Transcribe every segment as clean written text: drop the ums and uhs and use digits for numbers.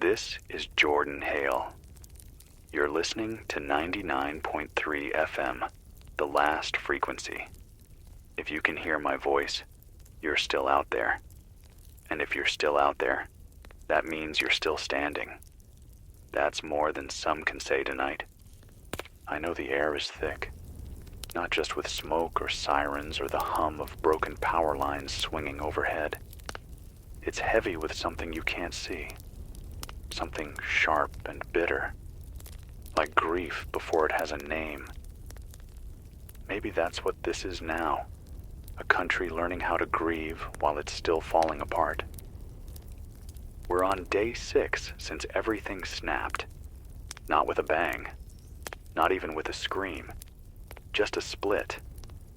This is Jordan Hale. You're listening to 99.3 FM, the last frequency. If you can hear my voice, you're still out there. And if you're still out there, that means you're still standing. That's more than some can say tonight. I know the air is thick, not just with smoke or sirens or the hum of broken power lines swinging overhead. It's heavy with something you can't see, something sharp and bitter, like grief before it has a name. Maybe that's what this is now, a country learning how to grieve while it's still falling apart. We're on day 6 since everything snapped. Not with a bang, not even with a scream, just a split,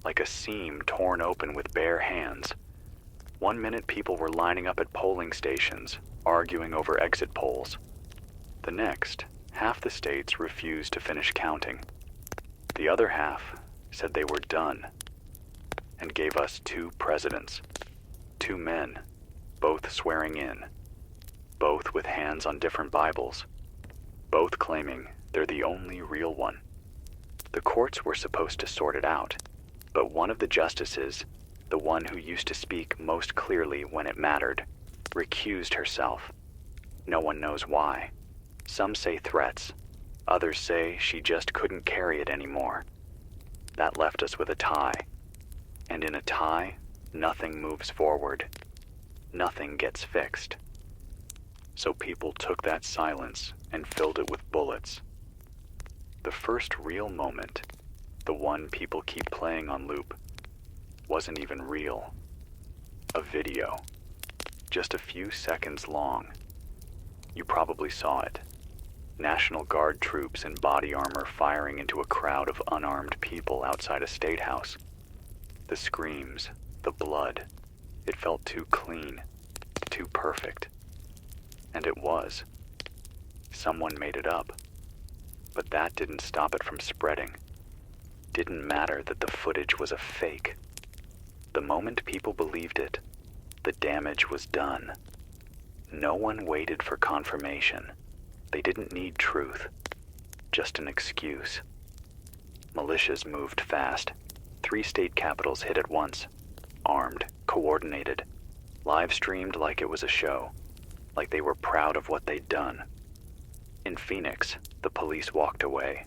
like a seam torn open with bare hands. 1 minute people were lining up at polling stations, arguing over exit polls. The next, half the states refused to finish counting. The other half said they were done, and gave us 2 presidents, 2 men, both swearing in, both with hands on different Bibles, both claiming they're the only real one. The courts were supposed to sort it out, but one of the justices, the one who used to speak most clearly when it mattered, recused herself. No one knows why. Some say threats, others say she just couldn't carry it anymore. That left us with a tie. And in a tie, nothing moves forward. Nothing gets fixed. So people took that silence and filled it with bullets. The first real moment, the one people keep playing on loop, wasn't even real. A video, just a few seconds long. You probably saw it. National Guard troops in body armor firing into a crowd of unarmed people outside a state house. The screams, the blood, it felt too clean, too perfect. And it was. Someone made it up. But that didn't stop it from spreading. Didn't matter that the footage was a fake. The moment people believed it, the damage was done. No one waited for confirmation. They didn't need truth, just an excuse. Militias moved fast. 3 state capitals hit at once, armed, coordinated, live-streamed like it was a show, like they were proud of what they'd done. In Phoenix, the police walked away,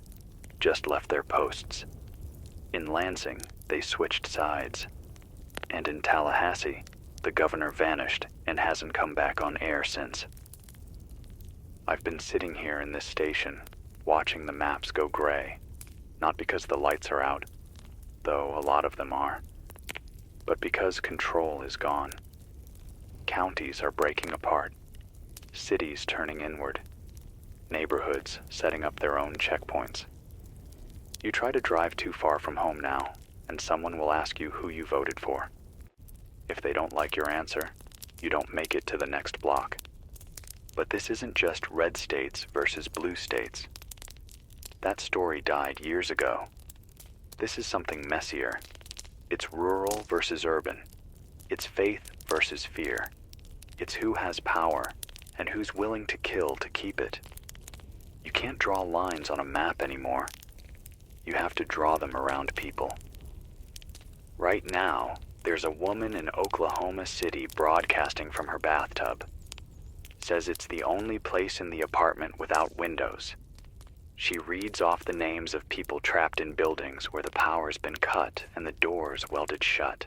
just left their posts. In Lansing, they switched sides. And in Tallahassee, the governor vanished and hasn't come back on air since. I've been sitting here in this station, watching the maps go gray, not because the lights are out, though a lot of them are, but because control is gone. Counties are breaking apart, cities turning inward, neighborhoods setting up their own checkpoints. You try to drive too far from home now, and someone will ask you who you voted for. If they don't like your answer, you don't make it to the next block. But this isn't just red states versus blue states. That story died years ago. This is something messier. It's rural versus urban. It's faith versus fear. It's who has power and who's willing to kill to keep it. You can't draw lines on a map anymore. You have to draw them around people. Right now, there's a woman in Oklahoma City broadcasting from her bathtub. Says it's the only place in the apartment without windows. She reads off the names of people trapped in buildings where the power's been cut and the doors welded shut.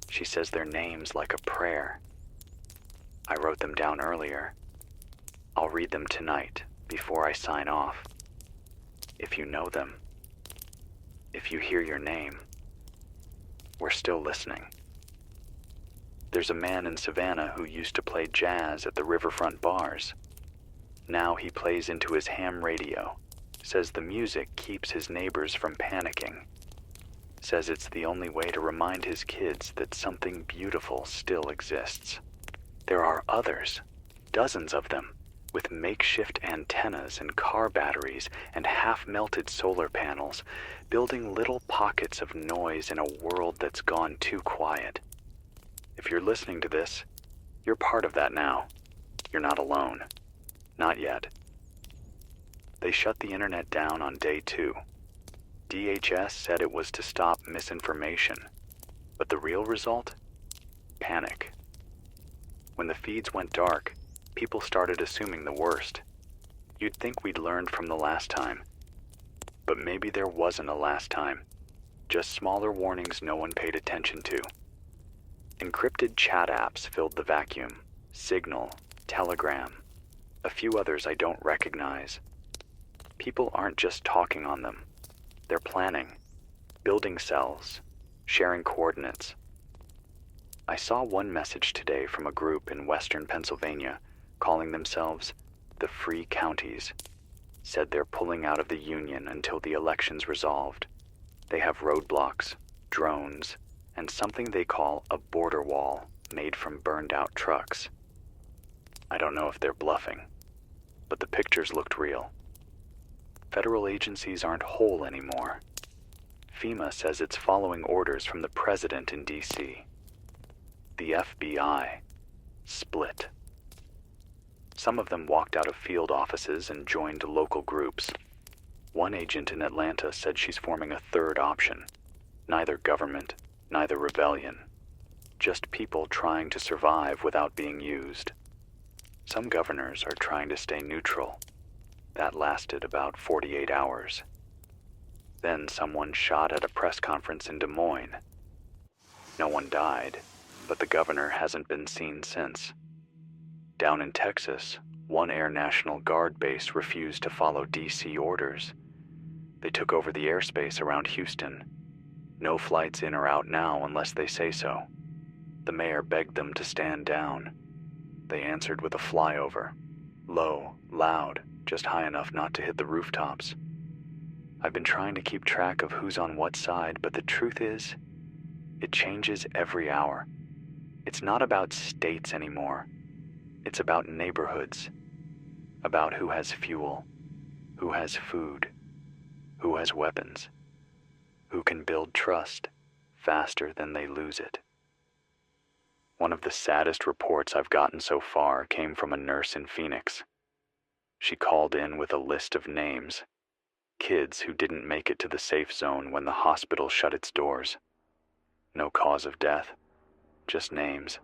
She says their names like a prayer. I wrote them down earlier. I'll read them tonight before I sign off. If you know them, if you hear your name, we're still listening. There's a man in Savannah who used to play jazz at the riverfront bars. Now he plays into his ham radio, says the music keeps his neighbors from panicking, says it's the only way to remind his kids that something beautiful still exists. There are others, dozens of them, with makeshift antennas and car batteries and half-melted solar panels, building little pockets of noise in a world that's gone too quiet. If you're listening to this, you're part of that now. You're not alone. Not yet. They shut the internet down on day 2. DHS said it was to stop misinformation, but the real result? Panic. When the feeds went dark, people started assuming the worst. You'd think we'd learned from the last time. But maybe there wasn't a last time. Just smaller warnings no one paid attention to. Encrypted chat apps filled the vacuum. Signal, Telegram, a few others I don't recognize. People aren't just talking on them. They're planning, building cells, sharing coordinates. I saw one message today from a group in western Pennsylvania calling themselves the Free Counties. Said they're pulling out of the Union until the election's resolved. They have roadblocks, drones, and something they call a border wall made from burned out trucks. I don't know if they're bluffing, but the pictures looked real. Federal agencies aren't whole anymore. FEMA says it's following orders from the president in D.C. The FBI split. Some of them walked out of field offices and joined local groups. One agent in Atlanta said she's forming a third option. Neither government, neither rebellion. Just people trying to survive without being used. Some governors are trying to stay neutral. That lasted about 48 hours. Then someone shot at a press conference in Des Moines. No one died, but the governor hasn't been seen since. Down in Texas, one Air National Guard base refused to follow D.C. orders. They took over the airspace around Houston. No flights in or out now unless they say so. The mayor begged them to stand down. They answered with a flyover. Low, loud, just high enough not to hit the rooftops. I've been trying to keep track of who's on what side, but the truth is, it changes every hour. It's not about states anymore. It's about neighborhoods. About who has fuel, who has food, who has weapons, who can build trust faster than they lose it. One of the saddest reports I've gotten so far came from a nurse in Phoenix. She called in with a list of names, kids who didn't make it to the safe zone when the hospital shut its doors. No cause of death, just names.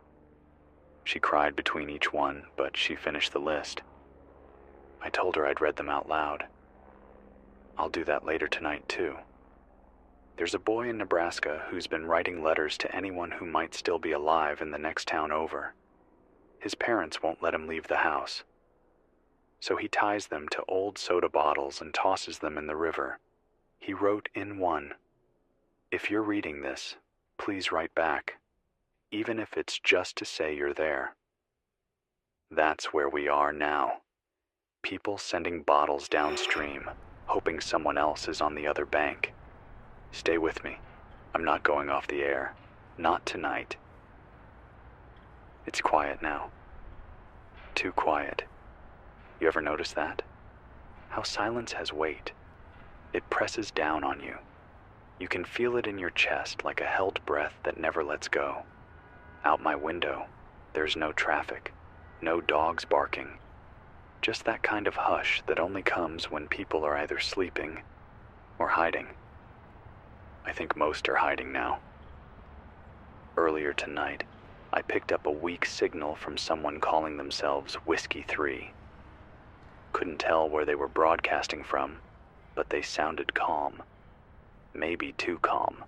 She cried between each one, but she finished the list. I told her I'd read them out loud. I'll do that later tonight, too. There's a boy in Nebraska who's been writing letters to anyone who might still be alive in the next town over. His parents won't let him leave the house. So he ties them to old soda bottles and tosses them in the river. He wrote in one, "If you're reading this, please write back, even if it's just to say you're there." That's where we are now. People sending bottles downstream, hoping someone else is on the other bank. Stay with me. I'm not going off the air. Not tonight. It's quiet now. Too quiet. You ever notice that? How silence has weight. It presses down on you. You can feel it in your chest like a held breath that never lets go. Out my window, there's no traffic, no dogs barking. Just that kind of hush that only comes when people are either sleeping or hiding. I think most are hiding now. Earlier tonight, I picked up a weak signal from someone calling themselves Whiskey 3. Couldn't tell where they were broadcasting from, but they sounded calm. Maybe too calm.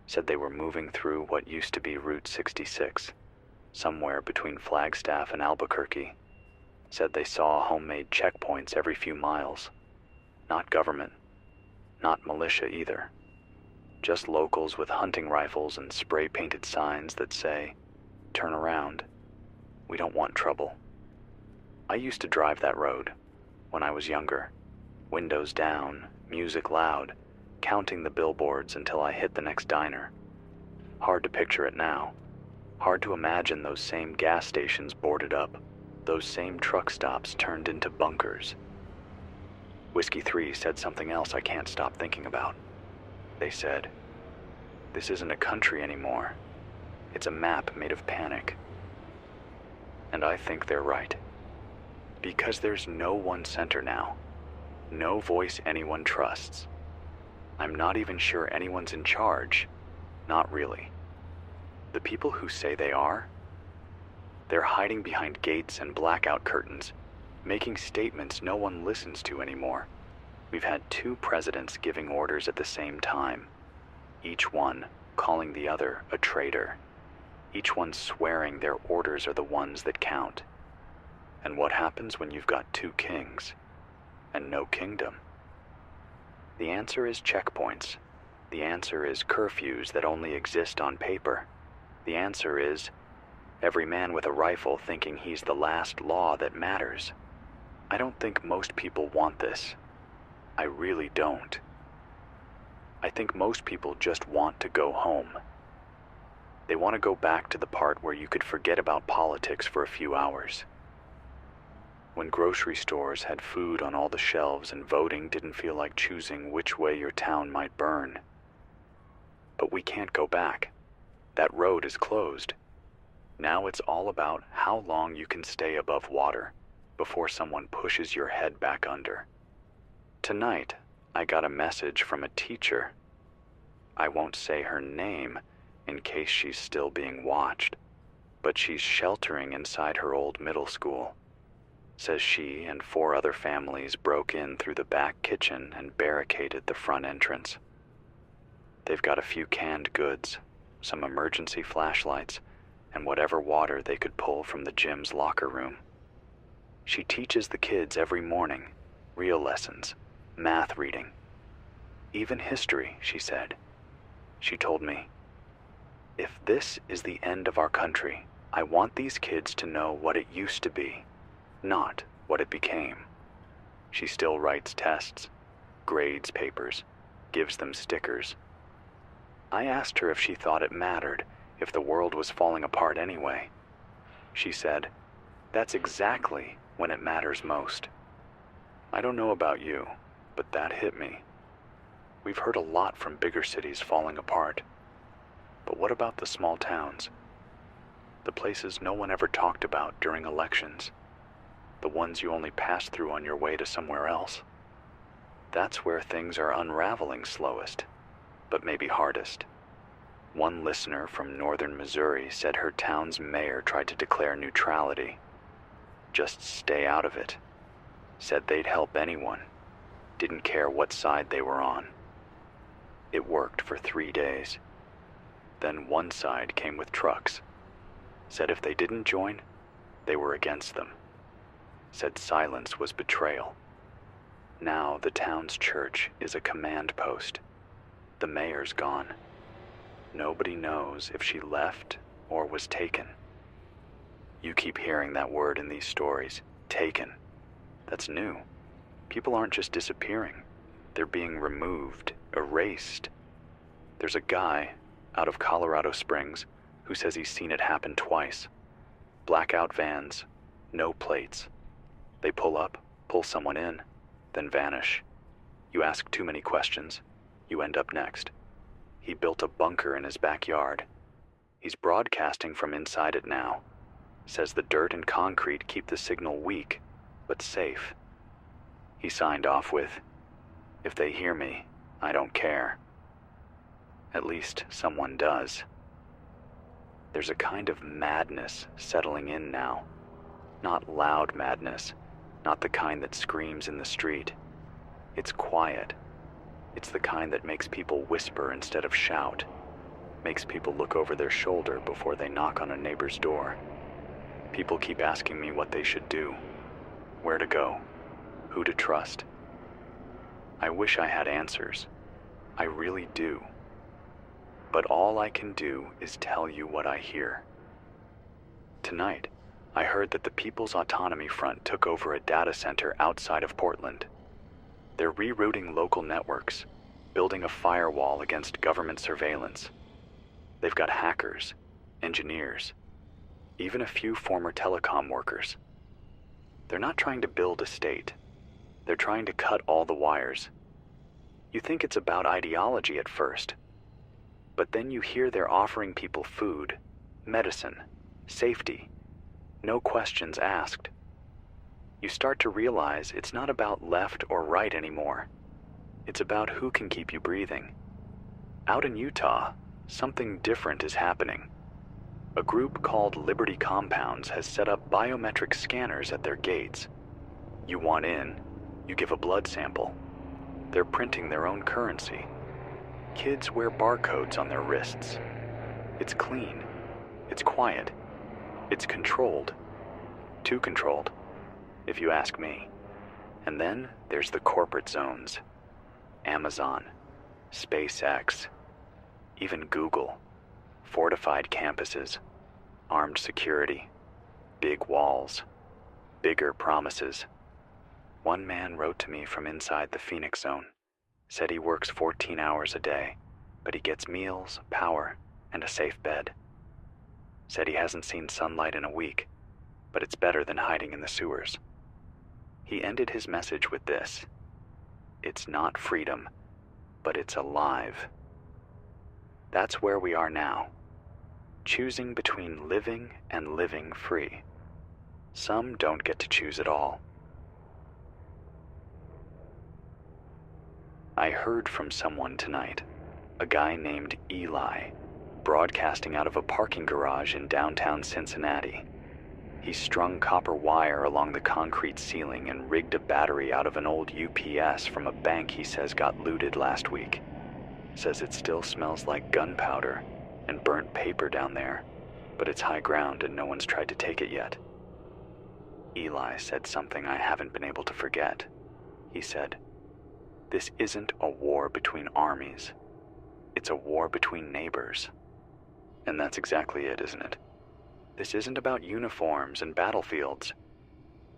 Said they were moving through what used to be Route 66, somewhere between Flagstaff and Albuquerque. Said they saw homemade checkpoints every few miles. Not government, not militia either. Just locals with hunting rifles and spray-painted signs that say, "Turn around. We don't want trouble." I used to drive that road when I was younger, windows down, music loud, counting the billboards until I hit the next diner. Hard to picture it now. Hard to imagine those same gas stations boarded up, those same truck stops turned into bunkers. Whiskey 3 said something else I can't stop thinking about. They said, "This isn't a country anymore. It's a map made of panic." And I think they're right. Because there's no one center now. No voice anyone trusts. I'm not even sure anyone's in charge. Not really. The people who say they are, they're hiding behind gates and blackout curtains, making statements no one listens to anymore. We've had 2 presidents giving orders at the same time, each one calling the other a traitor, each one swearing their orders are the ones that count. And what happens when you've got 2 kings and no kingdom? The answer is checkpoints. The answer is curfews that only exist on paper. The answer is every man with a rifle thinking he's the last law that matters. I don't think most people want this. I really don't. I think most people just want to go home. They want to go back to the part where you could forget about politics for a few hours. When grocery stores had food on all the shelves and voting didn't feel like choosing which way your town might burn. But we can't go back. That road is closed. Now it's all about how long you can stay above water before someone pushes your head back under. Tonight, I got a message from a teacher. I won't say her name in case she's still being watched, but she's sheltering inside her old middle school. Says she and 4 other families broke in through the back kitchen and barricaded the front entrance. They've got a few canned goods, some emergency flashlights, and whatever water they could pull from the gym's locker room. She teaches the kids every morning, real lessons, math reading, even history, she said. She told me, if this is the end of our country, I want these kids to know what it used to be, not what it became. She still writes tests, grades papers, gives them stickers. I asked her if she thought it mattered if the world was falling apart anyway. She said, that's exactly when it matters most. I don't know about you, but that hit me. We've heard a lot from bigger cities falling apart. But what about the small towns? The places no one ever talked about during elections? The ones you only pass through on your way to somewhere else? That's where things are unraveling slowest, but maybe hardest. One listener from northern Missouri said her town's mayor tried to declare neutrality. Just stay out of it. Said they'd help anyone. Didn't care what side they were on. It worked for 3 days. Then one side came with trucks. Said if they didn't join, they were against them. Said silence was betrayal. Now the town's church is a command post. The mayor's gone. Nobody knows if she left or was taken. You keep hearing that word in these stories, taken. That's new. People aren't just disappearing. They're being removed, erased. There's a guy out of Colorado Springs who says he's seen it happen twice. Blackout vans, no plates. They pull up, pull someone in, then vanish. You ask too many questions, you end up next. He built a bunker in his backyard. He's broadcasting from inside it now. Says the dirt and concrete keep the signal weak, but safe. He signed off with, "If they hear me, I don't care." At least someone does. There's a kind of madness settling in now. Not loud madness, not the kind that screams in the street. It's quiet. It's the kind that makes people whisper instead of shout, makes people look over their shoulder before they knock on a neighbor's door. People keep asking me what they should do, where to go, who to trust. I wish I had answers. I really do. But all I can do is tell you what I hear. Tonight, I heard that the People's Autonomy Front took over a data center outside of Portland. They're rerouting local networks, building a firewall against government surveillance. They've got hackers, engineers, even a few former telecom workers. They're not trying to build a state. They're trying to cut all the wires. You think it's about ideology at first, but then you hear they're offering people food, medicine, safety, no questions asked. you start to realize it's not about left or right anymore. It's about who can keep you breathing. Out in Utah, something different is happening. A group called Liberty Compounds has set up biometric scanners at their gates. You want in, you give a blood sample. They're printing their own currency. Kids wear barcodes on their wrists. It's clean. It's quiet. It's controlled. Too controlled, if you ask me. And then there's the corporate zones. Amazon, SpaceX, even Google. Fortified campuses, armed security, big walls, bigger promises. One man wrote to me from inside the Phoenix Zone, said he works 14 hours a day, but he gets meals, power, and a safe bed. Said he hasn't seen sunlight in a week, but it's better than hiding in the sewers. He ended his message with this: "It's not freedom, but it's alive." That's where we are now, choosing between living and living free. Some don't get to choose at all. I heard from someone tonight, a guy named Eli, broadcasting out of a parking garage in downtown Cincinnati. He strung copper wire along the concrete ceiling and rigged a battery out of an old UPS from a bank he says got looted last week. Says it still smells like gunpowder and burnt paper down there, but it's high ground and no one's tried to take it yet. Eli said something I haven't been able to forget. He said, "This isn't a war between armies. It's a war between neighbors." And that's exactly it, isn't it? This isn't about uniforms and battlefields.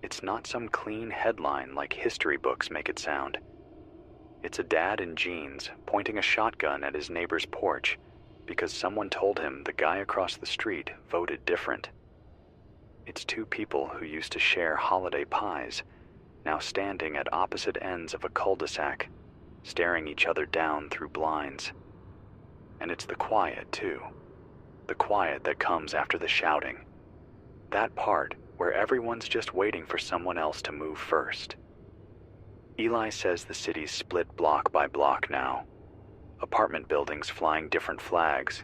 It's not some clean headline like history books make it sound. It's a dad in jeans pointing a shotgun at his neighbor's porch because someone told him the guy across the street voted different. It's two people who used to share holiday pies, now standing at opposite ends of a cul-de-sac, staring each other down through blinds. And it's the quiet, too. The quiet that comes after the shouting. That part where everyone's just waiting for someone else to move first. Eli says the city's split block by block now. Apartment buildings flying different flags,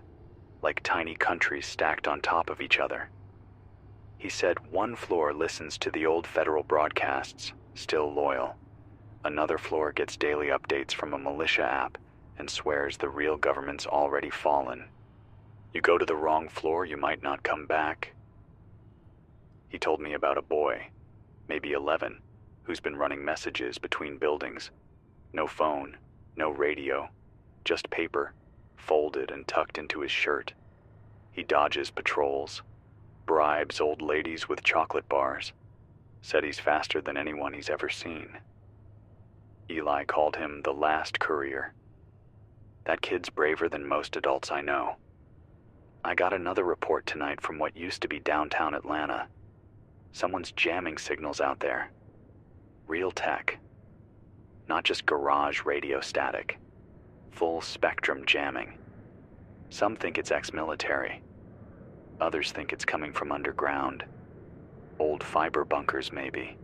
like tiny countries stacked on top of each other. He said one floor listens to the old federal broadcasts, still loyal. Another floor gets daily updates from a militia app and swears the real government's already fallen. You go to the wrong floor, you might not come back. He told me about a boy, maybe 11, who's been running messages between buildings. No phone, no radio, just paper, folded and tucked into his shirt. He dodges patrols, bribes old ladies with chocolate bars. Said he's faster than anyone he's ever seen. Eli called him the last courier. That kid's braver than most adults I know. I got another report tonight from what used to be downtown Atlanta. Someone's jamming signals out there. Real tech. Not just garage radio static. Full spectrum jamming. Some think it's ex-military. Others think it's coming from underground. Old fiber bunkers, maybe.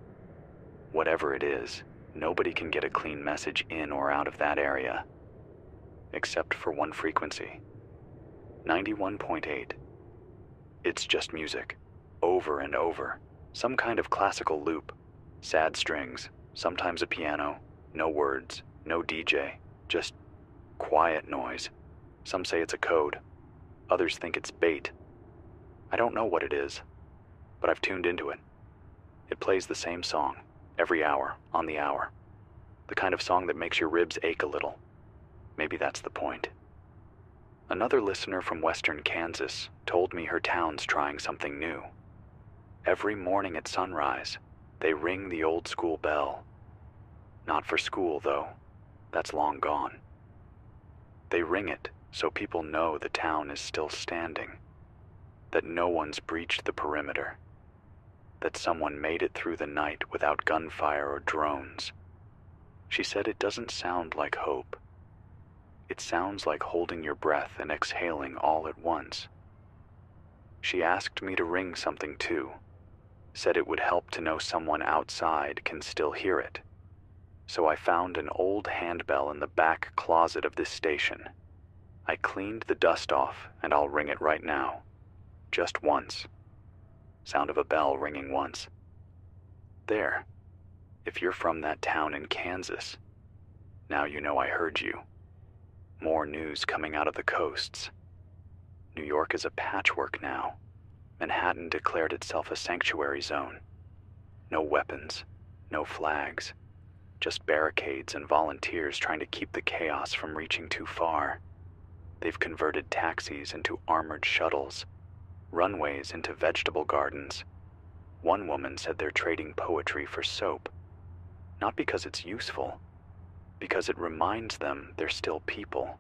Whatever it is, nobody can get a clean message in or out of that area. Except for one frequency. 91.8. It's just music. Over and over. Some kind of classical loop. Sad strings. Sometimes a piano. No words. No DJ. Just quiet noise. Some say it's a code. Others think it's bait. I don't know what it is, but I've tuned into it. It plays the same song, every hour, on the hour. The kind of song that makes your ribs ache a little. Maybe that's the point. Another listener from western Kansas told me her town's trying something new. Every morning at sunrise, they ring the old school bell. Not for school, though. That's long gone. They ring it so people know the town is still standing. That no one's breached the perimeter. That someone made it through the night without gunfire or drones. She said it doesn't sound like hope. It sounds like holding your breath and exhaling all at once. She asked me to ring something too. said it would help to know someone outside can still hear it. So I found an old handbell in the back closet of this station. I cleaned the dust off, and I'll ring it right now. Just once. Sound of a bell ringing once. There. If you're from that town in Kansas, now you know I heard you. More news coming out of the coasts. New York is a patchwork now. Manhattan declared itself a sanctuary zone. No weapons, no flags, just barricades and volunteers trying to keep the chaos from reaching too far. They've converted taxis into armored shuttles, runways into vegetable gardens. One woman said they're trading poetry for soap, not because it's useful, because it reminds them they're still people.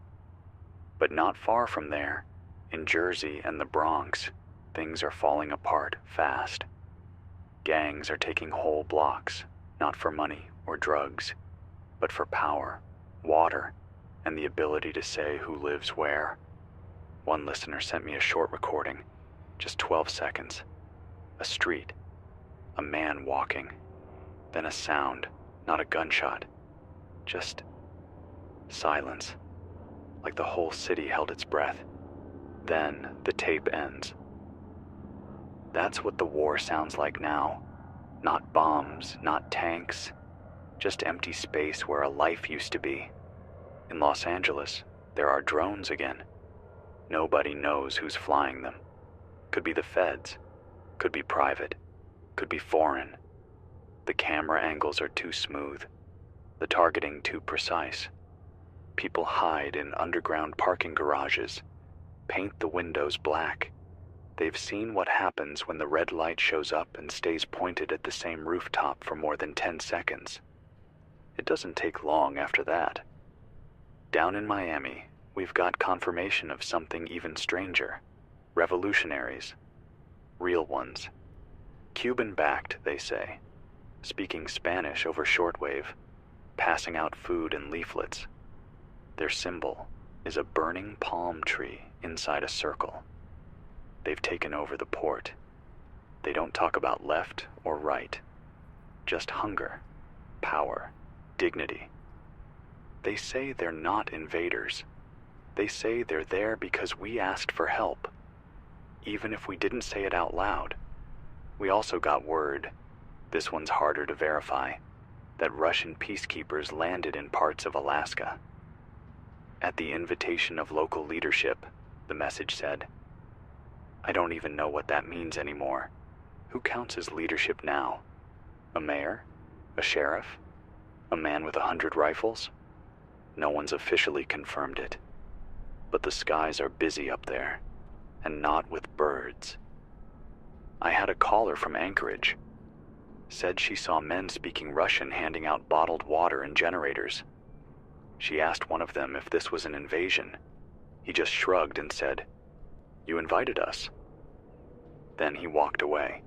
But not far from there, in Jersey and the Bronx, things are falling apart fast. Gangs are taking whole blocks, not for money or drugs, but for power, water, and the ability to say who lives where. One listener sent me a short recording, just 12 seconds. A street, a man walking, then a sound, not a gunshot, just silence, like the whole city held its breath. Then the tape ends. That's what the war sounds like now. Not bombs, not tanks, just empty space where a life used to be. In Los Angeles, there are drones again. Nobody knows who's flying them. Could be the feds, could be private, could be foreign. The camera angles are too smooth, the targeting too precise. People hide in underground parking garages, paint the windows black. They've seen what happens when the red light shows up and stays pointed at the same rooftop for more than 10 seconds. It doesn't take long after that. Down in Miami, we've got confirmation of something even stranger. Revolutionaries. Real ones. Cuban-backed, they say. Speaking Spanish over shortwave. Passing out food and leaflets. Their symbol is a burning palm tree inside a circle. They've taken over the port. They don't talk about left or right. Just hunger, power, dignity. They say they're not invaders. They say they're there because we asked for help. Even if we didn't say it out loud. We also got word, this one's harder to verify, that Russian peacekeepers landed in parts of Alaska. At the invitation of local leadership, the message said. I don't even know what that means anymore. Who counts as leadership now? A mayor? A sheriff? A man with 100 rifles? No one's officially confirmed it. But the skies are busy up there, and not with birds. I had a caller from Anchorage. Said she saw men speaking Russian handing out bottled water and generators. She asked one of them if this was an invasion. He just shrugged and said, You invited us. Then he walked away.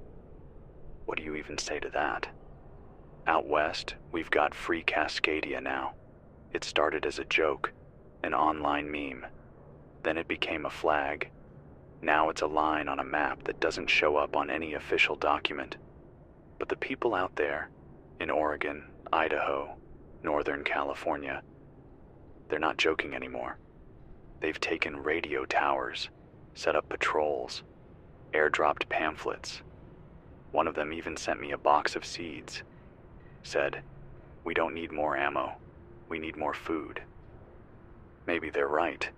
What do you even say to that? Out west, we've got Free Cascadia now. It started as a joke, an online meme. Then it became a flag. Now it's a line on a map that doesn't show up on any official document. But the people out there, in Oregon, Idaho, Northern California, they're not joking anymore. They've taken radio towers, set up patrols, airdropped pamphlets. One of them even sent me a box of seeds. Said, we don't need more ammo. We need more food. Maybe they're right.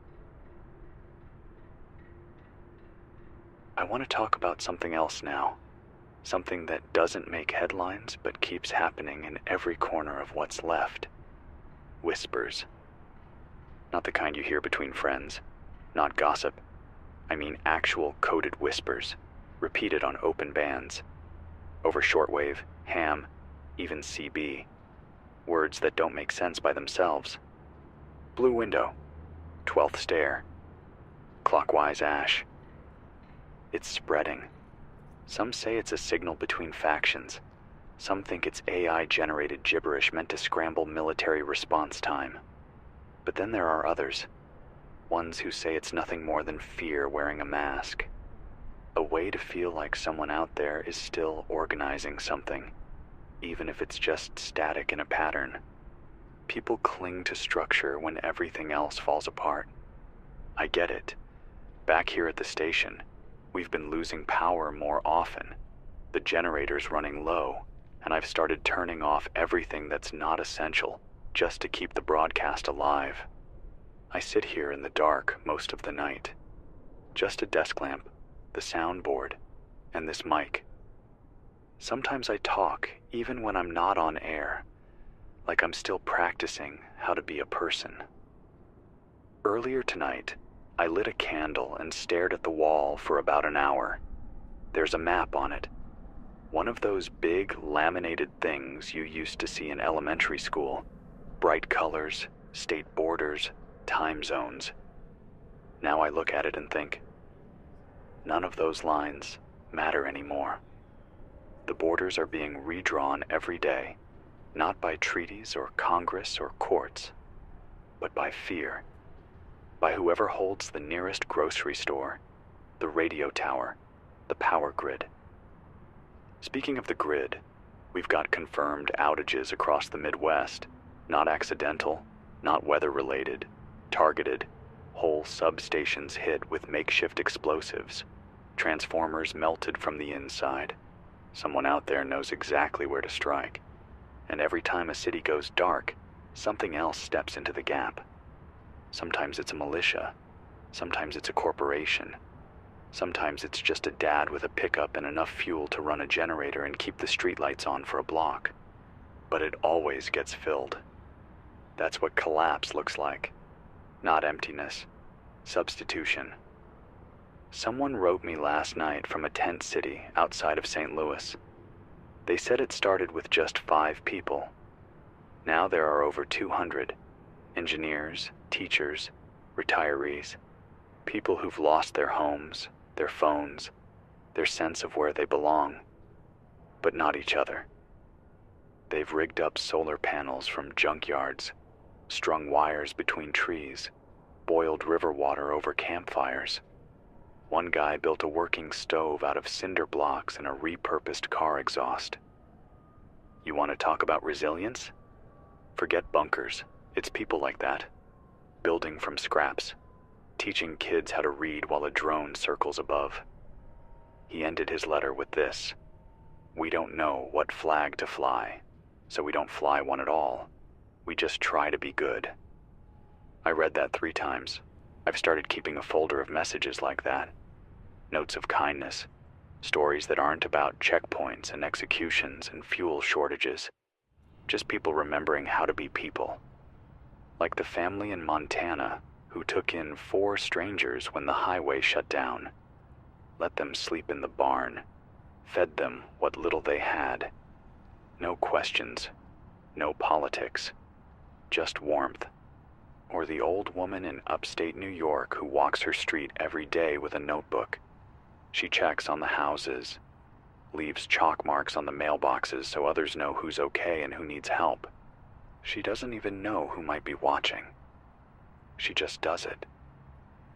I want to talk about something else now. Something that doesn't make headlines but keeps happening in every corner of what's left. Whispers. Not the kind you hear between friends. Not gossip. I mean actual coded whispers, repeated on open bands. Over shortwave, ham, even CB. Words that don't make sense by themselves. Blue window. 12th stair. Clockwise ash. It's spreading. Some say it's a signal between factions. Some think it's AI-generated gibberish meant to scramble military response time. But then there are others. Ones who say it's nothing more than fear wearing a mask. A way to feel like someone out there is still organizing something, even if it's just static in a pattern. People cling to structure when everything else falls apart. I get it. Back here at the station, we've been losing power more often. The generator's running low, and I've started turning off everything that's not essential just to keep the broadcast alive. I sit here in the dark most of the night. Just a desk lamp, the soundboard, and this mic. Sometimes I talk even when I'm not on air, like I'm still practicing how to be a person. Earlier tonight, I lit a candle and stared at the wall for about an hour. There's a map on it. One of those big laminated things you used to see in elementary school. Bright colors, state borders, time zones. Now I look at it and think, none of those lines matter anymore. The borders are being redrawn every day, not by treaties or Congress or courts, but by fear, by whoever holds the nearest grocery store, the radio tower, the power grid. Speaking of the grid, we've got confirmed outages across the Midwest, not accidental, not weather-related, targeted, whole substations hit with makeshift explosives, transformers melted from the inside. Someone out there knows exactly where to strike. And every time a city goes dark, something else steps into the gap. Sometimes it's a militia. Sometimes it's a corporation. Sometimes it's just a dad with a pickup and enough fuel to run a generator and keep the streetlights on for a block. But it always gets filled. That's what collapse looks like. Not emptiness. Substitution. Someone wrote me last night from a tent city outside of St. Louis. They said it started with just 5 people. Now there are over 200. Engineers, teachers, retirees, people who've lost their homes, their phones, their sense of where they belong, but not each other. They've rigged up solar panels from junkyards, strung wires between trees, boiled river water over campfires. One guy built a working stove out of cinder blocks and a repurposed car exhaust. You want to talk about resilience? Forget bunkers. It's people like that. Building from scraps. Teaching kids how to read while a drone circles above. He ended his letter with this: "We don't know what flag to fly, so we don't fly one at all. We just try to be good." I read that 3 times. I've started keeping a folder of messages like that. Notes of kindness. Stories that aren't about checkpoints and executions and fuel shortages. Just people remembering how to be people. Like the family in Montana who took in 4 strangers when the highway shut down. Let them sleep in the barn. Fed them what little they had. No questions. No politics. Just warmth. Or the old woman in upstate New York who walks her street every day with a notebook. She checks on the houses, leaves chalk marks on the mailboxes so others know who's okay and who needs help. She doesn't even know who might be watching. She just does it,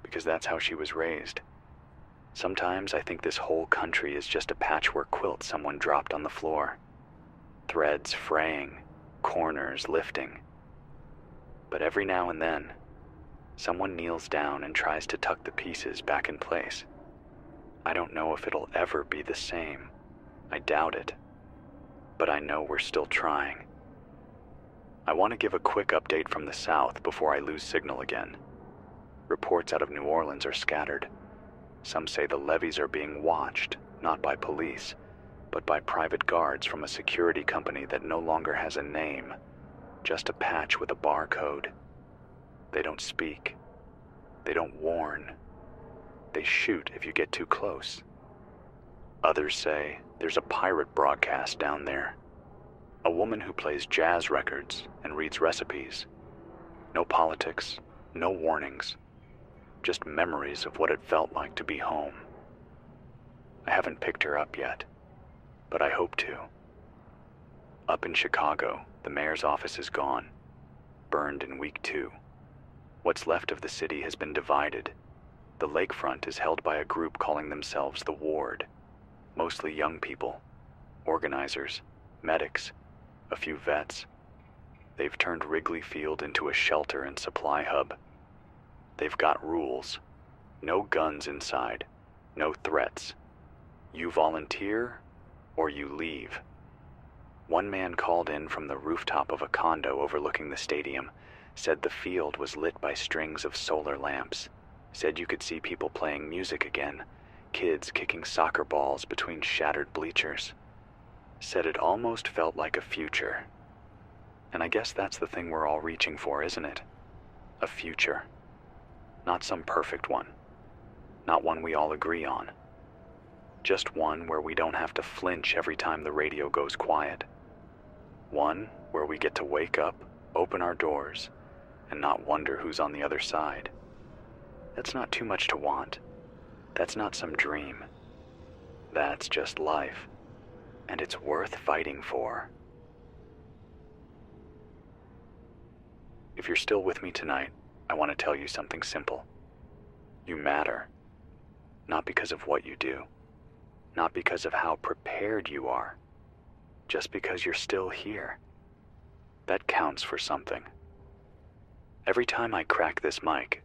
because that's how she was raised. Sometimes I think this whole country is just a patchwork quilt someone dropped on the floor. Threads fraying, corners lifting. But every now and then, someone kneels down and tries to tuck the pieces back in place. I don't know if it'll ever be the same. I doubt it. But I know we're still trying. I want to give a quick update from the south before I lose signal again. Reports out of New Orleans are scattered. Some say the levees are being watched, not by police, but by private guards from a security company that no longer has a name, just a patch with a barcode. They don't speak. They don't warn. They shoot if you get too close. Others say there's a pirate broadcast down there. A woman who plays jazz records and reads recipes. No politics, no warnings. Just memories of what it felt like to be home. I haven't picked her up yet, but I hope to. Up in Chicago, the mayor's office is gone, burned in week 2. What's left of the city has been divided. The lakefront is held by a group calling themselves the Ward, mostly young people, organizers, medics, a few vets. They've turned Wrigley Field into a shelter and supply hub. They've got rules. No guns inside, no threats. You volunteer or you leave. One man called in from the rooftop of a condo overlooking the stadium, said the field was lit by strings of solar lamps, said you could see people playing music again, kids kicking soccer balls between shattered bleachers. Said it almost felt like a future. And I guess that's the thing we're all reaching for, isn't it? A future. Not some perfect one. Not one we all agree on. Just one where we don't have to flinch every time the radio goes quiet. One where we get to wake up, open our doors, and not wonder who's on the other side. That's not too much to want. That's not some dream. That's just life. And it's worth fighting for. If you're still with me tonight, I want to tell you something simple. You matter. Not because of what you do. Not because of how prepared you are. Just because you're still here. That counts for something. Every time I crack this mic,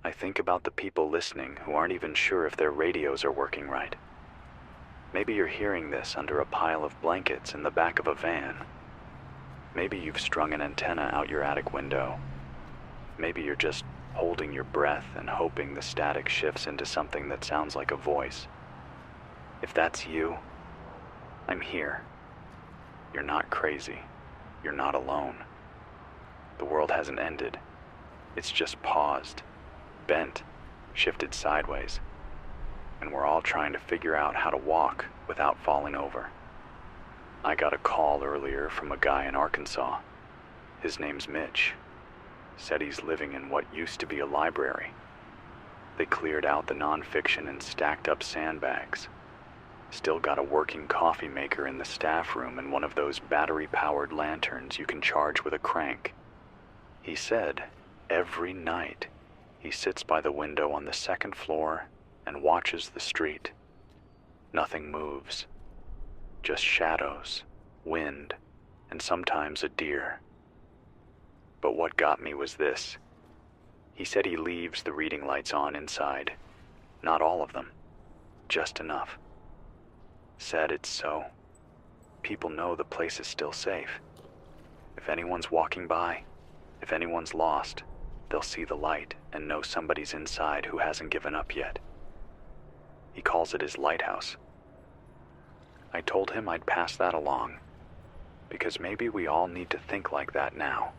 I think about the people listening who aren't even sure if their radios are working right. Maybe you're hearing this under a pile of blankets in the back of a van. Maybe you've strung an antenna out your attic window. Maybe you're just holding your breath and hoping the static shifts into something that sounds like a voice. If that's you, I'm here. You're not crazy. You're not alone. The world hasn't ended. It's just paused, bent, shifted sideways. And we're all trying to figure out how to walk without falling over. I got a call earlier from a guy in Arkansas. His name's Mitch. Said he's living in what used to be a library. They cleared out the nonfiction and stacked up sandbags. Still got a working coffee maker in the staff room and one of those battery-powered lanterns you can charge with a crank. He said every night he sits by the window on the second floor and watches the street. Nothing moves. Just shadows, wind, and sometimes a deer. But what got me was this. He said he leaves the reading lights on inside. Not all of them. Just enough. Said it's so. People know the place is still safe. If anyone's walking by, if anyone's lost, they'll see the light and know somebody's inside who hasn't given up yet. He calls it his lighthouse. I told him I'd pass that along, because maybe we all need to think like that now.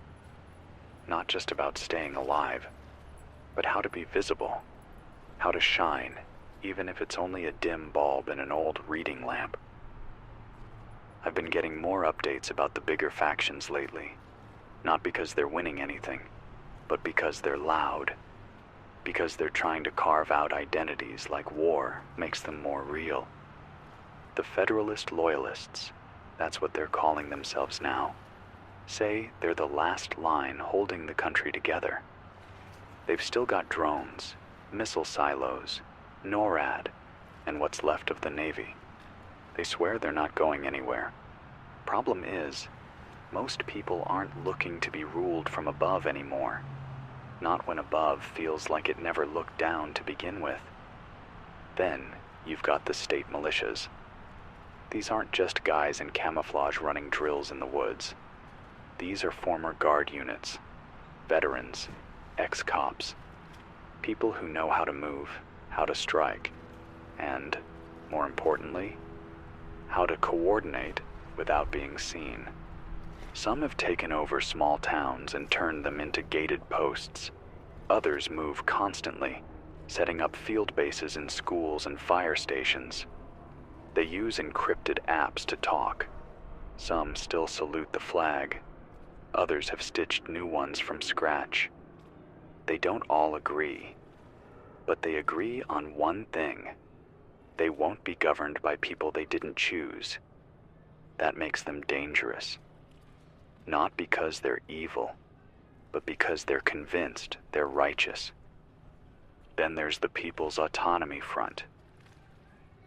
Not just about staying alive, but how to be visible, how to shine, even if it's only a dim bulb in an old reading lamp. I've been getting more updates about the bigger factions lately, not because they're winning anything, but because they're loud. Because they're trying to carve out identities like war makes them more real. The Federalist Loyalists, that's what they're calling themselves now, say they're the last line holding the country together. They've still got drones, missile silos, NORAD, and what's left of the Navy. They swear they're not going anywhere. Problem is, most people aren't looking to be ruled from above anymore. Not when above feels like it never looked down to begin with. Then you've got the state militias. These aren't just guys in camouflage running drills in the woods. These are former guard units, veterans, ex-cops, people who know how to move, how to strike, and, more importantly, how to coordinate without being seen. Some have taken over small towns and turned them into gated posts. Others move constantly, setting up field bases in schools and fire stations. They use encrypted apps to talk. Some still salute the flag. Others have stitched new ones from scratch. They don't all agree, but they agree on one thing. They won't be governed by people they didn't choose. That makes them dangerous. Not because they're evil, but because they're convinced they're righteous. Then there's the People's Autonomy Front.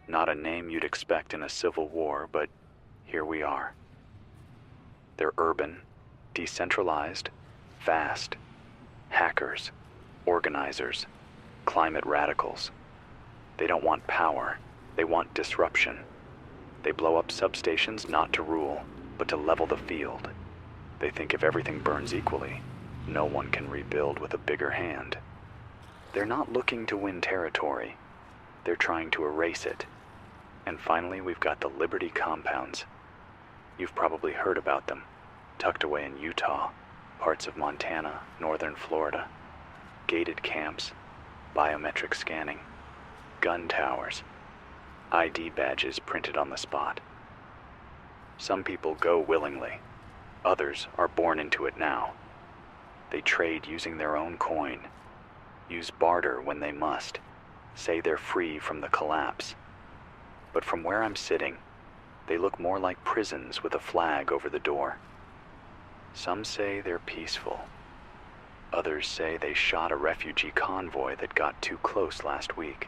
Not a name you'd expect in a civil war, but here we are. They're urban, decentralized, fast, hackers, organizers, climate radicals. They don't want power, they want disruption. They blow up substations not to rule, but to level the field. They think if everything burns equally, no one can rebuild with a bigger hand. They're not looking to win territory, they're trying to erase it. And finally, we've got the Liberty compounds. You've probably heard about them, tucked away in Utah, parts of Montana, northern Florida. Gated camps, biometric scanning, gun towers, ID badges printed on the spot. Some people go willingly, others are born into it now. They trade using their own coin, use barter when they must, say they're free from the collapse. But from where I'm sitting, they look more like prisons with a flag over the door. Some say they're peaceful. Others say they shot a refugee convoy that got too close last week.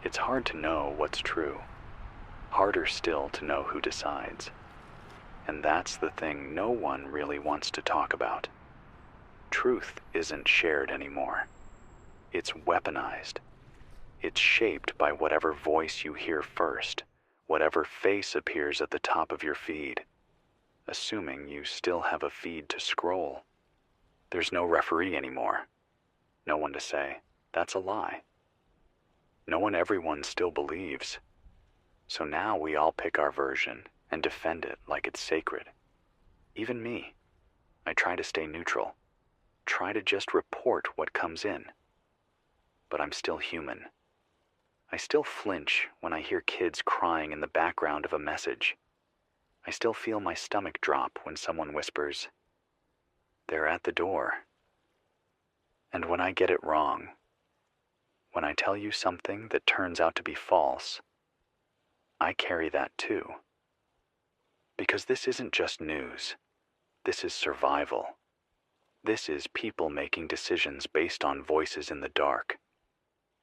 It's hard to know what's true. Harder still to know who decides. And that's the thing no one really wants to talk about. Truth isn't shared anymore. It's weaponized. It's shaped by whatever voice you hear first, whatever face appears at the top of your feed, assuming you still have a feed to scroll. There's no referee anymore. No one to say, that's a lie. No one everyone still believes. So now we all pick our version and defend it like it's sacred. Even me. I try to stay neutral. Try to just report what comes in. But I'm still human. I still flinch when I hear kids crying in the background of a message. I still feel my stomach drop when someone whispers, "They're at the door." And when I get it wrong, when I tell you something that turns out to be false, I carry that too. Because this isn't just news. This is survival. This is people making decisions based on voices in the dark.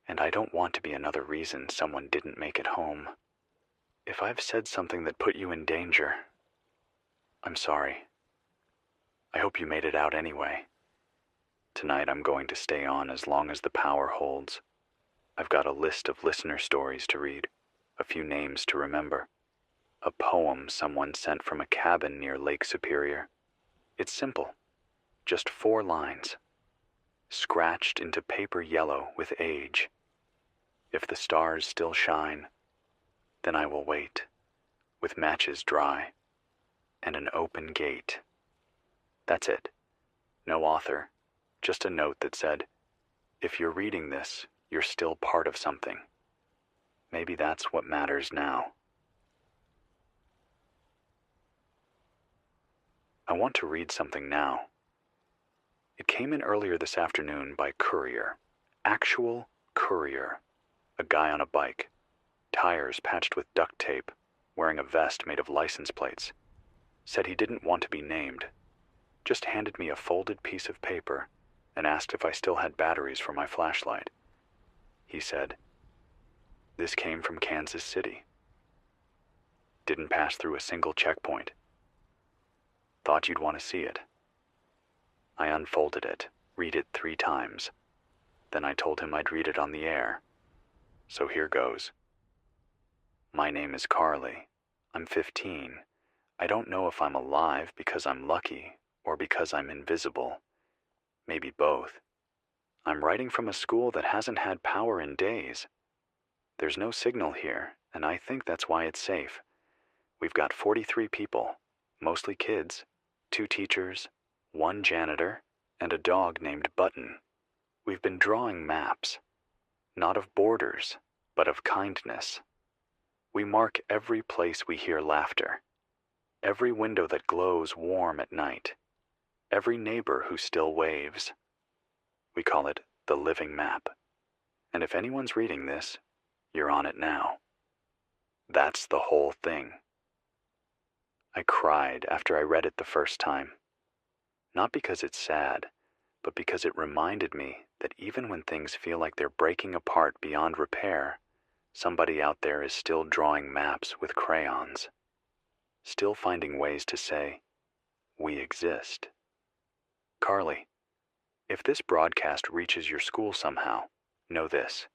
And I don't want to be another reason someone didn't make it home. If I've said something that put you in danger, I'm sorry. I hope you made it out anyway. Tonight I'm going to stay on as long as the power holds. I've got a list of listener stories to read, a few names to remember, a poem someone sent from a cabin near Lake Superior. It's simple, just 4 lines, scratched into paper yellow with age. If the stars still shine, then I will wait, with matches dry, and an open gate. That's it. No author, just a note that said, if you're reading this, you're still part of something. Maybe that's what matters now. I want to read something now. It came in earlier this afternoon by courier. Actual courier. A guy on a bike. Tires patched with duct tape, wearing a vest made of license plates. Said he didn't want to be named. Just handed me a folded piece of paper and asked if I still had batteries for my flashlight. He said, "This came from Kansas City. Didn't pass through a single checkpoint. Thought you'd want to see it." I unfolded it, read it 3 times. Then I told him I'd read it on the air. So here goes. My name is Carly. I'm 15. I don't know if I'm alive because I'm lucky or because I'm invisible. Maybe both. I'm writing from a school that hasn't had power in days. There's no signal here, and I think that's why it's safe. We've got 43 people, mostly kids, 2 teachers, 1 janitor, and a dog named Button. We've been drawing maps, not of borders, but of kindness. We mark every place we hear laughter, every window that glows warm at night, every neighbor who still waves. We call it the living map. And if anyone's reading this, you're on it now. That's the whole thing. I cried after I read it the first time. Not because it's sad, but because it reminded me that even when things feel like they're breaking apart beyond repair, somebody out there is still drawing maps with crayons, still finding ways to say, "We exist." Carly, if this broadcast reaches your school somehow, know this: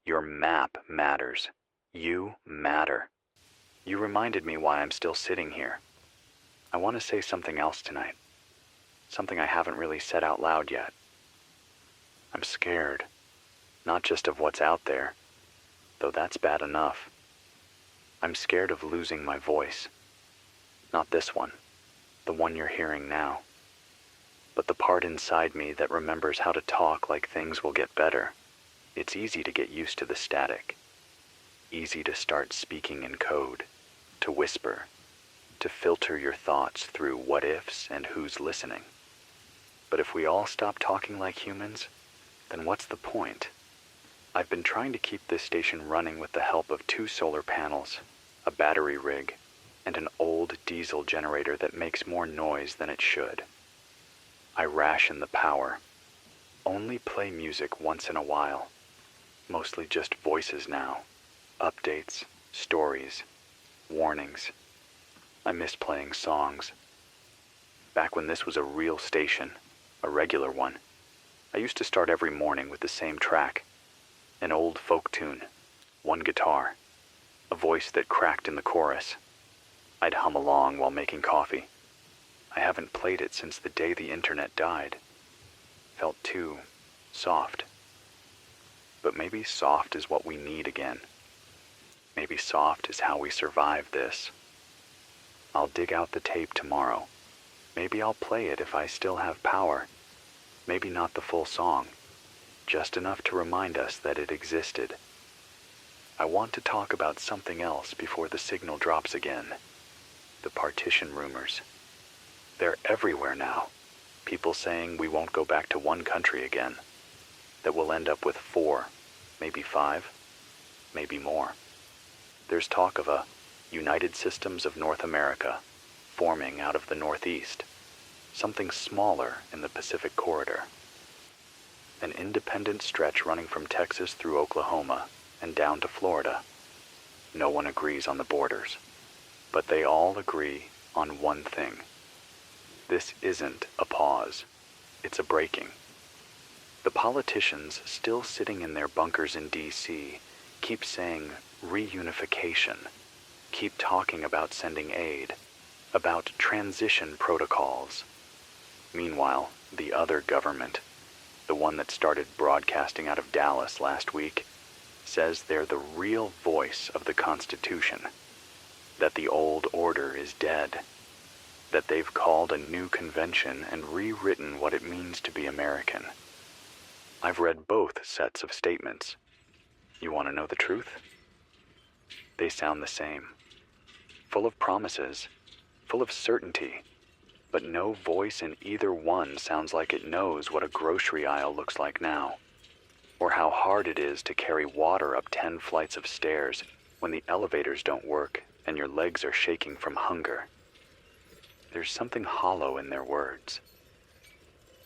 your map matters. You matter. You reminded me why I'm still sitting here. I want to say something else tonight. Something I haven't really said out loud yet. I'm scared, not just of what's out there, though that's bad enough. I'm scared of losing my voice. Not this one, the one you're hearing now, but the part inside me that remembers how to talk like things will get better. It's easy to get used to the static. Easy to start speaking in code, to whisper, to filter your thoughts through what ifs and who's listening. But if we all stop talking like humans, then what's the point? I've been trying to keep this station running with the help of 2 solar panels, a battery rig, and an old diesel generator that makes more noise than it should. I ration the power. Only play music once in a while. Mostly just voices now. Updates, stories, warnings. I miss playing songs. Back when this was a real station, a regular one, I used to start every morning with the same track. An old folk tune, one guitar, a voice that cracked in the chorus. I'd hum along while making coffee. I haven't played it since the day the internet died. Felt too soft. But maybe soft is what we need again. Maybe soft is how we survive this. I'll dig out the tape tomorrow. Maybe I'll play it if I still have power. Maybe not the full song, just enough to remind us that it existed. I want to talk about something else before the signal drops again. The partition rumors. They're everywhere now. People saying we won't go back to one country again. That we'll end up with 4, maybe 5, maybe more. There's talk of a United Systems of North America forming out of the Northeast. Something smaller in the Pacific Corridor. An independent stretch running from Texas through Oklahoma and down to Florida. No one agrees on the borders, but they all agree on one thing. This isn't a pause, it's a breaking. The politicians still sitting in their bunkers in D.C. keep saying reunification, keep talking about sending aid, about transition protocols. Meanwhile, the other government, the one that started broadcasting out of Dallas last week, says they're the real voice of the Constitution, that the old order is dead, that they've called a new convention and rewritten what it means to be American. I've read both sets of statements. You want to know the truth? They sound the same. Full of promises, full of certainty, but no voice in either one sounds like it knows what a grocery aisle looks like now, or how hard it is to carry water up 10 flights of stairs when the elevators don't work and your legs are shaking from hunger. There's something hollow in their words,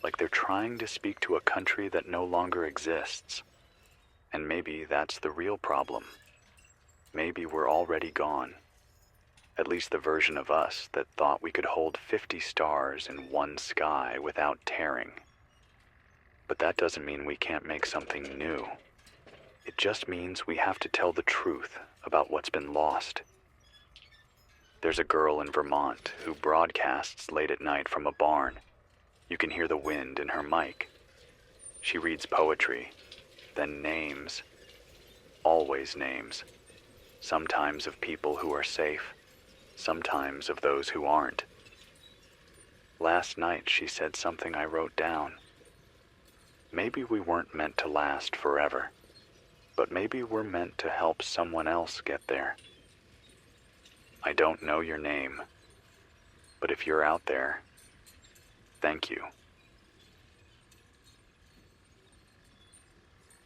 like they're trying to speak to a country that no longer exists. And maybe that's the real problem. Maybe we're already gone. At least the version of us that thought we could hold 50 stars in one sky without tearing. But that doesn't mean we can't make something new. It just means we have to tell the truth about what's been lost. There's a girl in Vermont who broadcasts late at night from a barn. You can hear the wind in her mic. She reads poetry, then names. Always names. Sometimes of people who are safe, sometimes of those who aren't. Last night she said something I wrote down. Maybe we weren't meant to last forever, but maybe we're meant to help someone else get there. I don't know your name, but if you're out there, thank you.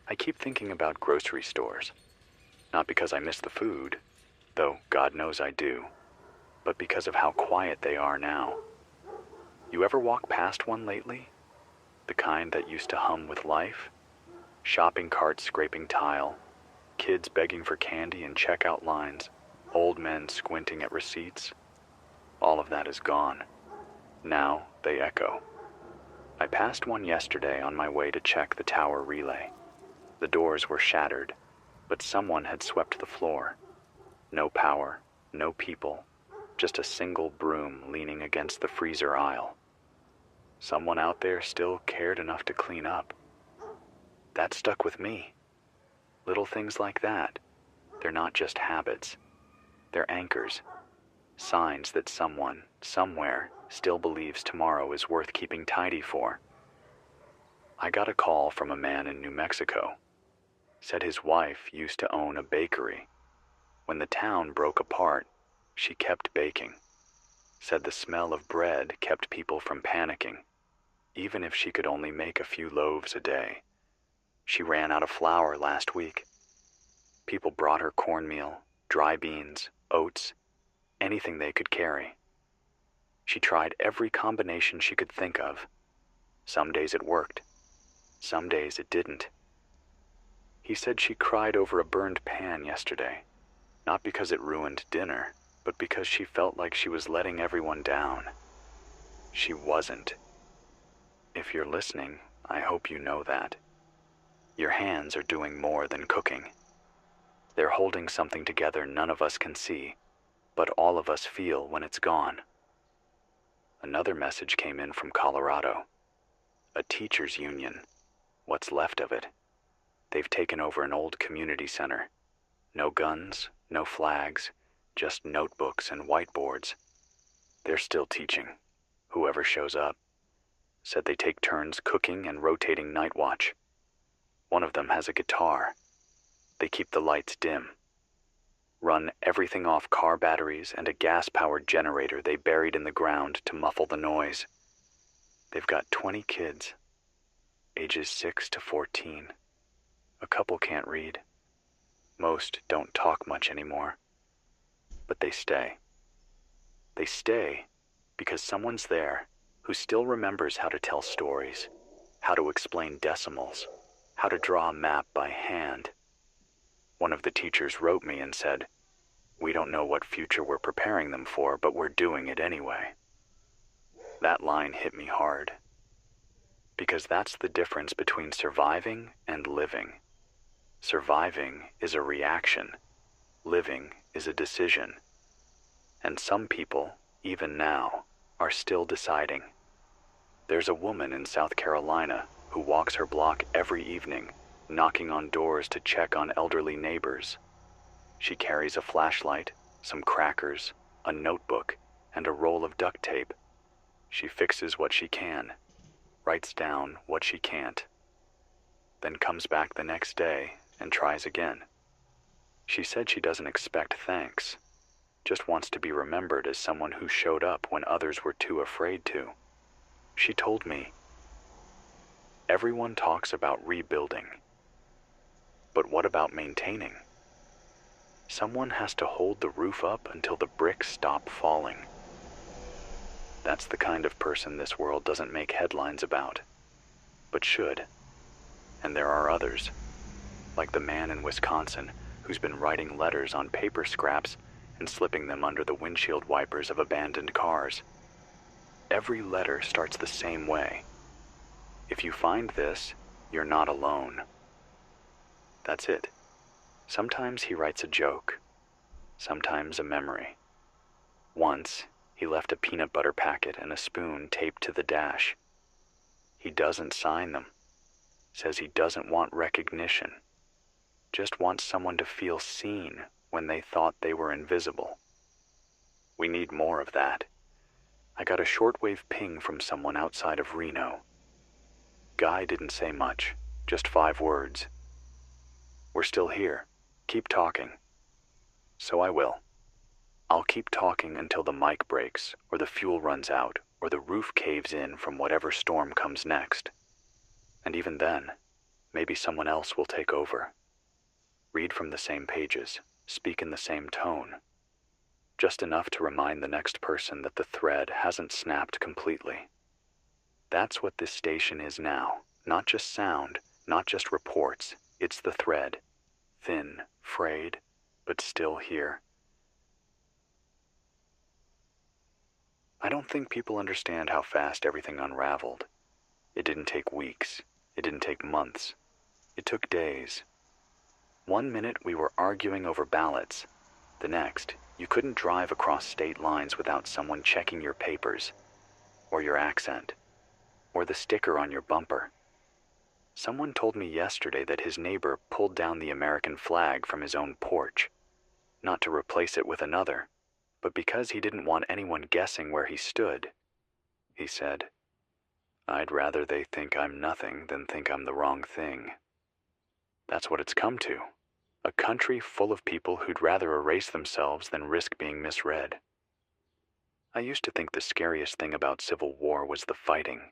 I keep thinking about grocery stores, not because I miss the food, though God knows I do, but because of how quiet they are now. You ever walk past one lately? The kind that used to hum with life. Shopping carts scraping tile, kids begging for candy in checkout lines, old men squinting at receipts. All of that is gone. Now they echo. I passed one yesterday on my way to check the tower relay. The doors were shattered, but someone had swept the floor. No power, no people, just a single broom leaning against the freezer aisle. Someone out there still cared enough to clean up. That stuck with me. Little things like that, they're not just habits. They're anchors, signs that someone, somewhere, still believes tomorrow is worth keeping tidy for. I got a call from a man in New Mexico. Said his wife used to own a bakery. When the town broke apart, she kept baking. Said the smell of bread kept people from panicking, even if she could only make a few loaves a day. She ran out of flour last week. People brought her cornmeal, dry beans, oats, anything they could carry. She tried every combination she could think of. Some days it worked. Some days it didn't. He said she cried over a burned pan yesterday, not because it ruined dinner, but because she felt like she was letting everyone down. She wasn't. If you're listening, I hope you know that. Your hands are doing more than cooking. They're holding something together none of us can see, but all of us feel when it's gone. Another message came in from Colorado. A teachers' union, what's left of it. They've taken over an old community center. No guns, no flags, just notebooks and whiteboards. They're still teaching, whoever shows up. Said they take turns cooking and rotating night watch. One of them has a guitar. They keep the lights dim. Run everything off car batteries and a gas-powered generator they buried in the ground to muffle the noise. They've got 20 kids, ages 6 to 14. A couple can't read. Most don't talk much anymore. But they stay. They stay because someone's there who still remembers how to tell stories, how to explain decimals, how to draw a map by hand. One of the teachers wrote me and said, "We don't know what future we're preparing them for, but we're doing it anyway." That line hit me hard, because that's the difference between surviving and living. Surviving is a reaction. Living is a decision. And some people, even now, are still deciding. There's a woman in South Carolina who walks her block every evening, knocking on doors to check on elderly neighbors. She carries a flashlight, some crackers, a notebook, and a roll of duct tape. She fixes what she can, writes down what she can't, then comes back the next day and tries again. She said she doesn't expect thanks, just wants to be remembered as someone who showed up when others were too afraid to. She told me, "Everyone talks about rebuilding, but what about maintaining? Someone has to hold the roof up until the bricks stop falling." That's the kind of person this world doesn't make headlines about, but should. And there are others, like the man in Wisconsin who's been writing letters on paper scraps and slipping them under the windshield wipers of abandoned cars. Every letter starts the same way. If you find this, you're not alone. That's it. Sometimes he writes a joke, sometimes a memory. Once, he left a peanut butter packet and a spoon taped to the dash. He doesn't sign them, says he doesn't want recognition, just wants someone to feel seen when they thought they were invisible. We need more of that. I got a shortwave ping from someone outside of Reno. Guy didn't say much, just 5 words. "We're still here. Keep talking." So I will. I'll keep talking until the mic breaks, or the fuel runs out, or the roof caves in from whatever storm comes next. And even then, maybe someone else will take over. Read from the same pages, speak in the same tone. Just enough to remind the next person that the thread hasn't snapped completely. That's what this station is now. Not just sound, not just reports. It's the thread. Thin, frayed, but still here. I don't think people understand how fast everything unraveled. It didn't take weeks. It didn't take months. It took days. One minute we were arguing over ballots. The next, you couldn't drive across state lines without someone checking your papers, or your accent, or the sticker on your bumper. Someone told me yesterday that his neighbor pulled down the American flag from his own porch, not to replace it with another, but because he didn't want anyone guessing where he stood. He said, "I'd rather they think I'm nothing than think I'm the wrong thing." That's what it's come to. A country full of people who'd rather erase themselves than risk being misread. I used to think the scariest thing about civil war was the fighting.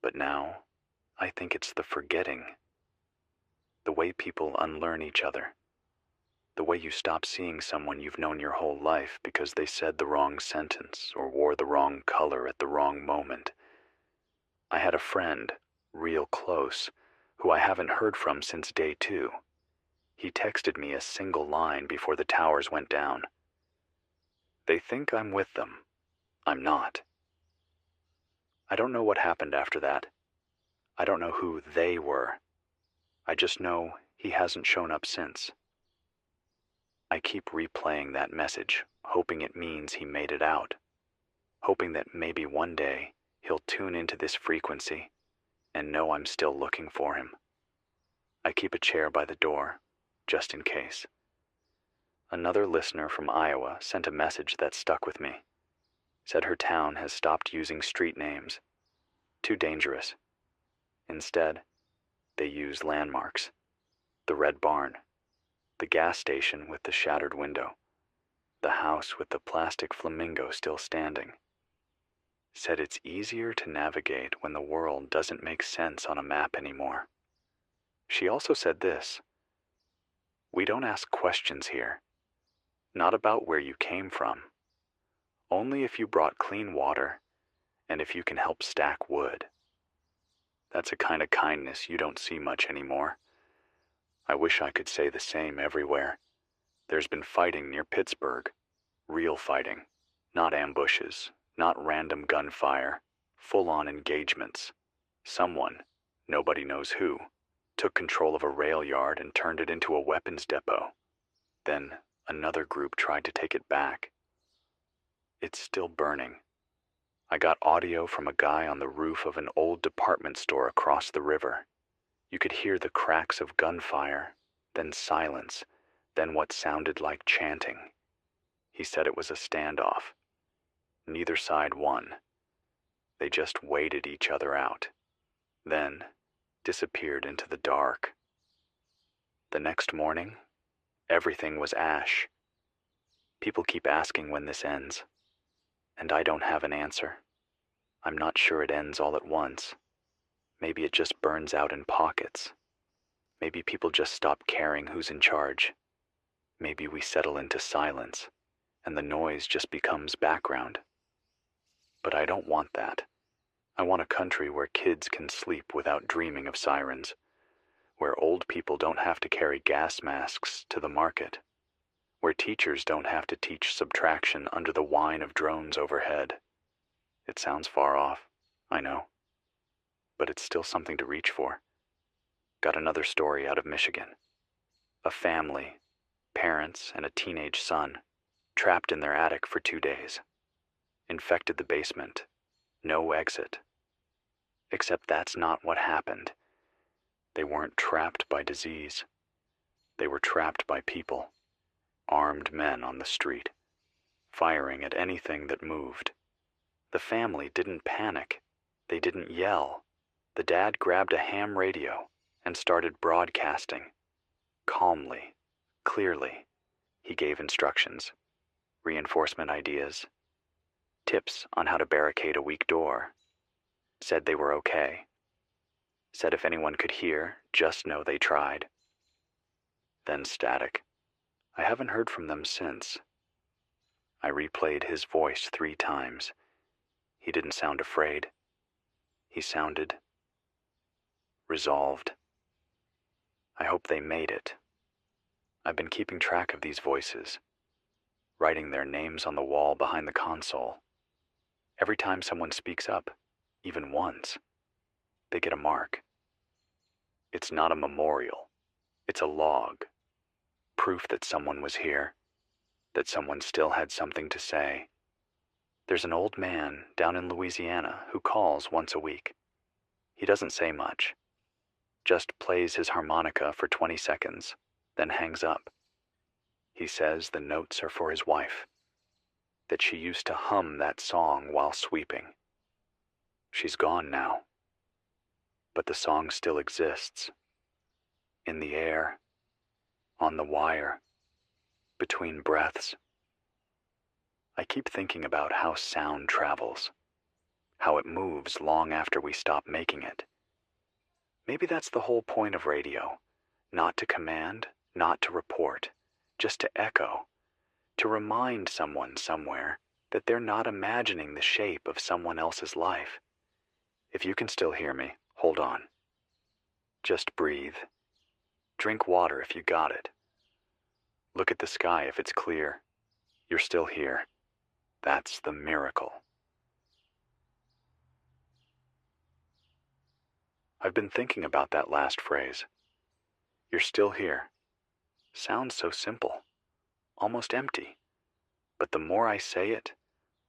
But now, I think it's the forgetting. The way people unlearn each other. The way you stop seeing someone you've known your whole life because they said the wrong sentence or wore the wrong color at the wrong moment. I had a friend, real close, who I haven't heard from since day 2. He texted me a single line before the towers went down. They think I'm with them. I'm not. I don't know what happened after that. I don't know who they were. I just know he hasn't shown up since. I keep replaying that message, hoping it means he made it out. Hoping that maybe one day he'll tune into this frequency and know I'm still looking for him. I keep a chair by the door, just in case. Another listener from Iowa sent a message that stuck with me. Said her town has stopped using street names. Too dangerous. Instead, they use landmarks. The red barn. The gas station with the shattered window. The house with the plastic flamingo still standing. Said it's easier to navigate when the world doesn't make sense on a map anymore. She also said this: "We don't ask questions here. Not about where you came from. Only if you brought clean water and if you can help stack wood." That's a kind of kindness you don't see much anymore. I wish I could say the same everywhere. There's been fighting near Pittsburgh. Real fighting. Not ambushes, not random gunfire, full-on engagements. Someone, nobody knows who, took control of a rail yard and turned it into a weapons depot. Then another group tried to take it back. It's still burning. I got audio from a guy on the roof of an old department store across the river. You could hear the cracks of gunfire, then silence, then what sounded like chanting. He said it was a standoff. Neither side won. They just waited each other out. Then disappeared into the dark. The next morning, everything was ash. People keep asking when this ends, and I don't have an answer. I'm not sure it ends all at once. Maybe it just burns out in pockets. Maybe people just stop caring who's in charge. Maybe we settle into silence, and the noise just becomes background. But I don't want that. I want a country where kids can sleep without dreaming of sirens, where old people don't have to carry gas masks to the market, where teachers don't have to teach subtraction under the whine of drones overhead. It sounds far off, I know, but it's still something to reach for. Got another story out of Michigan. A family, parents and a teenage son, trapped in their attic for 2 days. Infected the basement. No exit. Except that's not what happened. They weren't trapped by disease. They were trapped by people. Armed men on the street, firing at anything that moved. The family didn't panic. They didn't yell. The dad grabbed a ham radio and started broadcasting. Calmly, clearly, he gave instructions, reinforcement ideas, tips on how to barricade a weak door. Said they were okay. Said if anyone could hear, just know they tried. Then static. I haven't heard from them since. I replayed his voice 3 times. He didn't sound afraid. He sounded resolved. I hope they made it. I've been keeping track of these voices, writing their names on the wall behind the console. Every time someone speaks up, even once, they get a mark. It's not a memorial. It's a log. Proof that someone was here, that someone still had something to say. There's an old man down in Louisiana who calls once a week. He doesn't say much, just plays his harmonica for 20 seconds, then hangs up. He says the notes are for his wife, that she used to hum that song while sweeping. She's gone now, but the song still exists. In the air, on the wire, between breaths. I keep thinking about how sound travels, how it moves long after we stop making it. Maybe that's the whole point of radio, not to command, not to report, just to echo, to remind someone somewhere that they're not imagining the shape of someone else's life. If you can still hear me, hold on. Just breathe. Drink water if you got it. Look at the sky if it's clear. You're still here. That's the miracle. I've been thinking about that last phrase. You're still here. Sounds so simple, almost empty. But the more I say it,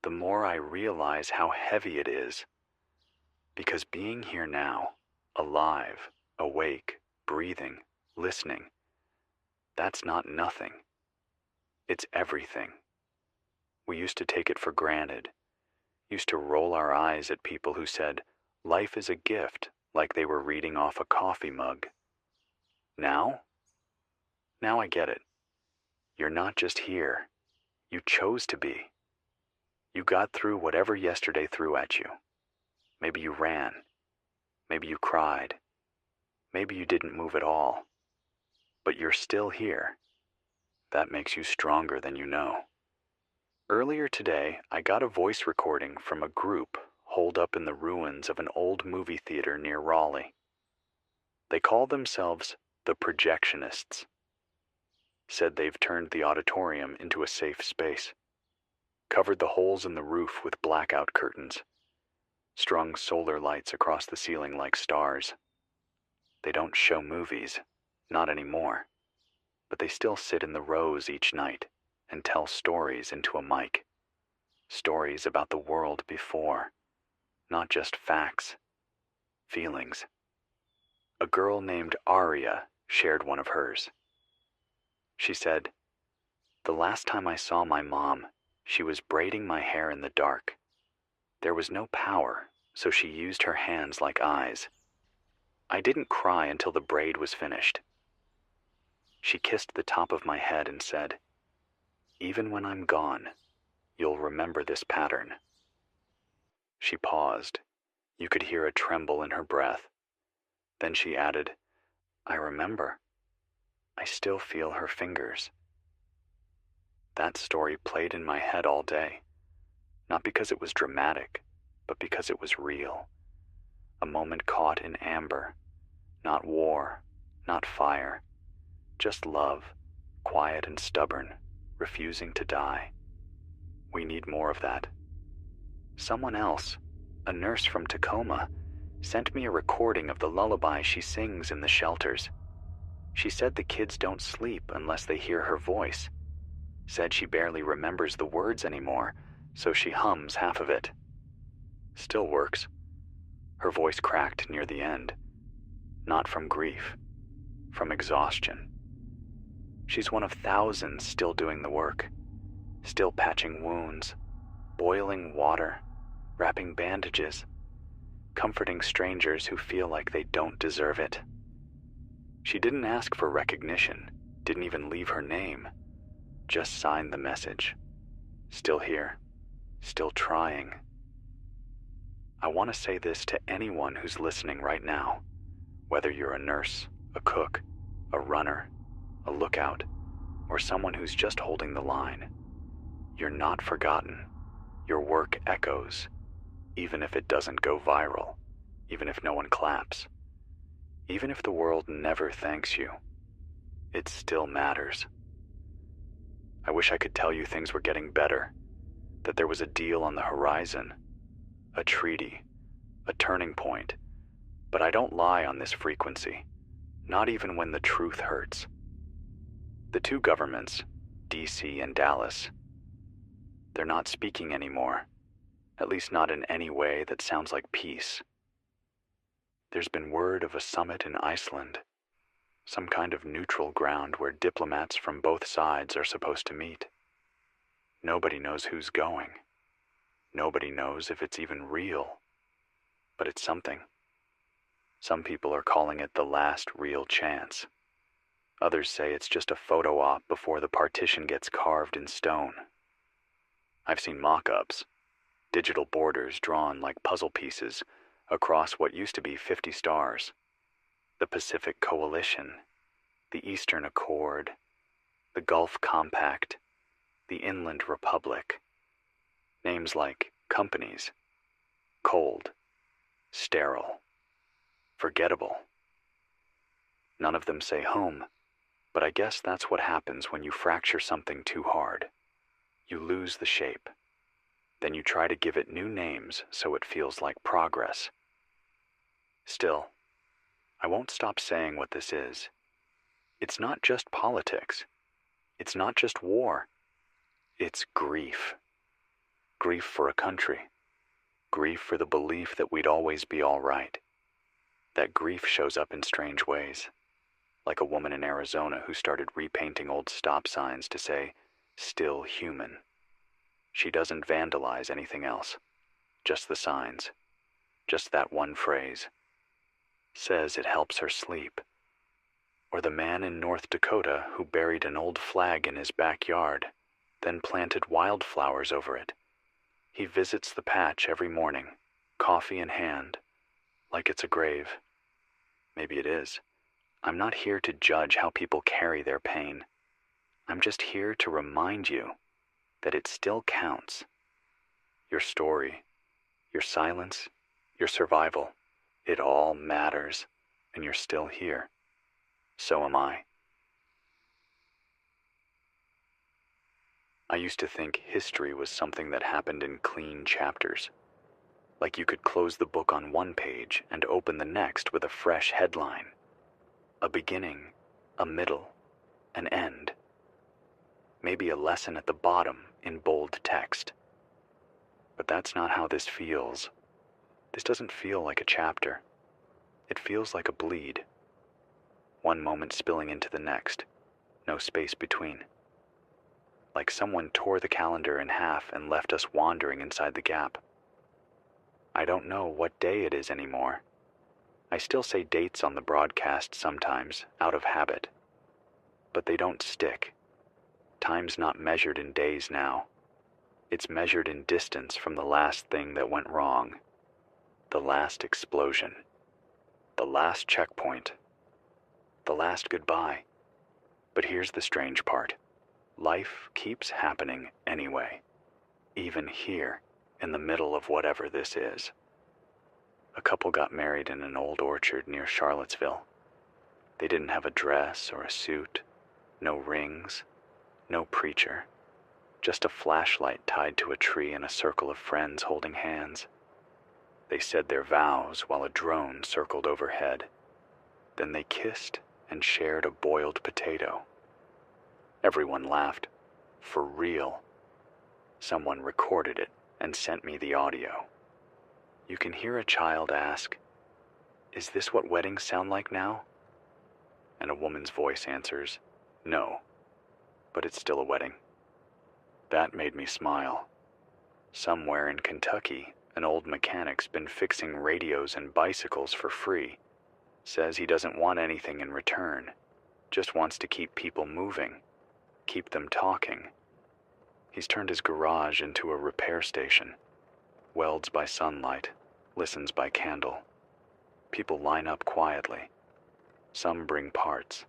the more I realize how heavy it is. Because being here now, alive, awake, breathing, listening, that's not nothing. It's everything. We used to take it for granted, used to roll our eyes at people who said, life is a gift, like they were reading off a coffee mug. Now I get it. You're not just here. You chose to be. You got through whatever yesterday threw at you. Maybe you ran. Maybe you cried. Maybe you didn't move at all. But you're still here. That makes you stronger than you know. Earlier today, I got a voice recording from a group holed up in the ruins of an old movie theater near Raleigh. They call themselves the Projectionists. Said they've turned the auditorium into a safe space, covered the holes in the roof with blackout curtains, strung solar lights across the ceiling like stars. They don't show movies, not anymore, but they still sit in the rows each night and tell stories into a mic. Stories about the world before, not just facts, feelings. A girl named Aria shared one of hers. She said, "The last time I saw my mom, she was braiding my hair in the dark. There was no power, so she used her hands like eyes. I didn't cry until the braid was finished. She kissed the top of my head and said, 'Even when I'm gone, you'll remember this pattern.'" She paused. You could hear a tremble in her breath. Then she added, "I remember. I still feel her fingers." That story played in my head all day, not because it was dramatic, but because it was real. A moment caught in amber, not war, not fire, just love, quiet and stubborn, refusing to die. We need more of that. Someone else, a nurse from Tacoma, sent me a recording of the lullaby she sings in the shelters. She said the kids don't sleep unless they hear her voice. Said she barely remembers the words anymore, so she hums half of it. Still works. Her voice cracked near the end. Not from grief, from exhaustion. She's one of thousands still doing the work, still patching wounds, boiling water, wrapping bandages, comforting strangers who feel like they don't deserve it. She didn't ask for recognition, didn't even leave her name, just signed the message. Still here, still trying. I want to say this to anyone who's listening right now, whether you're a nurse, a cook, a runner, a lookout, or someone who's just holding the line. You're not forgotten. Your work echoes, even if it doesn't go viral. even if no one claps. Even if the world never thanks you, it still matters. I wish I could tell you things were getting better, that there was a deal on the horizon, a treaty, a turning point, but I don't lie on this frequency, not even when the truth hurts. The two governments, DC and Dallas, they're not speaking anymore, at least not in any way that sounds like peace. There's been word of a summit in Iceland, some kind of neutral ground where diplomats from both sides are supposed to meet. Nobody knows who's going. Nobody knows if it's even real. But it's something. Some people are calling it the last real chance. Others say it's just a photo op before the partition gets carved in stone. I've seen mock-ups, digital borders drawn like puzzle pieces across what used to be 50 stars. The Pacific Coalition, the Eastern Accord, the Gulf Compact, the Inland Republic. Names like companies, cold, sterile, forgettable. None of them say home, but I guess that's what happens when you fracture something too hard. You lose the shape. Then you try to give it new names so it feels like progress. Still, I won't stop saying what this is. It's not just politics. It's not just war. It's grief. Grief for a country. Grief for the belief that we'd always be all right. That grief shows up in strange ways. Like a woman in Arizona who started repainting old stop signs to say, "Still human." She doesn't vandalize anything else. Just the signs. Just that one phrase. Says it helps her sleep. Or the man in North Dakota who buried an old flag in his backyard, then planted wildflowers over it. He visits the patch every morning, coffee in hand, like it's a grave. Maybe it is. I'm not here to judge how people carry their pain. I'm just here to remind you that it still counts. Your story, your silence, your survival, it all matters, and you're still here. So am I. I used to think history was something that happened in clean chapters. Like you could close the book on one page and open the next with a fresh headline. A beginning, a middle, an end. Maybe a lesson at the bottom in bold text. But that's not how this feels. This doesn't feel like a chapter. It feels like a bleed. One moment spilling into the next, no space between. Like someone tore the calendar in half and left us wandering inside the gap. I don't know what day it is anymore. I still say dates on the broadcast sometimes, out of habit. But they don't stick. Time's not measured in days now. It's measured in distance from the last thing that went wrong. The last explosion. The last checkpoint. The last goodbye. But here's the strange part. Life keeps happening anyway. Even here, in the middle of whatever this is. A couple got married in an old orchard near Charlottesville. They didn't have a dress or a suit, no rings, no preacher, just a flashlight tied to a tree and a circle of friends holding hands. They said their vows while a drone circled overhead. Then they kissed and shared a boiled potato. Everyone laughed. For real. Someone recorded it and sent me the audio. You can hear a child ask, "Is this what weddings sound like now?" And a woman's voice answers, "No, but it's still a wedding." That made me smile. Somewhere in Kentucky, an old mechanic's been fixing radios and bicycles for free. Says he doesn't want anything in return, just wants to keep people moving, keep them talking. He's turned his garage into a repair station. Welds by sunlight, listens by candle. People line up quietly. Some bring parts.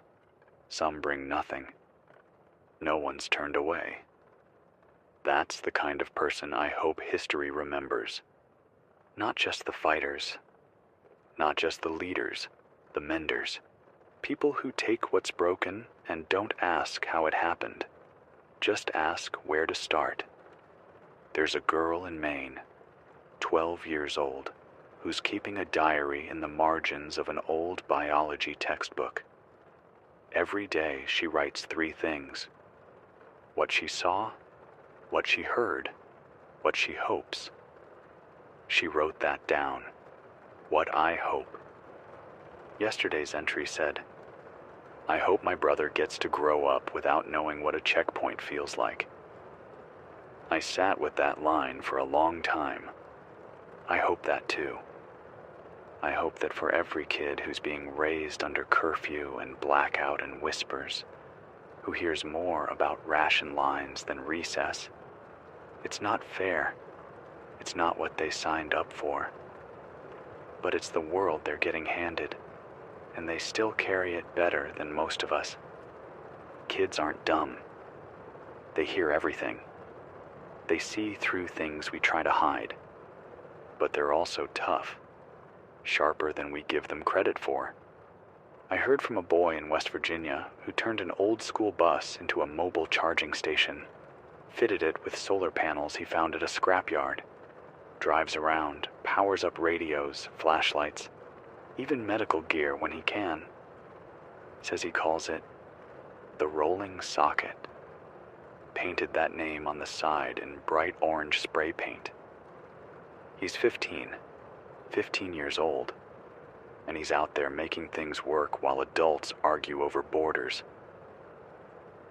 Some bring nothing. No one's turned away. That's the kind of person I hope history remembers. Not just the fighters, Not just the leaders, the menders. People who take what's broken and don't ask how it happened. Just ask where to start. There's a girl in Maine, 12 years old, who's keeping a diary in the margins of an old biology textbook. Every day she writes 3 things: what she saw, what she heard, what she hopes. She wrote that down. What I hope. Yesterday's entry said, I hope my brother gets to grow up without knowing what a checkpoint feels like. I sat with that line for a long time. I hope that too. I hope that for every kid who's being raised under curfew and blackout and whispers, who hears more about ration lines than recess, it's not fair. It's not what they signed up for. But it's the world they're getting handed, and they still carry it better than most of us. Kids aren't dumb. They hear everything. They see through things we try to hide. But they're also tough, sharper than we give them credit for. I heard from a boy in West Virginia who turned an old school bus into a mobile charging station, fitted it with solar panels he found at a scrapyard, drives around, powers up radios, flashlights, even medical gear when he can. Says he calls it the rolling socket. Painted that name on the side in bright orange spray paint. He's 15 years old, and he's out there making things work while adults argue over borders.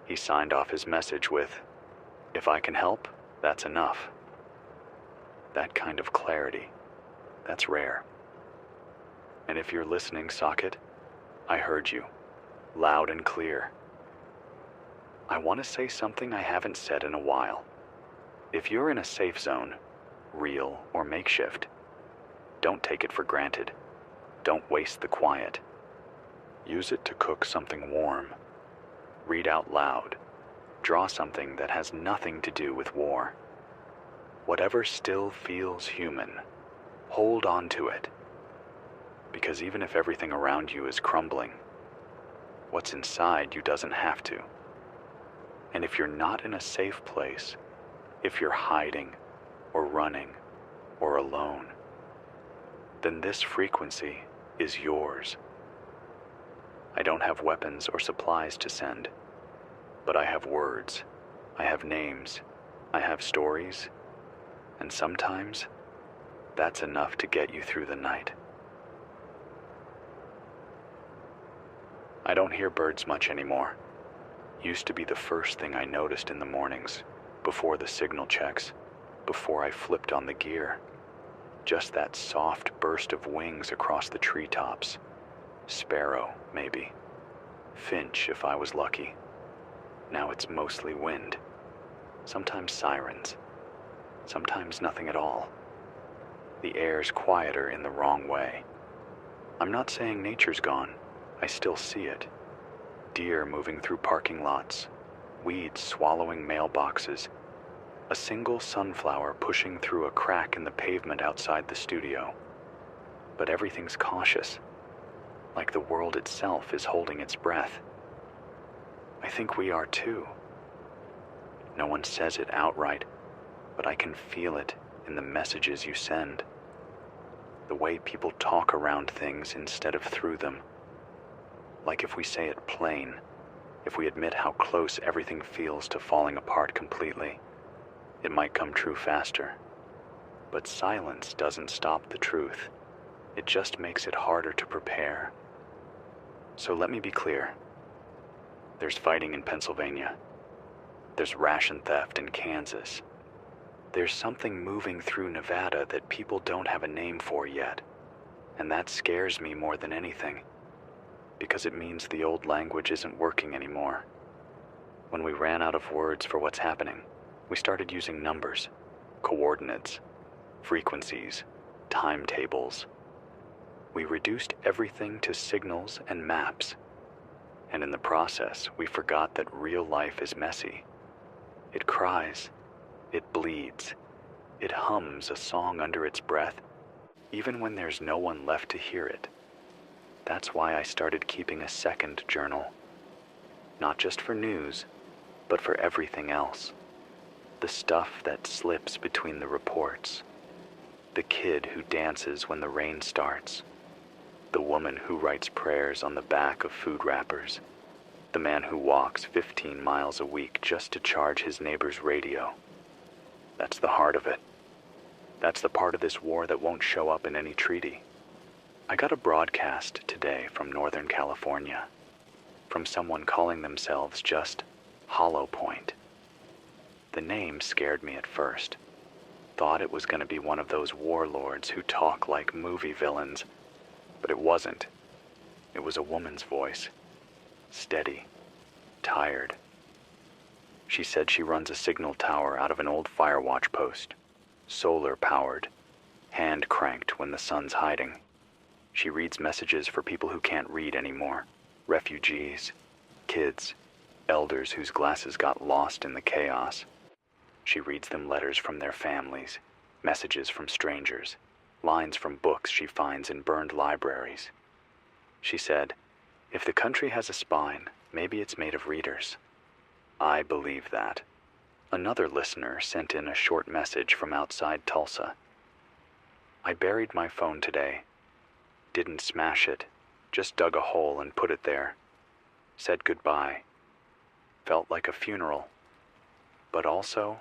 He signed off his message with, "If I can help, that's enough." That kind of clarity, that's rare. And if you're listening, Socket, I heard you, loud and clear. I want to say something I haven't said in a while. If you're in a safe zone, real or makeshift, don't take it for granted. Don't waste the quiet. Use it to cook something warm. Read out loud. Draw something that has nothing to do with war. Whatever still feels human, hold on to it. Because even if everything around you is crumbling, what's inside you doesn't have to. And if you're not in a safe place, if you're hiding or running or alone, then this frequency is yours. I don't have weapons or supplies to send, but I have words, I have names, I have stories, and sometimes that's enough to get you through the night. I don't hear birds much anymore. Used to be the first thing I noticed in the mornings, before the signal checks, before I flipped on the gear. Just that soft burst of wings across the treetops. Sparrow, maybe. Finch, if I was lucky. Now it's mostly wind. Sometimes sirens. Sometimes nothing at all. The air's quieter in the wrong way. I'm not saying nature's gone. I still see it. Deer moving through parking lots, weeds swallowing mailboxes, a single sunflower pushing through a crack in the pavement outside the studio. But everything's cautious, like the world itself is holding its breath. I think we are too. No one says it outright, but I can feel it in the messages you send. The way people talk around things instead of through them. Like if we say it plain, if we admit how close everything feels to falling apart completely, it might come true faster. But silence doesn't stop the truth. It just makes it harder to prepare. So let me be clear. There's fighting in Pennsylvania. There's ration theft in Kansas. There's something moving through Nevada that people don't have a name for yet. And that scares me more than anything. Because it means the old language isn't working anymore. When we ran out of words for what's happening, we started using numbers, coordinates, frequencies, timetables. We reduced everything to signals and maps. And in the process, we forgot that real life is messy. It cries, it bleeds, it hums a song under its breath, even when there's no one left to hear it. That's why I started keeping a second journal. Not just for news, but for everything else. The stuff that slips between the reports. The kid who dances when the rain starts. The woman who writes prayers on the back of food wrappers. The man who walks 15 miles a week just to charge his neighbor's radio. That's the heart of it. That's the part of this war that won't show up in any treaty. I got a broadcast today from Northern California, from someone calling themselves just Hollow Point. The name scared me at first. Thought it was going to be one of those warlords who talk like movie villains, but it wasn't. It was a woman's voice. Steady, tired. She said she runs a signal tower out of an old firewatch post, solar-powered, hand-cranked when the sun's hiding. She reads messages for people who can't read anymore, refugees, kids, elders whose glasses got lost in the chaos. She reads them letters from their families, messages from strangers, lines from books she finds in burned libraries. She said, if the country has a spine, maybe it's made of readers. I believe that. Another listener sent in a short message from outside Tulsa. I buried my phone today. Didn't smash it, just dug a hole and put it there. Said goodbye. Felt like a funeral, but also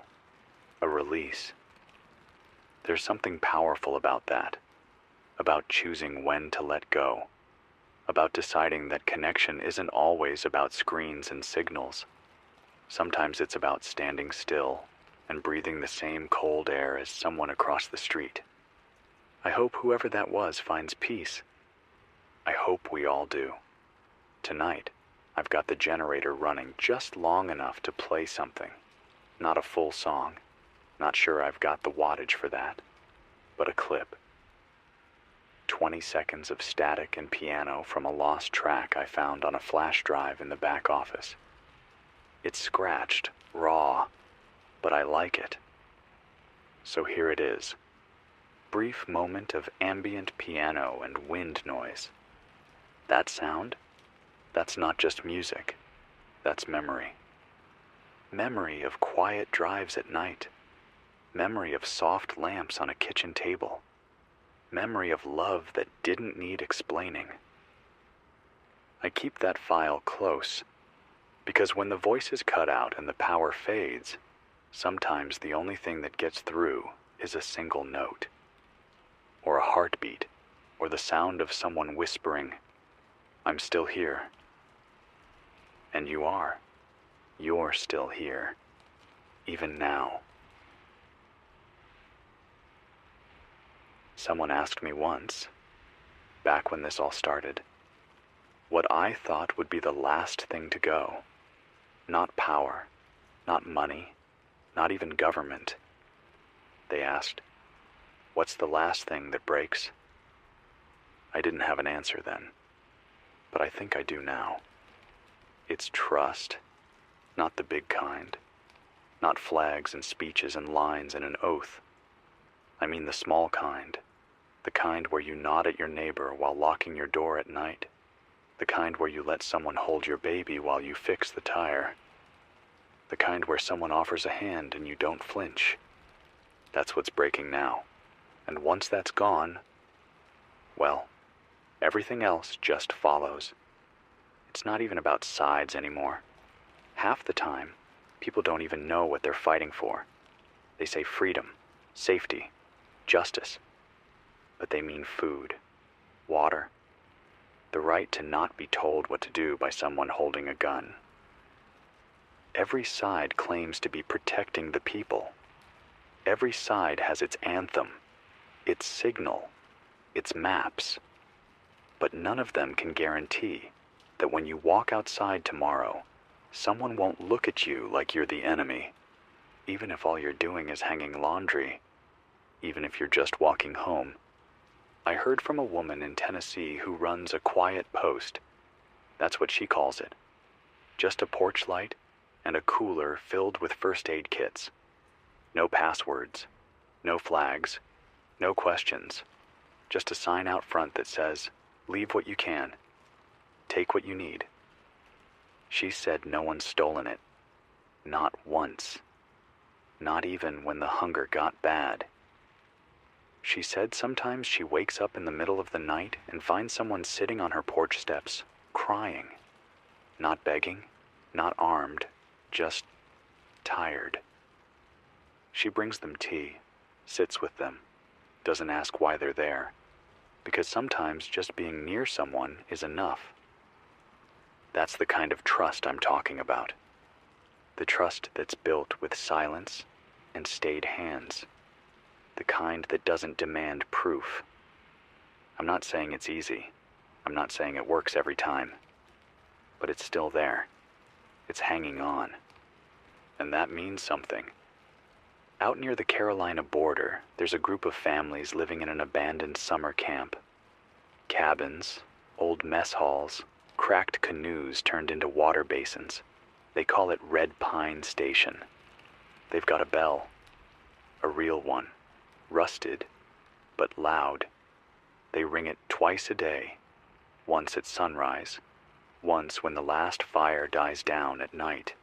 a release. There's something powerful about that, about choosing when to let go, about deciding that connection isn't always about screens and signals. Sometimes it's about standing still and breathing the same cold air as someone across the street. I hope whoever that was finds peace. I hope we all do. Tonight, I've got the generator running just long enough to play something. Not a full song. Not sure I've got the wattage for that. But a clip. 20 seconds of static and piano from a lost track I found on a flash drive in the back office. It's scratched, raw, but I like it. So here it is. Brief moment of ambient piano and wind noise. That sound? That's not just music. That's memory. Memory of quiet drives at night. Memory of soft lamps on a kitchen table. Memory of love that didn't need explaining. I keep that file close, because when the voice is cut out and the power fades, sometimes the only thing that gets through is a single note, or a heartbeat, or the sound of someone whispering, I'm still here. And you are. You're still here, even now. Someone asked me once, back when this all started, what I thought would be the last thing to go. Not power, not money, not even government. They asked, what's the last thing that breaks? I didn't have an answer then, but I think I do now. It's trust, not the big kind, not flags and speeches and lines and an oath. I mean the small kind, the kind where you nod at your neighbor while locking your door at night, the kind where you let someone hold your baby while you fix the tire, the kind where someone offers a hand and you don't flinch. That's what's breaking now, and once that's gone, well, everything else just follows. It's not even about sides anymore. Half the time, people don't even know what they're fighting for. They say freedom, safety, justice, but they mean food, water, the right to not be told what to do by someone holding a gun. Every side claims to be protecting the people. Every side has its anthem, its signal, its maps, but none of them can guarantee that when you walk outside tomorrow, someone won't look at you like you're the enemy, even if all you're doing is hanging laundry, even if you're just walking home. I heard from a woman in Tennessee who runs a quiet post. That's what she calls it. Just a porch light and a cooler filled with first aid kits. No passwords, no flags, no questions. Just a sign out front that says, "Leave what you can. Take what you need." She said no one's stolen it. Not once. Not even when the hunger got bad. She said sometimes she wakes up in the middle of the night and finds someone sitting on her porch steps, crying. Not begging, not armed, just tired. She brings them tea, sits with them, doesn't ask why they're there, because sometimes just being near someone is enough. That's the kind of trust I'm talking about. The trust that's built with silence and stayed hands. The kind that doesn't demand proof. I'm not saying it's easy. I'm not saying it works every time. But it's still there. It's hanging on. And that means something. Out near the Carolina border, there's a group of families living in an abandoned summer camp. Cabins, old mess halls, cracked canoes turned into water basins. They call it Red Pine Station. They've got a bell. A real one. Rusted, but loud. They ring it twice a day. Once at sunrise. Once when the last fire dies down at night.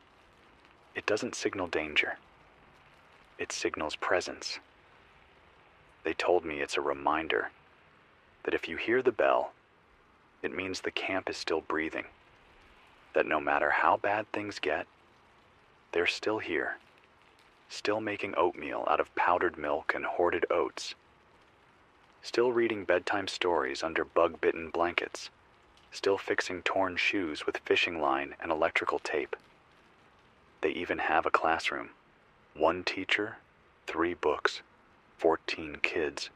It doesn't signal danger. It signals presence. They told me it's a reminder that if you hear the bell, it means the camp is still breathing. That no matter how bad things get, they're still here. Still making oatmeal out of powdered milk and hoarded oats. Still reading bedtime stories under bug-bitten blankets. Still fixing torn shoes with fishing line and electrical tape. They even have a classroom. 1 teacher, 3 books, 14 kids.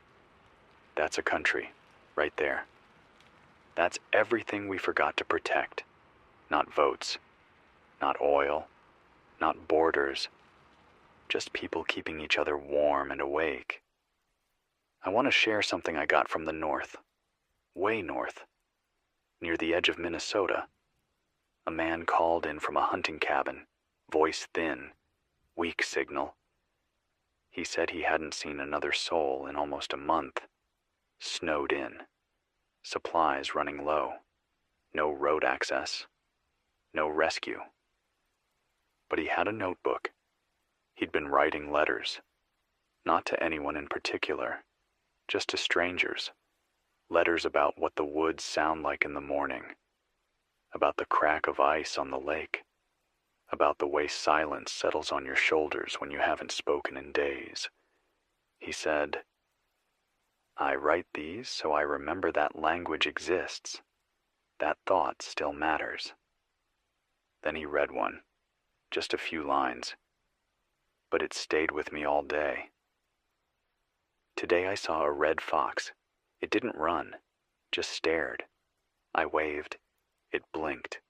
That's a country, right there. That's everything we forgot to protect. Not votes, not oil, not borders, just people keeping each other warm and awake. I want to share something I got from the north, way north, near the edge of Minnesota. A man called in from a hunting cabin, voice thin, weak signal. He said he hadn't seen another soul in almost a month. Snowed in. Supplies running low. No road access. No rescue. But he had a notebook. He'd been writing letters. Not to anyone in particular, just to strangers. Letters about what the woods sound like in the morning. About the crack of ice on the lake. About the way silence settles on your shoulders when you haven't spoken in days. He said, "I write these so I remember that language exists. That thought still matters." Then he read one, just a few lines, but it stayed with me all day. Today I saw a red fox. It didn't run, just stared. I waved. It blinked.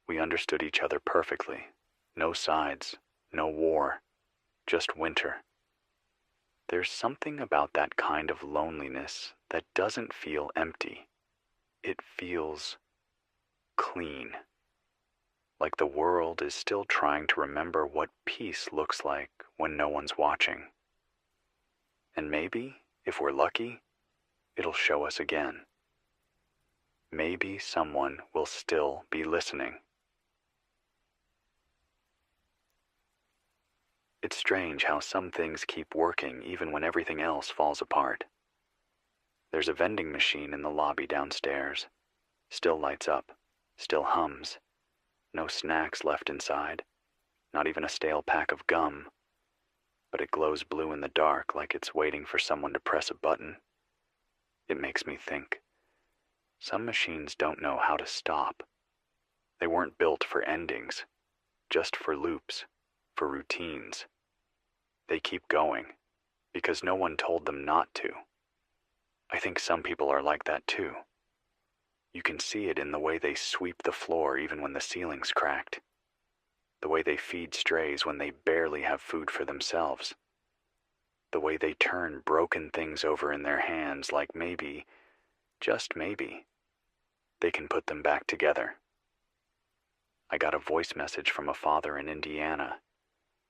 We understood each other perfectly. No sides, no war, just winter. There's something about that kind of loneliness that doesn't feel empty. It feels clean. Like the world is still trying to remember what peace looks like when no one's watching. And maybe, if we're lucky, it'll show us again. Maybe someone will still be listening. It's strange how some things keep working even when everything else falls apart. There's a vending machine in the lobby downstairs. Still lights up, still hums. No snacks left inside, not even a stale pack of gum. But it glows blue in the dark like it's waiting for someone to press a button. It makes me think. Some machines don't know how to stop. They weren't built for endings, just for loops, for routines. They keep going, because no one told them not to. I think some people are like that too. You can see it in the way they sweep the floor even when the ceiling's cracked. The way they feed strays when they barely have food for themselves. The way they turn broken things over in their hands like maybe, just maybe, they can put them back together. I got a voice message from a father in Indiana.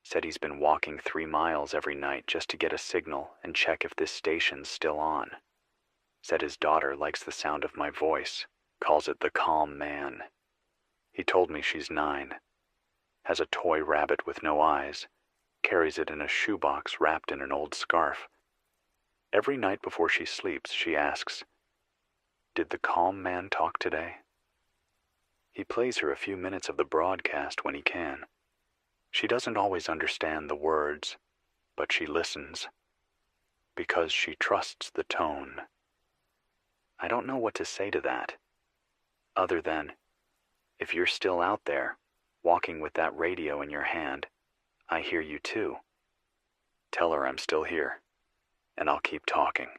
Said he's been walking 3 miles every night just to get a signal and check if this station's still on. Said his daughter likes the sound of my voice, calls it the calm man. He told me she's 9, has a toy rabbit with no eyes, carries it in a shoebox wrapped in an old scarf. Every night before she sleeps, she asks, "Did the calm man talk today?" He plays her a few minutes of the broadcast when he can. She doesn't always understand the words, but she listens, because she trusts the tone. I don't know what to say to that, other than, if you're still out there, walking with that radio in your hand, I hear you too. Tell her I'm still here, and I'll keep talking.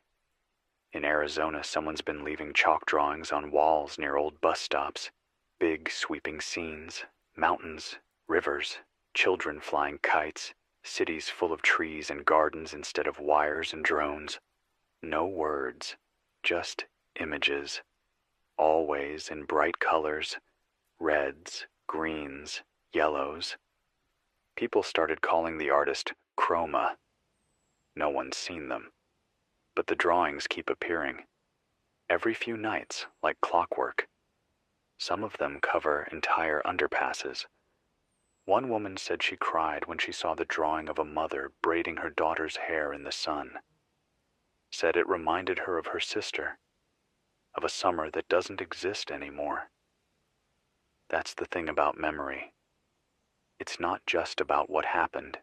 In Arizona, someone's been leaving chalk drawings on walls near old bus stops. Big, sweeping scenes, mountains, rivers, children flying kites, cities full of trees and gardens instead of wires and drones. No words, just images, always in bright colors, reds, greens, yellows. People started calling the artist Chroma. No one's seen them, but the drawings keep appearing. Every few nights, like clockwork. Some of them cover entire underpasses. One woman said she cried when she saw the drawing of a mother braiding her daughter's hair in the sun. Said it reminded her of her sister, of a summer that doesn't exist anymore. That's the thing about memory. It's not just about what happened.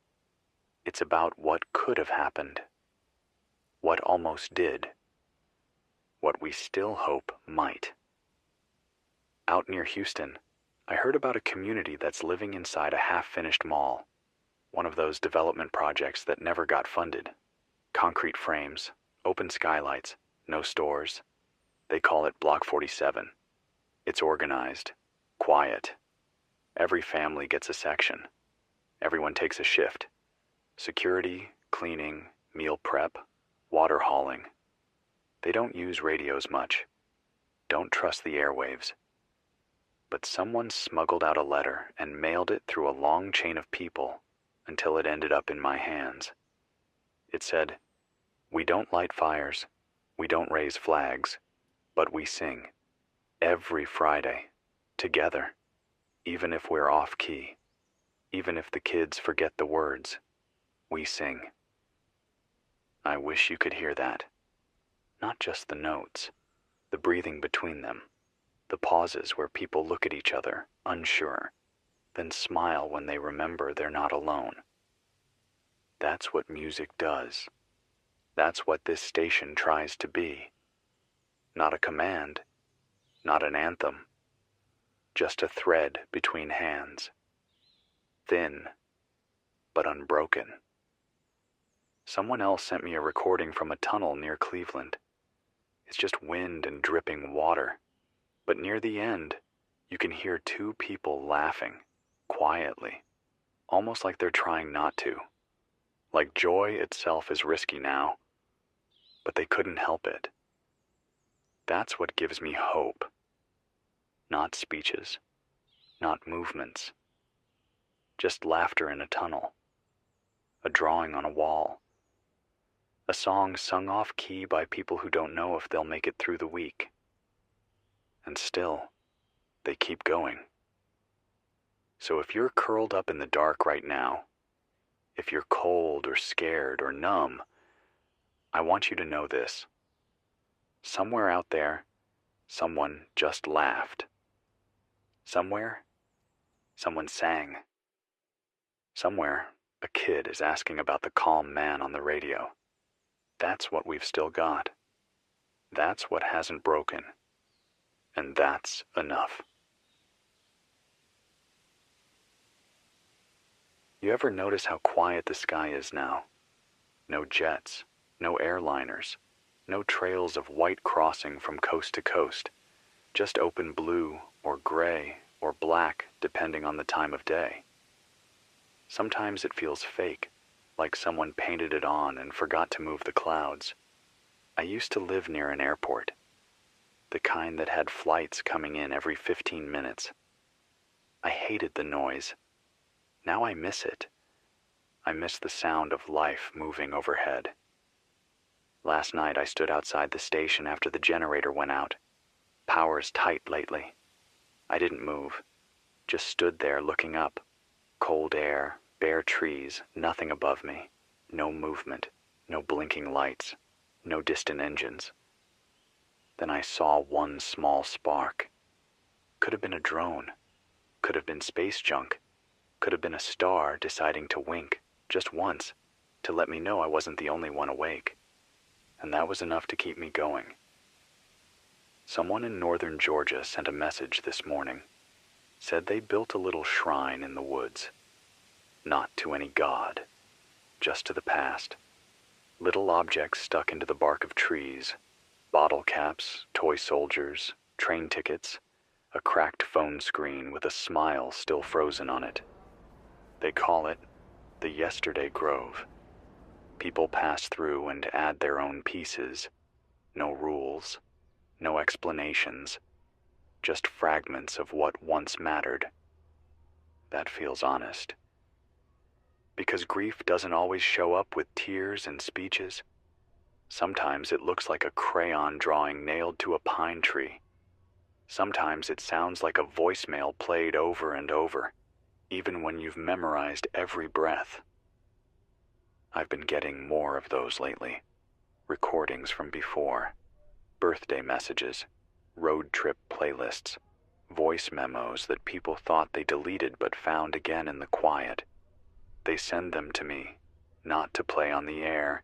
It's about what could have happened, what almost did, what we still hope might. Out near Houston, I heard about a community that's living inside a half-finished mall, one of those development projects that never got funded. Concrete frames, open skylights, no stores. They call it Block 47. It's organized, quiet. Every family gets a section. Everyone takes a shift. Security, cleaning, meal prep, water hauling. They don't use radios much. Don't trust the airwaves. But someone smuggled out a letter and mailed it through a long chain of people until it ended up in my hands. It said, "We don't light fires, we don't raise flags, but we sing. Every Friday, together, even if we're off key, even if the kids forget the words, we sing." I wish you could hear that. Not just the notes, the breathing between them, the pauses where people look at each other, unsure, then smile when they remember they're not alone. That's what music does. That's what this station tries to be. Not a command, not an anthem, just a thread between hands. Thin, but unbroken. Someone else sent me a recording from a tunnel near Cleveland. It's just wind and dripping water. But near the end, you can hear 2 people laughing, quietly, almost like they're trying not to. Like joy itself is risky now, but they couldn't help it. That's what gives me hope. Not speeches, not movements, just laughter in a tunnel, a drawing on a wall, a song sung off key by people who don't know if they'll make it through the week. And still, they keep going. So if you're curled up in the dark right now, if you're cold or scared or numb, I want you to know this. Somewhere out there, someone just laughed. Somewhere, someone sang. Somewhere, a kid is asking about the calm man on the radio. That's what we've still got. That's what hasn't broken. And that's enough. You ever notice how quiet the sky is now? No jets, no airliners, no trails of white crossing from coast to coast, just open blue or gray or black depending on the time of day. Sometimes it feels fake, like someone painted it on and forgot to move the clouds. I used to live near an airport, the kind that had flights coming in every 15 minutes. I hated the noise. Now I miss it. I miss the sound of life moving overhead. Last night I stood outside the station after the generator went out. Power's tight lately. I didn't move, just stood there looking up. Cold air, bare trees, nothing above me. No movement, no blinking lights, no distant engines. Then I saw one small spark. Could have been a drone. Could have been space junk. Could have been a star deciding to wink, just once, to let me know I wasn't the only one awake. And that was enough to keep me going. Someone in northern Georgia sent a message this morning. Said they built a little shrine in the woods. Not to any god, just to the past. Little objects stuck into the bark of trees. Bottle caps, toy soldiers, train tickets, a cracked phone screen with a smile still frozen on it. They call it the Yesterday Grove. People pass through and add their own pieces. No rules, no explanations, just fragments of what once mattered. That feels honest. Because grief doesn't always show up with tears and speeches. Sometimes it looks like a crayon drawing nailed to a pine tree. Sometimes it sounds like a voicemail played over and over, even when you've memorized every breath. I've been getting more of those lately. Recordings from before, birthday messages, road trip playlists, voice memos that people thought they deleted but found again in the quiet. They send them to me, not to play on the air,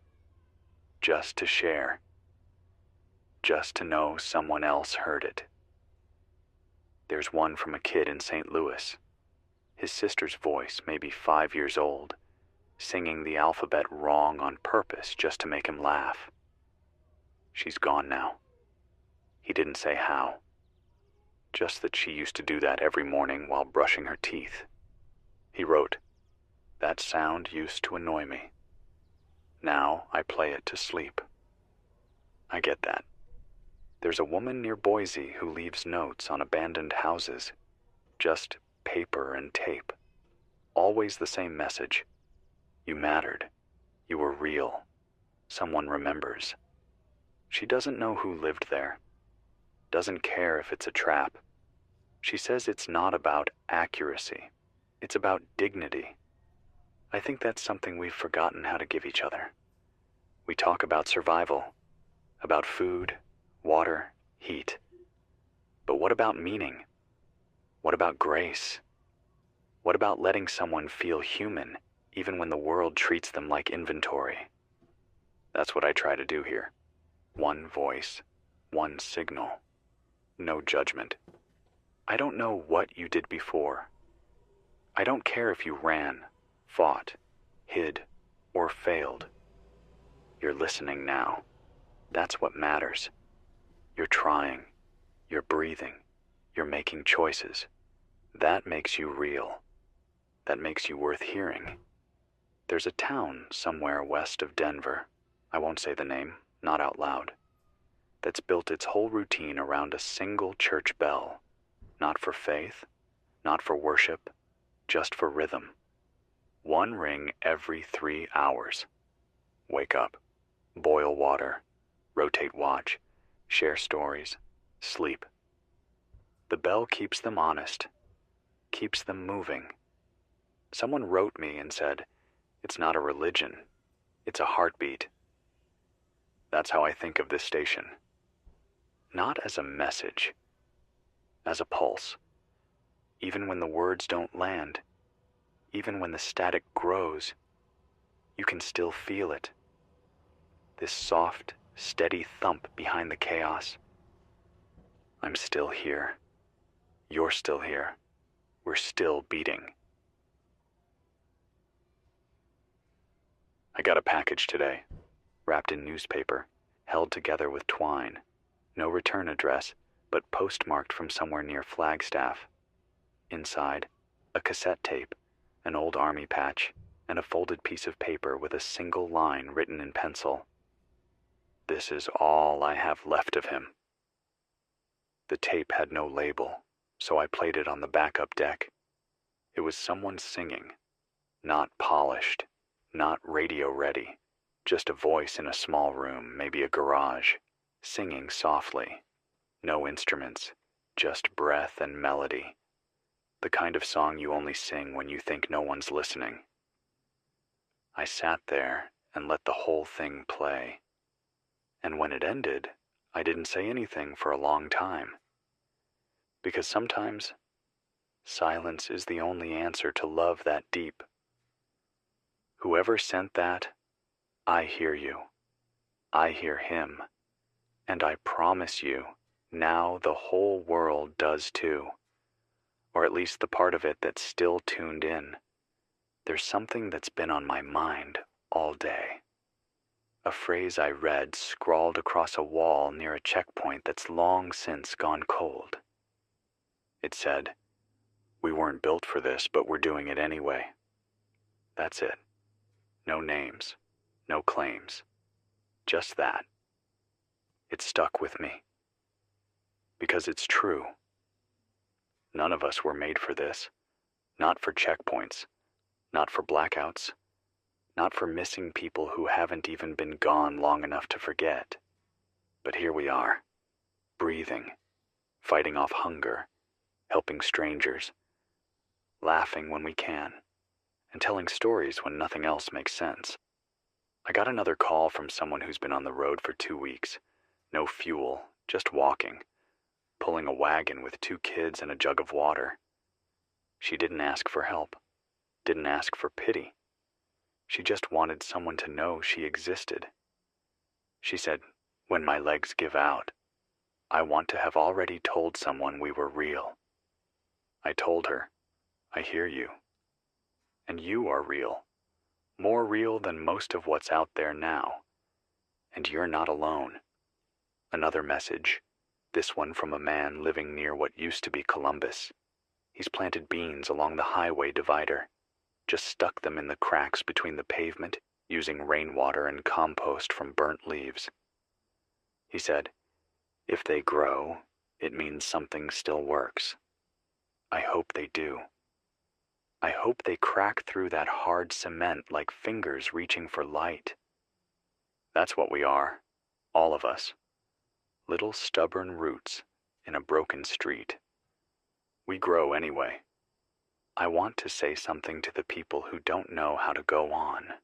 just to share, just to know someone else heard it. There's one from a kid in St. Louis. His sister's voice, maybe 5 years old, singing the alphabet wrong on purpose just to make him laugh. She's gone now. He didn't say how, just that she used to do that every morning while brushing her teeth. He wrote, "That sound used to annoy me. Now I play it to sleep." I get that. There's a woman near Boise who leaves notes on abandoned houses. Just paper and tape. Always the same message. You mattered. You were real. Someone remembers. She doesn't know who lived there. Doesn't care if it's a trap. She says it's not about accuracy. It's about dignity. I think that's something we've forgotten how to give each other. We talk about survival, about food, water, heat. But what about meaning? What about grace? What about letting someone feel human, even when the world treats them like inventory? That's what I try to do here. One voice, one signal. No judgment. I don't know what you did before. I don't care if you ran, fought, hid, or failed. You're listening now. That's what matters. You're trying. You're breathing. You're making choices. That makes you real. That makes you worth hearing. There's a town somewhere west of Denver, I won't say the name, not out loud, that's built its whole routine around a single church bell. Not for faith, not for worship, just for rhythm. One ring every 3 hours. Wake up, boil water, rotate watch, share stories, sleep. The bell keeps them honest, keeps them moving. Someone wrote me and said, it's not a religion, it's a heartbeat. That's how I think of this station. Not as a message, as a pulse. Even when the words don't land, even when the static grows, you can still feel it. This soft, steady thump behind the chaos. I'm still here. You're still here. We're still beating. I got a package today, wrapped in newspaper, held together with twine. No return address, but postmarked from somewhere near Flagstaff. Inside, a cassette tape, an old army patch, and a folded piece of paper with a single line written in pencil. This is all I have left of him. The tape had no label, so I played it on the backup deck. It was someone singing, not polished, not radio ready, Just a voice in a small room, maybe a garage, singing softly. No instruments, just breath and melody. The kind of song you only sing when you think no one's listening. I sat there and let the whole thing play. And when it ended, I didn't say anything for a long time. Because sometimes, silence is the only answer to love that deep. Whoever sent that, I hear you. I hear him. And I promise you, now the whole world does too. Or at least the part of it that's still tuned in. There's something that's been on my mind all day. A phrase I read scrawled across a wall near a checkpoint that's long since gone cold. It said, "We weren't built for this, but we're doing it anyway." That's it. No names, no claims. Just that. It stuck with me. Because it's true. None of us were made for this. Not for checkpoints. Not for blackouts. Not for missing people who haven't even been gone long enough to forget. But here we are, breathing, fighting off hunger, helping strangers, laughing when we can, and telling stories when nothing else makes sense. I got another call from someone who's been on the road for 2 weeks. No fuel, just walking, pulling a wagon with 2 kids and a jug of water. She didn't ask for help, didn't ask for pity. She just wanted someone to know she existed. She said, "When my legs give out, I want to have already told someone we were real." I told her, "I hear you. And you are real. More real than most of what's out there now. And you're not alone." Another message, this one from a man living near what used to be Columbus. He's planted beans along the highway divider, just stuck them in the cracks between the pavement using rainwater and compost from burnt leaves. He said, "If they grow, it means something still works. I hope they do. I hope they crack through that hard cement like fingers reaching for light." That's what we are, all of us. Little stubborn roots in a broken street. We grow anyway. I want to say something to the people who don't know how to go on.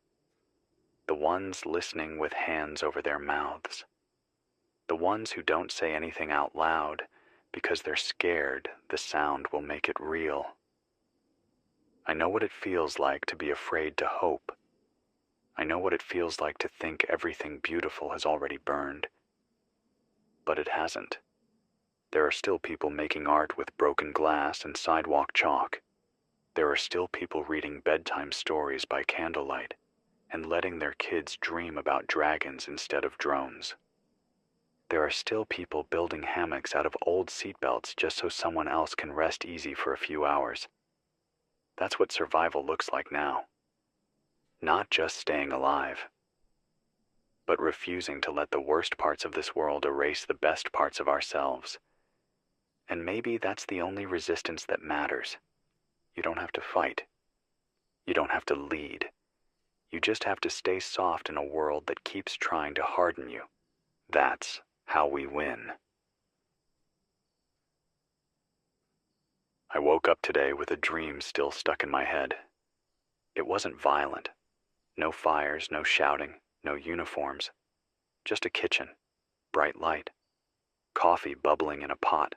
The ones listening with hands over their mouths. The ones who don't say anything out loud because they're scared the sound will make it real. I know what it feels like to be afraid to hope. I know what it feels like to think everything beautiful has already burned. But it hasn't. There are still people making art with broken glass and sidewalk chalk. There are still people reading bedtime stories by candlelight and letting their kids dream about dragons instead of drones. There are still people building hammocks out of old seatbelts just so someone else can rest easy for a few hours. That's what survival looks like now. Not just staying alive, but refusing to let the worst parts of this world erase the best parts of ourselves. And maybe that's the only resistance that matters. You don't have to fight. You don't have to lead. You just have to stay soft in a world that keeps trying to harden you. That's how we win. I woke up today with a dream still stuck in my head. It wasn't violent. No fires, no shouting, no uniforms. Just a kitchen, bright light, coffee bubbling in a pot,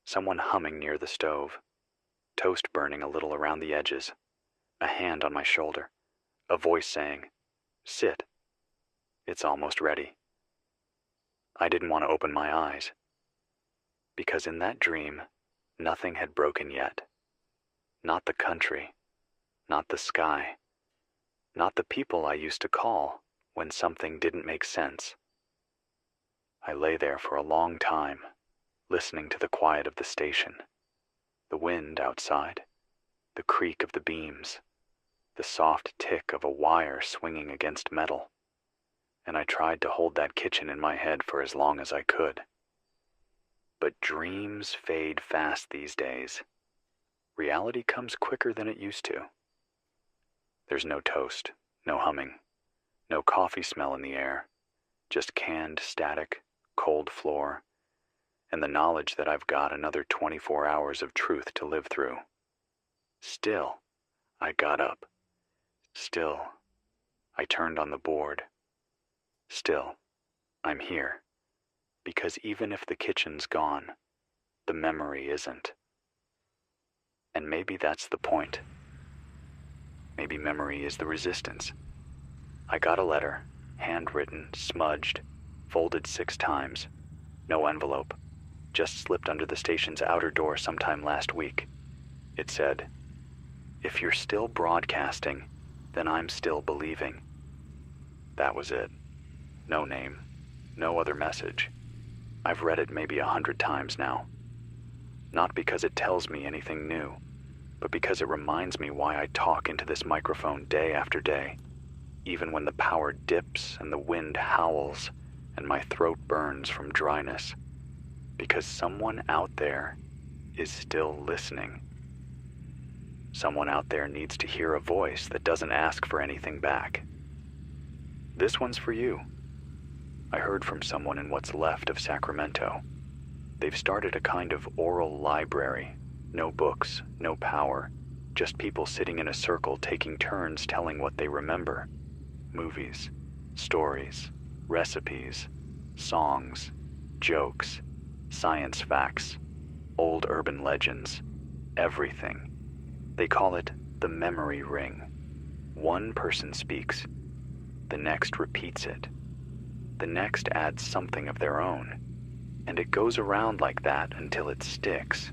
someone humming near the stove, toast burning a little around the edges, a hand on my shoulder, a voice saying, "Sit. It's almost ready." I didn't want to open my eyes, because in that dream, nothing had broken yet. Not the country, not the sky, not the people I used to call when something didn't make sense. I lay there for a long time, listening to the quiet of the station, the wind outside, the creak of the beams, the soft tick of a wire swinging against metal, and I tried to hold that kitchen in my head for as long as I could. But dreams fade fast these days. Reality comes quicker than it used to. There's no toast, no humming, No coffee smell in the air, just canned static, cold floor, and the knowledge that I've got another 24 hours of truth to live through. Still, I got up. Still, I turned on the board. Still, I'm here. Because even if the kitchen's gone, the memory isn't. And maybe that's the point. Maybe memory is the resistance. I got a letter, handwritten, smudged, folded 6 times, no envelope, just slipped under the station's outer door sometime last week. It said, "If you're still broadcasting, then I'm still believing." That was it. No name, no other message. I've read it maybe 100 times now. Not because it tells me anything new, but because it reminds me why I talk into this microphone day after day, even when the power dips and the wind howls and my throat burns from dryness, because someone out there is still listening. Someone out there needs to hear a voice that doesn't ask for anything back. This one's for you. I heard from someone in what's left of Sacramento. They've started a kind of oral library. No books, no power, just people sitting in a circle taking turns telling what they remember. Movies, stories, recipes, songs, jokes, science facts, old urban legends, everything. They call it the memory ring. One person speaks, the next repeats it, the next adds something of their own, and it goes around like that until it sticks.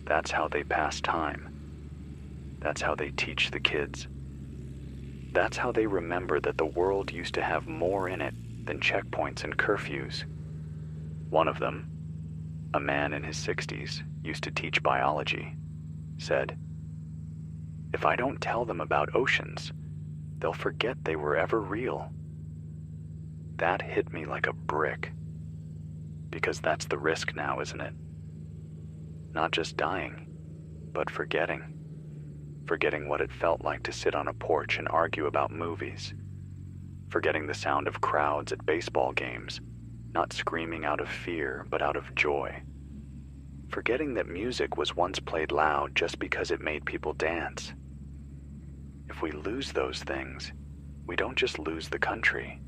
That's how they pass time. That's how they teach the kids. That's how they remember that the world used to have more in it than checkpoints and curfews. One of them, a man in his 60s, used to teach biology, said, "If I don't tell them about oceans, they'll forget they were ever real." That hit me like a brick. Because that's the risk now, isn't it? Not just dying, but forgetting. Forgetting what it felt like to sit on a porch and argue about movies. Forgetting the sound of crowds at baseball games, not screaming out of fear, but out of joy. Forgetting that music was once played loud just because it made people dance. If we lose those things, we don't just lose the country.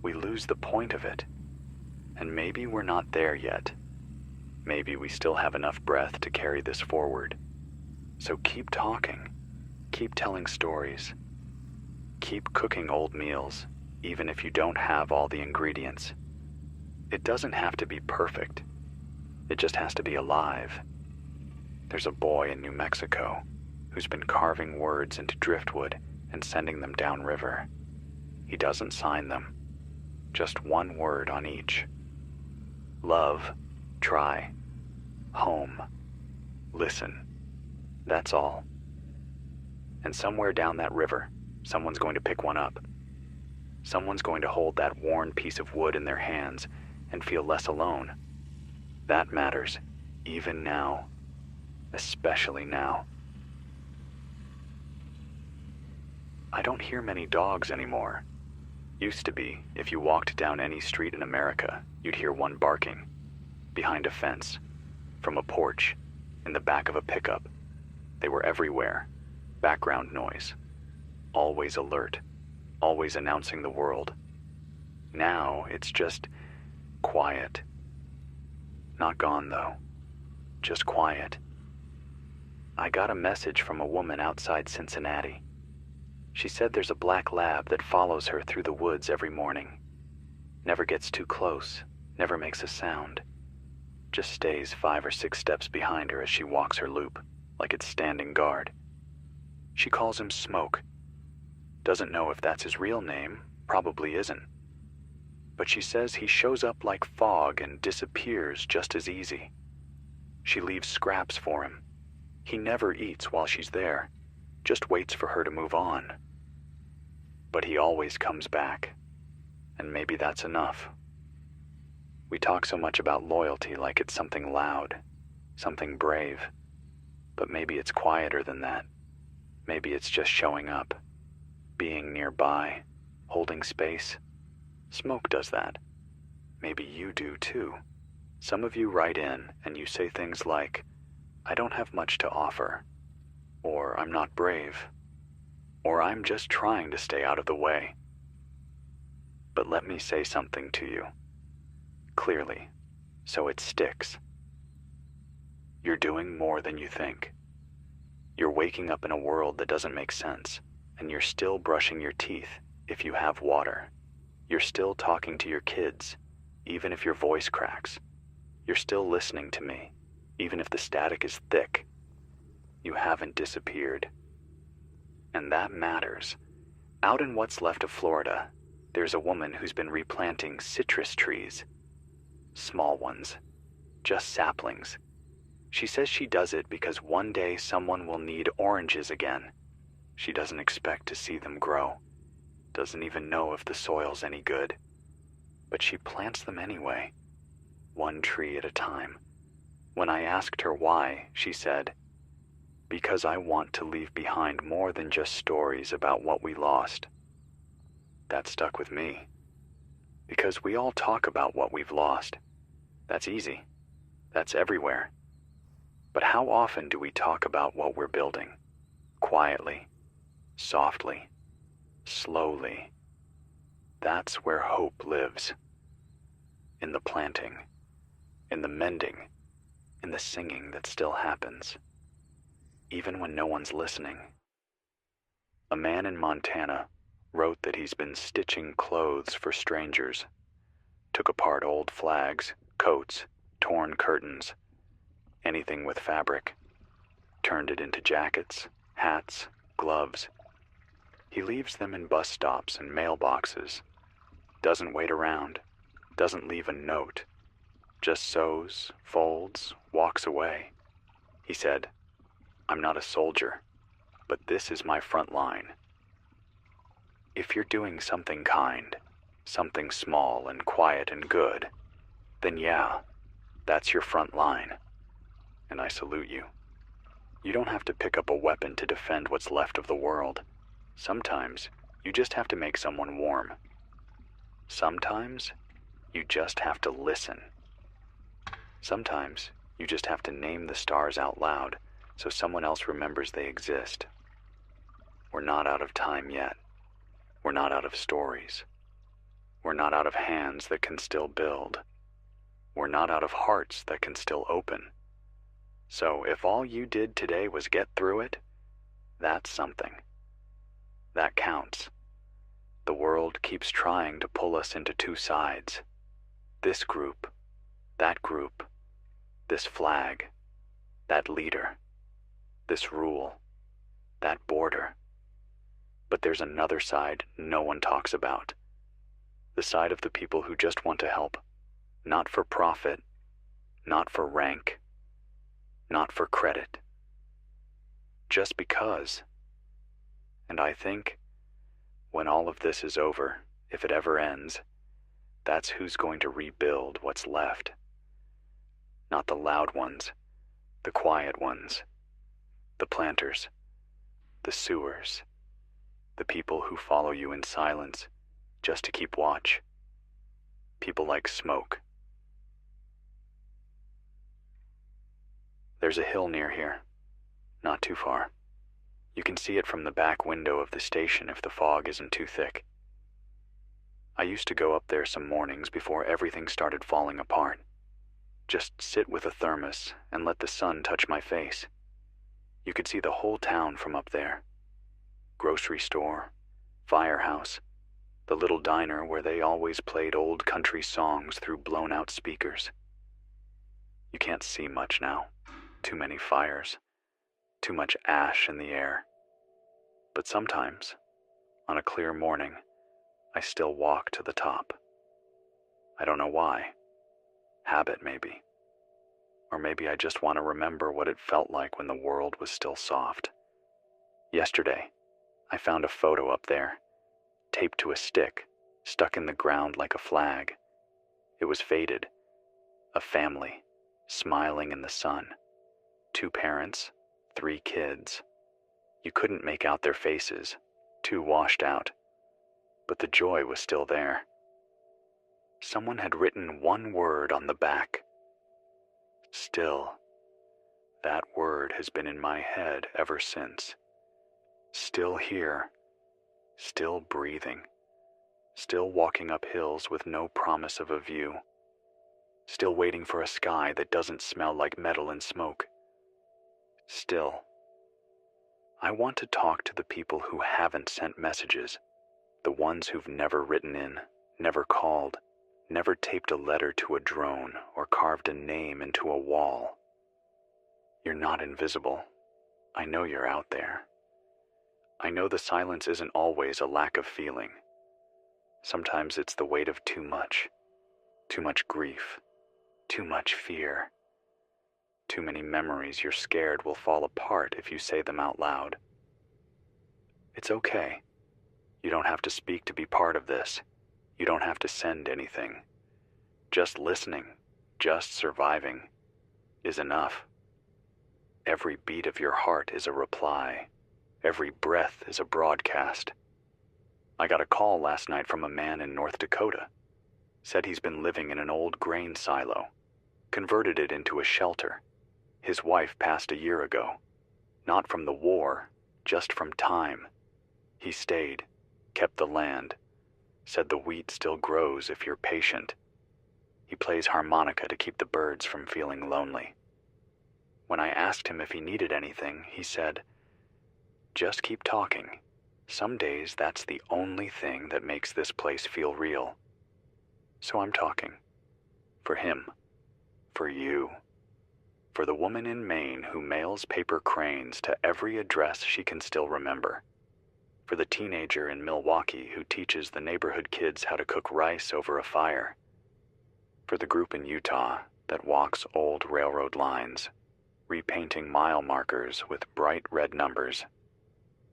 We lose the point of it. And maybe we're not there yet. Maybe we still have enough breath to carry this forward. So keep talking. Keep telling stories. Keep cooking old meals, even if you don't have all the ingredients. It doesn't have to be perfect. It just has to be alive. There's a boy in New Mexico who's been carving words into driftwood and sending them downriver. He doesn't sign them. Just one word on each. Love, try, home, listen. That's all. And somewhere down that river, someone's going to pick one up. Someone's going to hold that worn piece of wood in their hands and feel less alone. That matters, even now, especially now. I don't hear many dogs anymore. Used to be, if you walked down any street in America, you'd hear one barking. Behind a fence, from a porch, in the back of a pickup. They were everywhere. Background noise. Always alert. Always announcing the world. Now it's just quiet. Not gone, though. Just quiet. I got a message from a woman outside Cincinnati. She said there's a black lab that follows her through the woods every morning. Never gets too close, never makes a sound. Just stays 5 or 6 steps behind her as she walks her loop, like it's standing guard. She calls him Smoke. Doesn't know if that's his real name, probably isn't. But she says he shows up like fog and disappears just as easy. She leaves scraps for him. He never eats while she's there, just waits for her to move on. But he always comes back, and maybe that's enough. We talk so much about loyalty like it's something loud, something brave. But maybe it's quieter than that. Maybe it's just showing up, being nearby, holding space. Smoke does that. Maybe you do too. Some of you write in and you say things like, I don't have much to offer, or I'm not brave, or I'm just trying to stay out of the way. But let me say something to you, clearly, so it sticks. You're doing more than you think. You're waking up in a world that doesn't make sense, and you're still brushing your teeth if you have water. You're still talking to your kids, even if your voice cracks. You're still listening to me, even if the static is thick. You haven't disappeared. And that matters. Out in what's left of Florida, there's a woman who's been replanting citrus trees. Small ones, just saplings. She says she does it because one day someone will need oranges again. She doesn't expect to see them grow. Doesn't even know if the soil's any good. But she plants them anyway, one tree at a time. When I asked her why, she said, because I want to leave behind more than just stories about what we lost. That stuck with me. Because we all talk about what we've lost. That's easy. That's everywhere. But how often do we talk about what we're building? Quietly, softly, slowly. That's where hope lives. In the planting, in the mending, in the singing that still happens, even when no one's listening. A man in Montana wrote that he's been stitching clothes for strangers, took apart old flags, coats, torn curtains, anything with fabric, turned it into jackets, hats, gloves. He leaves them in bus stops and mailboxes, doesn't wait around, doesn't leave a note, just sews, folds, walks away. He said, I'm not a soldier, but this is my front line. If you're doing something kind, something small and quiet and good, then yeah, that's your front line. And I salute you. You don't have to pick up a weapon to defend what's left of the world. Sometimes you just have to make someone warm. Sometimes you just have to listen. Sometimes you just have to name the stars out loud so someone else remembers they exist. We're not out of time yet. We're not out of stories. We're not out of hands that can still build. We're not out of hearts that can still open. So if all you did today was get through it, that's something. That counts. The world keeps trying to pull us into two sides. This group, that group, this flag, that leader, this rule, that border. But there's another side no one talks about. The side of the people who just want to help, not for profit, not for rank, not for credit, just because. And I think, when all of this is over, if it ever ends, that's who's going to rebuild what's left. Not the loud ones, the quiet ones, the planters, the sewers, the people who follow you in silence just to keep watch. People like smoke. There's a hill near here, not too far. You can see it from the back window of the station if the fog isn't too thick. I used to go up there some mornings before everything started falling apart. Just sit with a thermos and let the sun touch my face. You could see the whole town from up there. Grocery store, firehouse, the little diner where they always played old country songs through blown-out speakers. You can't see much now. Too many fires. Too much ash in the air. But sometimes, on a clear morning, I still walk to the top. I don't know why. Habit, maybe. Or maybe I just want to remember what it felt like when the world was still soft. Yesterday, I found a photo up there, taped to a stick, stuck in the ground like a flag. It was faded. A family, smiling in the sun. 2 parents, 3 kids. You couldn't make out their faces, too washed out. but the joy was still there. Someone had written one word on the back. Still. That word has been in my head ever since. Still here. Still breathing. Still walking up hills with no promise of a view. Still waiting for a sky that doesn't smell like metal and smoke. Still. I want to talk to the people who haven't sent messages, the ones who've never written in, never called, never taped a letter to a drone or carved a name into a wall. You're not invisible. I know you're out there. I know the silence isn't always a lack of feeling. Sometimes it's the weight of too much grief, too much fear, too many memories you're scared will fall apart if you say them out loud. It's okay. You don't have to speak to be part of this. You don't have to send anything. Just listening, just surviving, is enough. Every beat of your heart is a reply. Every breath is a broadcast. I got a call last night from a man in North Dakota. Said he's been living in an old grain silo. Converted it into a shelter. His wife passed a year ago. Not from the war, just from time. He stayed, kept the land. Said the wheat still grows if you're patient. He plays harmonica to keep the birds from feeling lonely. When I asked him if he needed anything, he said, "Just keep talking. Some days that's the only thing that makes this place feel real." So I'm talking. For him. For you. For the woman in Maine who mails paper cranes to every address she can still remember. For the teenager in Milwaukee who teaches the neighborhood kids how to cook rice over a fire. For the group in Utah that walks old railroad lines, repainting mile markers with bright red numbers,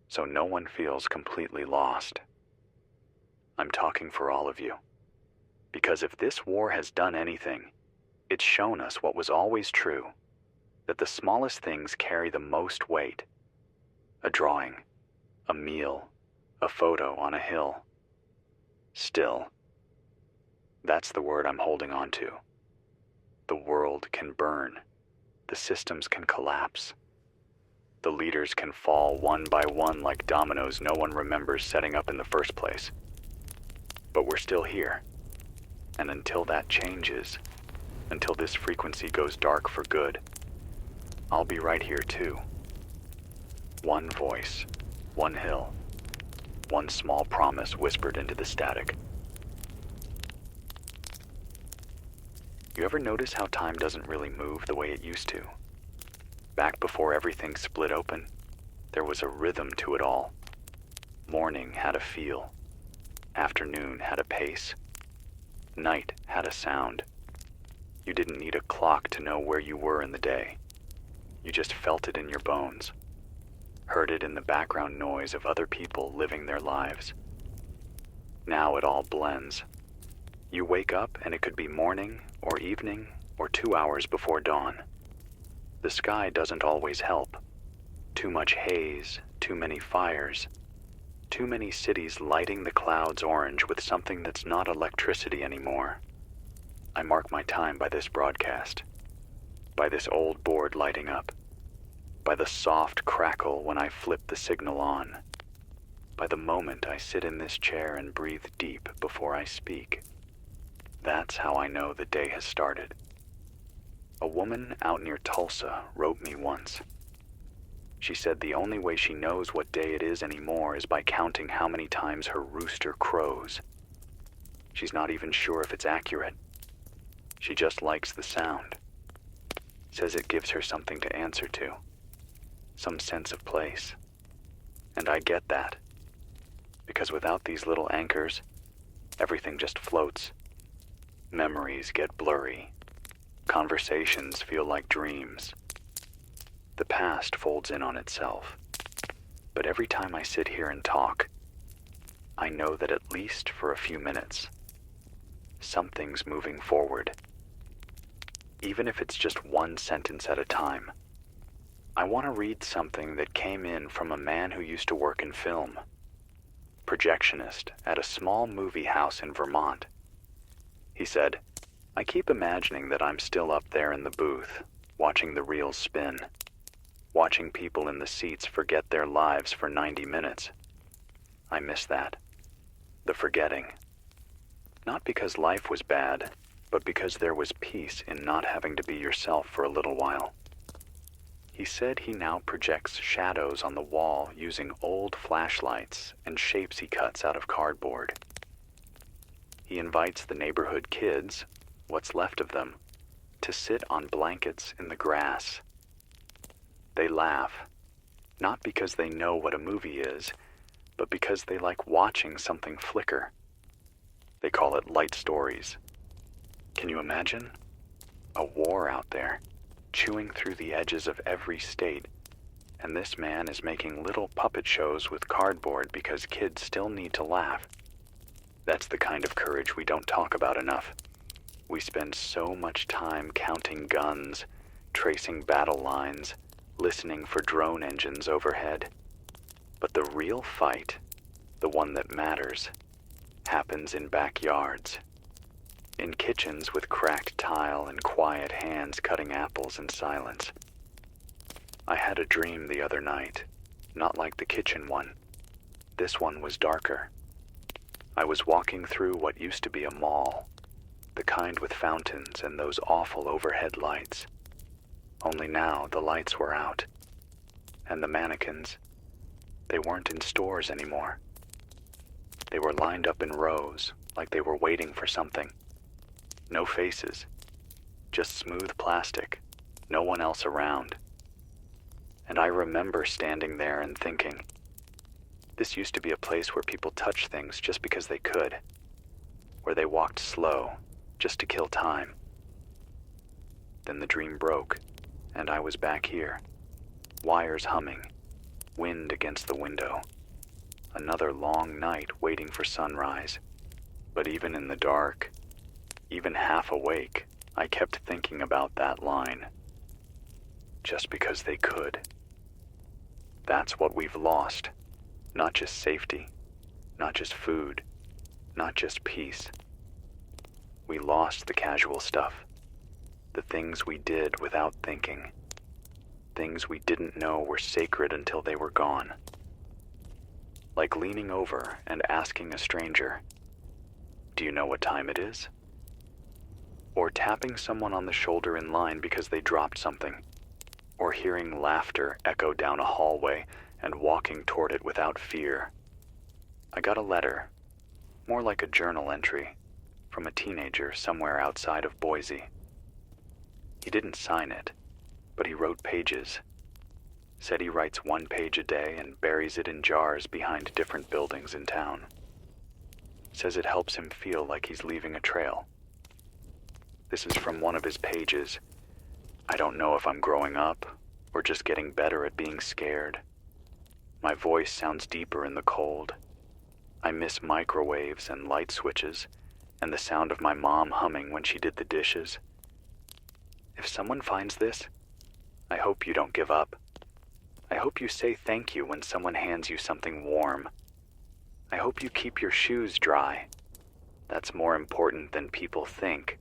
so no one feels completely lost. I'm talking for all of you. Because if this war has done anything, it's shown us what was always true, that the smallest things carry the most weight. A drawing, a meal, a photo on a hill. Still. That's the word I'm holding on to. The world can burn. The systems can collapse. The leaders can fall one by one like dominoes no one remembers setting up in the first place. But we're still here. And until that changes, until this frequency goes dark for good, I'll be right here too. One voice, one hill, one small promise whispered into the static. You ever notice how time doesn't really move the way it used to? Back before everything split open, there was a rhythm to it all. Morning had a feel. Afternoon had a pace. Night had a sound. You didn't need a clock to know where you were in the day. You just felt it in your bones. Heard it in the background noise of other people living their lives. Now it all blends. You wake up and it could be morning or evening or 2 hours before dawn. The sky doesn't always help. Too much haze, too many fires, too many cities lighting the clouds orange with something that's not electricity anymore. I mark my time by this broadcast, by this old board lighting up, by the soft crackle when I flip the signal on, by the moment I sit in this chair and breathe deep before I speak. That's how I know the day has started. A woman out near Tulsa wrote me once. She said the only way she knows what day it is anymore is by counting how many times her rooster crows. She's not even sure if it's accurate. She just likes the sound. Says it gives her something to answer to, some sense of place. And I get that. Because without these little anchors, everything just floats. Memories get blurry. Conversations feel like dreams. The past folds in on itself. But every time I sit here and talk, I know that at least for a few minutes, something's moving forward. Even if it's just one sentence at a time. I want to read something that came in from a man who used to work in film. projectionist at a small movie house in Vermont. He said, "I keep imagining that I'm still up there in the booth, watching the reels spin, watching people in the seats forget their lives for 90 minutes. I miss that. The forgetting. Not because life was bad, but because there was peace in not having to be yourself for a little while." He said he now projects shadows on the wall using old flashlights and shapes he cuts out of cardboard. He invites the neighborhood kids, what's left of them, to sit on blankets in the grass. They laugh, not because they know what a movie is, but because they like watching something flicker. They call it light stories. Can you imagine? A war out there, chewing through the edges of every state, and this man is making little puppet shows with cardboard because kids still need to laugh. That's the kind of courage we don't talk about enough. We spend so much time counting guns, tracing battle lines, listening for drone engines overhead. But the real fight, the one that matters, happens in backyards, in kitchens with cracked tile and quiet hands cutting apples in silence. I had a dream the other night, not like the kitchen one. This one was darker. I was walking through what used to be a mall, the kind with fountains and those awful overhead lights. Only now the lights were out, and the mannequins, they weren't in stores anymore. They were lined up in rows, like they were waiting for something. No faces, just smooth plastic, no one else around. And I remember standing there and thinking, this used to be a place where people touched things just because they could, where they walked slow, just to kill time. Then the dream broke, and I was back here, wires humming, wind against the window. Another long night waiting for sunrise. But even in the dark, even half awake, I kept thinking about that line. Just because they could. That's what we've lost. Not just safety, not just food, not just peace. We lost the casual stuff, the things we did without thinking, things we didn't know were sacred until they were gone. Like leaning over and asking a stranger, "Do you know what time it is?" Or tapping someone on the shoulder in line because they dropped something. Or hearing laughter echo down a hallway and walking toward it without fear. I got a letter, more like a journal entry, from a teenager somewhere outside of Boise. He didn't sign it, but he wrote pages. Said he writes 1 page a day and buries it in jars behind different buildings in town. Says it helps him feel like he's leaving a trail. This is from one of his pages. I don't know if I'm growing up or just getting better at being scared. My voice sounds deeper in the cold. I miss microwaves and light switches and the sound of my mom humming when she did the dishes. If someone finds this, I hope you don't give up. I hope you say thank you when someone hands you something warm. I hope you keep your shoes dry. That's more important than people think.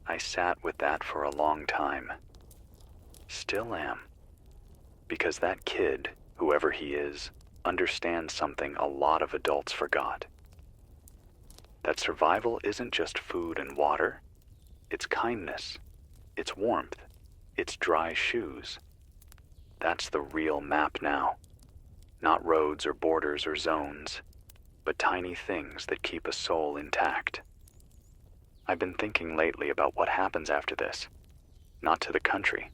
I sat with that for a long time. Still am. Because that kid, whoever he is, understands something a lot of adults forgot. That survival isn't just food and water. It's kindness. It's warmth. It's dry shoes. That's the real map now. Not roads or borders or zones, but tiny things that keep a soul intact. I've been thinking lately about what happens after this. Not to the country.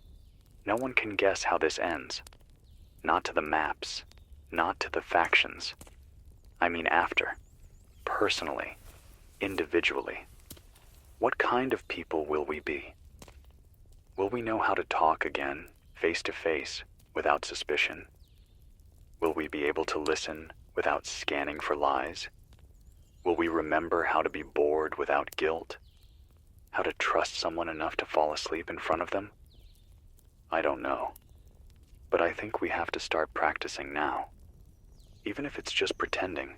No one can guess how this ends. Not to the maps. Not to the factions. I mean after. Personally. Individually. What kind of people will we be? Will we know how to talk again, face to face, without suspicion? Will we be able to listen without scanning for lies? Will we remember how to be bored without guilt? How to trust someone enough to fall asleep in front of them? I don't know. But I think we have to start practicing now. even if it's just pretending.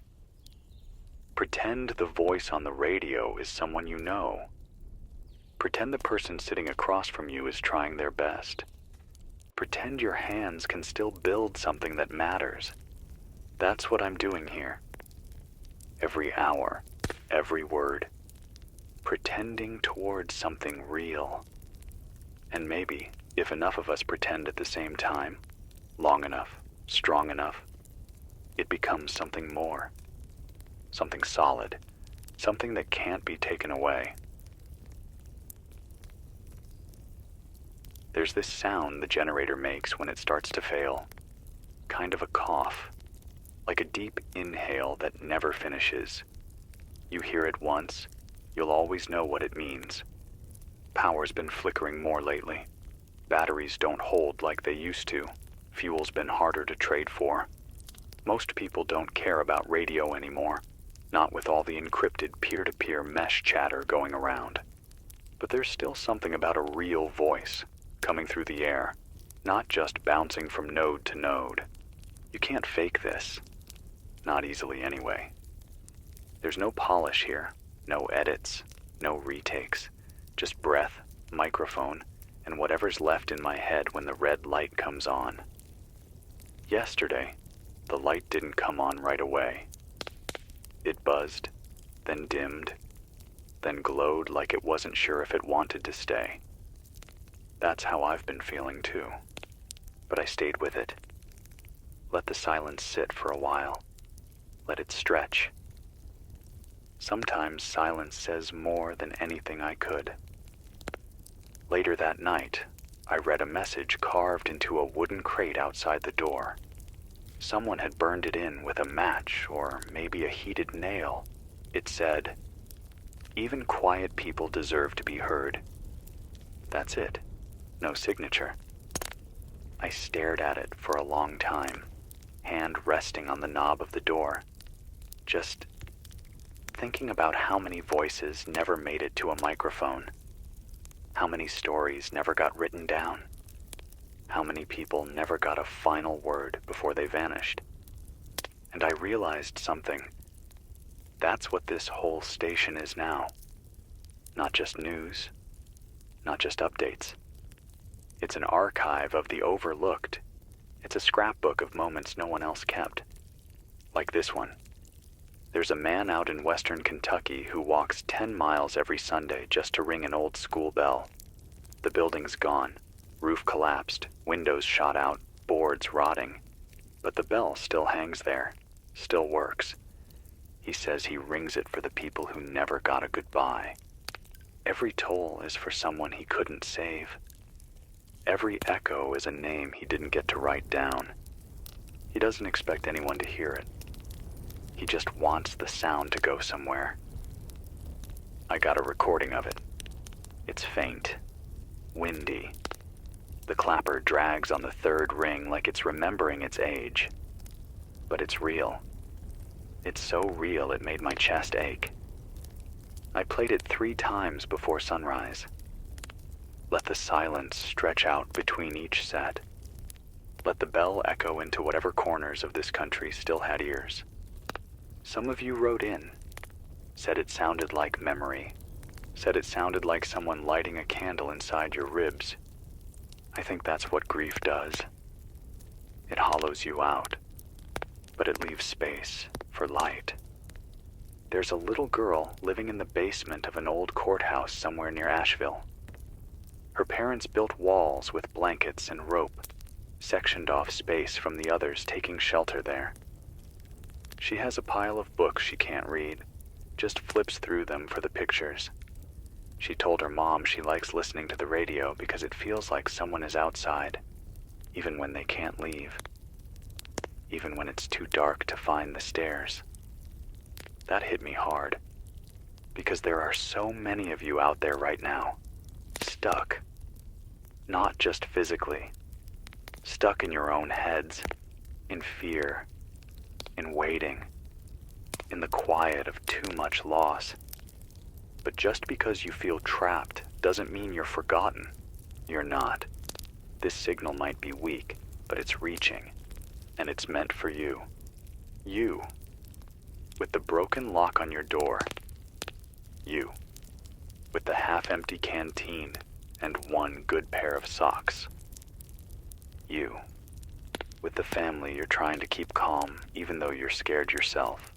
Pretend the voice on the radio is someone you know. Pretend the person sitting across from you is trying their best. Pretend your hands can still build something that matters. That's what I'm doing here. Every hour, every word, pretending towards something real. And maybe, if enough of us pretend at the same time, long enough, strong enough, it becomes something more. Something solid. Something that can't be taken away. There's this sound the generator makes when it starts to fail. Kind of a cough. Like a deep inhale that never finishes. You hear it once, you'll always know what it means. Power's been flickering more lately. Batteries don't hold like they used to. Fuel's been harder to trade for. Most people don't care about radio anymore. Not with all the encrypted peer-to-peer mesh chatter going around. But there's still something about a real voice coming through the air, not just bouncing from node to node. You can't fake this. Not easily anyway. There's no polish here, no edits, no retakes, just breath, microphone, and whatever's left in my head when the red light comes on. Yesterday, the light didn't come on right away. It buzzed, then dimmed, then glowed like it wasn't sure if it wanted to stay. That's how I've been feeling too. But I stayed with it. Let the silence sit for a while. Let it stretch. Sometimes silence says more than anything I could. Later that night, I read a message carved into a wooden crate outside the door. Someone had burned it in with a match or maybe a heated nail. It said, "Even quiet people deserve to be heard." That's it. No signature. I stared at it for a long time, hand resting on the knob of the door, just thinking about how many voices never made it to a microphone, how many stories never got written down, how many people never got a final word before they vanished. And I realized something. That's what this whole station is now. Not just news, not just updates. It's an archive of the overlooked. It's a scrapbook of moments no one else kept. Like this one. There's a man out in western Kentucky who walks 10 miles every Sunday just to ring an old school bell. The building's gone. Roof collapsed, windows shot out, boards rotting. But the bell still hangs there, still works. He says he rings it for the people who never got a goodbye. Every toll is for someone he couldn't save. Every echo is a name he didn't get to write down. He doesn't expect anyone to hear it. He just wants the sound to go somewhere. I got a recording of it. It's faint, windy. The clapper drags on the third ring like it's remembering its age. But it's real. It's so real it made my chest ache. I played it 3 times before sunrise. Let the silence stretch out between each set. Let the bell echo into whatever corners of this country still had ears. Some of you wrote in, said it sounded like memory, said it sounded like someone lighting a candle inside your ribs. I think that's what grief does. It hollows you out, but it leaves space for light. There's a little girl living in the basement of an old courthouse somewhere near Asheville. Her parents built walls with blankets and rope, sectioned off space from the others taking shelter there. She has a pile of books she can't read, just flips through them for the pictures. She told her mom she likes listening to the radio because it feels like someone is outside, even when they can't leave, even when it's too dark to find the stairs. That hit me hard, because there are so many of you out there right now, stuck. Not just physically, stuck in your own heads, in fear, in waiting, in the quiet of too much loss. But just because you feel trapped doesn't mean you're forgotten. You're not. This signal might be weak, but it's reaching, and it's meant for you. You, with the broken lock on your door. You, with the half-empty canteen and one good pair of socks. You, with the family you're trying to keep calm even though you're scared yourself.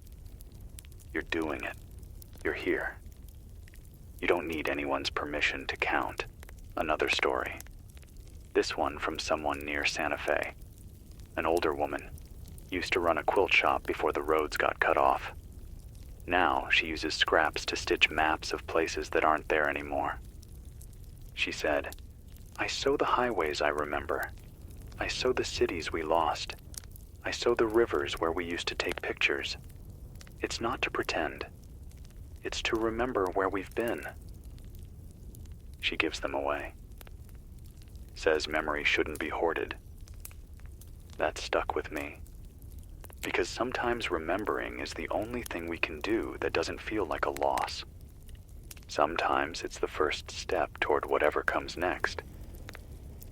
You're doing it. You're here. You don't need anyone's permission to count. Another story. This one from someone near Santa Fe. An older woman. Used to run a quilt shop before the roads got cut off. Now she uses scraps to stitch maps of places that aren't there anymore. She said, "I sew the highways I remember. I sew the cities we lost. I sew the rivers where we used to take pictures. It's not to pretend. It's to remember where we've been." She gives them away. Says memory shouldn't be hoarded. That stuck with me. Because sometimes remembering is the only thing we can do that doesn't feel like a loss. Sometimes it's the first step toward whatever comes next.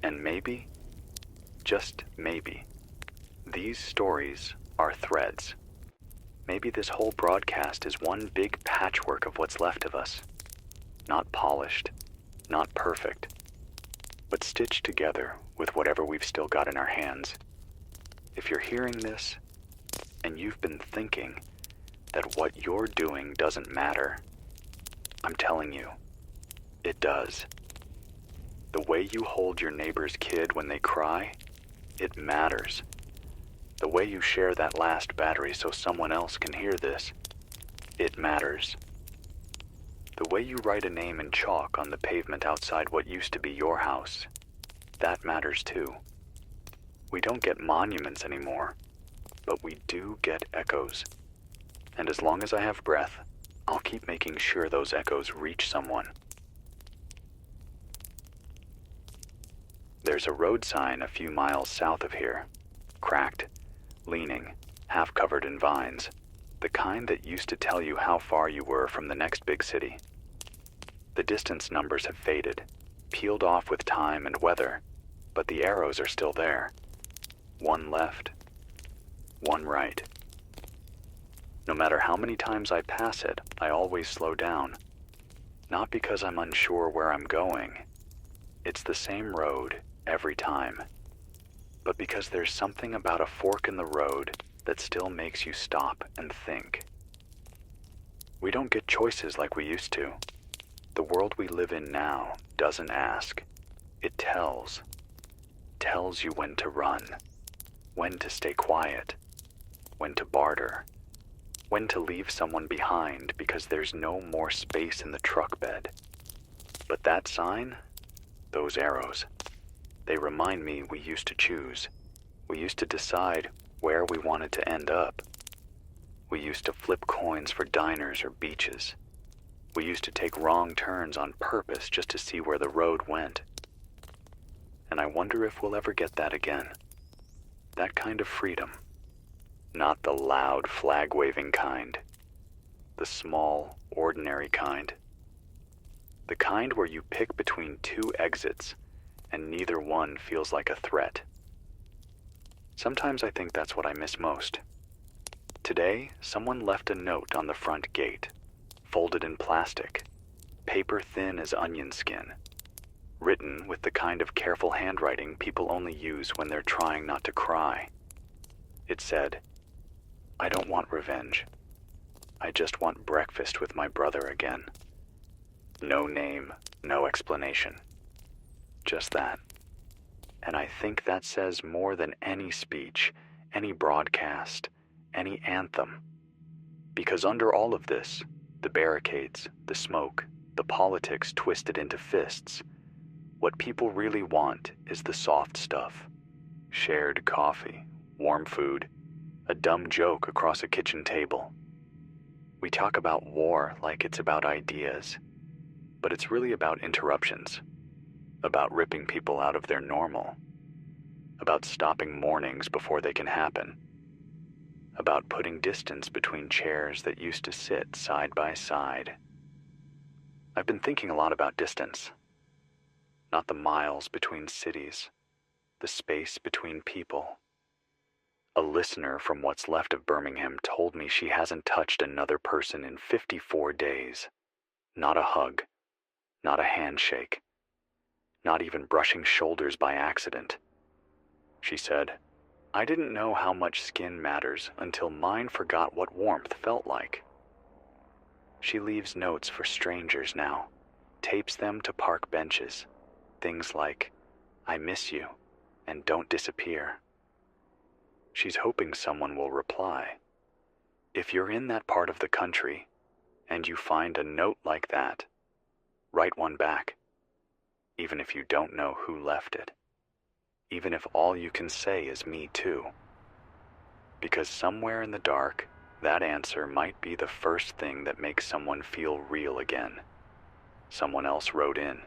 And maybe, just maybe, these stories are threads. Maybe this whole broadcast is one big patchwork of what's left of us. Not polished, not perfect, but stitched together with whatever we've still got in our hands. If you're hearing this, and you've been thinking that what you're doing doesn't matter, I'm telling you, it does. The way you hold your neighbor's kid when they cry, it matters. The way you share that last battery so someone else can hear this, it matters. The way you write a name in chalk on the pavement outside what used to be your house, that matters too. We don't get monuments anymore, but we do get echoes. And as long as I have breath, I'll keep making sure those echoes reach someone. There's a road sign a few miles south of here, cracked, leaning, half covered in vines, the kind that used to tell you how far you were from the next big city. The distance numbers have faded, peeled off with time and weather, but the arrows are still there. One left, one right. No matter how many times I pass it, I always slow down. Not because I'm unsure where I'm going. It's the same road every time. But because there's something about a fork in the road that still makes you stop and think. We don't get choices like we used to. The world we live in now doesn't ask. It tells. Tells you when to run, when to stay quiet, when to barter, when to leave someone behind because there's no more space in the truck bed. But that sign, those arrows, they remind me we used to choose. We used to decide where we wanted to end up. We used to flip coins for diners or beaches. We used to take wrong turns on purpose just to see where the road went. And I wonder if we'll ever get that again. That kind of freedom. Not the loud flag-waving kind. The small, ordinary kind. The kind where you pick between two exits and neither one feels like a threat. Sometimes I think that's what I miss most. Today, someone left a note on the front gate, folded in plastic, paper thin as onion skin, written with the kind of careful handwriting people only use when they're trying not to cry. It said, "I don't want revenge. I just want breakfast with my brother again." No name, no explanation. Just that. And I think that says more than any speech, any broadcast, any anthem. Because under all of this, the barricades, the smoke, the politics twisted into fists, what people really want is the soft stuff. Shared coffee, warm food, a dumb joke across a kitchen table. We talk about war like it's about ideas, but it's really about interruptions, about ripping people out of their normal, about stopping mornings before they can happen, about putting distance between chairs that used to sit side by side. I've been thinking a lot about distance, not the miles between cities, the space between people. A listener from what's left of Birmingham told me she hasn't touched another person in 54 days. Not a hug, not a handshake, not even brushing shoulders by accident. She said, "I didn't know how much skin matters until mine forgot what warmth felt like." She leaves notes for strangers now, tapes them to park benches. Things like, "I miss you," and "Don't disappear." She's hoping someone will reply. If you're in that part of the country and you find a note like that, write one back, even if you don't know who left it, even if all you can say is "me too." Because somewhere in the dark, that answer might be the first thing that makes someone feel real again. Someone else wrote in,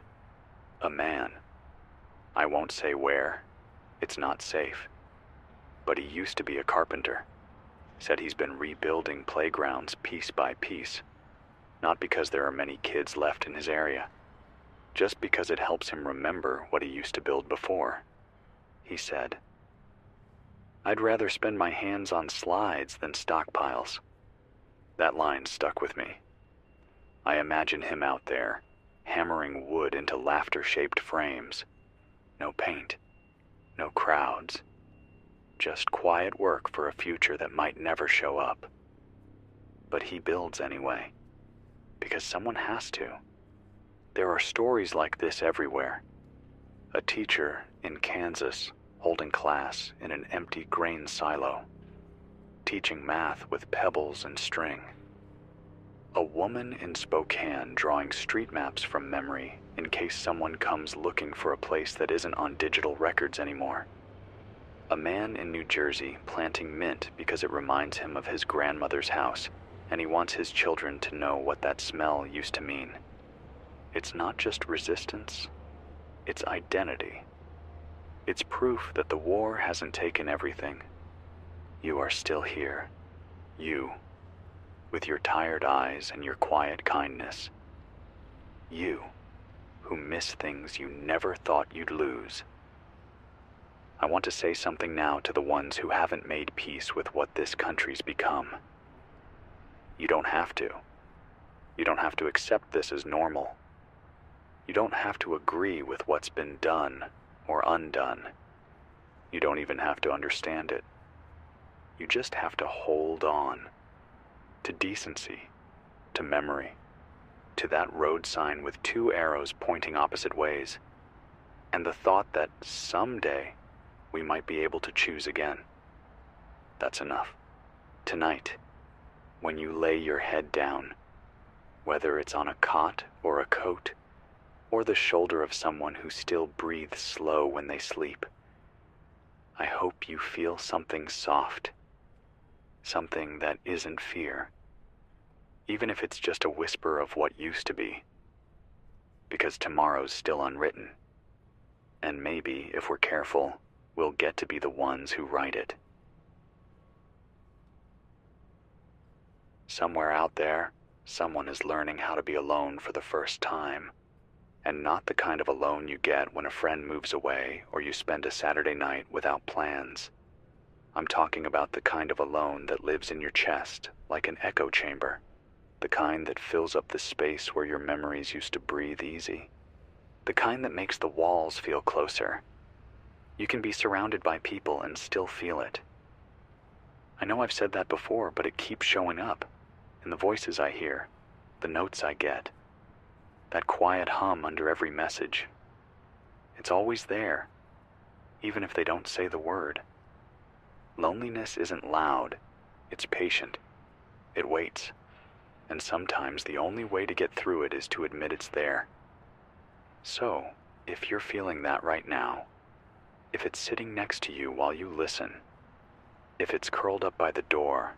a man. I won't say where, it's not safe. But he used to be a carpenter. Said he's been rebuilding playgrounds piece by piece. Not because there are many kids left in his area, just because it helps him remember what he used to build before. He said, "I'd rather spend my hands on slides than stockpiles." That line stuck with me. I imagine him out there, hammering wood into laughter-shaped frames. No paint, no crowds. Just quiet work for a future that might never show up. But he builds anyway, because someone has to. There are stories like this everywhere. A teacher in Kansas holding class in an empty grain silo, teaching math with pebbles and string. A woman in Spokane drawing street maps from memory in case someone comes looking for a place that isn't on digital records anymore. A man in New Jersey planting mint because it reminds him of his grandmother's house, and he wants his children to know what that smell used to mean. It's not just resistance, it's identity. It's proof that the war hasn't taken everything. You are still here. You, with your tired eyes and your quiet kindness. You, who miss things you never thought you'd lose. I want to say something now to the ones who haven't made peace with what this country's become. You don't have to. You don't have to accept this as normal. You don't have to agree with what's been done or undone. You don't even have to understand it. You just have to hold on to decency, to memory, to that road sign with two arrows pointing opposite ways, and the thought that someday we might be able to choose again. That's enough. Tonight, when you lay your head down, whether it's on a cot or a coat, or the shoulder of someone who still breathes slow when they sleep, I hope you feel something soft, something that isn't fear, even if it's just a whisper of what used to be, because tomorrow's still unwritten, and maybe, if we're careful, we'll get to be the ones who write it. Somewhere out there, someone is learning how to be alone for the first time, and not the kind of alone you get when a friend moves away or you spend a Saturday night without plans. I'm talking about the kind of alone that lives in your chest like an echo chamber, the kind that fills up the space where your memories used to breathe easy, the kind that makes the walls feel closer. You can be surrounded by people and still feel it. I know I've said that before, but it keeps showing up in the voices I hear, the notes I get, that quiet hum under every message. It's always there, even if they don't say the word. Loneliness isn't loud, it's patient. It waits, and sometimes the only way to get through it is to admit it's there. So, if you're feeling that right now, if it's sitting next to you while you listen, if it's curled up by the door,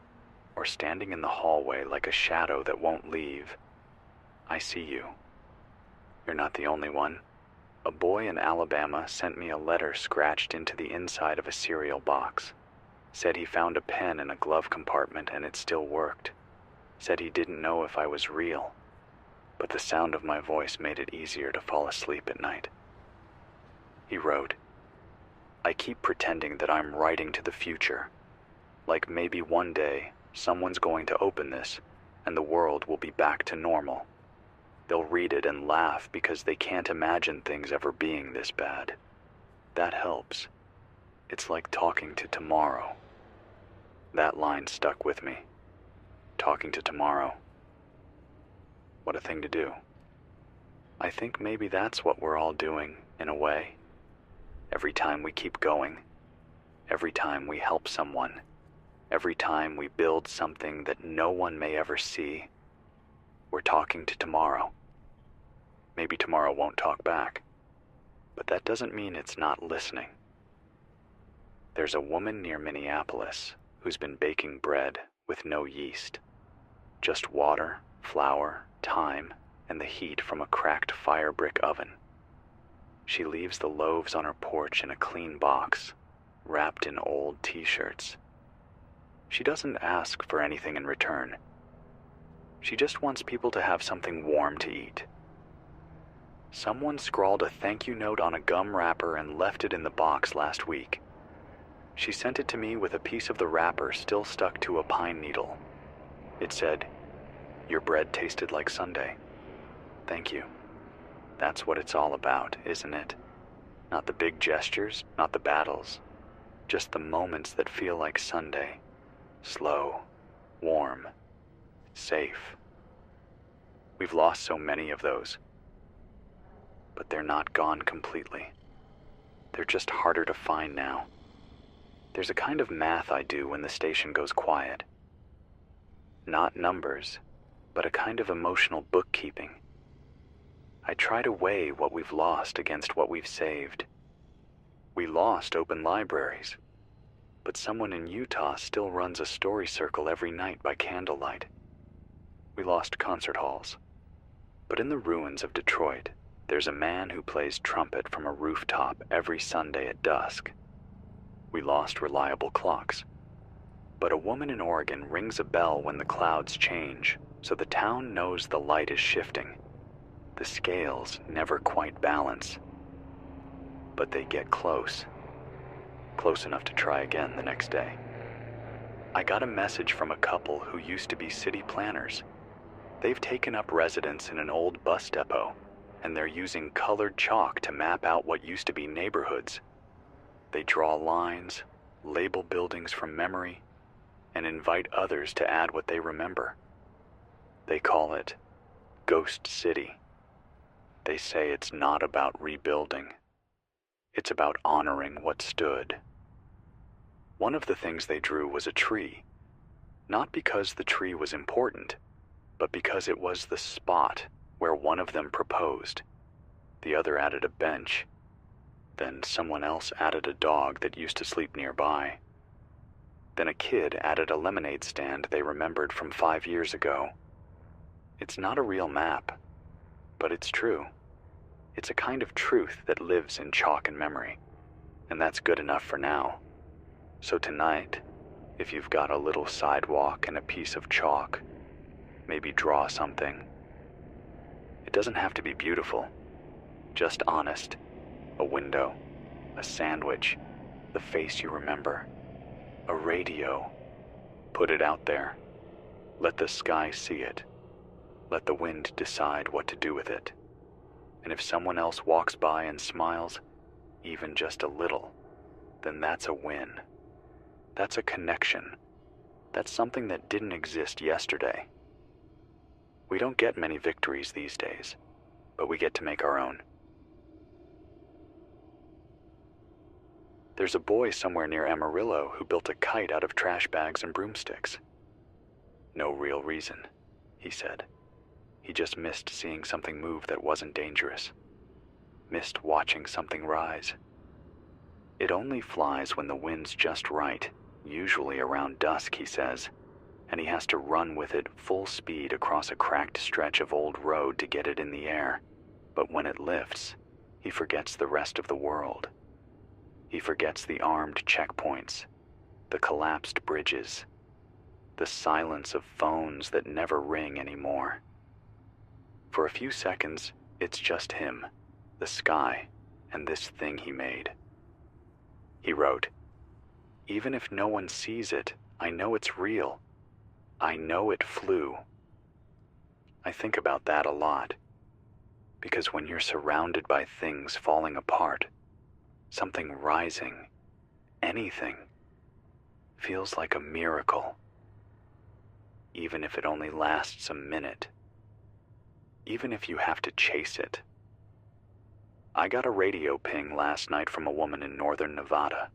or standing in the hallway like a shadow that won't leave, I see you. You're not the only one. A boy in Alabama sent me a letter scratched into the inside of a cereal box. Said he found a pen in a glove compartment and it still worked. Said he didn't know if I was real, but the sound of my voice made it easier to fall asleep at night. He wrote, "I keep pretending that I'm writing to the future, Like maybe one day, someone's going to open this, and the world will be back to normal. They'll read it and laugh because they can't imagine things ever being this bad. That helps. It's like talking to tomorrow. That line stuck with me. Talking to tomorrow. What a thing to do. I think maybe that's what we're all doing, in a way. Every time we keep going, every time we help someone, every time we build something that no one may ever see, we're talking to tomorrow. Maybe tomorrow won't talk back, but that doesn't mean it's not listening. There's a woman near Minneapolis who's been baking bread with no yeast. Just water, flour, thyme, and the heat from a cracked fire brick oven. She leaves the loaves on her porch in a clean box, wrapped in old t-shirts. She doesn't ask for anything in return. She just wants people to have something warm to eat. Someone scrawled a thank you note on a gum wrapper and left it in the box last week. She sent it to me with a piece of the wrapper still stuck to a pine needle. It said, "Your bread tasted like Sunday. Thank you." That's what it's all about, isn't it? Not the big gestures, not the battles. Just the moments that feel like Sunday. Slow, warm, safe. We've lost so many of those. But they're not gone completely. They're just harder to find now. There's a kind of math I do when the station goes quiet. Not numbers, but a kind of emotional bookkeeping. I try to weigh what we've lost against what we've saved. We lost open libraries, but someone in Utah still runs a story circle every night by candlelight. We lost concert halls, but in the ruins of Detroit, there's a man who plays trumpet from a rooftop every Sunday at dusk. We lost reliable clocks, but a woman in Oregon rings a bell when the clouds change, so the town knows the light is shifting. The scales never quite balance, but they get close. Close enough to try again the next day. I got a message from a couple who used to be city planners. They've taken up residence in an old bus depot, and they're using colored chalk to map out what used to be neighborhoods. They draw lines, label buildings from memory, and invite others to add what they remember. They call it Ghost City. They say it's not about rebuilding. It's about honoring what stood. One of the things they drew was a tree, not because the tree was important, but because it was the spot where one of them proposed. The other added a bench. Then someone else added a dog that used to sleep nearby. Then a kid added a lemonade stand they remembered from 5 years ago. It's not a real map, but it's true. It's a kind of truth that lives in chalk and memory, and that's good enough for now. So tonight, if you've got a little sidewalk and a piece of chalk, maybe draw something. It doesn't have to be beautiful, just honest. A window, a sandwich, the face you remember, a radio. Put it out there. Let the sky see it. Let the wind decide what to do with it. And if someone else walks by and smiles, even just a little, then that's a win. That's a connection. That's something that didn't exist yesterday. We don't get many victories these days, but we get to make our own. There's a boy somewhere near Amarillo who built a kite out of trash bags and broomsticks. No real reason, he said. He just missed seeing something move that wasn't dangerous. Missed watching something rise. It only flies when the wind's just right, usually around dusk, he says, and he has to run with it full speed across a cracked stretch of old road to get it in the air. But when it lifts, he forgets the rest of the world. He forgets the armed checkpoints, the collapsed bridges, the silence of phones that never ring anymore. For a few seconds, it's just him, the sky, and this thing he made. He wrote, "Even if no one sees it, I know it's real. I know it flew. I think about that a lot, because when you're surrounded by things falling apart, something rising, anything, feels like a miracle, even if it only lasts a minute, even if you have to chase it. I got a radio ping last night from a woman in northern Nevada.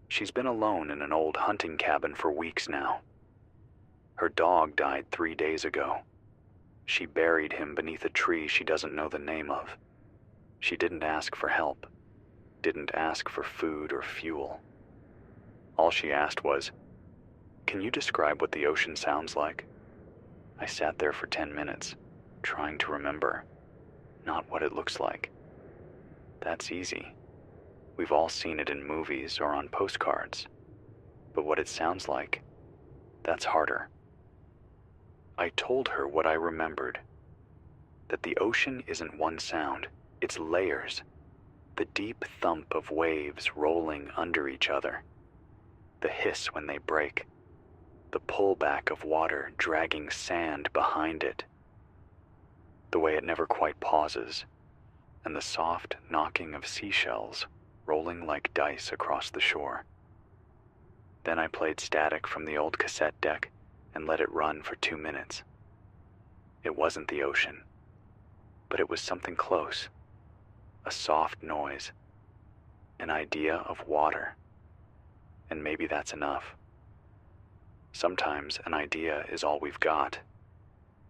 She's been alone in an old hunting cabin for weeks now. Her dog died 3 days ago. She buried him beneath a tree she doesn't know the name of. She didn't ask for help, didn't ask for food or fuel. All she asked was, "Can you describe what the ocean sounds like?" I sat there for 10 minutes, trying to remember, not what it looks like. That's easy. We've all seen it in movies or on postcards. But what it sounds like, that's harder. I told her what I remembered, that the ocean isn't one sound, it's layers. The deep thump of waves rolling under each other, the hiss when they break, the pullback of water dragging sand behind it, the way it never quite pauses, and the soft knocking of seashells rolling like dice across the shore. Then I played static from the old cassette deck and let it run for 2 minutes. It wasn't the ocean, but it was something close, a soft noise, an idea of water, and maybe that's enough. Sometimes an idea is all we've got.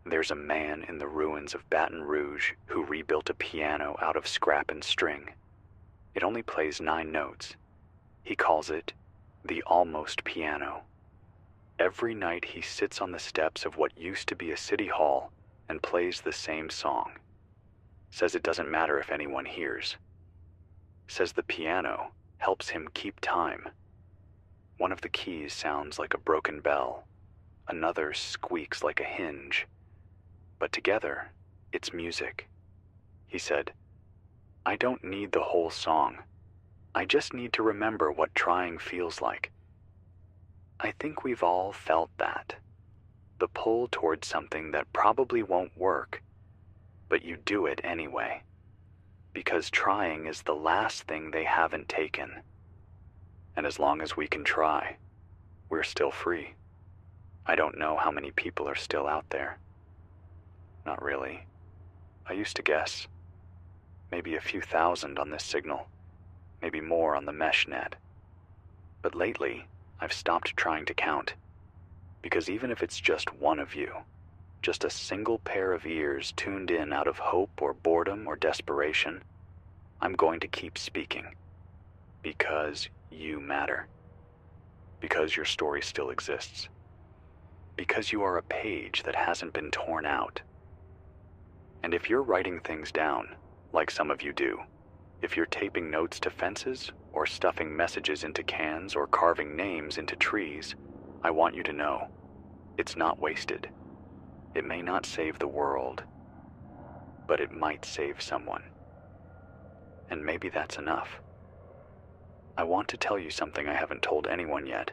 There's a man in the ruins of Baton Rouge who rebuilt a piano out of scrap and string. It only plays 9 notes. He calls it the almost piano. Every night he sits on the steps of what used to be a city hall and plays the same song. Says it doesn't matter if anyone hears. Says the piano helps him keep time. One of the keys sounds like a broken bell. Another squeaks like a hinge. But together, it's music. He said, "I don't need the whole song. I just need to remember what trying feels like." I think we've all felt that. The pull towards something that probably won't work, but you do it anyway. Because trying is the last thing they haven't taken. And as long as we can try, we're still free. I don't know how many people are still out there. Not really. I used to guess. Maybe a few thousand on this signal. Maybe more on the mesh net. But lately, I've stopped trying to count. Because even if it's just one of you, just a single pair of ears tuned in out of hope or boredom or desperation, I'm going to keep speaking. Because you matter. Because your story still exists. Because you are a page that hasn't been torn out. And if you're writing things down, like some of you do, if you're taping notes to fences, or stuffing messages into cans, or carving names into trees, I want you to know, it's not wasted. It may not save the world, but it might save someone. And maybe that's enough. I want to tell you something I haven't told anyone yet.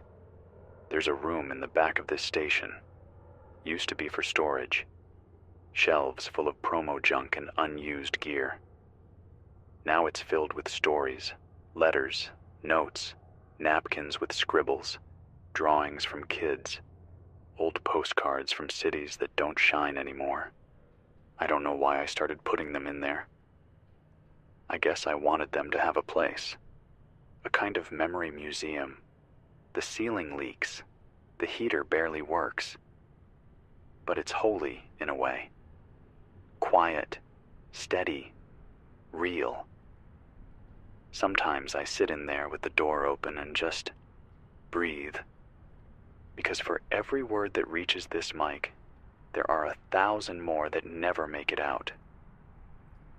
There's a room in the back of this station. Used to be for storage. Shelves full of promo junk and unused gear. Now it's filled with stories, letters, notes, napkins with scribbles, drawings from kids, old postcards from cities that don't shine anymore. I don't know why I started putting them in there. I guess I wanted them to have a place. A kind of memory museum. The ceiling leaks. The heater barely works. But it's holy in a way. Quiet, steady, real. Sometimes I sit in there with the door open and just breathe. Because for every word that reaches this mic, there are 1,000 more that never make it out.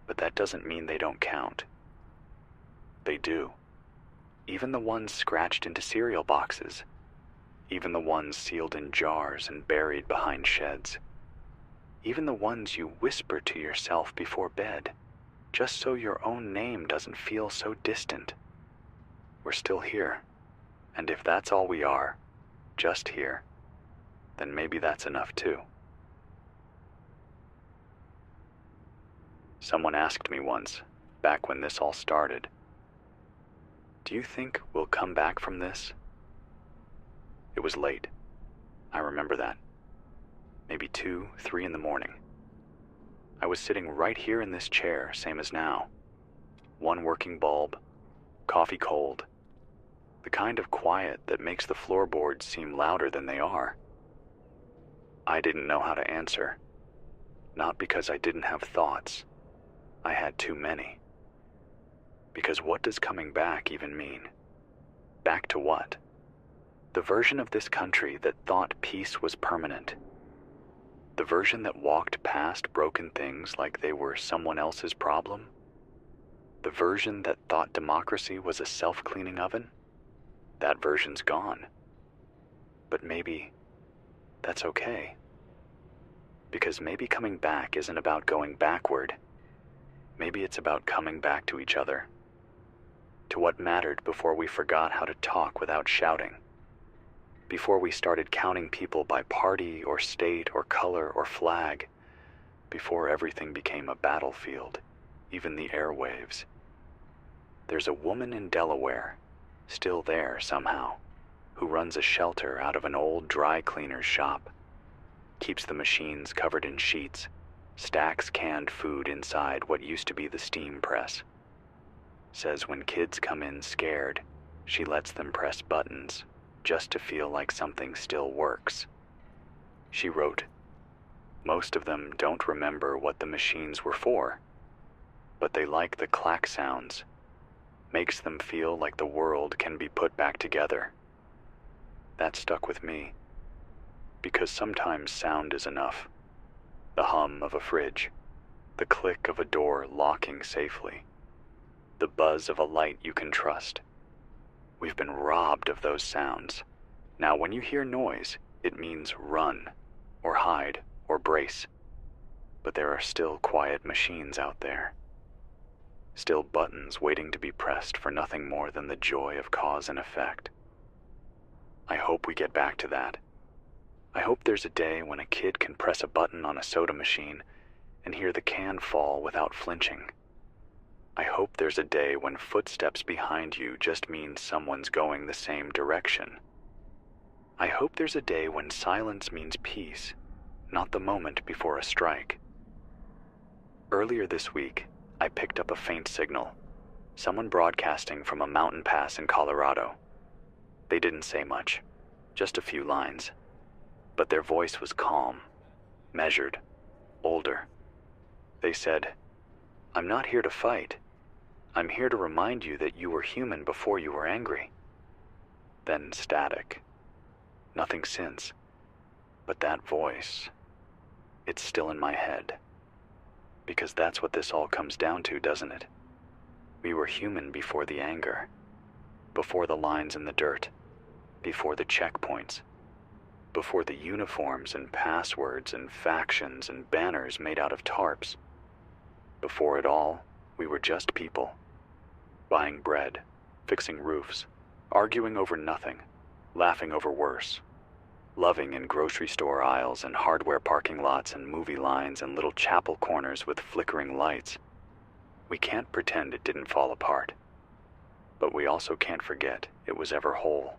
But that doesn't mean they don't count. They do. Even the ones scratched into cereal boxes. Even the ones sealed in jars and buried behind sheds. Even the ones you whisper to yourself before bed, just so your own name doesn't feel so distant. We're still here. And if that's all we are, just here, then maybe that's enough too. Someone asked me once, back when this all started, "Do you think we'll come back from this?" It was late. I remember that. Maybe 2, 3 in the morning. I was sitting right here in this chair, same as now. One working bulb, coffee cold, the kind of quiet that makes the floorboards seem louder than they are. I didn't know how to answer. Not because I didn't have thoughts. I had too many. Because what does coming back even mean? Back to what? The version of this country that thought peace was permanent. The version that walked past broken things like they were someone else's problem. The version that thought democracy was a self-cleaning oven. That version's gone. But maybe that's okay. Because maybe coming back isn't about going backward. Maybe it's about coming back to each other. To what mattered before we forgot how to talk without shouting. Before we started counting people by party or state or color or flag. Before everything became a battlefield, even the airwaves. There's a woman in Delaware, still there somehow, who runs a shelter out of an old dry cleaner's shop. Keeps the machines covered in sheets, stacks canned food inside what used to be the steam press. Says when kids come in scared, she lets them press buttons just to feel like something still works. She wrote, "Most of them don't remember what the machines were for, but they like the clack sounds. Makes them feel like the world can be put back together." That stuck with me, because sometimes sound is enough. The hum of a fridge, the click of a door locking safely, the buzz of a light you can trust. We've been robbed of those sounds. Now when you hear noise, it means run, or hide, or brace. But there are still quiet machines out there. Still buttons waiting to be pressed for nothing more than the joy of cause and effect. I hope we get back to that. I hope there's a day when a kid can press a button on a soda machine and hear the can fall without flinching. I hope there's a day when footsteps behind you just mean someone's going the same direction. I hope there's a day when silence means peace, not the moment before a strike. Earlier this week, I picked up a faint signal, someone broadcasting from a mountain pass in Colorado. They didn't say much, just a few lines, but their voice was calm, measured, older. They said, "I'm not here to fight. I'm here to remind you that you were human before you were angry." Then static. Nothing since. But that voice, it's still in my head. Because that's what this all comes down to, doesn't it? We were human before the anger. Before the lines in the dirt. Before the checkpoints. Before the uniforms and passwords and factions and banners made out of tarps. Before it all, we were just people. Buying bread, fixing roofs, arguing over nothing, laughing over worse. Loving in grocery store aisles and hardware parking lots and movie lines and little chapel corners with flickering lights. We can't pretend it didn't fall apart. But we also can't forget it was ever whole.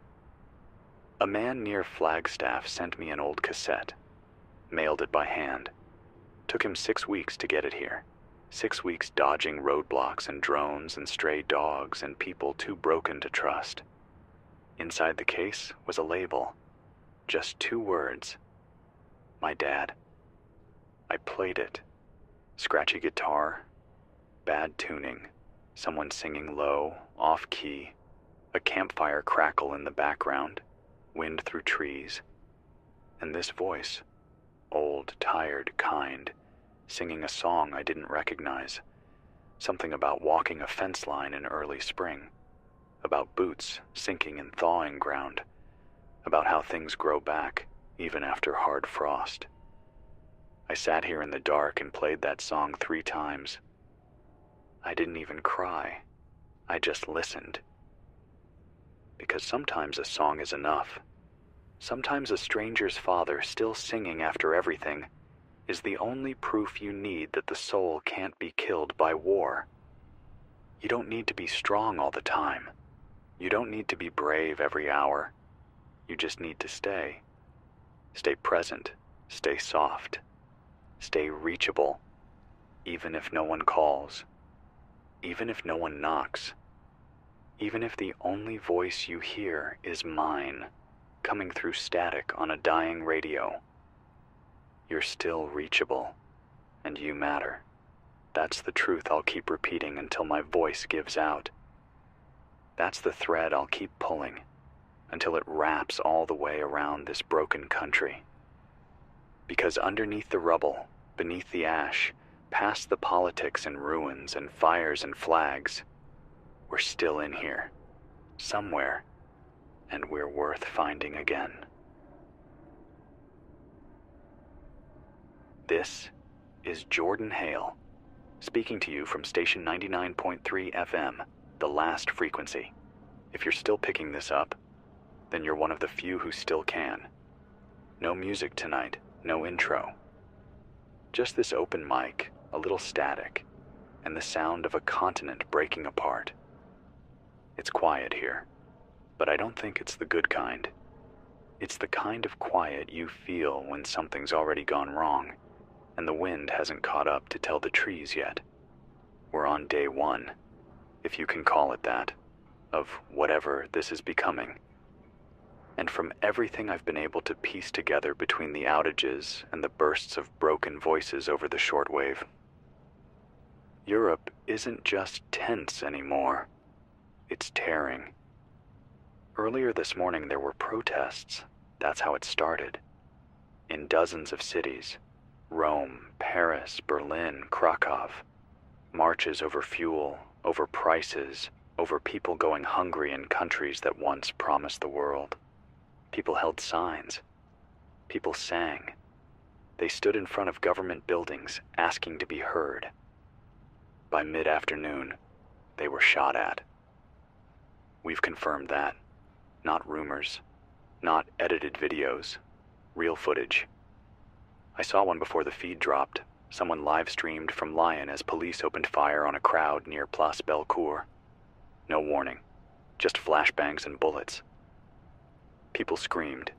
A man near Flagstaff sent me an old cassette. Mailed it by hand. Took him 6 weeks to get it here. 6 weeks dodging roadblocks and drones and stray dogs and people too broken to trust. Inside the case was a label. Just 2 words. My dad. I played it. Scratchy guitar. Bad tuning. Someone singing low, off key. A campfire crackle in the background. Wind through trees. And this voice. Old, tired, kind. Singing a song I didn't recognize. Something about walking a fence line in early spring. About boots sinking in thawing ground. About how things grow back, even after hard frost. I sat here in the dark and played that song 3 times. I didn't even cry. I just listened. Because sometimes a song is enough. Sometimes a stranger's father still singing after everything is the only proof you need that the soul can't be killed by war. You don't need to be strong all the time. You don't need to be brave every hour. You just need to stay. Stay present, stay soft, stay reachable, even if no one calls, even if no one knocks, even if the only voice you hear is mine, coming through static on a dying radio. You're still reachable, and you matter. That's the truth I'll keep repeating until my voice gives out. That's the thread I'll keep pulling until it wraps all the way around this broken country. Because underneath the rubble, beneath the ash, past the politics and ruins and fires and flags, we're still in here, somewhere, and we're worth finding again. This is Jordan Hale, speaking to you from station 99.3 FM, the last frequency. If you're still picking this up, then you're one of the few who still can. No music tonight, no intro. Just this open mic, a little static, and the sound of a continent breaking apart. It's quiet here, but I don't think it's the good kind. It's the kind of quiet you feel when something's already gone wrong, and the wind hasn't caught up to tell the trees yet. We're on day one, if you can call it that, of whatever this is becoming. And from everything I've been able to piece together between the outages and the bursts of broken voices over the shortwave, Europe isn't just tense anymore, it's tearing. Earlier this morning there were protests, that's how it started, in dozens of cities. Rome, Paris, Berlin, Krakow. Marches over fuel, over prices, over people going hungry in countries that once promised the world. People held signs. People sang. They stood in front of government buildings asking to be heard. By mid-afternoon, they were shot at. We've confirmed that. Not rumors. Not edited videos. Real footage. I saw one before the feed dropped. Someone live-streamed from Lyon as police opened fire on a crowd near Place Bellecour. No warning. Just flashbangs and bullets. People screamed.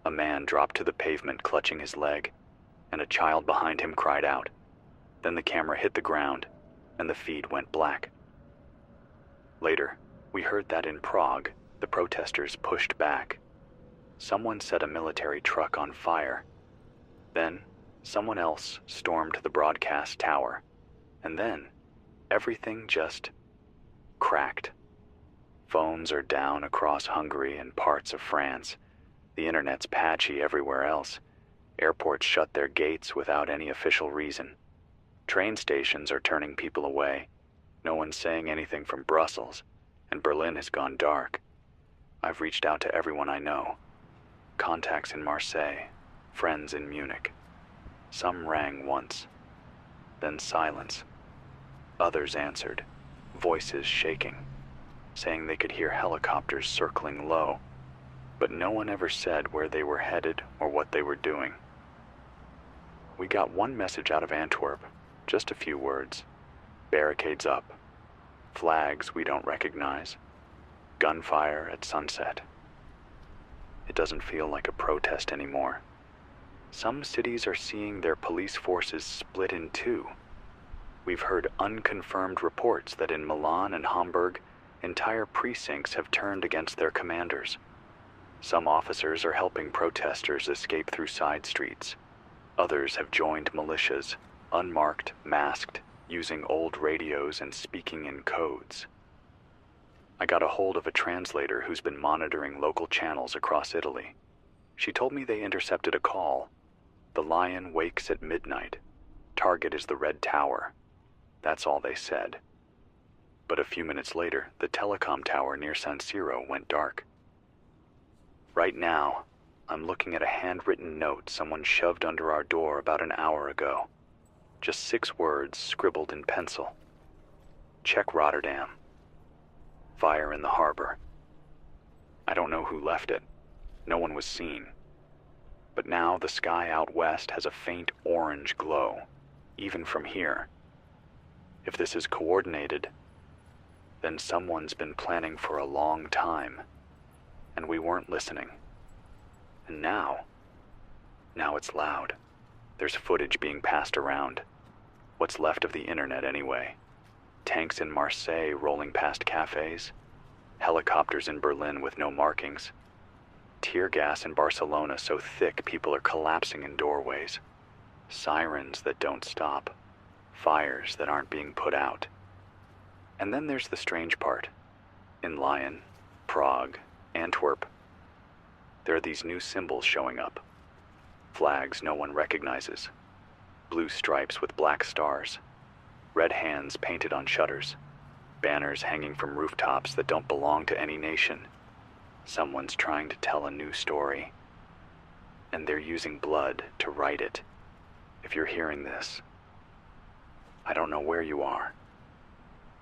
A man dropped to the pavement clutching his leg, and a child behind him cried out. Then the camera hit the ground, and the feed went black. Later, we heard that in Prague, the protesters pushed back. Someone set a military truck on fire. Then, someone else stormed the broadcast tower. And then, everything just cracked. Phones are down across Hungary and parts of France. The internet's patchy everywhere else. Airports shut their gates without any official reason. Train stations are turning people away. No one's saying anything from Brussels, and Berlin has gone dark. I've reached out to everyone I know. Contacts in Marseille, friends in Munich. Some rang once, then silence. Others answered, voices shaking, saying they could hear helicopters circling low, but no one ever said where they were headed or what they were doing. We got one message out of Antwerp, just a few words. Barricades up, flags we don't recognize, gunfire at sunset. It doesn't feel like a protest anymore. Some cities are seeing their police forces split in two. We've heard unconfirmed reports that in Milan and Hamburg, entire precincts have turned against their commanders. Some officers are helping protesters escape through side streets. Others have joined militias, unmarked, masked, using old radios and speaking in codes. I got a hold of a translator who's been monitoring local channels across Italy. She told me they intercepted a call. The lion wakes at midnight. Target is the Red Tower. That's all they said. But a few minutes later, the telecom tower near San Siro went dark. Right now, I'm looking at a handwritten note someone shoved under our door about an hour ago. Just 6 words scribbled in pencil. Check Rotterdam. Fire in the harbor. I don't know who left it. No one was seen. But now the sky out west has a faint orange glow, even from here. If this is coordinated, then someone's been planning for a long time, and we weren't listening. And now it's loud. There's footage being passed around. What's left of the internet anyway. Tanks in Marseille rolling past cafes. Helicopters in Berlin with no markings. Tear gas in Barcelona so thick people are collapsing in doorways. Sirens that don't stop. Fires that aren't being put out. And then there's the strange part. In Lyon, Prague, Antwerp, there are these new symbols showing up. Flags no one recognizes. Blue stripes with black stars. Red hands painted on shutters. Banners hanging from rooftops that don't belong to any nation. Someone's trying to tell a new story. And they're using blood to write it. If you're hearing this, I don't know where you are.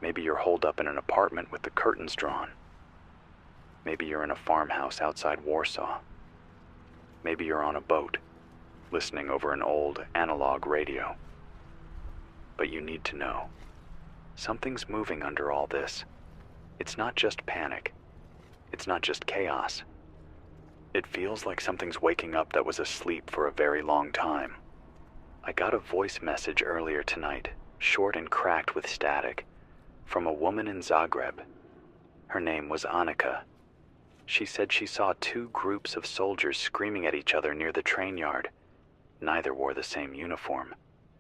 Maybe you're holed up in an apartment with the curtains drawn. Maybe you're in a farmhouse outside Warsaw. Maybe you're on a boat, listening over an old analog radio. But you need to know, something's moving under all this. It's not just panic. It's not just chaos. It feels like something's waking up that was asleep for a very long time. I got a voice message earlier tonight, short and cracked with static, from a woman in Zagreb. Her name was Annika. She said she saw two groups of soldiers screaming at each other near the train yard. Neither wore the same uniform.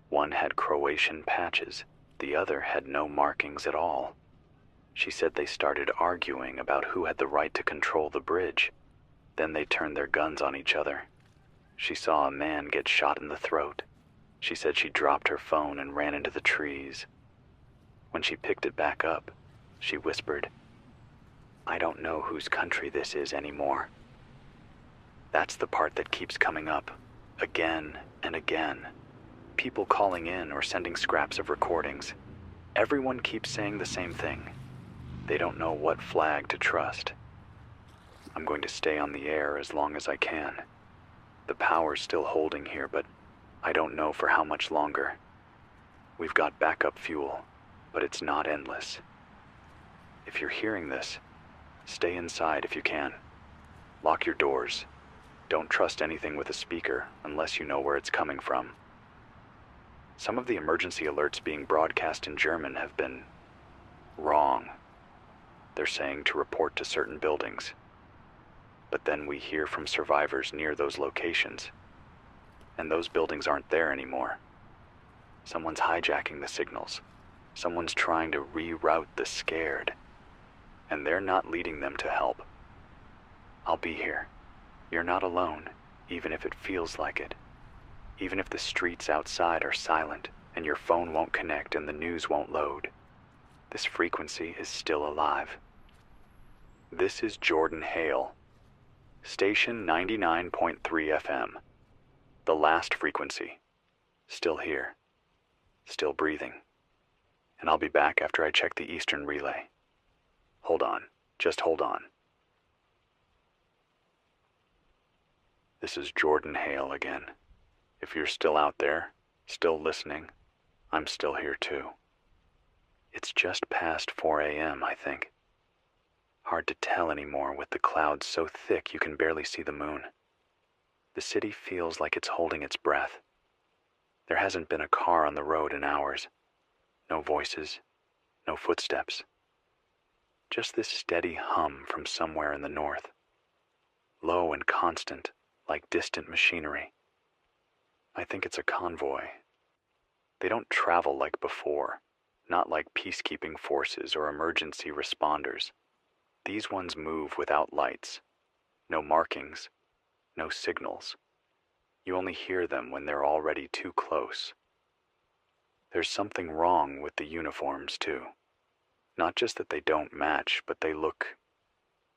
One had Croatian patches, the other had no markings at all. She said they started arguing about who had the right to control the bridge. Then they turned their guns on each other. She saw a man get shot in the throat. She said she dropped her phone and ran into the trees. When she picked it back up, she whispered, "I don't know whose country this is anymore." That's the part that keeps coming up, again and again. People calling in or sending scraps of recordings. Everyone keeps saying the same thing. They don't know what flag to trust. I'm going to stay on the air as long as I can. The power's still holding here, but I don't know for how much longer. We've got backup fuel, but it's not endless. If you're hearing this, stay inside if you can. Lock your doors. Don't trust anything with a speaker unless you know where it's coming from. Some of the emergency alerts being broadcast in German have been wrong. They're saying to report to certain buildings. But then we hear from survivors near those locations. And those buildings aren't there anymore. Someone's hijacking the signals. Someone's trying to reroute the scared. And they're not leading them to help. I'll be here. You're not alone, even if it feels like it. Even if the streets outside are silent and your phone won't connect and the news won't load. This frequency is still alive. This is Jordan Hale. Station 99.3 FM. The last frequency. Still here. Still breathing. And I'll be back after I check the Eastern relay. Hold on. Just hold on. This is Jordan Hale again. If you're still out there, still listening, I'm still here too. It's just past 4 a.m., I think. Hard to tell anymore with the clouds so thick you can barely see the moon. The city feels like it's holding its breath. There hasn't been a car on the road in hours. No voices, no footsteps. Just this steady hum from somewhere in the north. Low and constant, like distant machinery. I think it's a convoy. They don't travel like before, not like peacekeeping forces or emergency responders. These ones move without lights, no markings, no signals. You only hear them when they're already too close. There's something wrong with the uniforms, too. Not just that they don't match, but they look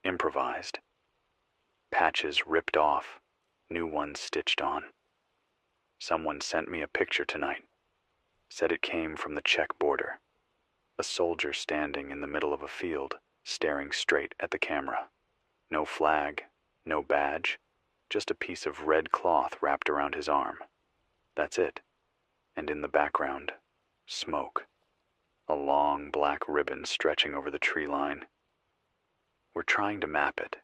improvised. Patches ripped off, new ones stitched on. Someone sent me a picture tonight. Said it came from the Czech border. A soldier standing in the middle of a field, staring straight at the camera. No flag, No badge, just a piece of red cloth wrapped around his arm. That's it. And in the background, smoke. A long black ribbon stretching over the tree line. We're trying to map it.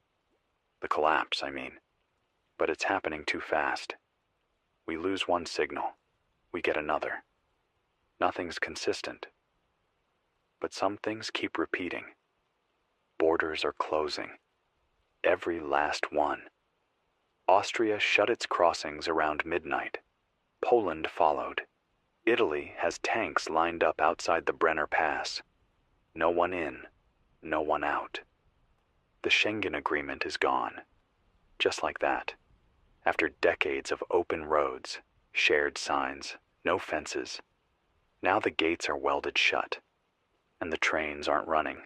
The collapse, I mean. But it's happening too fast. We lose one signal. We get another. Nothing's consistent. But some things keep repeating. Borders are closing. Every last one. Austria shut its crossings around midnight. Poland followed. Italy has tanks lined up outside the Brenner Pass. No one in, no one out. The Schengen Agreement is gone. Just like that. After decades of open roads, shared signs, no fences. Now the gates are welded shut, and the trains aren't running.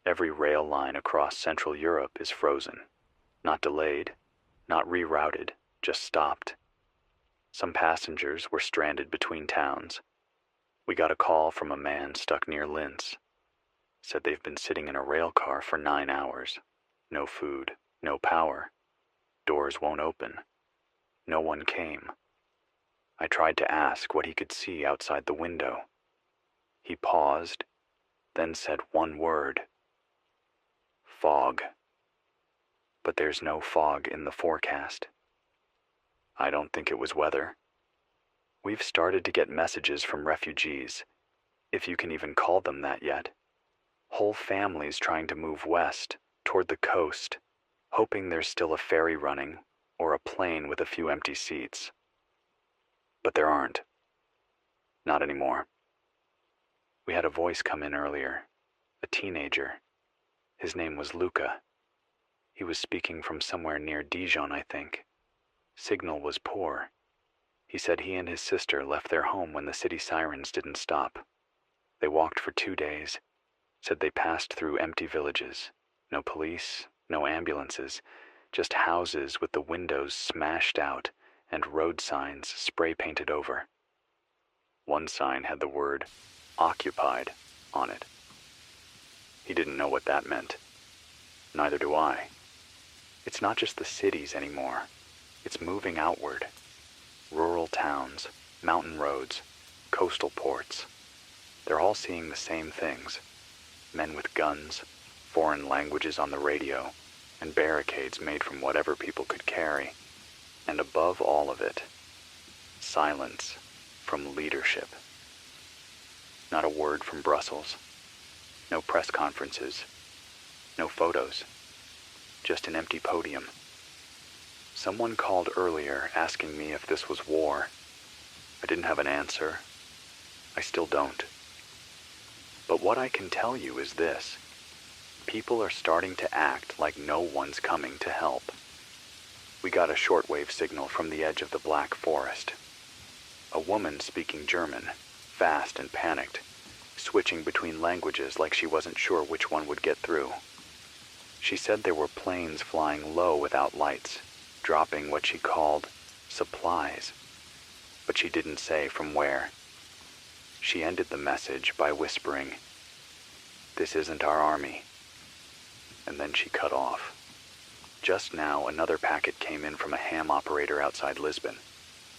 Every rail line across Central Europe is frozen. Not delayed, not rerouted, just stopped. Some passengers were stranded between towns. We got a call from a man stuck near Linz. Said they've been sitting in a rail car for 9 hours. No food, no power. Doors won't open. No one came. I tried to ask what he could see outside the window. He paused, then said one word. Fog. But there's no fog in the forecast. I don't think it was weather. We've started to get messages from refugees, if you can even call them that yet. Whole families trying to move west, toward the coast, hoping there's still a ferry running or a plane with a few empty seats. But there aren't. Not anymore. We had a voice come in earlier, a teenager. His name was Luca. He was speaking from somewhere near Dijon, I think. Signal was poor. He said he and his sister left their home when the city sirens didn't stop. They walked for 2 days. Said they passed through empty villages. No police, no ambulances, just houses with the windows smashed out and road signs spray painted over. One sign had the word "occupied" on it. He didn't know what that meant. Neither do I. It's not just the cities anymore. It's moving outward. Rural towns, mountain roads, coastal ports. They're all seeing the same things. Men with guns, foreign languages on the radio, and barricades made from whatever people could carry. And above all of it, silence from leadership. Not a word from Brussels. No press conferences. No photos. Just an empty podium. Someone called earlier asking me if this was war. I didn't have an answer. I still don't. But what I can tell you is this. People are starting to act like no one's coming to help. We got a shortwave signal from the edge of the Black Forest. A woman speaking German, fast and panicked, switching between languages like she wasn't sure which one would get through. She said there were planes flying low without lights, dropping what she called supplies, but she didn't say from where. She ended the message by whispering, "This isn't our army," and then she cut off. Just now, another packet came in from a ham operator outside Lisbon.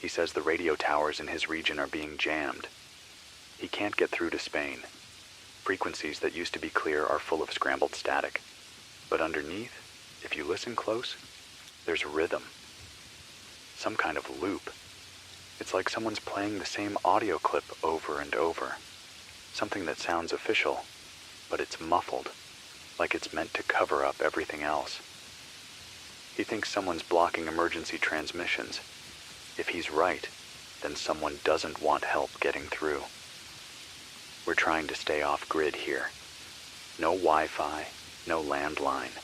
He says the radio towers in his region are being jammed. He can't get through to Spain. Frequencies that used to be clear are full of scrambled static. But underneath, if you listen close, there's rhythm. Some kind of loop. It's like someone's playing the same audio clip over and over. Something that sounds official, but it's muffled, like it's meant to cover up everything else. He thinks someone's blocking emergency transmissions. If he's right, then someone doesn't want help getting through. We're trying to stay off-grid here. No Wi-Fi, no landline.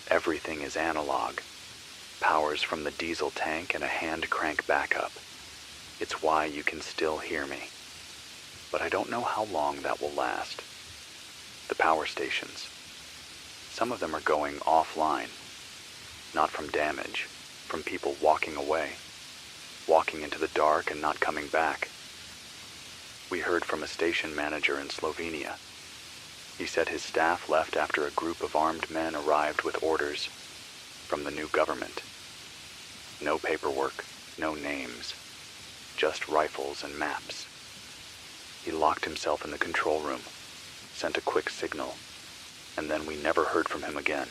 Everything is analog. Power's from the diesel tank and a hand crank backup. It's why you can still hear me. But I don't know how long that will last. The power stations. Some of them are going offline. Not from damage, from people walking away. Walking into the dark and not coming back. We heard from a station manager in Slovenia. He said his staff left after a group of armed men arrived with orders. from the new government. No paperwork, no names, just rifles and maps. He locked himself in the control room, sent a quick signal, and then we never heard from him again.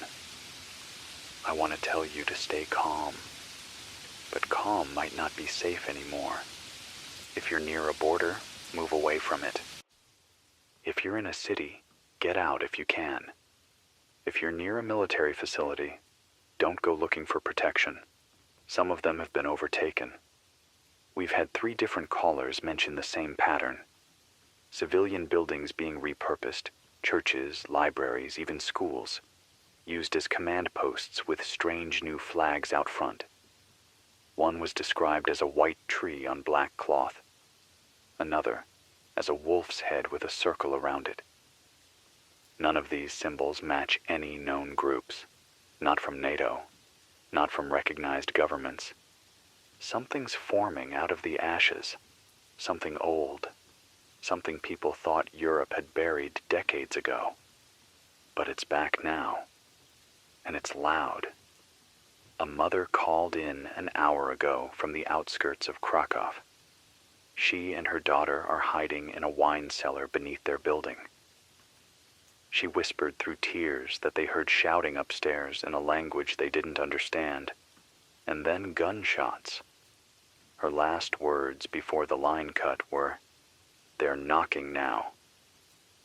I want to tell you to stay calm, but calm might not be safe anymore. If you're near a border, move away from it. If you're in a city, get out if you can. If you're near a military facility, don't go looking for protection. Some of them have been overtaken. We've had 3 different callers mention the same pattern. Civilian buildings being repurposed, churches, libraries, even schools, used as command posts with strange new flags out front. One was described as a white tree on black cloth. Another as a wolf's head with a circle around it. None of these symbols match any known groups. Not from NATO, not from recognized governments. Something's forming out of the ashes, something old, something people thought Europe had buried decades ago. But it's back now, and it's loud. A mother called in an hour ago from the outskirts of Krakow. She and her daughter are hiding in a wine cellar beneath their building. She whispered through tears that they heard shouting upstairs in a language they didn't understand, and then gunshots. Her last words before the line cut were, "They're knocking now."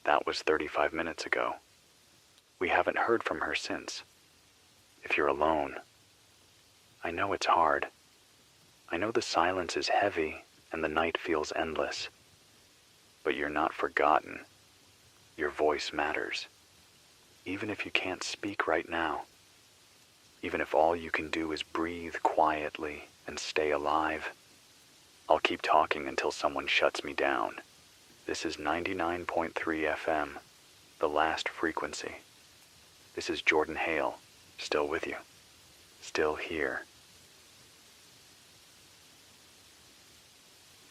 That was 35 minutes ago. We haven't heard from her since. If you're alone, I know it's hard. I know the silence is heavy and the night feels endless. But you're not forgotten. Your voice matters. Even if you can't speak right now. Even if all you can do is breathe quietly and stay alive. I'll keep talking until someone shuts me down. This is 99.3 FM, the last frequency. This is Jordan Hale, still with you, still here.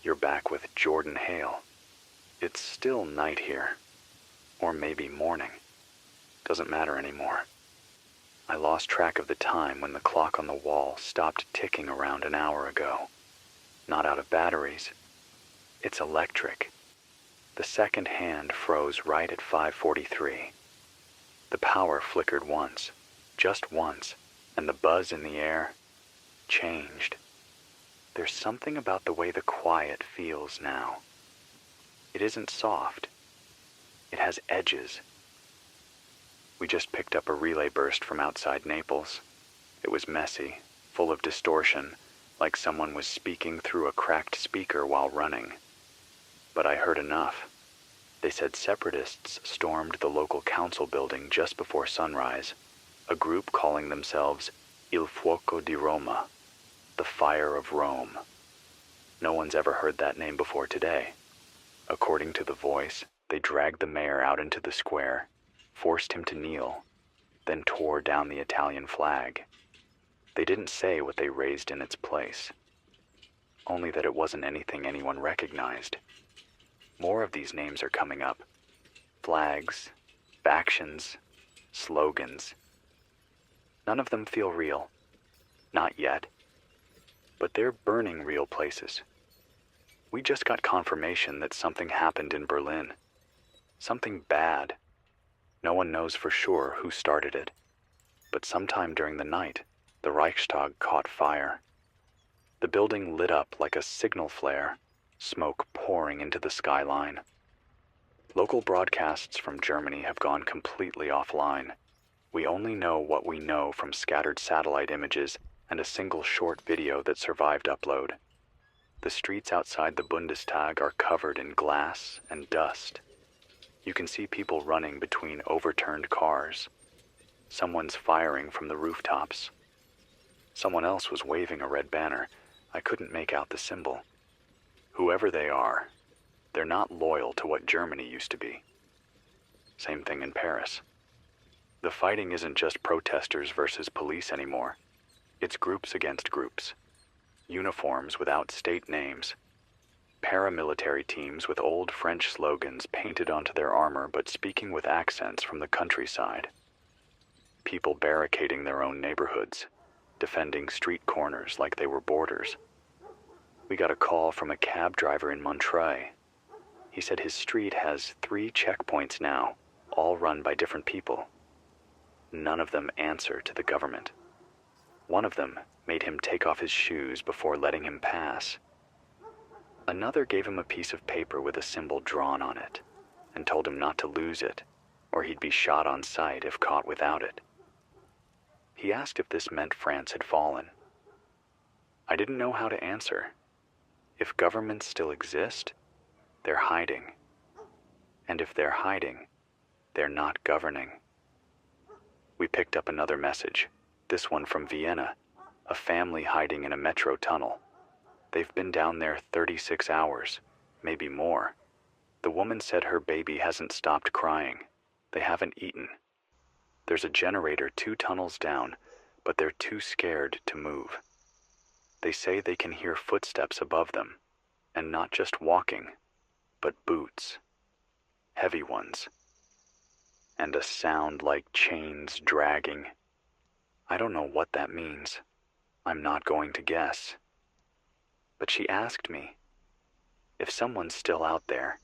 You're back with Jordan Hale. It's still night here, or maybe morning. Doesn't matter anymore. I lost track of the time when the clock on the wall stopped ticking around an hour ago. Not out of batteries. It's electric. The second hand froze right at 5:43. The power flickered once, just once, and the buzz in the air changed. There's something about the way the quiet feels now. It isn't soft. It has edges. We just picked up a relay burst from outside Naples. It was messy, full of distortion, like someone was speaking through a cracked speaker while running. But I heard enough. They said separatists stormed the local council building just before sunrise, a group calling themselves Il Fuoco di Roma, the Fire of Rome. No one's ever heard that name before today. According to the voice, they dragged the mayor out into the square, forced him to kneel, then tore down the Italian flag. They didn't say what they raised in its place, only that it wasn't anything anyone recognized. More of these names are coming up. Flags, factions, slogans. None of them feel real. Not yet. But they're burning real places. We just got confirmation that something happened in Berlin. Something bad. No one knows for sure who started it. But sometime during the night, the Reichstag caught fire. The building lit up like a signal flare, smoke pouring into the skyline. Local broadcasts from Germany have gone completely offline. We only know what we know from scattered satellite images and a single short video that survived upload. The streets outside the Bundestag are covered in glass and dust. You can see people running between overturned cars. Someone's firing from the rooftops. Someone else was waving a red banner. I couldn't make out the symbol. Whoever they are, they're not loyal to what Germany used to be. Same thing in Paris. The fighting isn't just protesters versus police anymore. It's groups against groups. Uniforms without state names. Paramilitary teams with old French slogans painted onto their armor but speaking with accents from the countryside. People barricading their own neighborhoods, defending street corners like they were borders. We got a call from a cab driver in Montreuil. He said his street has 3 checkpoints now, all run by different people. None of them answer to the government. One of them made him take off his shoes before letting him pass. Another gave him a piece of paper with a symbol drawn on it and told him not to lose it, or he'd be shot on sight if caught without it. He asked if this meant France had fallen. I didn't know how to answer. If governments still exist, they're hiding. And if they're hiding, they're not governing. We picked up another message, this one from Vienna, a family hiding in a metro tunnel. They've been down there 36 hours, maybe more. The woman said her baby hasn't stopped crying. They haven't eaten. There's a generator 2 tunnels down, but they're too scared to move. They say they can hear footsteps above them, and not just walking, but boots. Heavy ones. And a sound like chains dragging. I don't know what that means. I'm not going to guess. But she asked me, if someone's still out there,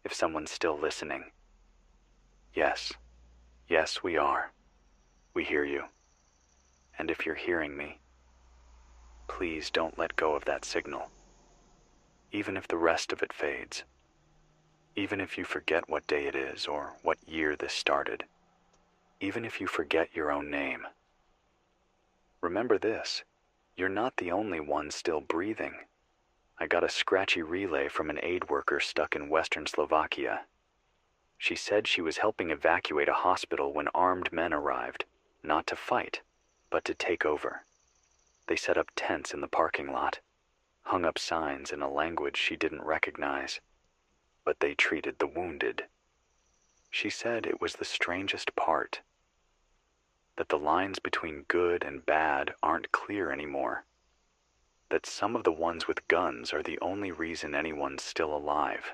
if someone's still listening. Yes, we are. We hear you. And if you're hearing me, please don't let go of that signal. Even if the rest of it fades. Even if you forget what day it is or what year this started. Even if you forget your own name. Remember this, you're not the only one still breathing. I got a scratchy relay from an aid worker stuck in Western Slovakia. She said she was helping evacuate a hospital when armed men arrived, not to fight, but to take over. They set up tents in the parking lot, hung up signs in a language she didn't recognize, but they treated the wounded. She said it was the strangest part, that the lines between good and bad aren't clear anymore, that some of the ones with guns are the only reason anyone's still alive.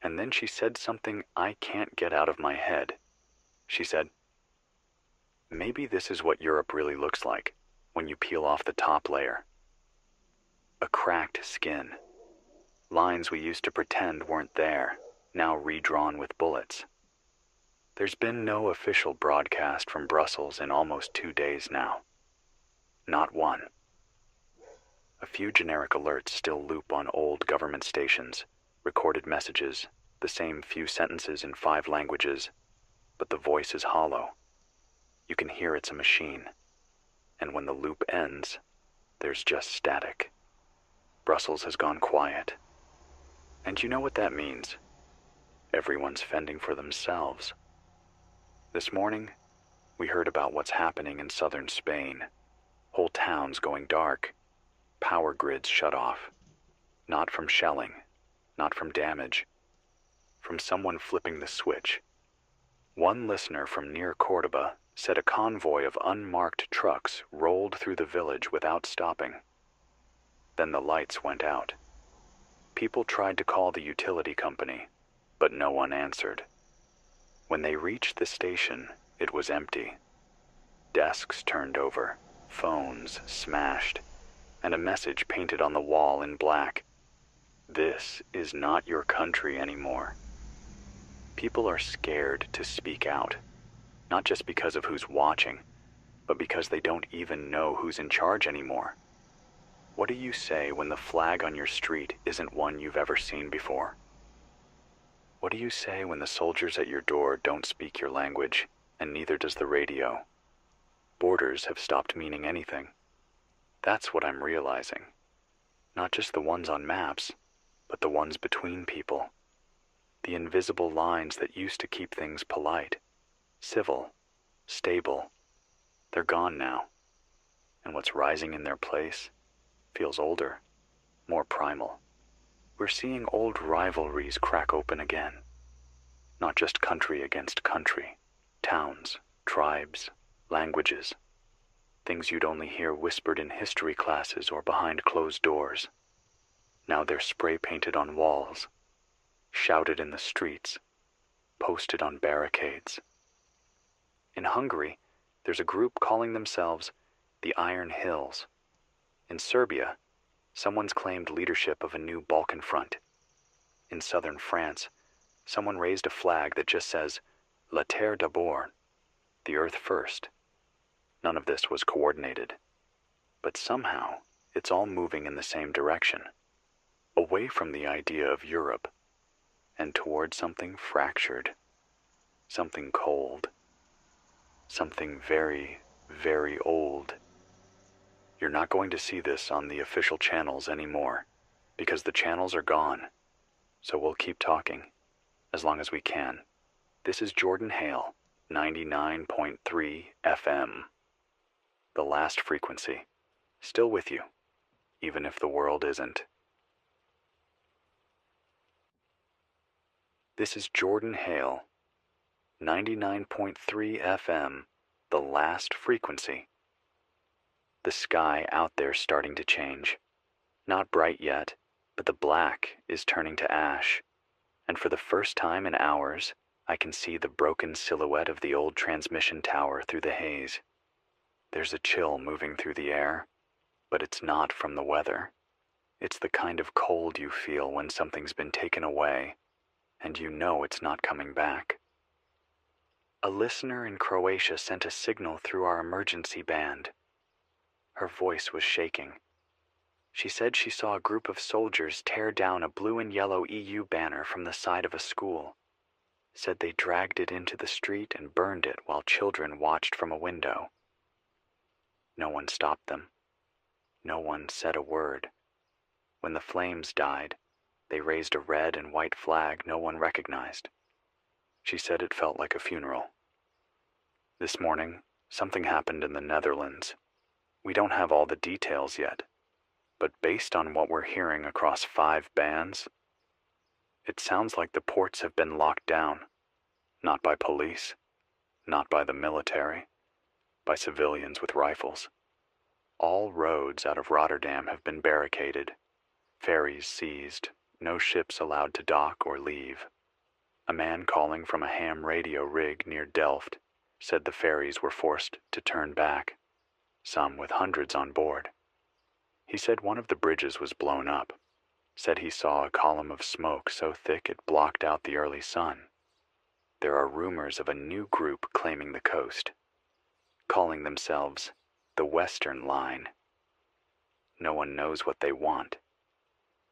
And then she said something I can't get out of my head. She said, maybe this is what Europe really looks like when you peel off the top layer. A cracked skin. Lines we used to pretend weren't there, now redrawn with bullets. There's been no official broadcast from Brussels in almost 2 days now. Not one. A few generic alerts still loop on old government stations, recorded messages, the same few sentences in 5 languages, but the voice is hollow. You can hear it's a machine, and when the loop ends, there's just static. Brussels has gone quiet. And you know what that means. Everyone's fending for themselves. This morning, we heard about what's happening in southern Spain. Whole towns going dark. Power grids shut off. Not from shelling, not from damage, from someone flipping the switch. One listener from near Cordoba said a convoy of unmarked trucks rolled through the village without stopping. Then the lights went out. People tried to call the utility company, but no one answered. When they reached the station, it was empty. Desks turned over, phones smashed, and a message painted on the wall in black. This is not your country anymore. People are scared to speak out, not just because of who's watching, but because they don't even know who's in charge anymore. What do you say when the flag on your street isn't one you've ever seen before? What do you say when the soldiers at your door don't speak your language, and neither does the radio? Borders have stopped meaning anything. That's what I'm realizing. Not just the ones on maps, but the ones between people. The invisible lines that used to keep things polite, civil, stable. They're gone now. And what's rising in their place feels older, more primal. We're seeing old rivalries crack open again. Not just country against country, towns, tribes, languages. Things you'd only hear whispered in history classes or behind closed doors. Now they're spray-painted on walls, shouted in the streets, posted on barricades. In Hungary, there's a group calling themselves the Iron Hills. In Serbia, someone's claimed leadership of a new Balkan front. In southern France, someone raised a flag that just says, La Terre d'abord, the earth first. None of this was coordinated, but somehow it's all moving in the same direction, away from the idea of Europe, and toward something fractured, something cold, something very, very old. You're not going to see this on the official channels anymore, because the channels are gone, so we'll keep talking, as long as we can. This is Jordan Hale, 99.3 FM. The last frequency, still with you, even if the world isn't. This is Jordan Hale, 99.3 FM, the last frequency. The sky out there starting to change. Not bright yet, but the black is turning to ash, and for the first time in hours, I can see the broken silhouette of the old transmission tower through the haze. There's a chill moving through the air, but it's not from the weather. It's the kind of cold you feel when something's been taken away, and you know it's not coming back. A listener in Croatia sent a signal through our emergency band. Her voice was shaking. She said she saw a group of soldiers tear down a blue and yellow EU banner from the side of a school. Said they dragged it into the street and burned it while children watched from a window. No one stopped them. No one said a word. When the flames died, they raised a red and white flag no one recognized. She said it felt like a funeral. This morning, something happened in the Netherlands. We don't have all the details yet, but based on what we're hearing across 5 bands, it sounds like the ports have been locked down, not by police, not by the military, by civilians with rifles. All roads out of Rotterdam have been barricaded, ferries seized, no ships allowed to dock or leave. A man calling from a ham radio rig near Delft said the ferries were forced to turn back, some with hundreds on board. He said one of the bridges was blown up, said he saw a column of smoke so thick it blocked out the early sun. There are rumors of a new group claiming the coast, calling themselves the Western Line. No one knows what they want,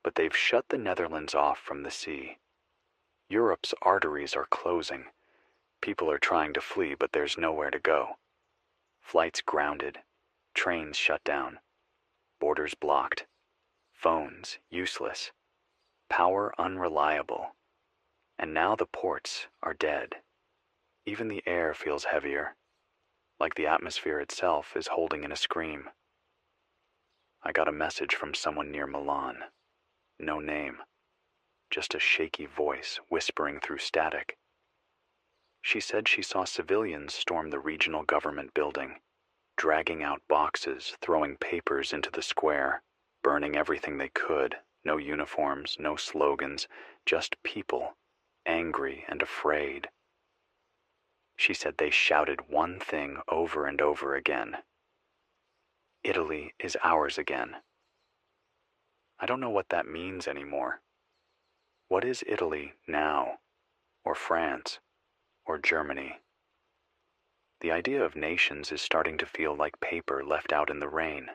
but they've shut the Netherlands off from the sea. Europe's arteries are closing. People are trying to flee, but there's nowhere to go. Flights grounded, trains shut down, borders blocked, phones useless, power unreliable, and now the ports are dead. Even the air feels heavier, like the atmosphere itself is holding in a scream. I got a message from someone near Milan. No name, just a shaky voice whispering through static. She said she saw civilians storm the regional government building, dragging out boxes, throwing papers into the square, burning everything they could. No uniforms, no slogans, just people, angry and afraid. She said they shouted one thing over and over again. Italy is ours again. I don't know what that means anymore. What is Italy now? Or France? Or Germany? The idea of nations is starting to feel like paper left out in the rain.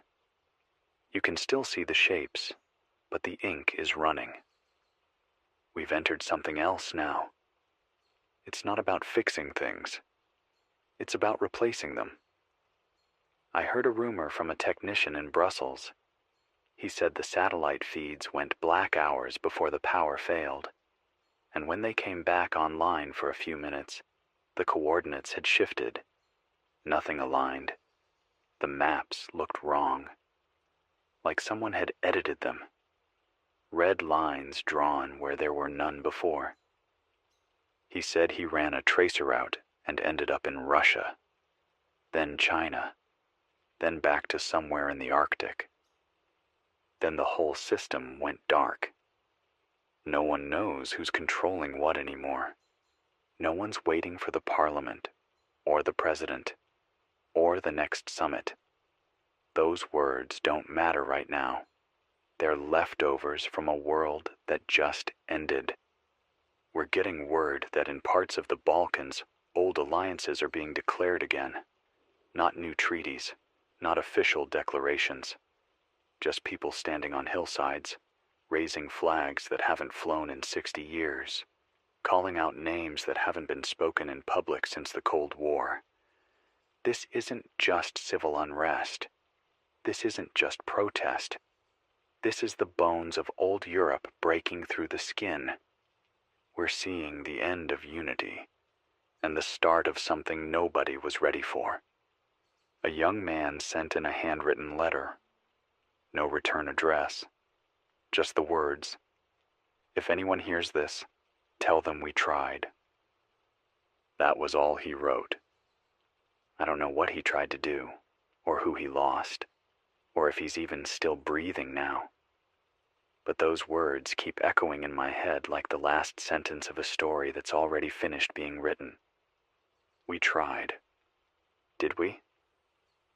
You can still see the shapes, but the ink is running. We've entered something else now. It's not about fixing things. It's about replacing them. I heard a rumor from a technician in Brussels. He said the satellite feeds went black hours before the power failed, and when they came back online for a few minutes, the coordinates had shifted. Nothing aligned. The maps looked wrong, like someone had edited them. Red lines drawn where there were none before. He said he ran a tracer route and ended up in Russia, then China, then back to somewhere in the Arctic. Then the whole system went dark. No one knows who's controlling what anymore. No one's waiting for the parliament or the president, or the next summit. Those words don't matter right now. They're leftovers from a world that just ended. We're getting word that in parts of the Balkans, old alliances are being declared again. Not new treaties, not official declarations. Just people standing on hillsides, raising flags that haven't flown in 60 years, calling out names that haven't been spoken in public since the Cold War. This isn't just civil unrest. This isn't just protest. This is the bones of old Europe breaking through the skin. We're seeing the end of unity, and the start of something nobody was ready for. A young man sent in a handwritten letter. No return address. Just the words, "If anyone hears this, tell them we tried." That was all he wrote. I don't know what he tried to do, or who he lost, or if he's even still breathing now. But those words keep echoing in my head like the last sentence of a story that's already finished being written. We tried. Did we?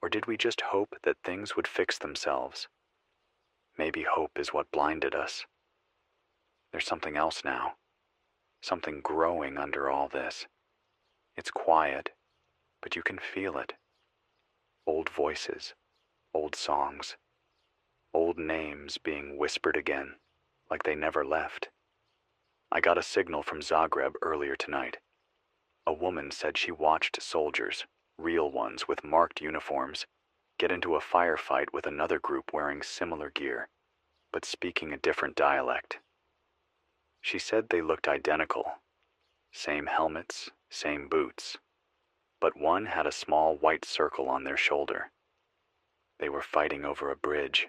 Or did we just hope that things would fix themselves? Maybe hope is what blinded us. There's something else now. Something growing under all this. It's quiet, but you can feel it. Old voices, old songs, old names being whispered again, like they never left. I got a signal from Zagreb earlier tonight. A woman said she watched soldiers, real ones with marked uniforms, get into a firefight with another group wearing similar gear, but speaking a different dialect. She said they looked identical. Same helmets, same boots, but one had a small white circle on their shoulder. They were fighting over a bridge.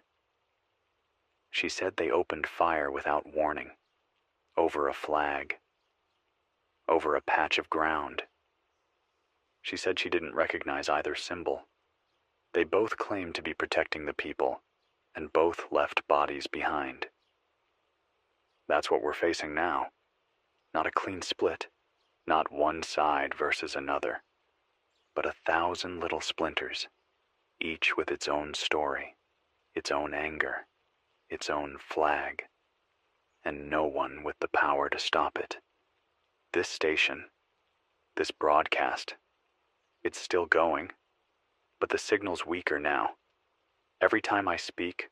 She said they opened fire without warning, over a flag, over a patch of ground. She said she didn't recognize either symbol. They both claimed to be protecting the people, and both left bodies behind. That's what we're facing now. Not a clean split, not one side versus another, but 1,000 little splinters, each with its own story, its own anger, its own flag, and no one with the power to stop it. This station, this broadcast, it's still going, but the signal's weaker now. Every time I speak,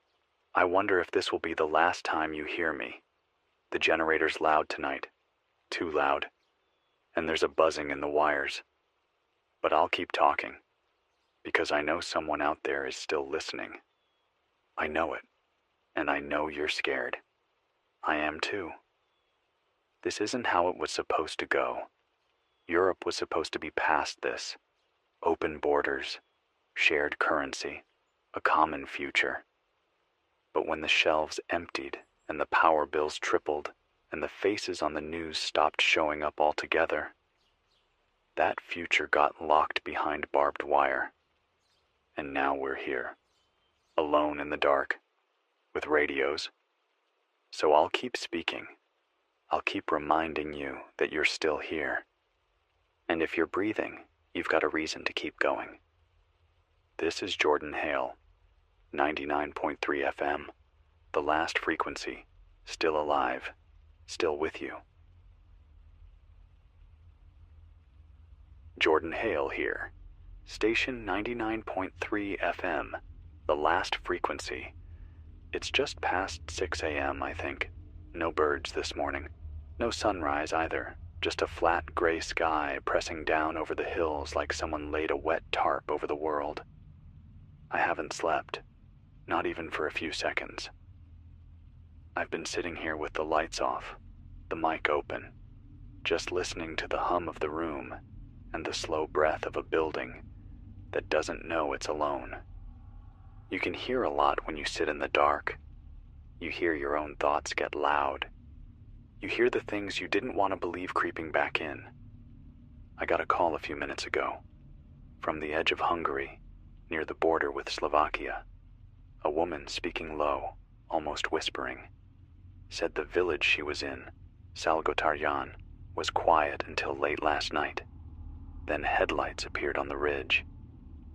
I wonder if this will be the last time you hear me. The generator's loud tonight, too loud, and there's a buzzing in the wires. But I'll keep talking, because I know someone out there is still listening. I know it, and I know you're scared. I am too. This isn't how it was supposed to go. Europe was supposed to be past this. Open borders, shared currency, a common future. But when the shelves emptied and the power bills tripled and the faces on the news stopped showing up altogether, that future got locked behind barbed wire. And now we're here, alone in the dark, with radios. So I'll keep speaking. I'll keep reminding you that you're still here. And if you're breathing, you've got a reason to keep going. This is Jordan Hale, 99.3 FM, the last frequency, still alive, still with you. Jordan Hale here, station 99.3 FM, the last frequency. It's just past 6 a.m., I think. No birds this morning. No sunrise either. Just a flat gray sky pressing down over the hills like someone laid a wet tarp over the world. I haven't slept, not even for a few seconds. I've been sitting here with the lights off, the mic open, just listening to the hum of the room and the slow breath of a building that doesn't know it's alone. You can hear a lot when you sit in the dark. You hear your own thoughts get loud. You hear the things you didn't want to believe creeping back in. I got a call a few minutes ago, from the edge of Hungary, near the border with Slovakia. A woman speaking low, almost whispering, said the village she was in, Salgotarjan, was quiet until late last night. Then headlights appeared on the ridge.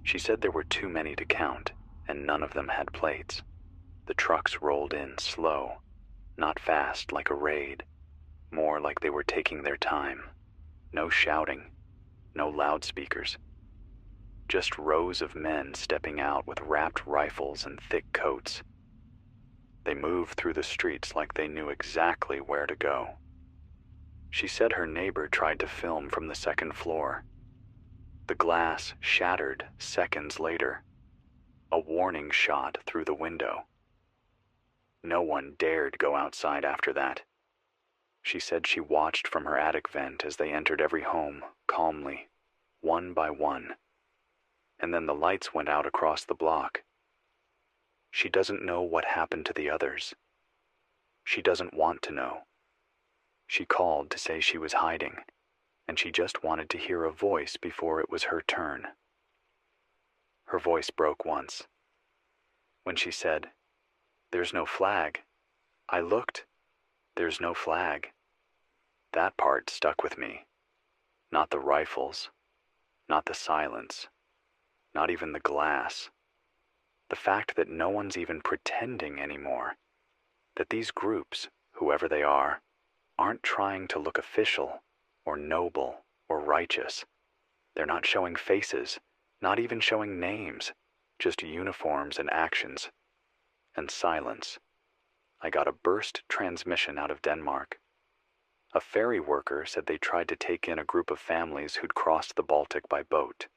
She said there were too many to count, and none of them had plates. The trucks rolled in slow, not fast like a raid, more like they were taking their time. No shouting, no loudspeakers. Just rows of men stepping out with wrapped rifles and thick coats. They moved through the streets like they knew exactly where to go. She said her neighbor tried to film from the second floor. The glass shattered seconds later. A warning shot through the window. No one dared go outside after that. She said she watched from her attic vent as they entered every home, calmly, one by one. And then the lights went out across the block. She doesn't know what happened to the others. She doesn't want to know. She called to say she was hiding, and she just wanted to hear a voice before it was her turn. Her voice broke once. When she said, "There's no flag," I looked. There's no flag. That part stuck with me. Not the rifles, not the silence, not even the glass. The fact that no one's even pretending anymore. That these groups, whoever they are, aren't trying to look official or noble or righteous. They're not showing faces, not even showing names, just uniforms and actions. And silence. I got a burst transmission out of Denmark. A ferry worker said they tried to take in a group of families who'd crossed the Baltic by boat.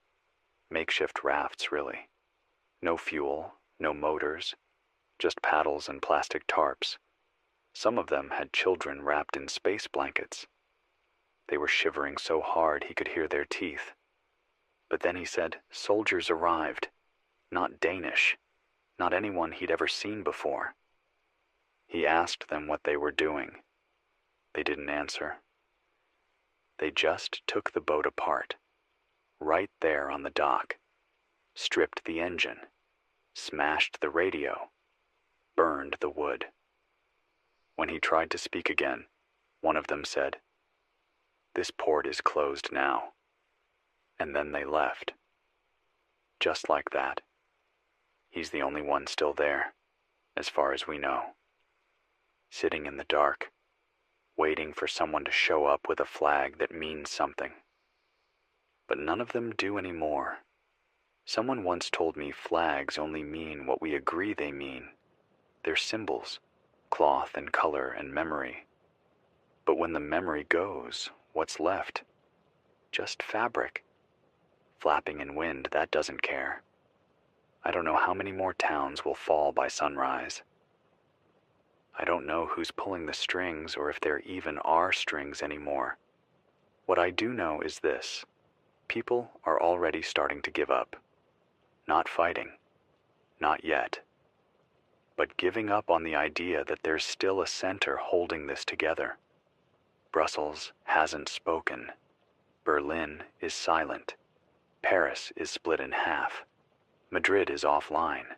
Makeshift rafts, really. No fuel, no motors, just paddles and plastic tarps. Some of them had children wrapped in space blankets. They were shivering so hard he could hear their teeth. But then he said soldiers arrived, not Danish, not anyone he'd ever seen before. He asked them what they were doing. They didn't answer. They just took the boat apart, right there on the dock, stripped the engine, smashed the radio, burned the wood. When he tried to speak again, one of them said, "This port is closed now." And then they left. Just like that. He's the only one still there, as far as we know. Sitting in the dark, waiting for someone to show up with a flag that means something. But none of them do anymore. Someone once told me flags only mean what we agree they mean. They're symbols, cloth and color and memory. But when the memory goes, what's left? Just fabric. Flapping in wind, that doesn't care. I don't know how many more towns will fall by sunrise. I don't know who's pulling the strings or if there even are strings anymore. What I do know is this. People are already starting to give up. Not fighting. Not yet. But giving up on the idea that there's still a center holding this together. Brussels hasn't spoken. Berlin is silent. Paris is split in half. Madrid is offline.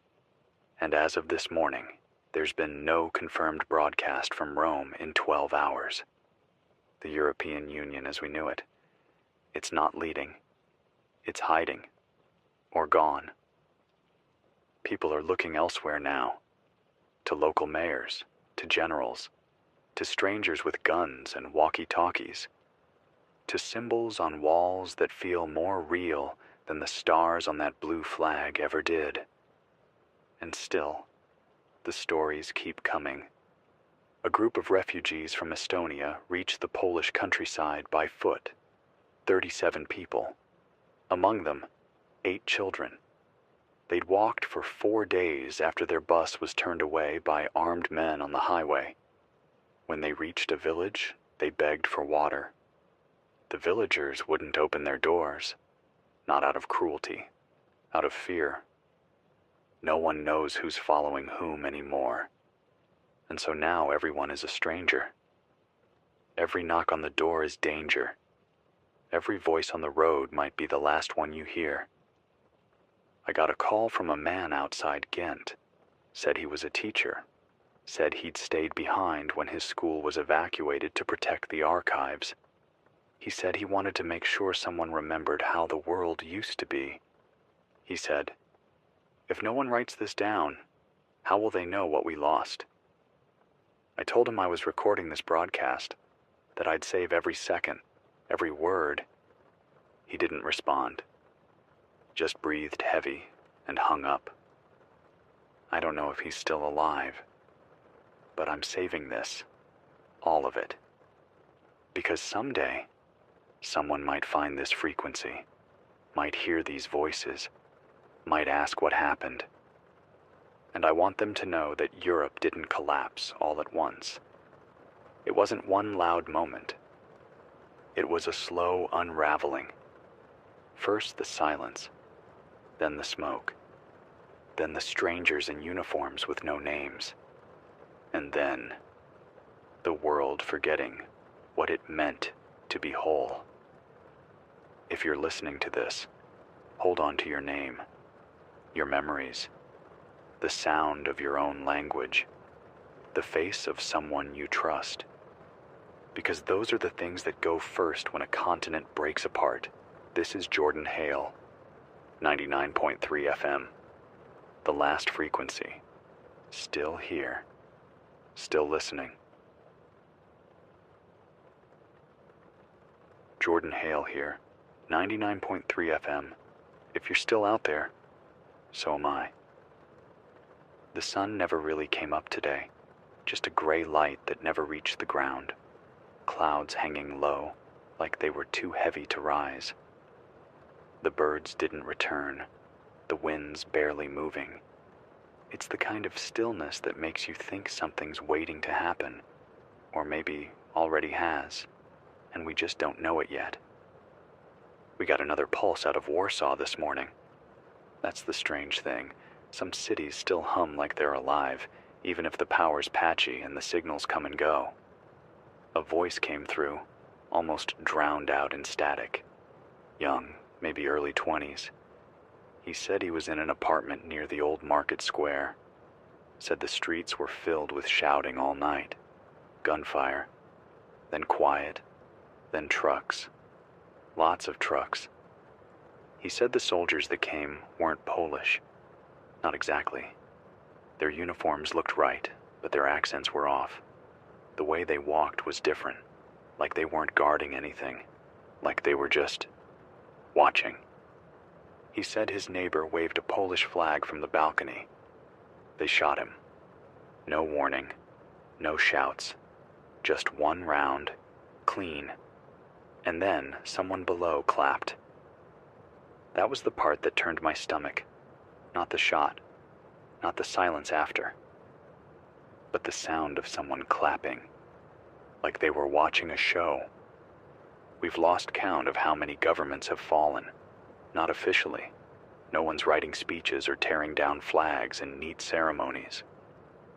And as of this morning, there's been no confirmed broadcast from Rome in 12 hours. The European Union as we knew it. It's not leading. It's hiding. Or gone. People are looking elsewhere now. To local mayors, to generals, to strangers with guns and walkie-talkies, to symbols on walls that feel more real than the stars on that blue flag ever did. And still, the stories keep coming. A group of refugees from Estonia reached the Polish countryside by foot. 37 people. Among them, 8 children. They'd walked for 4 days after their bus was turned away by armed men on the highway. When they reached a village, they begged for water. The villagers wouldn't open their doors. Not out of cruelty, out of fear. No one knows who's following whom anymore. And so now everyone is a stranger. Every knock on the door is danger. Every voice on the road might be the last one you hear. I got a call from a man outside Ghent. Said he was a teacher. Said he'd stayed behind when his school was evacuated to protect the archives. He said he wanted to make sure someone remembered how the world used to be. He said, "If no one writes this down, how will they know what we lost?" I told him I was recording this broadcast, that I'd save every second, every word. He didn't respond, just breathed heavy and hung up. I don't know if he's still alive, but I'm saving this, all of it, because someday someone might find this frequency, might hear these voices, might ask what happened. And I want them to know that Europe didn't collapse all at once. It wasn't one loud moment. It was a slow unraveling. First the silence, then the smoke, then the strangers in uniforms with no names, and then the world forgetting what it meant to be whole. If you're listening to this, hold on to your name, your memories, the sound of your own language, the face of someone you trust. Because those are the things that go first when a continent breaks apart. This is Jordan Hale, 99.3 FM, the last frequency, still here, still listening. Jordan Hale here, 99.3 FM. If you're still out there, so am I. The sun never really came up today, just a gray light that never reached the ground, clouds hanging low like they were too heavy to rise. The birds didn't return, the winds barely moving. It's the kind of stillness that makes you think something's waiting to happen, or maybe already has, and we just don't know it yet. We got another pulse out of Warsaw this morning. That's the strange thing. Some cities still hum like they're alive, even if the power's patchy and the signals come and go. A voice came through, almost drowned out in static. Young, maybe early 20s. He said he was in an apartment near the old market square. Said the streets were filled with shouting all night. Gunfire. Then quiet. Then trucks. Lots of trucks. He said the soldiers that came weren't Polish. Not exactly. Their uniforms looked right, but their accents were off. The way they walked was different, like they weren't guarding anything, like they were just watching. He said his neighbor waved a Polish flag from the balcony. They shot him. No warning, no shouts, just one round, clean, and then someone below clapped. That was the part that turned my stomach. Not the shot, not the silence after, but the sound of someone clapping, like they were watching a show. We've lost count of how many governments have fallen, not officially. No one's writing speeches or tearing down flags in neat ceremonies.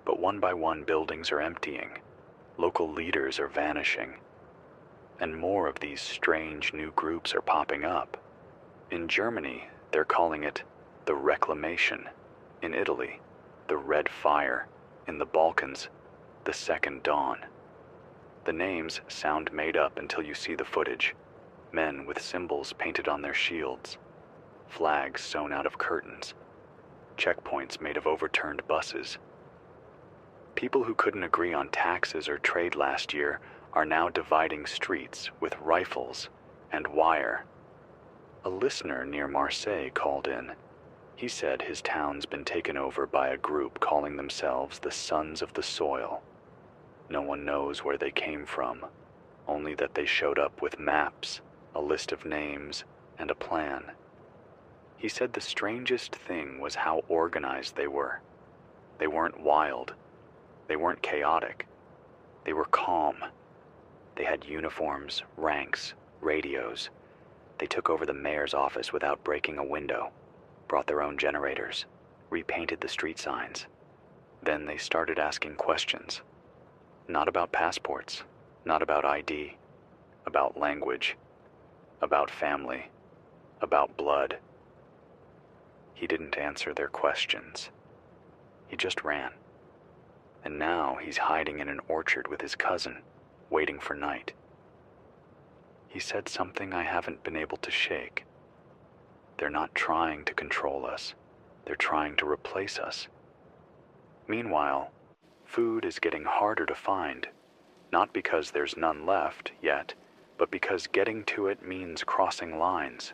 But one by one buildings are emptying, local leaders are vanishing, and more of these strange new groups are popping up. In Germany, they're calling it the Reclamation. In Italy, the Red Fire. In the Balkans, the Second Dawn. The names sound made up until you see the footage. Men with symbols painted on their shields. Flags sewn out of curtains. Checkpoints made of overturned buses. People who couldn't agree on taxes or trade last year are now dividing streets with rifles and wire. A listener near Marseille called in. He said his town's been taken over by a group calling themselves the Sons of the Soil. No one knows where they came from, only that they showed up with maps, a list of names, and a plan. He said the strangest thing was how organized they were. They weren't wild. They weren't chaotic. They were calm. They had uniforms, ranks, radios. They took over the mayor's office without breaking a window. Brought their own generators, repainted the street signs. Then they started asking questions. Not about passports, not about ID, about language, about family, about blood. He didn't answer their questions. He just ran. And now he's hiding in an orchard with his cousin, waiting for night. He said something I haven't been able to shake. They're not trying to control us. They're trying to replace us. Meanwhile, food is getting harder to find, not because there's none left yet, but because getting to it means crossing lines,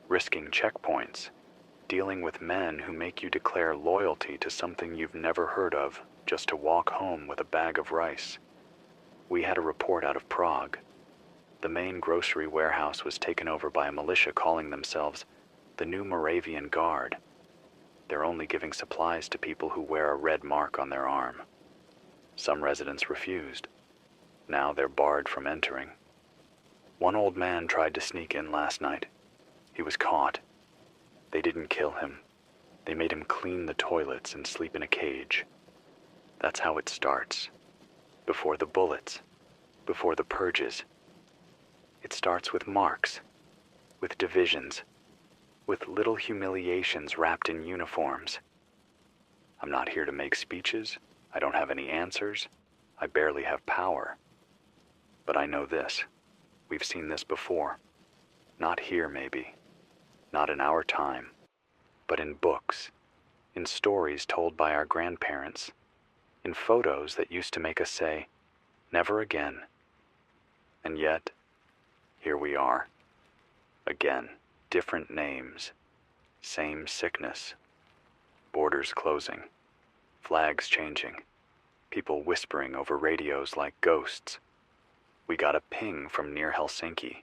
risking checkpoints, dealing with men who make you declare loyalty to something you've never heard of just to walk home with a bag of rice. We had a report out of Prague. The main grocery warehouse was taken over by a militia calling themselves the New Moravian Guard. They're only giving supplies to people who wear a red mark on their arm. Some residents refused. Now they're barred from entering. One old man tried to sneak in last night. He was caught. They didn't kill him. They made him clean the toilets and sleep in a cage. That's how it starts. Before the bullets. Before the purges. It starts with marks. With divisions. With little humiliations wrapped in uniforms. I'm not here to make speeches. I don't have any answers. I barely have power. But I know this. We've seen this before. Not here, maybe. Not in our time. But in books. In stories told by our grandparents. In photos that used to make us say, never again. And yet, here we are. Again. Different names, same sickness, borders closing, flags changing, people whispering over radios like ghosts. We got a ping from near Helsinki.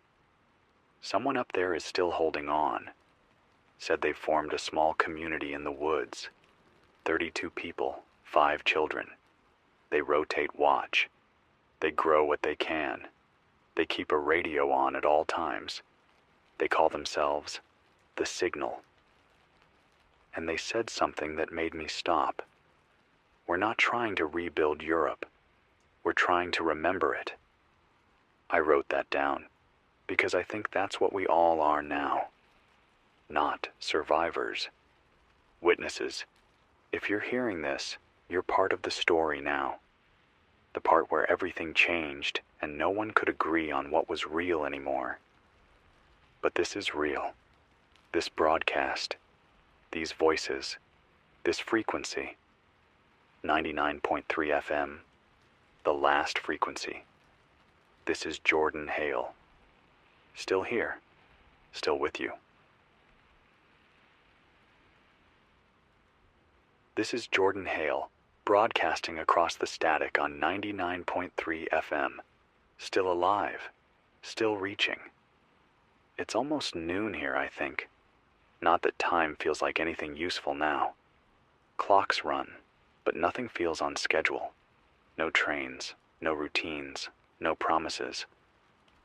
Someone up there is still holding on. Said they've formed a small community in the woods. 32 people, 5 children. They rotate watch. They grow what they can. They keep a radio on at all times. They call themselves the Signal. And they said something that made me stop. We're not trying to rebuild Europe. We're trying to remember it. I wrote that down because I think that's what we all are now. Not survivors. Witnesses. If you're hearing this, you're part of the story now. The part where everything changed and no one could agree on what was real anymore. But this is real. This broadcast, these voices, this frequency, 99.3 FM, the last frequency. This is Jordan Hale. Still here, still with you. This is Jordan Hale, broadcasting across the static on 99.3 FM. Still alive, still reaching. It's almost noon here, I think. Not that time feels like anything useful now. Clocks run, but nothing feels on schedule. No trains, no routines, no promises.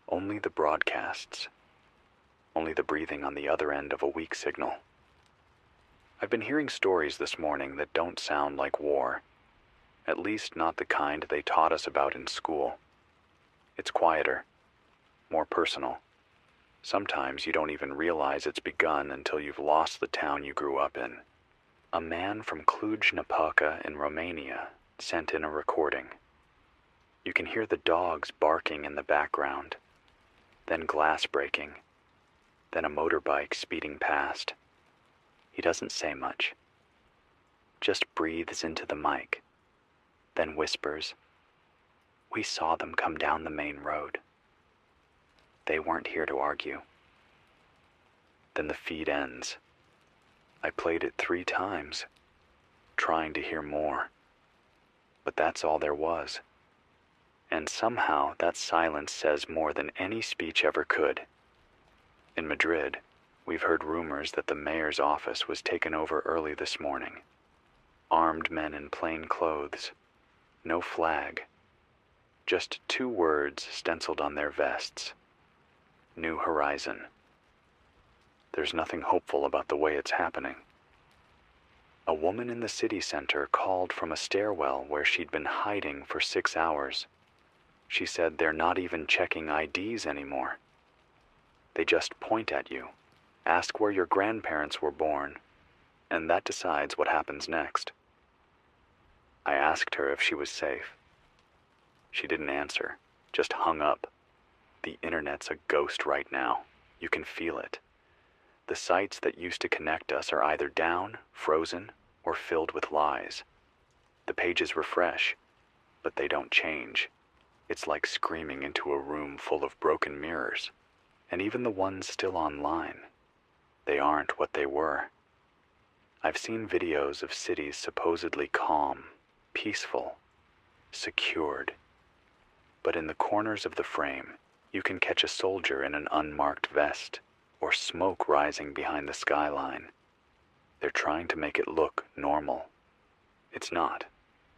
Only the broadcasts. Only the breathing on the other end of a weak signal. I've been hearing stories this morning that don't sound like war. At least not the kind they taught us about in school. It's quieter, more personal. Sometimes you don't even realize it's begun until you've lost the town you grew up in. A man from Cluj-Napoca in Romania sent in a recording. You can hear the dogs barking in the background, then glass breaking, then a motorbike speeding past. He doesn't say much, just breathes into the mic, then whispers, "We saw them come down the main road. They weren't here to argue." Then the feed ends. I played it 3 times, trying to hear more. But that's all there was. And somehow that silence says more than any speech ever could. In Madrid, we've heard rumors that the mayor's office was taken over early this morning. Armed men in plain clothes. No flag. Just 2 words stenciled on their vests. New Horizon. There's nothing hopeful about the way it's happening. A woman in the city center called from a stairwell where she'd been hiding for 6 hours. She said they're not even checking IDs anymore. They just point at you, ask where your grandparents were born, and that decides what happens next. I asked her if she was safe. She didn't answer, just hung up. The internet's a ghost right now. You can feel it. The sites that used to connect us are either down, frozen, or filled with lies. The pages refresh, but they don't change. It's like screaming into a room full of broken mirrors. And even the ones still online, they aren't what they were. I've seen videos of cities supposedly calm, peaceful, secured. But in the corners of the frame, you can catch a soldier in an unmarked vest, or smoke rising behind the skyline. They're trying to make it look normal. It's not.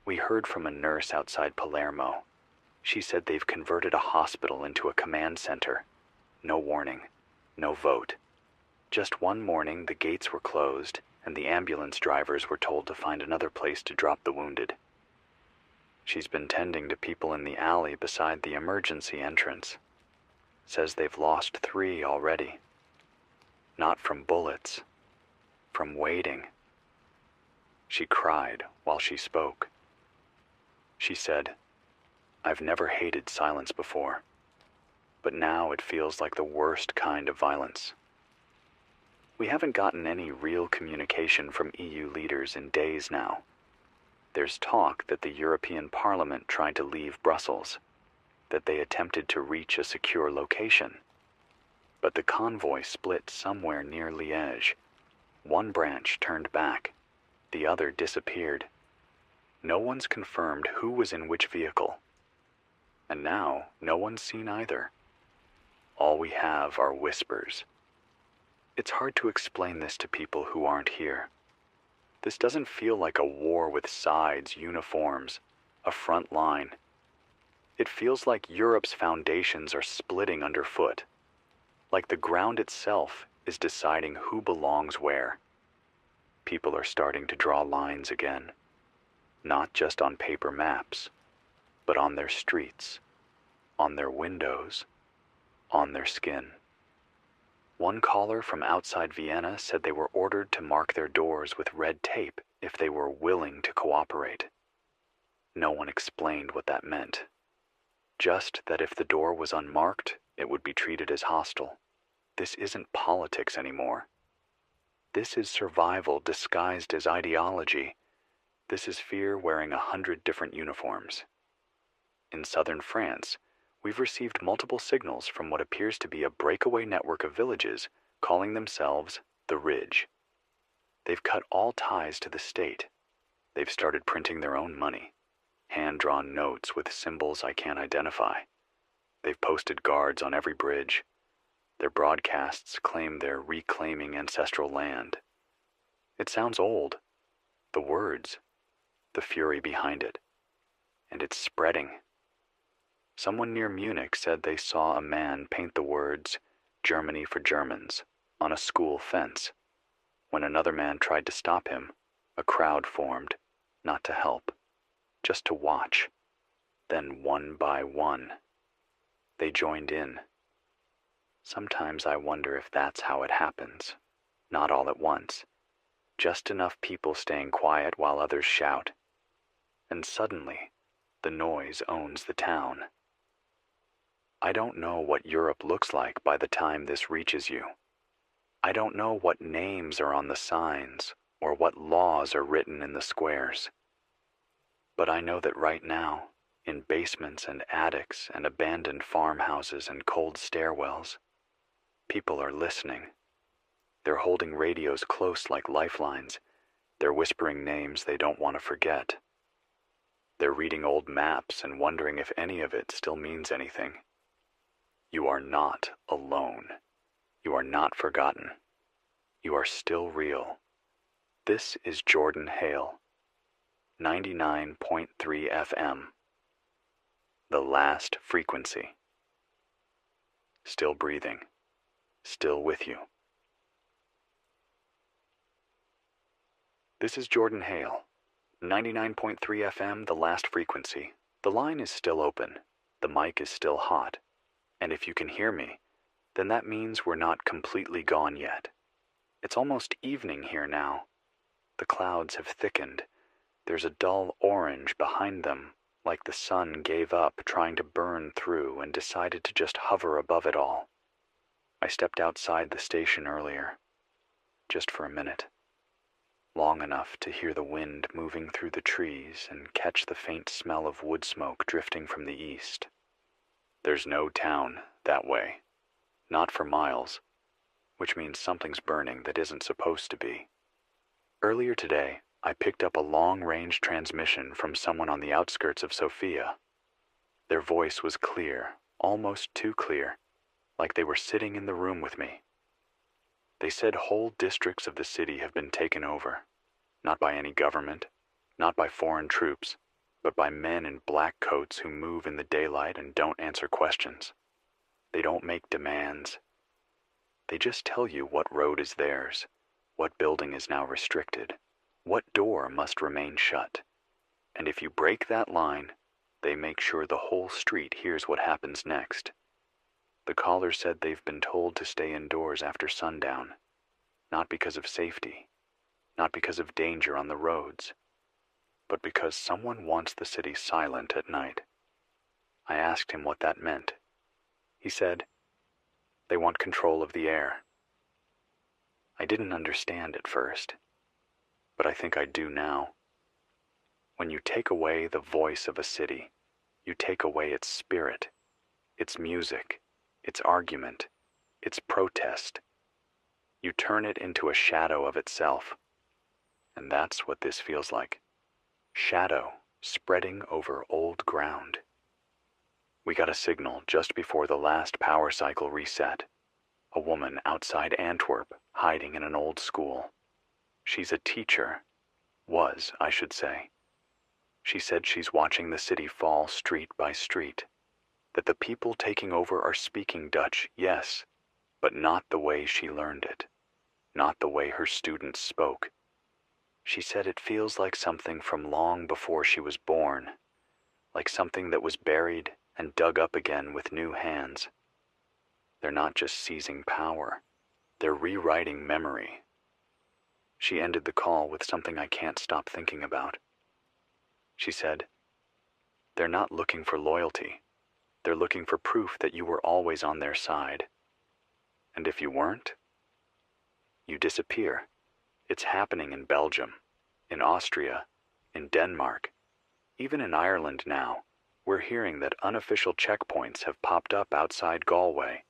We heard from a nurse outside Palermo. She said they've converted a hospital into a command center. No warning, no vote. Just one morning, the gates were closed, and the ambulance drivers were told to find another place to drop the wounded. She's been tending to people in the alley beside the emergency entrance. Says they've lost 3 already. Not from bullets, from waiting. She cried while she spoke. She said, "I've never hated silence before, but now it feels like the worst kind of violence." We haven't gotten any real communication from EU leaders in days now. There's talk that the European Parliament tried to leave Brussels, that they attempted to reach a secure location. But the convoy split somewhere near Liège. One branch turned back, the other disappeared. No one's confirmed who was in which vehicle. And now, no one's seen either. All we have are whispers. It's hard to explain this to people who aren't here. This doesn't feel like a war with sides, uniforms, a front line. It feels like Europe's foundations are splitting underfoot, like the ground itself is deciding who belongs where. People are starting to draw lines again, not just on paper maps, but on their streets, on their windows, on their skin. One caller from outside Vienna said they were ordered to mark their doors with red tape if they were willing to cooperate. No one explained what that meant. Just that if the door was unmarked, it would be treated as hostile. This isn't politics anymore. This is survival disguised as ideology. This is fear wearing 100 different uniforms. In southern France, we've received multiple signals from what appears to be a breakaway network of villages calling themselves the Ridge. They've cut all ties to the state. They've started printing their own money, hand-drawn notes with symbols I can't identify. They've posted guards on every bridge. Their broadcasts claim they're reclaiming ancestral land. It sounds old. The words, the fury behind it. And it's spreading. Someone near Munich said they saw a man paint the words, "Germany for Germans," on a school fence. When another man tried to stop him, a crowd formed, not to help, just to watch. Then one by one, they joined in. Sometimes I wonder if that's how it happens. Not all at once. Just enough people staying quiet while others shout. And suddenly, the noise owns the town. I don't know what Europe looks like by the time this reaches you. I don't know what names are on the signs or what laws are written in the squares. But I know that right now, in basements and attics and abandoned farmhouses and cold stairwells, people are listening. They're holding radios close like lifelines. They're whispering names they don't want to forget. They're reading old maps and wondering if any of it still means anything. You are not alone. You are not forgotten. You are still real. This is Jordan Hale, 99.3 FM. The last frequency. Still breathing. Still with you. This is Jordan Hale, 99.3 FM, the last frequency. The line is still open. The mic is still hot. And if you can hear me, then that means we're not completely gone yet. It's almost evening here now. The clouds have thickened. There's a dull orange behind them, like the sun gave up trying to burn through and decided to just hover above it all. I stepped outside the station earlier, just for a minute, long enough to hear the wind moving through the trees and catch the faint smell of wood smoke drifting from the east. There's no town that way, not for miles, which means something's burning that isn't supposed to be. Earlier today, I picked up a long-range transmission from someone on the outskirts of Sofia. Their voice was clear, almost too clear, like they were sitting in the room with me. They said whole districts of the city have been taken over, not by any government, not by foreign troops, but by men in black coats who move in the daylight and don't answer questions. They don't make demands. They just tell you what road is theirs, what building is now restricted, what door must remain shut. And if you break that line, they make sure the whole street hears what happens next. The caller said they've been told to stay indoors after sundown, not because of safety, not because of danger on the roads, but because someone wants the city silent at night. I asked him what that meant. He said, they want control of the air. I didn't understand at first, but I think I do now. When you take away the voice of a city, you take away its spirit, its music, its argument, its protest. You turn it into a shadow of itself. And that's what this feels like. Shadow spreading over old ground. We got a signal just before the last power cycle reset. A woman outside Antwerp hiding in an old school. She's a teacher. Was, I should say. She said she's watching the city fall street by street. That the people taking over are speaking Dutch, yes, but not the way she learned it. Not the way her students spoke. She said it feels like something from long before she was born, like something that was buried and dug up again with new hands. They're not just seizing power, they're rewriting memory. She ended the call with something I can't stop thinking about. She said, they're not looking for loyalty. They're looking for proof that you were always on their side. And if you weren't, you disappear. It's happening in Belgium, in Austria, in Denmark, even in Ireland now. We're hearing that unofficial checkpoints have popped up outside Galway.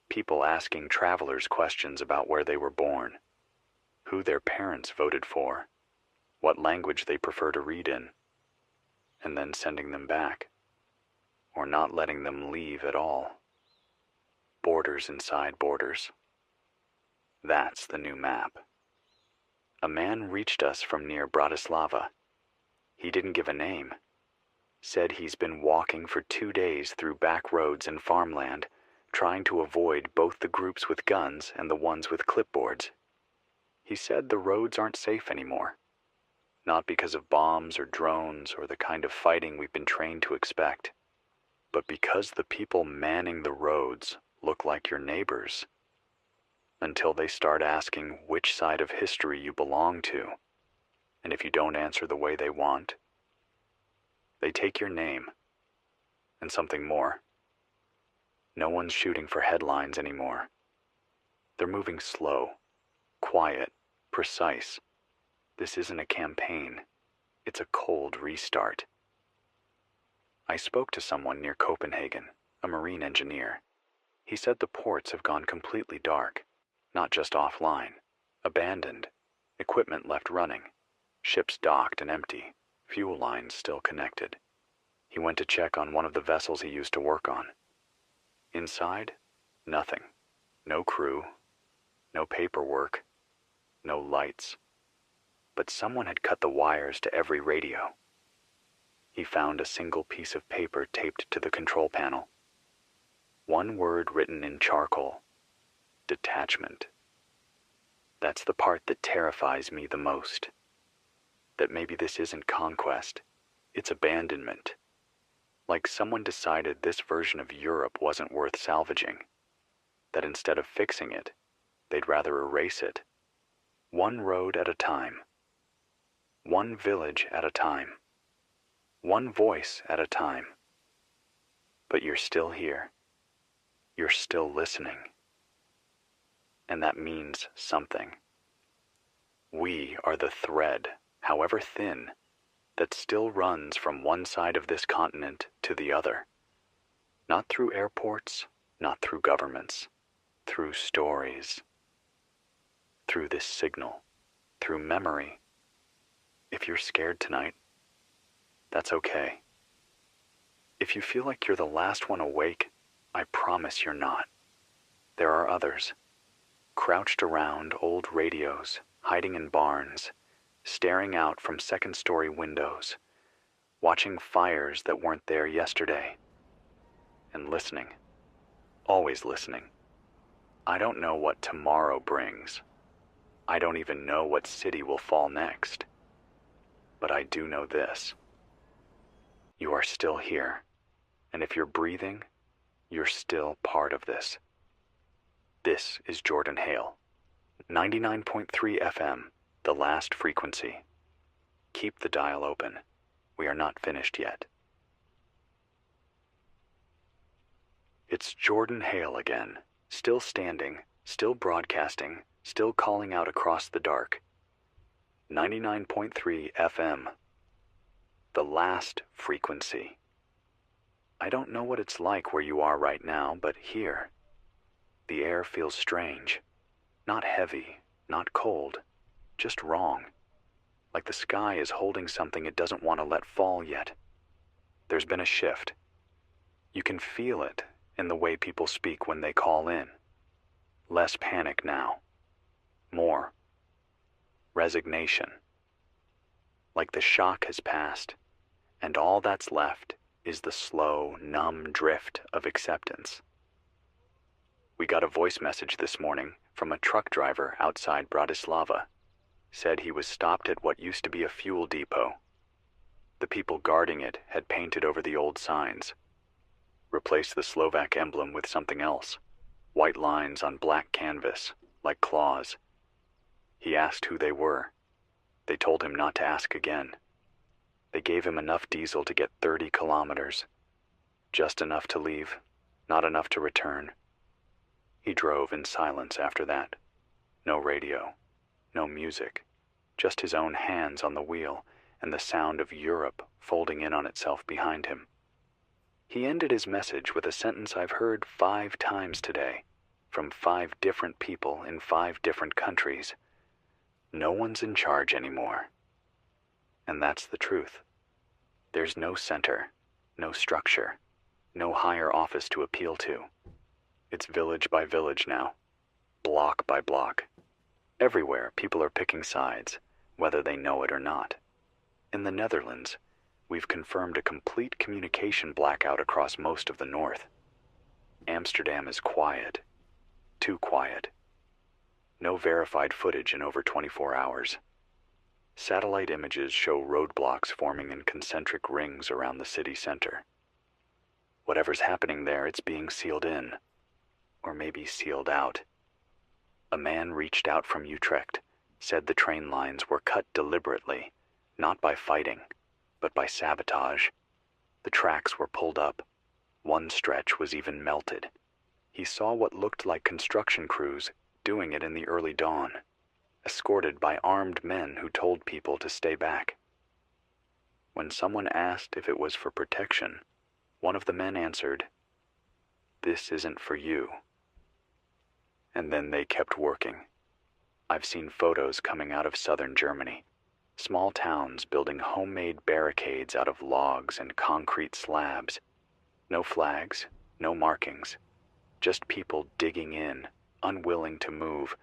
People asking travelers questions about where they were born, who their parents voted for, what language they prefer to read in, and then sending them back, or not letting them leave at all. Borders inside borders. That's the new map. A man reached us from near Bratislava. He didn't give a name. Said he's been walking for 2 days through back roads and farmland, trying to avoid both the groups with guns and the ones with clipboards. He said the roads aren't safe anymore. Not because of bombs or drones or the kind of fighting we've been trained to expect, but because the people manning the roads look like your neighbors. Until they start asking which side of history you belong to, and if you don't answer the way they want, they take your name, and something more. No one's shooting for headlines anymore. They're moving slow, quiet, precise. This isn't a campaign. It's a cold restart. I spoke to someone near Copenhagen, a marine engineer. He said the ports have gone completely dark, not just offline, abandoned, equipment left running, ships docked and empty, fuel lines still connected. He went to check on one of the vessels he used to work on. Inside, nothing. No crew, no paperwork, no lights. But someone had cut the wires to every radio. He found a single piece of paper taped to the control panel. One word written in charcoal: detachment. That's the part that terrifies me the most. That maybe this isn't conquest, it's abandonment. Like someone decided this version of Europe wasn't worth salvaging. That instead of fixing it, they'd rather erase it. One road at a time. One village at a time. one voice at a time. But you're still here. You're still listening. And that means something. We are the thread, however thin, that still runs from one side of this continent to the other. Not through airports, not through governments, through stories, through this signal, through memory. If you're scared tonight, that's okay. If you feel like you're the last one awake, I promise you're not. There are others, crouched around old radios, hiding in barns, staring out from second-story windows, watching fires that weren't there yesterday, and listening, always listening. I don't know what tomorrow brings. I don't even know what city will fall next. But I do know this. You are still here, and if you're breathing, you're still part of this. This is Jordan Hale, 99.3 FM, the last frequency. Keep the dial open. We are not finished yet. It's Jordan Hale again, still standing, still broadcasting, still calling out across the dark. 99.3 FM, the last frequency. I don't know what it's like where you are right now, but here, the air feels strange. Not heavy, not cold, just wrong. Like the sky is holding something it doesn't want to let fall yet. There's been a shift. You can feel it in the way people speak when they call in. Less panic now. More resignation. Like the shock has passed, and all that's left is the slow, numb drift of acceptance. We got a voice message this morning from a truck driver outside Bratislava. Said he was stopped at what used to be a fuel depot. The people guarding it had painted over the old signs, replaced the Slovak emblem with something else, white lines on black canvas, like claws. He asked who they were. They told him not to ask again. They gave him enough diesel to get 30 kilometers. Just enough to leave, not enough to return. He drove in silence after that. No radio, no music, just his own hands on the wheel and the sound of Europe folding in on itself behind him. He ended his message with a sentence I've heard 5 times today, from 5 different people in 5 different countries. No one's in charge anymore. And that's the truth. There's no center, no structure, no higher office to appeal to. It's village by village now, block by block. Everywhere, people are picking sides, whether they know it or not. In the Netherlands, we've confirmed a complete communication blackout across most of the north. Amsterdam is quiet, too quiet. No verified footage in over 24 hours. Satellite images show roadblocks forming in concentric rings around the city center. Whatever's happening there, it's being sealed in, or maybe sealed out. A man reached out from Utrecht, said the train lines were cut deliberately, not by fighting, but by sabotage. The tracks were pulled up. One stretch was even melted. He saw what looked like construction crews doing it in the early dawn, escorted by armed men who told people to stay back. When someone asked if it was for protection, one of the men answered, "This isn't for you." And then they kept working. I've seen photos coming out of southern Germany. Small towns building homemade barricades out of logs and concrete slabs. No flags, no markings. Just people digging in, unwilling to move,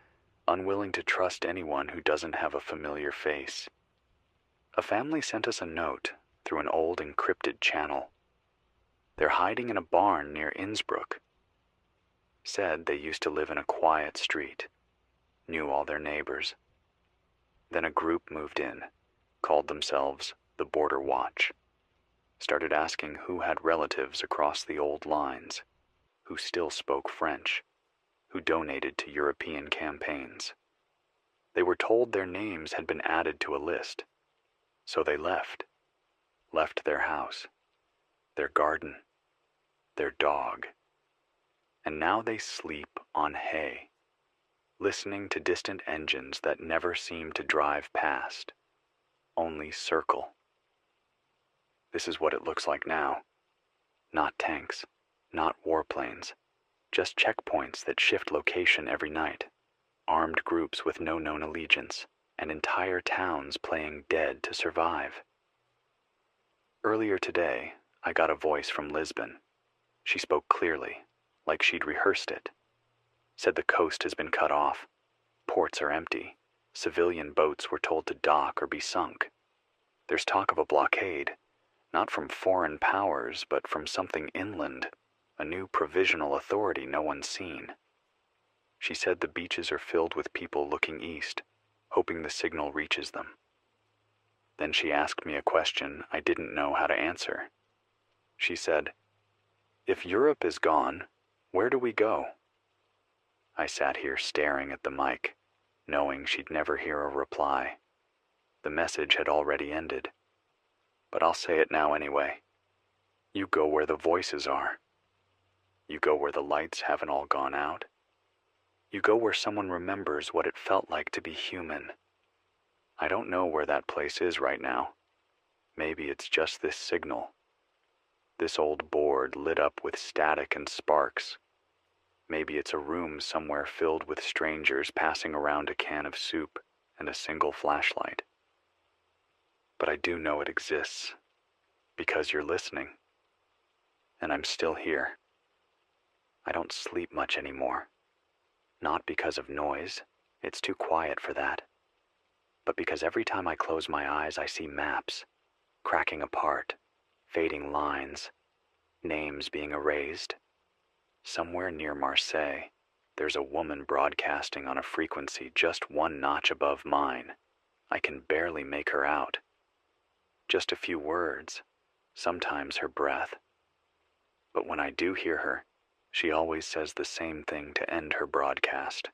unwilling to trust anyone who doesn't have a familiar face. A family sent us a note through an old encrypted channel. They're hiding in a barn near Innsbruck. Said they used to live in a quiet street, knew all their neighbors. Then a group moved in, called themselves the Border Watch. Started asking who had relatives across the old lines, who still spoke French, who donated to European campaigns. They were told their names had been added to a list, so they left left their house, their garden, their dog, and now they sleep on hay, listening to distant engines that never seem to drive past, only circle. This is what it looks like now. Not tanks, not warplanes, just checkpoints that shift location every night, armed groups with no known allegiance, and entire towns playing dead to survive. Earlier today, I got a voice from Lisbon. She spoke clearly, like she'd rehearsed it. Said the coast has been cut off, ports are empty, civilian boats were told to dock or be sunk. There's talk of a blockade, not from foreign powers, but from something inland, a new provisional authority no one's seen. She said the beaches are filled with people looking east, hoping the signal reaches them. Then she asked me a question I didn't know how to answer. She said, "If Europe is gone, where do we go?" I sat here staring at the mic, knowing she'd never hear a reply. The message had already ended. But I'll say it now anyway. You go where the voices are. You go where the lights haven't all gone out. You go where someone remembers what it felt like to be human. I don't know where that place is right now. Maybe it's just this signal. This old board lit up with static and sparks. Maybe it's a room somewhere filled with strangers passing around a can of soup and a single flashlight. But I do know it exists, because you're listening. And I'm still here. I don't sleep much anymore. Not because of noise, it's too quiet for that. But because every time I close my eyes I see maps, cracking apart, fading lines, names being erased. Somewhere near Marseille, there's a woman broadcasting on a frequency just one notch above mine. I can barely make her out. Just a few words, sometimes her breath. But when I do hear her, she always says the same thing to end her broadcast.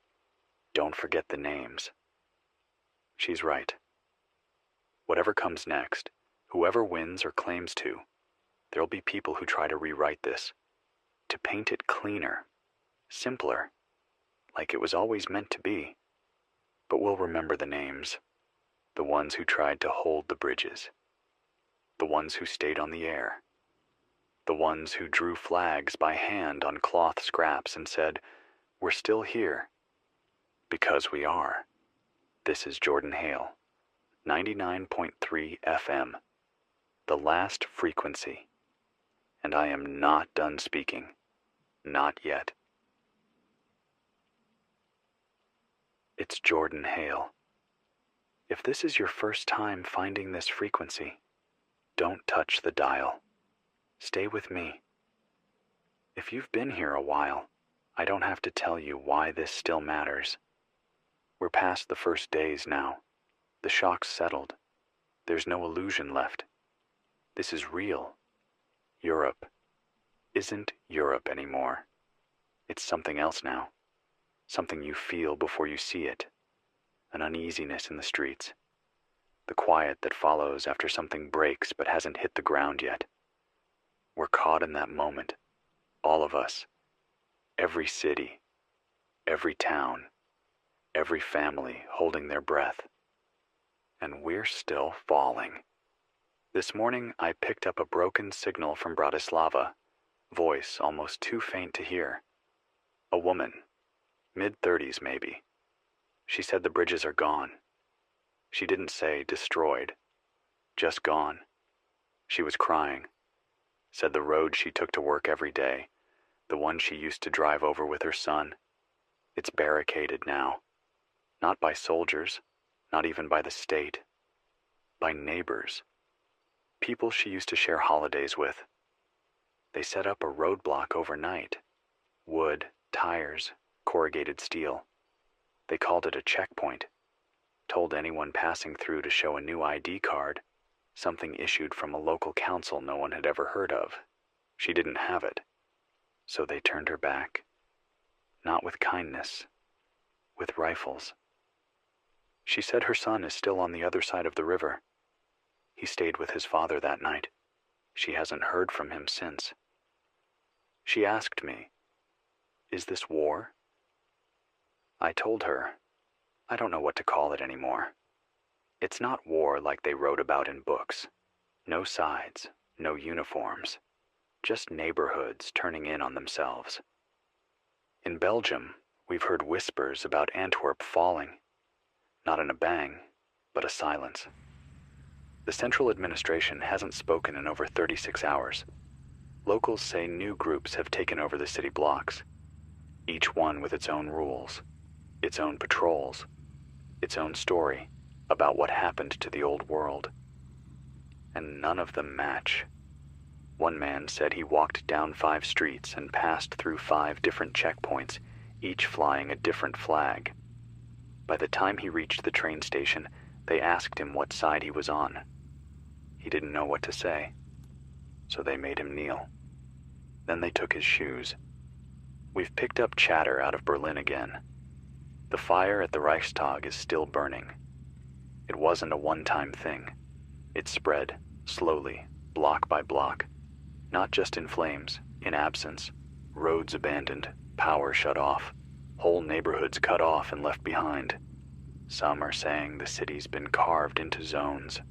Don't forget the names. She's right. Whatever comes next, whoever wins or claims to, there'll be people who try to rewrite this, to paint it cleaner, simpler, like it was always meant to be. But we'll remember the names, the ones who tried to hold the bridges, the ones who stayed on the air, the ones who drew flags by hand on cloth scraps and said, "We're still here." Because we are. This is Jordan Hale, 99.3 FM, the last frequency. And I am not done speaking. Not yet. It's Jordan Hale. If this is your first time finding this frequency, don't touch the dial. Stay with me. If you've been here a while, I don't have to tell you why this still matters. We're past the first days now. The shock's settled. There's no illusion left. This is real. Europe isn't Europe anymore. It's something else now. Something you feel before you see it. An uneasiness in the streets. The quiet that follows after something breaks but hasn't hit the ground yet. We're caught in that moment. All of us. Every city. Every town. Every family holding their breath. And we're still falling. This morning I picked up a broken signal from Bratislava, voice almost too faint to hear. A woman, mid-30s maybe. She said the bridges are gone. She didn't say destroyed, just gone. She was crying. Said the road she took to work every day, the one she used to drive over with her son, it's barricaded now. Not by soldiers, not even by the state. By neighbors. People she used to share holidays with. They set up a roadblock overnight. Wood, tires, corrugated steel. They called it a checkpoint. Told anyone passing through to show a new ID card, something issued from a local council no one had ever heard of. She didn't have it. So they turned her back. Not with kindness, with rifles. She said her son is still on the other side of the river. He stayed with his father that night. She hasn't heard from him since. She asked me, "Is this war?" I told her, I don't know what to call it anymore. It's not war like they wrote about in books. No sides, no uniforms, just neighborhoods turning in on themselves. In Belgium, we've heard whispers about Antwerp falling. Not in a bang, but a silence. The central administration hasn't spoken in over 36 hours. Locals say new groups have taken over the city blocks, each one with its own rules, its own patrols, its own story about what happened to the old world. And none of them match. One man said he walked down 5 streets and passed through 5 different checkpoints, each flying a different flag. By the time he reached the train station, they asked him what side he was on. He didn't know what to say, so they made him kneel. Then they took his shoes. We've picked up chatter out of Berlin again. The fire at the Reichstag is still burning. It wasn't a one-time thing. It spread, slowly, block by block. Not just in flames, in absence. Roads abandoned, power shut off, whole neighborhoods cut off and left behind. Some are saying the city's been carved into zones,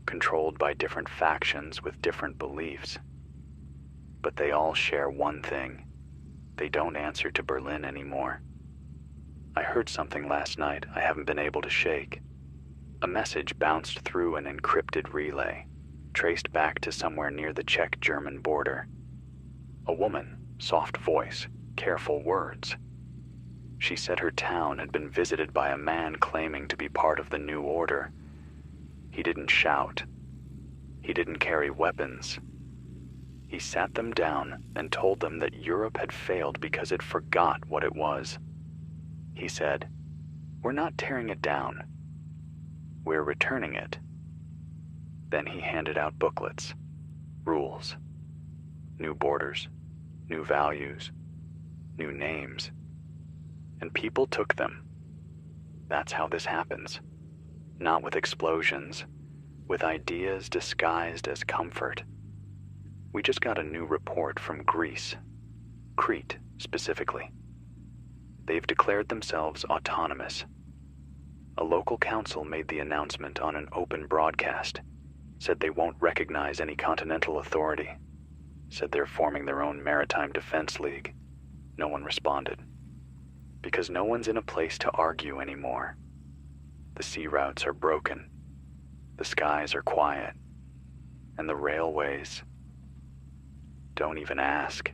controlled by different factions with different beliefs. But they all share one thing. They don't answer to Berlin anymore. I heard something last night I haven't been able to shake. A message bounced through an encrypted relay, traced back to somewhere near the Czech-German border. A woman, soft voice, careful words. She said her town had been visited by a man claiming to be part of the New Order. He didn't shout. He didn't carry weapons. He sat them down and told them that Europe had failed because it forgot what it was. He said, "We're not tearing it down. We're returning it." Then he handed out booklets, rules, new borders, new values, new names. And people took them. That's how this happens. Not with explosions, with ideas disguised as comfort. We just got a new report from Greece, Crete specifically. They've declared themselves autonomous. A local council made the announcement on an open broadcast, said they won't recognize any continental authority, said they're forming their own maritime defense league. No one responded. Because no one's in a place to argue anymore. The sea routes are broken, the skies are quiet, and the railways. Don't even ask.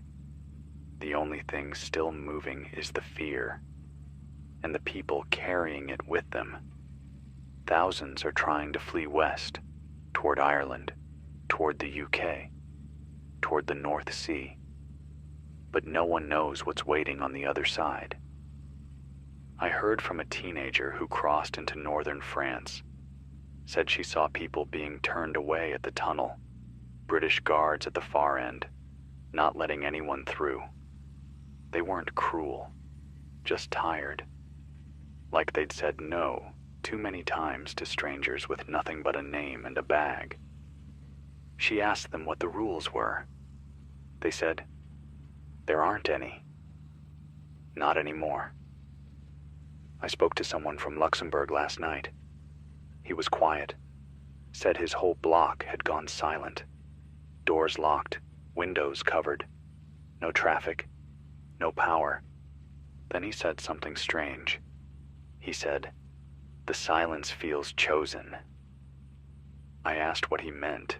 The only thing still moving is the fear, and the people carrying it with them. Thousands are trying to flee west, toward Ireland, toward the UK, toward the North Sea. But no one knows what's waiting on the other side. I heard from a teenager who crossed into northern France, said she saw people being turned away at the tunnel, British guards at the far end, not letting anyone through. They weren't cruel, just tired. Like they'd said no too many times to strangers with nothing but a name and a bag. She asked them what the rules were. They said, "There aren't any. Not anymore." I spoke to someone from Luxembourg last night. He was quiet, said his whole block had gone silent. Doors locked, windows covered, no traffic, no power. Then he said something strange. He said, "The silence feels chosen." I asked what he meant.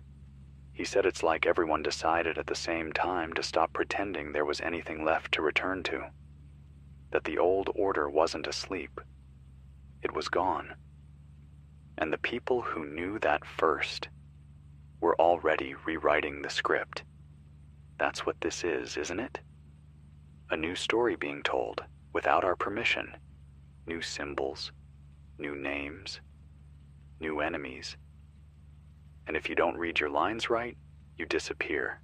He said it's like everyone decided at the same time to stop pretending there was anything left to return to. That the old order wasn't asleep. It was gone. And the people who knew that first were already rewriting the script. That's what this is, isn't it? A new story being told, without our permission. New symbols, new names, new enemies. And if you don't read your lines right, you disappear.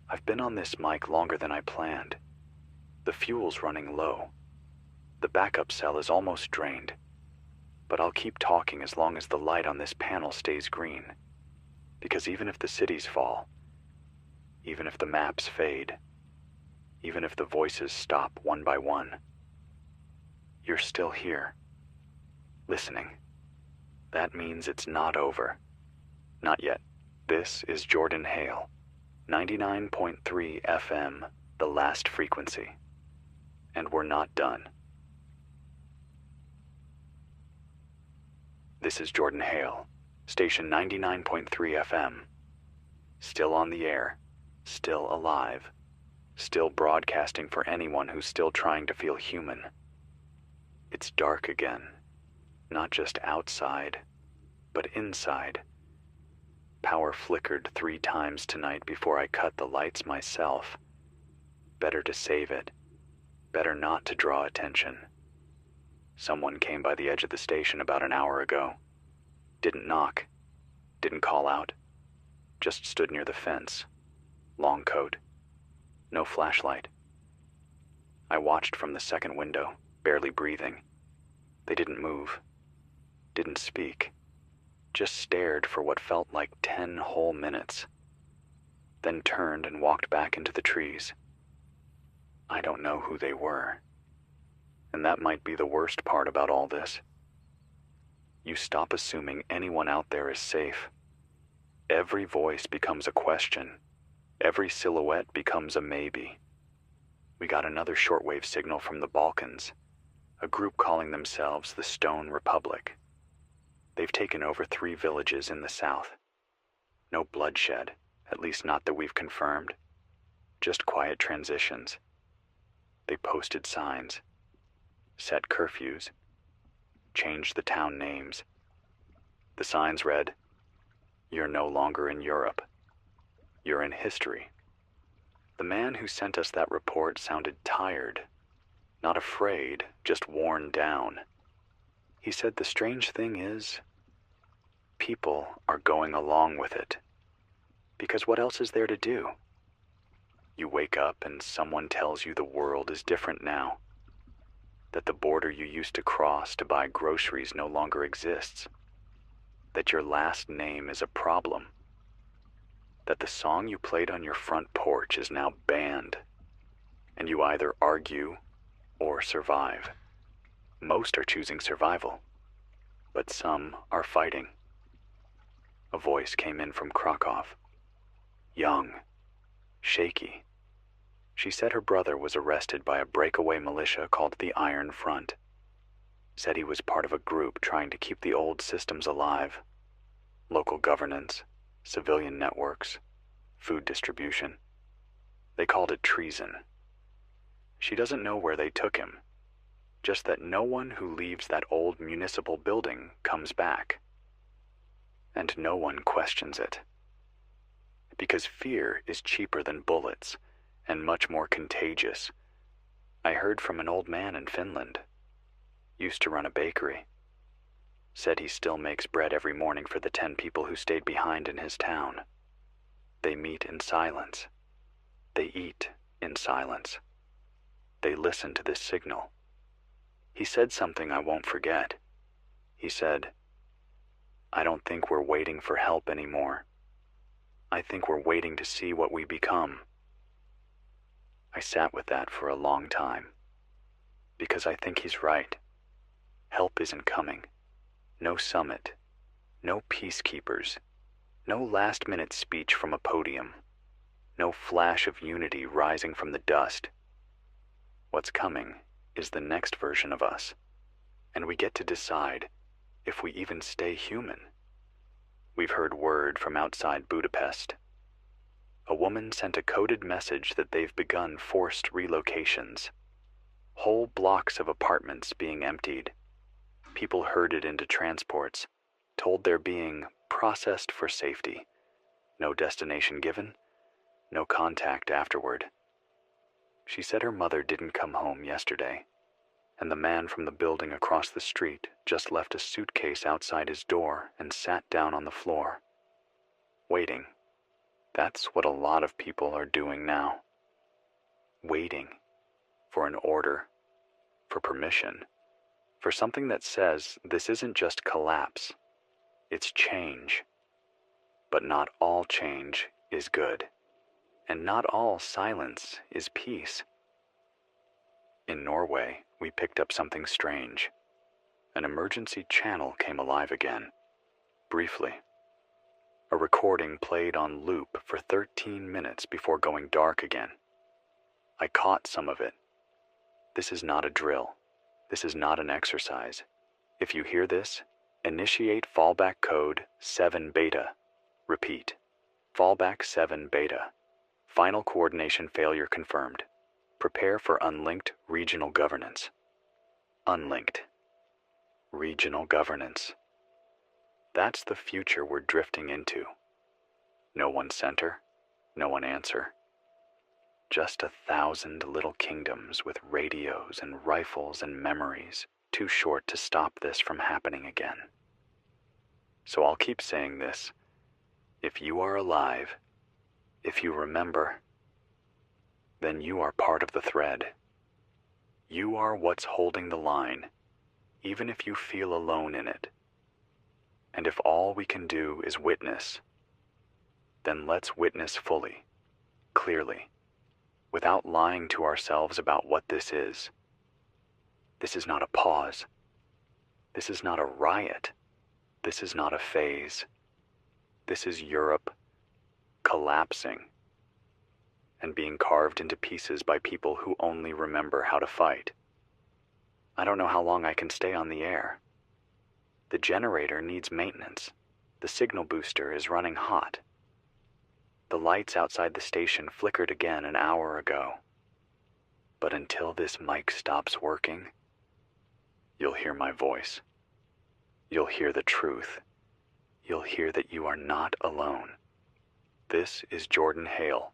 I've been on this mic longer than I planned. The fuel's running low. The backup cell is almost drained. But I'll keep talking as long as the light on this panel stays green. Because even if the cities fall, even if the maps fade, even if the voices stop one by one, you're still here, listening. That means it's not over. Not yet. This is Jordan Hale, 99.3 FM, the last frequency. And we're not done. This is Jordan Hale, station 99.3 FM. Still on the air, still alive, still broadcasting for anyone who's still trying to feel human. It's dark again, not just outside, but inside. Power flickered 3 times tonight before I cut the lights myself. Better to save it. Better not to draw attention. Someone came by the edge of the station about an hour ago. Didn't knock. Didn't call out. Just stood near the fence. Long coat. No flashlight. I watched from the second window, barely breathing. They didn't move. Didn't speak. Just stared for what felt like 10 whole minutes. Then turned and walked back into the trees. I don't know who they were. And that might be the worst part about all this. You stop assuming anyone out there is safe. Every voice becomes a question. Every silhouette becomes a maybe. We got another shortwave signal from the Balkans, a group calling themselves the Stone Republic. They've taken over 3 villages in the south. No bloodshed, at least not that we've confirmed. Just quiet transitions. They posted signs, set curfews, changed the town names. The signs read, "You're no longer in Europe. You're in history." The man who sent us that report sounded tired, not afraid, just worn down. He said the strange thing is, people are going along with it. Because what else is there to do? You wake up and someone tells you the world is different now. That the border you used to cross to buy groceries no longer exists. That your last name is a problem. That the song you played on your front porch is now banned. And you either argue or survive. Most are choosing survival, but some are fighting. A voice came in from Krakow. Young, shaky. She said her brother was arrested by a breakaway militia called the Iron Front. Said he was part of a group trying to keep the old systems alive. Local governance, civilian networks, food distribution. They called it treason. She doesn't know where they took him, just that no one who leaves that old municipal building comes back. And no one questions it. Because fear is cheaper than bullets and much more contagious. I heard from an old man in Finland. Used to run a bakery. Said he still makes bread every morning for the 10 people who stayed behind in his town. They meet in silence. They eat in silence. They listen to this signal. He said something I won't forget. He said, "I don't think we're waiting for help anymore. I think we're waiting to see what we become." I sat with that for a long time, because I think he's right. Help isn't coming. No summit. No peacekeepers. No last-minute speech from a podium. No flash of unity rising from the dust. What's coming is the next version of us, and we get to decide if we even stay human. We've heard word from outside Budapest. A woman sent a coded message that they've begun forced relocations. Whole blocks of apartments being emptied. People herded into transports, told they're being processed for safety. No destination given, no contact afterward. She said her mother didn't come home yesterday, and the man from the building across the street just left a suitcase outside his door and sat down on the floor. Waiting. That's what a lot of people are doing now. Waiting for an order, for permission, for something that says this isn't just collapse, it's change. But not all change is good, and not all silence is peace. In Norway, we picked up something strange. An emergency channel came alive again, briefly. A recording played on loop for 13 minutes before going dark again. I caught some of it. This is not a drill. This is not an exercise. If you hear this, initiate fallback code 7 beta. Repeat. Fallback 7 beta. Final coordination failure confirmed. Prepare for unlinked regional governance. Unlinked. Regional governance. That's the future we're drifting into. No one center, no one answer. Just 1,000 little kingdoms with radios and rifles and memories, too short to stop this from happening again. So I'll keep saying this. If you are alive, if you remember, then you are part of the thread. You are what's holding the line, even if you feel alone in it. And if all we can do is witness, then let's witness fully, clearly, without lying to ourselves about what this is. This is not a pause. This is not a riot. This is not a phase. This is Europe collapsing and being carved into pieces by people who only remember how to fight. I don't know how long I can stay on the air. The generator needs maintenance. The signal booster is running hot. The lights outside the station flickered again an hour ago. But until this mic stops working, you'll hear my voice. You'll hear the truth. You'll hear that you are not alone. This is Jordan Hale,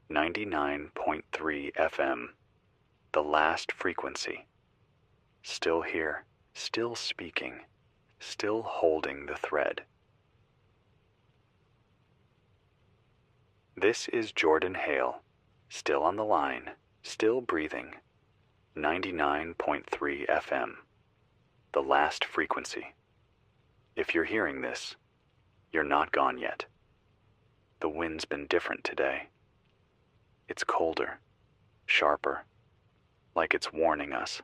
99.3 FM, the last frequency. Still here, still speaking, still holding the thread. This is Jordan Hale, still on the line, still breathing, 99.3 FM, the last frequency. If you're hearing this, you're not gone yet. The wind's been different today. It's colder, sharper, like it's warning us.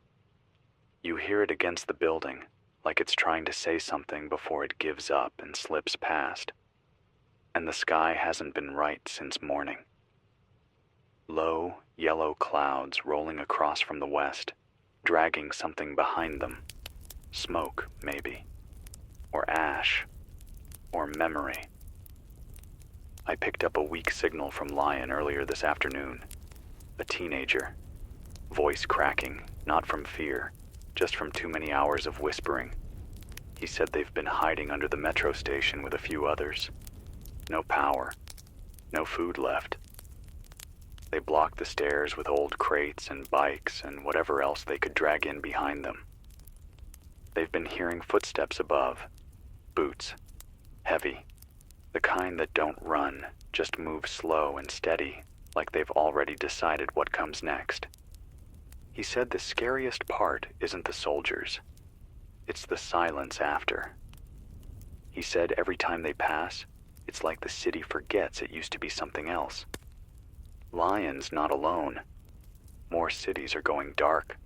You hear it against the building, like it's trying to say something before it gives up and slips past. And the sky hasn't been right since morning. Low, yellow clouds rolling across from the west, dragging something behind them. Smoke, maybe. Or ash. Or memory. I picked up a weak signal from Lion earlier this afternoon. A teenager. Voice cracking, not from fear, just from too many hours of whispering. He said they've been hiding under the metro station with a few others. No power. No food left. They blocked the stairs with old crates and bikes and whatever else they could drag in behind them. They've been hearing footsteps above. Boots. Heavy. The kind that don't run, just move slow and steady, like they've already decided what comes next. He said the scariest part isn't the soldiers. It's the silence after. He said every time they pass, it's like the city forgets it used to be something else. Lion's not alone. More cities are going dark.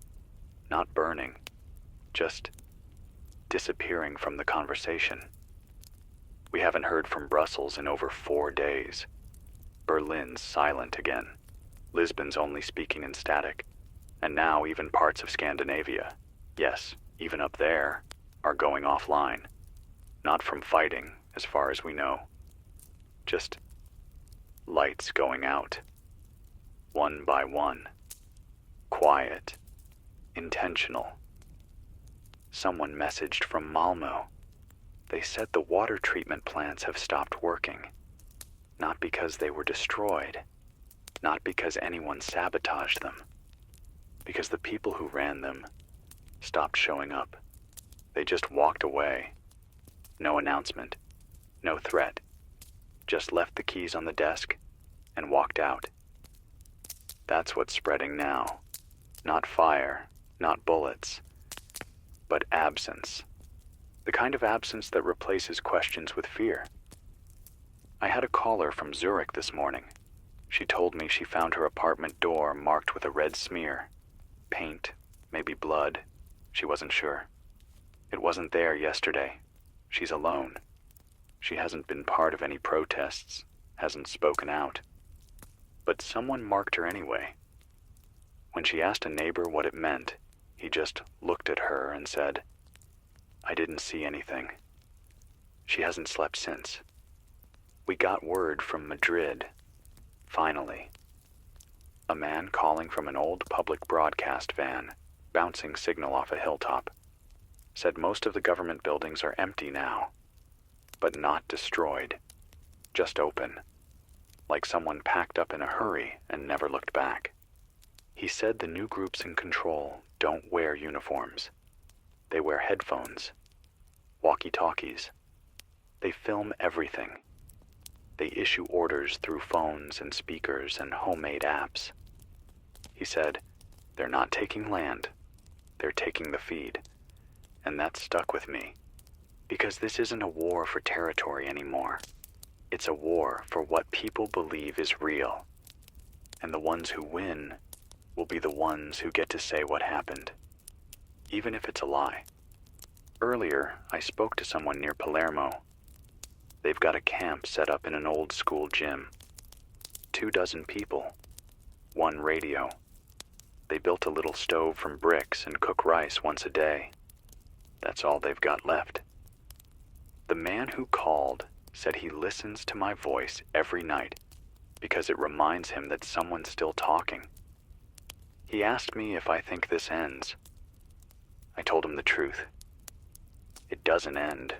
Not burning. Just disappearing from the conversation. We haven't heard from Brussels in over 4 days. Berlin's silent again. Lisbon's only speaking in static. And now even parts of Scandinavia, yes, even up there, are going offline. Not from fighting, as far as we know. Just lights going out. One by one. Quiet. Intentional. Someone messaged from Malmö. They said the water treatment plants have stopped working. Not because they were destroyed. Not because anyone sabotaged them. Because the people who ran them stopped showing up. They just walked away. No announcement. No threat. Just left the keys on the desk and walked out. That's what's spreading now. Not fire, not bullets, but absence. The kind of absence that replaces questions with fear. I had a caller from Zurich this morning. She told me she found her apartment door marked with a red smear. Paint, maybe blood. She wasn't sure. It wasn't there yesterday. She's alone. She hasn't been part of any protests, hasn't spoken out. But someone marked her anyway. When she asked a neighbor what it meant, he just looked at her and said, "I didn't see anything." She hasn't slept since. We got word from Madrid, finally. A man calling from an old public broadcast van, bouncing signal off a hilltop, said most of the government buildings are empty now, but not destroyed, just open, like someone packed up in a hurry and never looked back. He said the new groups in control don't wear uniforms. They wear headphones, walkie-talkies. They film everything. They issue orders through phones and speakers and homemade apps. He said, they're not taking land, they're taking the feed. And that stuck with me, because this isn't a war for territory anymore. It's a war for what people believe is real. And the ones who win will be the ones who get to say what happened, even if it's a lie. Earlier, I spoke to someone near Palermo. They've got a camp set up in an old school gym. 24 people, one radio. They built a little stove from bricks and cook rice once a day. That's all they've got left. The man who called said he listens to my voice every night because it reminds him that someone's still talking. He asked me if I think this ends. I told him the truth. It doesn't end.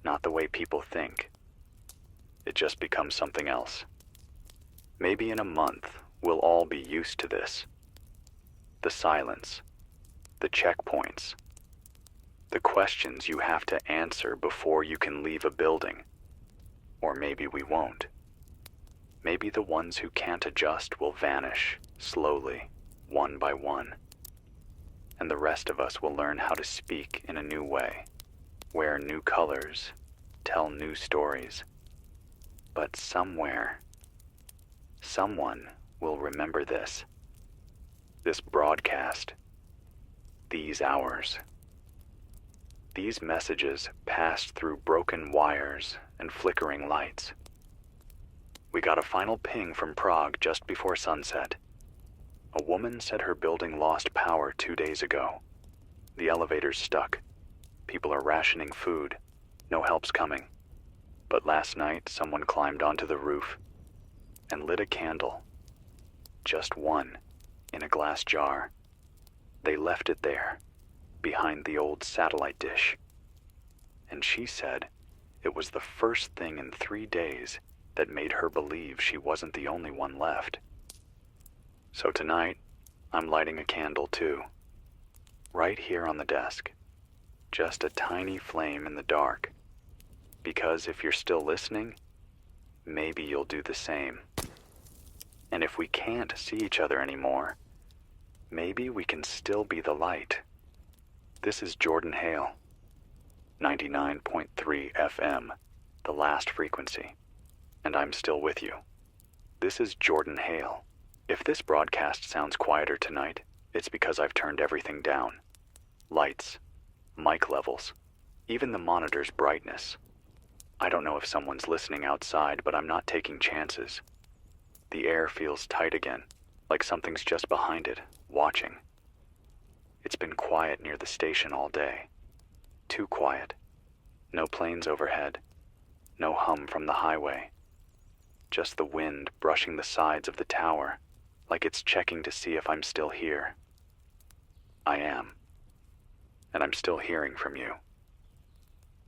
Not the way people think. It just becomes something else. Maybe in a month, we'll all be used to this. The silence, the checkpoints, the questions you have to answer before you can leave a building. Or maybe we won't. Maybe the ones who can't adjust will vanish, slowly, one by one. And the rest of us will learn how to speak in a new way, wear new colors, tell new stories. But somewhere, someone will remember this. This broadcast. These hours. These messages passed through broken wires and flickering lights. We got a final ping from Prague just before sunset. A woman said her building lost power 2 days ago. The elevator's stuck. People are rationing food. No help's coming. But last night, someone climbed onto the roof and lit a candle. Just one, in a glass jar. They left it there, behind the old satellite dish. And she said it was the first thing in 3 days that made her believe she wasn't the only one left. So tonight, I'm lighting a candle too. Right here on the desk. Just a tiny flame in the dark. Because if you're still listening, maybe you'll do the same. And if we can't see each other anymore, maybe we can still be the light. This is Jordan Hale, 99.3 FM, the last frequency. And I'm still with you. This is Jordan Hale. If this broadcast sounds quieter tonight, it's because I've turned everything down. Lights, mic levels, even the monitor's brightness. I don't know if someone's listening outside, but I'm not taking chances. The air feels tight again, like something's just behind it, watching. It's been quiet near the station all day. Too quiet. No planes overhead. No hum from the highway. Just the wind brushing the sides of the tower, like it's checking to see if I'm still here. I am. And I'm still hearing from you.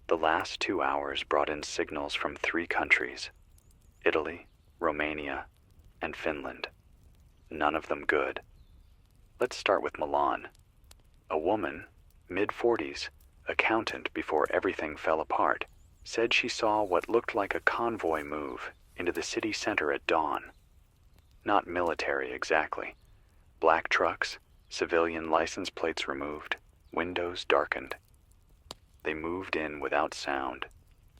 The last 2 hours brought in signals from 3 countries, Italy, Romania, and Finland. None of them good. Let's start with Milan. A woman, mid-40s, accountant before everything fell apart, said she saw what looked like a convoy move into the city center at dawn. Not military exactly. Black trucks, civilian license plates removed, windows darkened. They moved in without sound,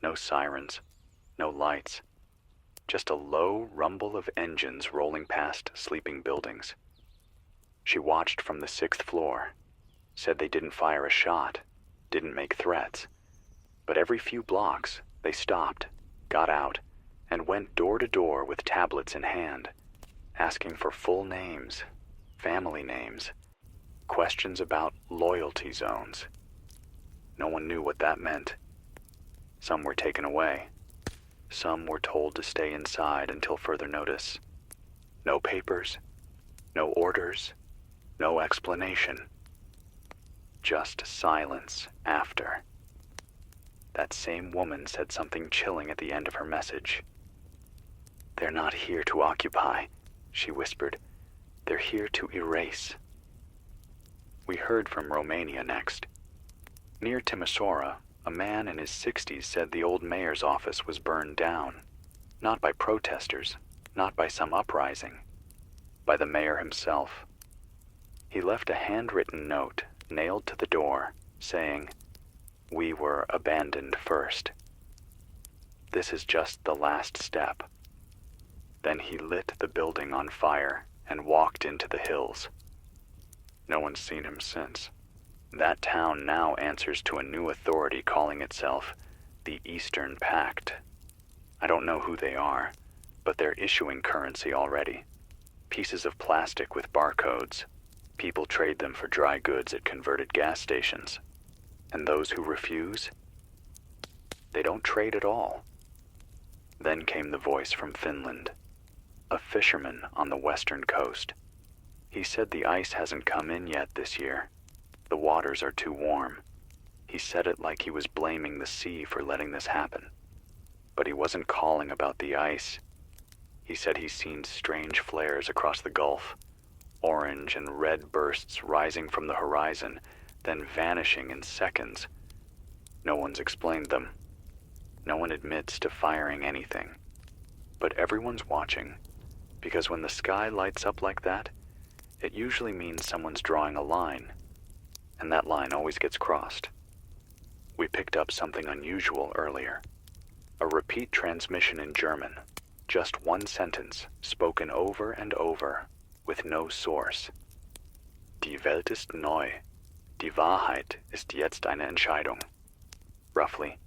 no sirens, no lights, just a low rumble of engines rolling past sleeping buildings. She watched from the 6th floor, said they didn't fire a shot, didn't make threats, but every few blocks they stopped, got out, and went door to door with tablets in hand, asking for full names, family names, questions about loyalty zones. No one knew what that meant. Some were taken away. Some were told to stay inside until further notice. No papers, no orders, no explanation. Just silence after. That same woman said something chilling at the end of her message. "They're not here to occupy," she whispered. "They're here to erase." We heard from Romania next. Near Timisoara, a man in his 60s said the old mayor's office was burned down, not by protesters, not by some uprising, by the mayor himself. He left a handwritten note nailed to the door saying, "We were abandoned first. This is just the last step." Then he lit the building on fire and walked into the hills. No one's seen him since. That town now answers to a new authority calling itself the Eastern Pact. I don't know who they are, but they're issuing currency already. Pieces of plastic with barcodes. People trade them for dry goods at converted gas stations. And those who refuse, they don't trade at all. Then came the voice from Finland, a fisherman on the western coast. He said the ice hasn't come in yet this year. The waters are too warm. He said it like he was blaming the sea for letting this happen. But he wasn't calling about the ice. He said he's seen strange flares across the Gulf, orange and red bursts rising from the horizon, then vanishing in seconds. No one's explained them. No one admits to firing anything. But everyone's watching, because when the sky lights up like that, it usually means someone's drawing a line, and that line always gets crossed. We picked up something unusual earlier. A repeat transmission in German, just one sentence, spoken over and over, with no source. Die Welt ist neu. Die Wahrheit ist jetzt eine Entscheidung. Roughly,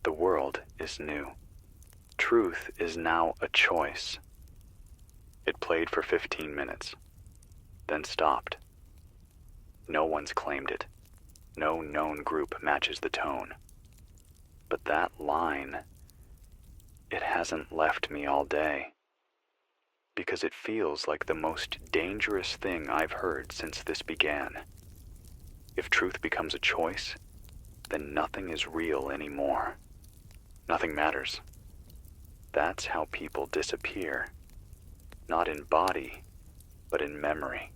the world is new. Truth is now a choice. It played for 15 minutes, then stopped. No one's claimed it. No known group matches the tone. But that line, it hasn't left me all day. Because it feels like the most dangerous thing I've heard since this began. If truth becomes a choice, then nothing is real anymore. Nothing matters. That's how people disappear. Not in body, but in memory.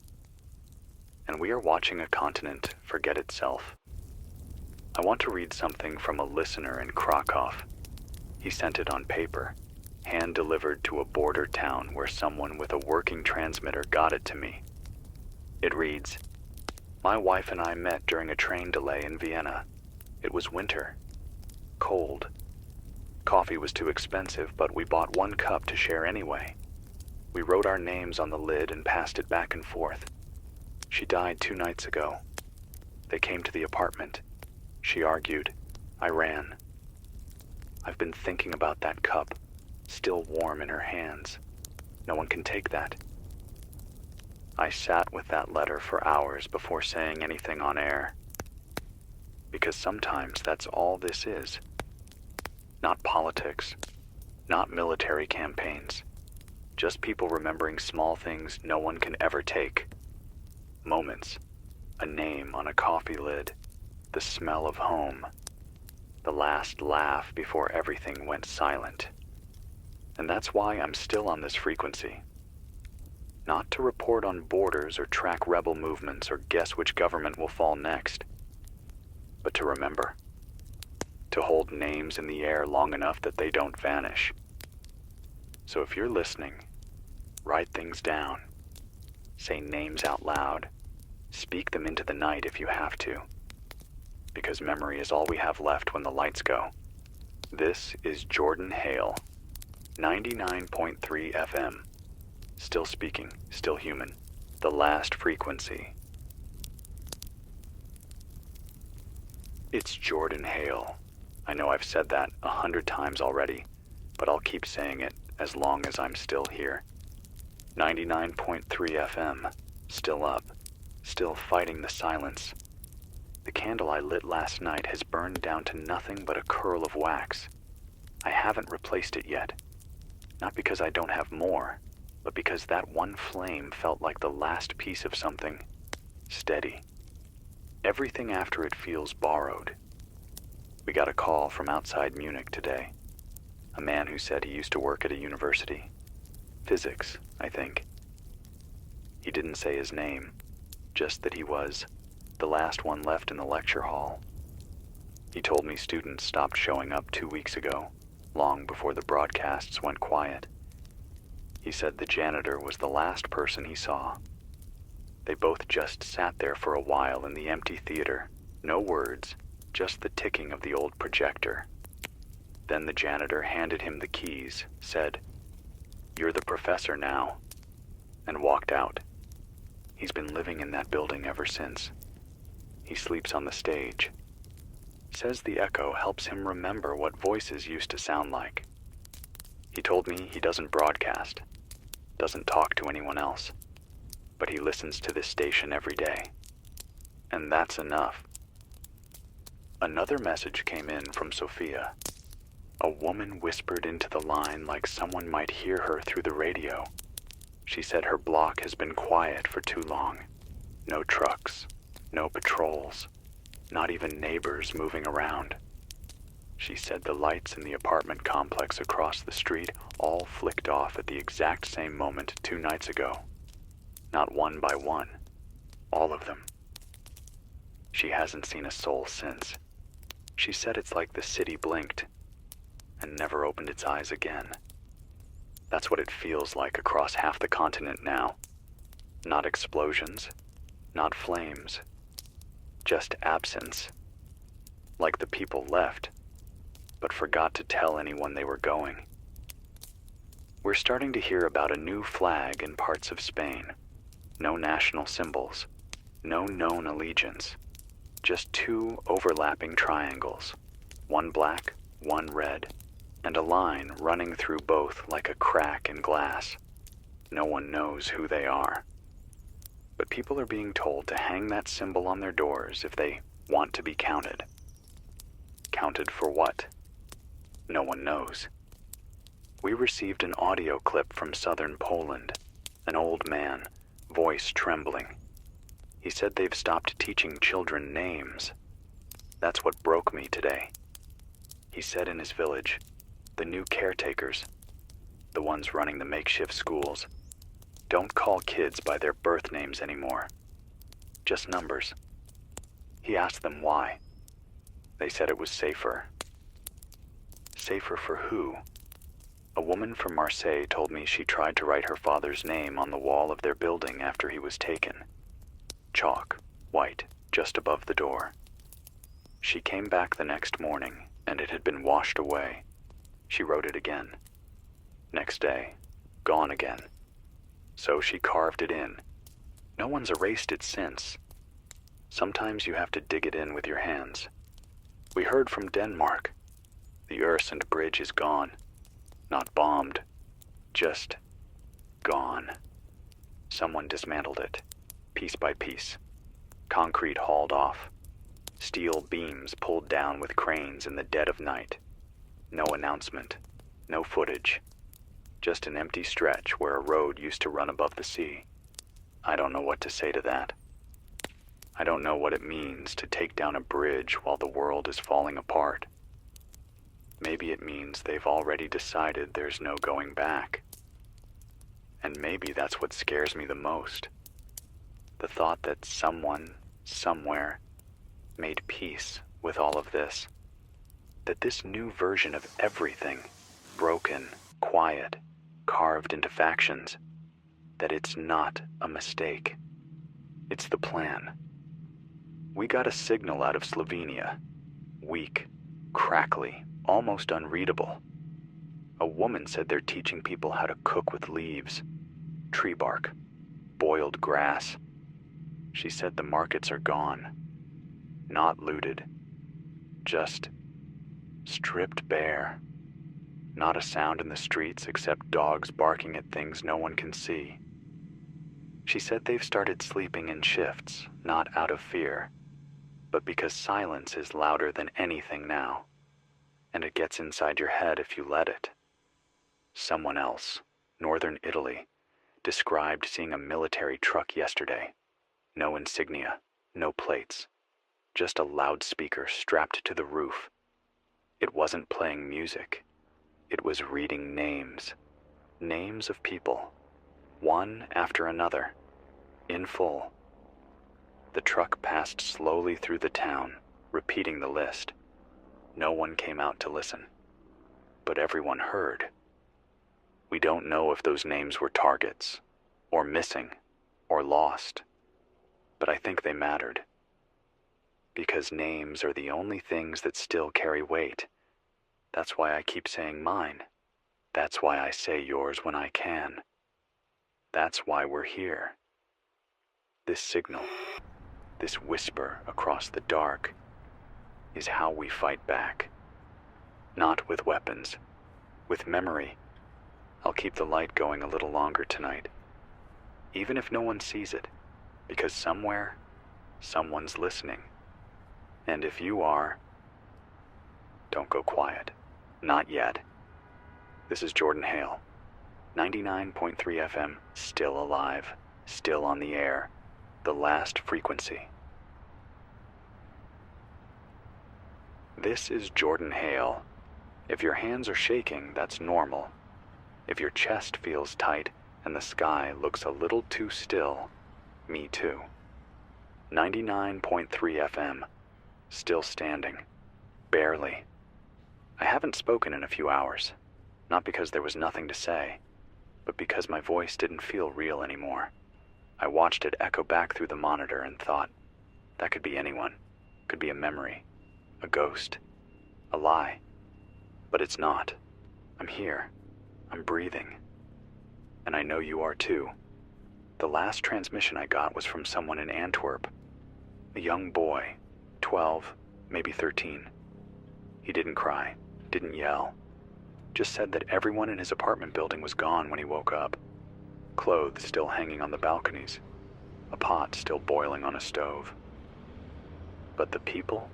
And we are watching a continent forget itself. I want to read something from a listener in Krakow. He sent it on paper, hand-delivered to a border town where someone with a working transmitter got it to me. It reads, "My wife and I met during a train delay in Vienna. It was winter. Cold. Coffee was too expensive, but we bought one cup to share anyway. We wrote our names on the lid and passed it back and forth. She died 2 nights ago. They came to the apartment. She argued. I ran. I've been thinking about that cup, still warm in her hands. No one can take that." I sat with that letter for hours before saying anything on air. Because sometimes that's all this is. Not politics, not military campaigns, just people remembering small things no one can ever take. Moments, a name on a coffee lid, the smell of home, the last laugh before everything went silent. And that's why I'm still on this frequency. Not to report on borders or track rebel movements or guess which government will fall next, but to remember. To hold names in the air long enough that they don't vanish. So if you're listening, write things down. Say names out loud. Speak them into the night if you have to. Because memory is all we have left when the lights go. This is Jordan Hale, 99.3 FM. Still speaking, still human. The last frequency. It's Jordan Hale. I know I've said that 100 times already, but I'll keep saying it as long as I'm still here. 99.3 FM, still up, still fighting the silence. The candle I lit last night has burned down to nothing but a curl of wax. I haven't replaced it yet. Not because I don't have more, but because that one flame felt like the last piece of something steady. Everything after it feels borrowed. We got a call from outside Munich today. A man who said he used to work at a university. Physics, I think. He didn't say his name, just that he was the last one left in the lecture hall. He told me students stopped showing up 2 weeks ago, long before the broadcasts went quiet. He said the janitor was the last person he saw. They both just sat there for a while in the empty theater, no words, just the ticking of the old projector. Then the janitor handed him the keys, said, "You're the professor now," and walked out. He's been living in that building ever since. He sleeps on the stage. Says the echo helps him remember what voices used to sound like. He told me he doesn't broadcast, doesn't talk to anyone else, but he listens to this station every day. And that's enough. Another message came in from Sophia. A woman whispered into the line like someone might hear her through the radio. She said her block has been quiet for too long. No trucks, no patrols, not even neighbors moving around. She said the lights in the apartment complex across the street all flicked off at the exact same moment 2 nights ago. Not one by one, all of them. She hasn't seen a soul since. She said it's like the city blinked and never opened its eyes again. That's what it feels like across half the continent now. Not explosions, not flames, just absence. Like the people left, but forgot to tell anyone they were going. We're starting to hear about a new flag in parts of Spain. No national symbols, no known allegiance, just 2 overlapping triangles, one black, one red, and a line running through both like a crack in glass. No one knows who they are. But people are being told to hang that symbol on their doors if they want to be counted. Counted for what? No one knows. We received an audio clip from southern Poland, an old man, voice trembling. He said they've stopped teaching children names. That's what broke me today. He said in his village, the new caretakers, the ones running the makeshift schools, don't call kids by their birth names anymore. Just numbers. He asked them why. They said it was safer. Safer for who? A woman from Marseille told me she tried to write her father's name on the wall of their building after he was taken. Chalk, white, just above the door. She came back the next morning, and it had been washed away. She wrote it again. Next day, gone again. So she carved it in. No one's erased it since. Sometimes you have to dig it in with your hands. We heard from Denmark. The Øresund Bridge is gone. Not bombed, just gone. Someone dismantled it, piece by piece. Concrete hauled off. Steel beams pulled down with cranes in the dead of night. No announcement, no footage. Just an empty stretch where a road used to run above the sea. I don't know what to say to that. I don't know what it means to take down a bridge while the world is falling apart. Maybe it means they've already decided there's no going back. And maybe that's what scares me the most. The thought that someone, somewhere, made peace with all of this. That this new version of everything, broken, quiet, carved into factions, that it's not a mistake. It's the plan. We got a signal out of Slovenia. Weak, crackly, almost unreadable. A woman said they're teaching people how to cook with leaves, tree bark, boiled grass. She said the markets are gone, not looted, just stripped bare. Not a sound in the streets except dogs barking at things no one can see. She said they've started sleeping in shifts, not out of fear, but because silence is louder than anything now, and it gets inside your head if you let it. Someone else, northern Italy, described seeing a military truck yesterday. No insignia, no plates, just a loudspeaker strapped to the roof. It wasn't playing music. It was reading names. Names of people, one after another, in full. The truck passed slowly through the town, repeating the list. No one came out to listen, but everyone heard. We don't know if those names were targets, or missing, or lost, but I think they mattered. Because names are the only things that still carry weight. That's why I keep saying mine. That's why I say yours when I can. That's why we're here. This signal, this whisper across the dark, is how we fight back. Not with weapons, with memory. I'll keep the light going a little longer tonight, even if no one sees it, because somewhere, someone's listening. And if you are, don't go quiet. Not yet. This is Jordan Hale, 99.3 FM, still alive, still on the air, the last frequency. This is Jordan Hale. If your hands are shaking, that's normal. If your chest feels tight and the sky looks a little too still, me too. 99.3 FM, still standing, barely. I haven't spoken in a few hours, not because there was nothing to say, but because my voice didn't feel real anymore. I watched it echo back through the monitor and thought, that could be anyone, could be a memory, a ghost, a lie. But it's not. I'm here. I'm breathing. And I know you are too. The last transmission I got was from someone in Antwerp, a young boy, 12, maybe 13. He didn't cry, didn't yell, just said that everyone in his apartment building was gone when he woke up. Clothes still hanging on the balconies, a pot still boiling on a stove. But the people?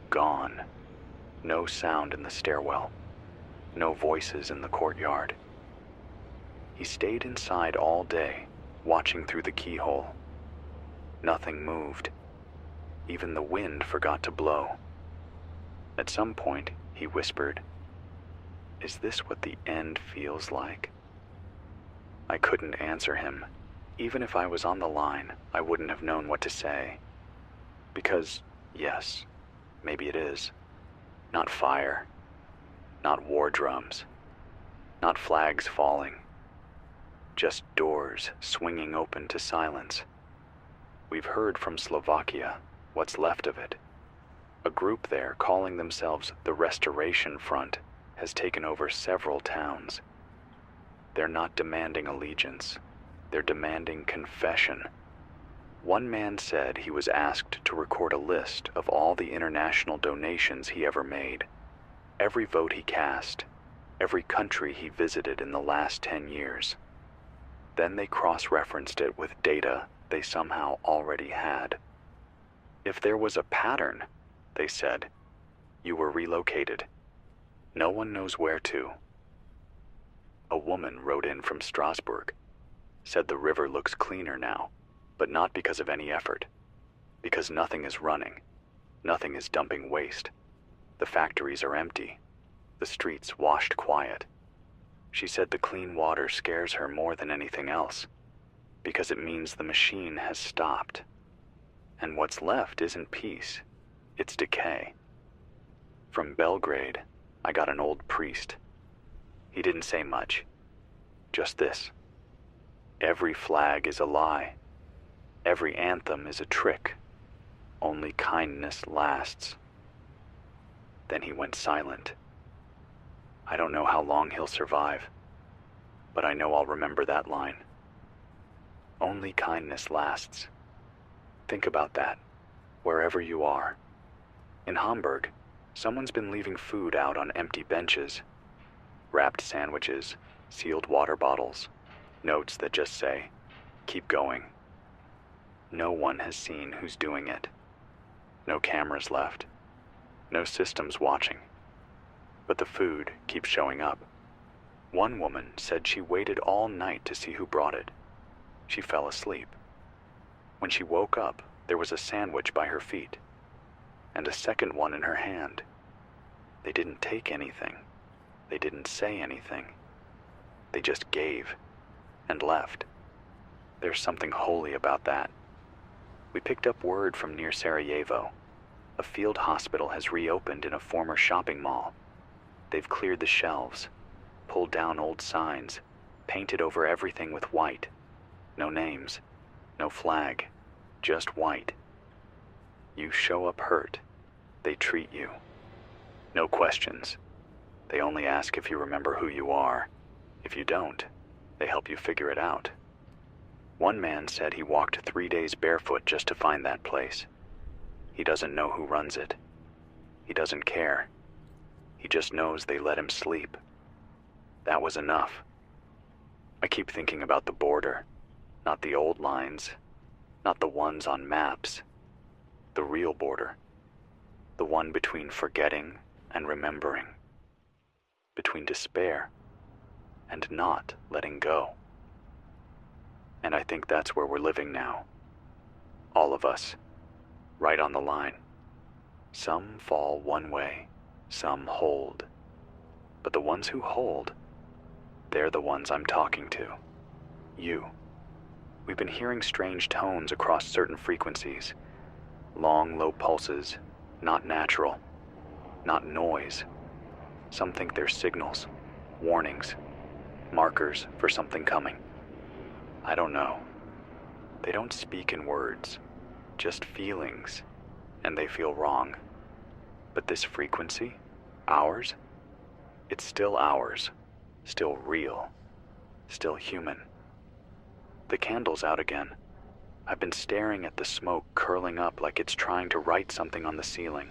Gone. No sound in the stairwell, no voices in the courtyard. He stayed inside all day, watching through the keyhole. Nothing moved. Even the wind forgot to blow. At some point, he whispered, "Is this what the end feels like?" I couldn't answer him. Even if I was on the line, I wouldn't have known what to say. Because, yes, maybe it is. Not fire. Not war drums. Not flags falling. Just doors swinging open to silence. We've heard from Slovakia, what's left of it. A group there calling themselves the Restoration Front has taken over several towns. They're not demanding allegiance. They're demanding confession. One man said he was asked to record a list of all the international donations he ever made, every vote he cast, every country he visited in the last 10 years. Then they cross-referenced it with data they somehow already had. If there was a pattern, they said, you were relocated. No one knows where to. A woman wrote in from Strasbourg, said the river looks cleaner now, but not because of any effort, because nothing is running, nothing is dumping waste. The factories are empty, the streets washed quiet. She said the clean water scares her more than anything else, because it means the machine has stopped. And what's left isn't peace, it's decay. From Belgrade, I got an old priest. He didn't say much, just this. Every flag is a lie. Every anthem is a trick. Only kindness lasts. Then he went silent. I don't know how long he'll survive, but I know I'll remember that line. Only kindness lasts. Think about that, wherever you are. In Hamburg, someone's been leaving food out on empty benches. Wrapped sandwiches, sealed water bottles, notes that just say, "Keep going." No one has seen who's doing it. No cameras left. No systems watching. But the food keeps showing up. One woman said she waited all night to see who brought it. She fell asleep. When she woke up, there was a sandwich by her feet, and a second one in her hand. They didn't take anything. They didn't say anything. They just gave and left. There's something holy about that. We picked up word from near Sarajevo. A field hospital has reopened in a former shopping mall. They've cleared the shelves, pulled down old signs, painted over everything with white. No names, no flag, just white. You show up hurt, they treat you. No questions. They only ask if you remember who you are. If you don't, they help you figure it out. One man said he walked 3 days barefoot just to find that place. He doesn't know who runs it. He doesn't care. He just knows they let him sleep. That was enough. I keep thinking about the border, not the old lines, not the ones on maps. The real border. The one between forgetting and remembering. Between despair and not letting go. And I think that's where we're living now. All of us. Right on the line. Some fall one way, some hold. But the ones who hold, they're the ones I'm talking to. You. We've been hearing strange tones across certain frequencies. Long, low pulses, not natural, not noise. Some think they're signals, warnings, markers for something coming. I don't know. They don't speak in words, just feelings, and they feel wrong. But this frequency, ours, it's still ours, still real, still human. The candle's out again. I've been staring at the smoke curling up like it's trying to write something on the ceiling.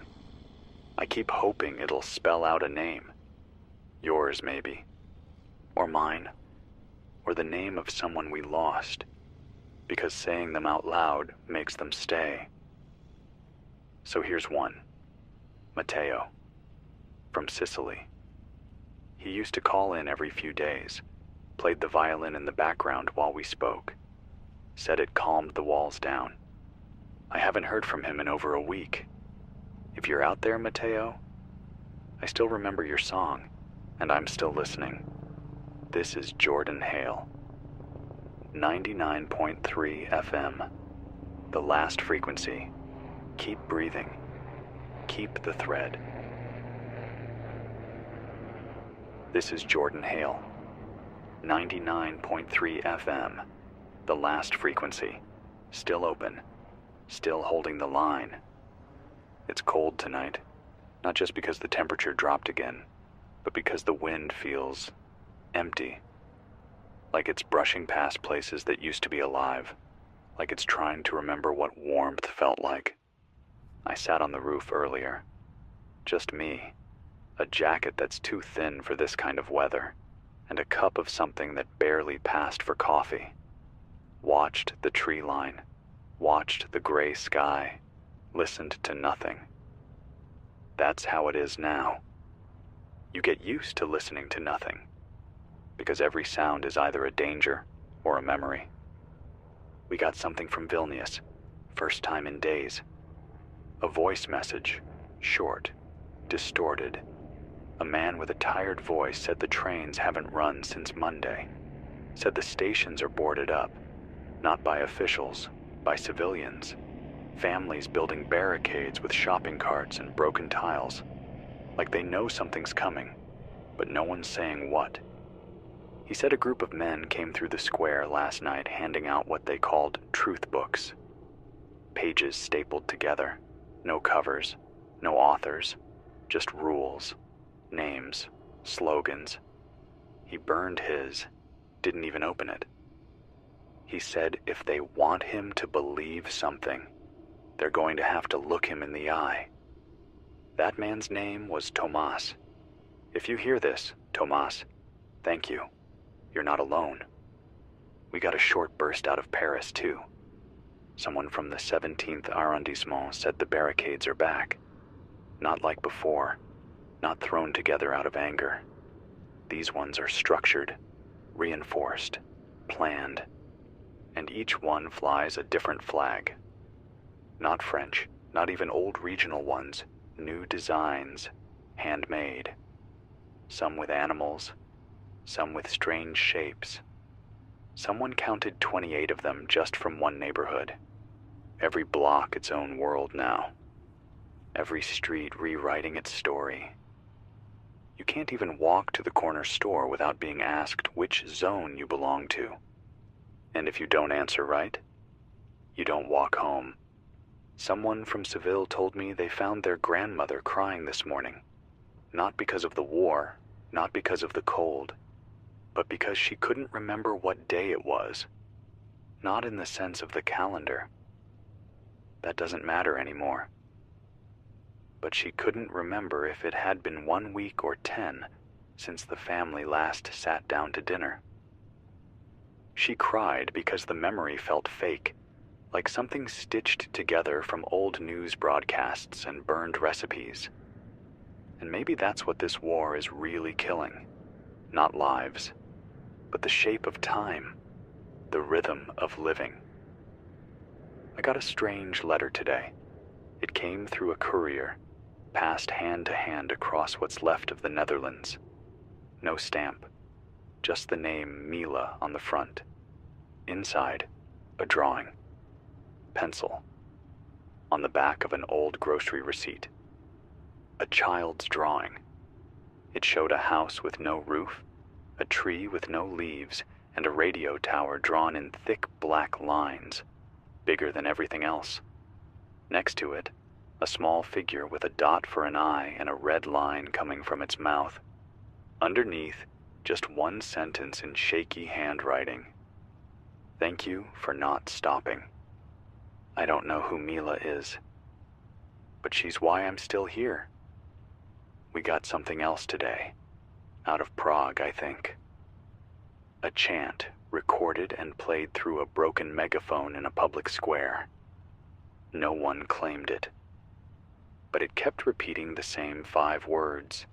I keep hoping it'll spell out a name. Yours, maybe. Or mine. Or the name of someone we lost, because saying them out loud makes them stay. So here's one. Matteo. From Sicily. He used to call in every few days, played the violin in the background while we spoke, said it calmed the walls down. I haven't heard from him in over a week. If you're out there, Matteo, I still remember your song, and I'm still listening. This is Jordan Hale. 99.3 FM. The last frequency. Keep breathing. Keep the thread. This is Jordan Hale. 99.3 FM. The last frequency. Still open. Still holding the line. It's cold tonight. Not just because the temperature dropped again, but because the wind feels empty. Like it's brushing past places that used to be alive. Like it's trying to remember what warmth felt like. I sat on the roof earlier. Just me. A jacket that's too thin for this kind of weather. And a cup of something that barely passed for coffee. Watched the tree line. Watched the gray sky. Listened to nothing. That's how it is now. You get used to listening to nothing. Because every sound is either a danger or a memory. We got something from Vilnius, first time in days. A voice message, short, distorted. A man with a tired voice said the trains haven't run since Monday. Said the stations are boarded up, not by officials, by civilians. Families building barricades with shopping carts and broken tiles. Like they know something's coming, but no one's saying what. He said a group of men came through the square last night handing out what they called truth books. Pages stapled together, no covers, no authors, Just rules, names, slogans. He burned his, didn't even open it. He said if they want him to believe something, they're going to have to look him in the eye. That man's name was Tomas. If you hear this, Tomas, thank you. You're not alone. We got a short burst out of Paris, too. Someone from the 17th arrondissement said the barricades are back. Not like before, not thrown together out of anger. These ones are structured, reinforced, planned, and each one flies a different flag. Not French, not even old regional ones, new designs, handmade. Some with animals, some with strange shapes. Someone counted 28 of them just from one neighborhood. Every block its own world now. Every street rewriting its story. You can't even walk to the corner store without being asked which zone you belong to. And if you don't answer right, you don't walk home. Someone from Seville told me they found their grandmother crying this morning. Not because of the war, not because of the cold, but because she couldn't remember what day it was. Not in the sense of the calendar. That doesn't matter anymore. But she couldn't remember if it had been 1 week or 10 since the family last sat down to dinner. She cried because the memory felt fake, like something stitched together from old news broadcasts and burned recipes. And maybe that's what this war is really killing. Not lives, but the shape of time, the rhythm of living. I got a strange letter today. It came through a courier, passed hand to hand across what's left of the Netherlands. No stamp, just the name Mila on the front. Inside, a drawing. Pencil. On the back of an old grocery receipt. A child's drawing. It showed a house with no roof, a tree with no leaves, and a radio tower drawn in thick black lines, bigger than everything else. Next to it, a small figure with a dot for an eye and a red line coming from its mouth. Underneath, just one sentence in shaky handwriting. Thank you for not stopping. I don't know who Mila is, but she's why I'm still here. We got something else today, out of Prague, I think. A chant recorded and played through a broken megaphone in a public square. No one claimed it, but it kept repeating the same 5 words.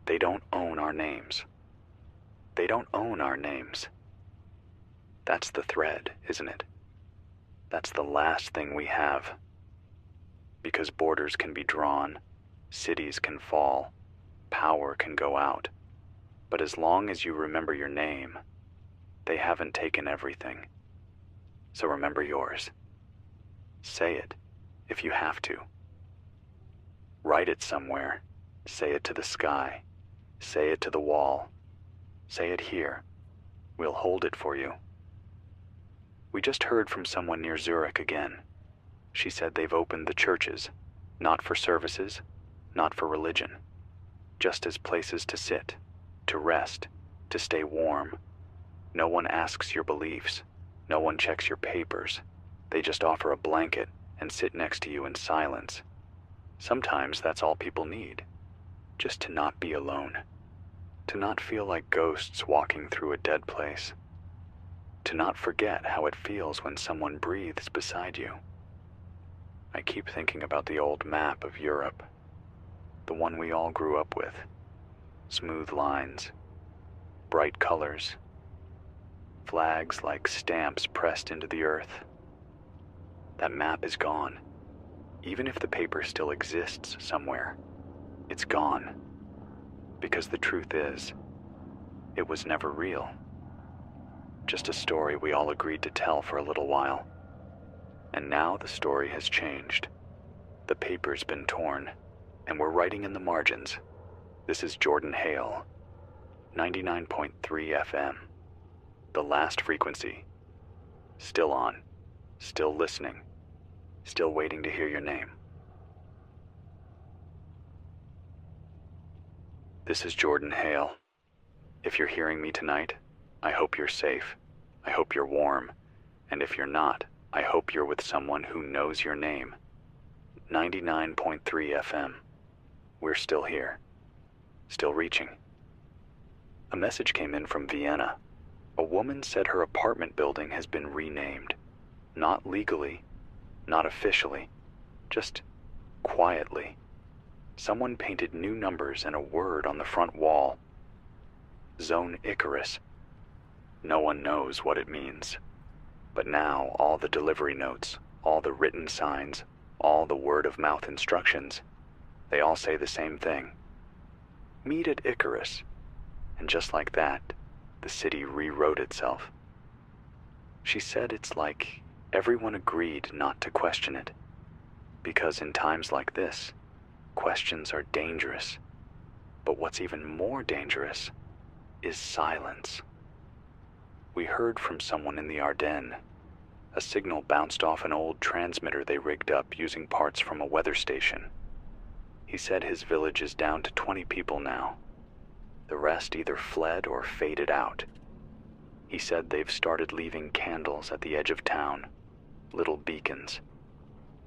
They don't own our names. They don't own our names. That's the thread, isn't it? That's the last thing we have. Because borders can be drawn, cities can fall, power can go out. But as long as you remember your name, they haven't taken everything. So remember yours. Say it, if you have to. Write it somewhere. Say it to the sky. Say it to the wall. Say it here. We'll hold it for you. We just heard from someone near Zurich again. She said they've opened the churches, not for services, not for religion, just as places to sit, to rest, to stay warm. No one asks your beliefs. No one checks your papers. They just offer a blanket and sit next to you in silence. Sometimes that's all people need, just to not be alone, to not feel like ghosts walking through a dead place, to not forget how it feels when someone breathes beside you. I keep thinking about the old map of Europe, the one we all grew up with. Smooth lines, bright colors, flags like stamps pressed into the earth. That map is gone. Even if the paper still exists somewhere, it's gone. Because the truth is, it was never real. Just a story we all agreed to tell for a little while. And now the story has changed. The paper's been torn, and we're writing in the margins. This is Jordan Hale, 99.3 FM, the last frequency. Still on, still listening, still waiting to hear your name. This is Jordan Hale. If you're hearing me tonight, I hope you're safe. I hope you're warm. And if you're not, I hope you're with someone who knows your name. 99.3 FM. We're still here. Still reaching. A message came in from Vienna. A woman said her apartment building has been renamed. Not legally, not officially, just quietly. Someone painted new numbers and a word on the front wall. Zone Icarus. No one knows what it means. But now all the delivery notes, all the written signs, all the word-of-mouth instructions, they all say the same thing. Meet at Icarus. And just like that, the city rewrote itself. She said it's like everyone agreed not to question it. Because in times like this, questions are dangerous. But what's even more dangerous is silence. We heard from someone in the Ardennes. A signal bounced off an old transmitter they rigged up using parts from a weather station. He said his village is down to 20 people now. The rest either fled or faded out. He said they've started leaving candles at the edge of town, little beacons,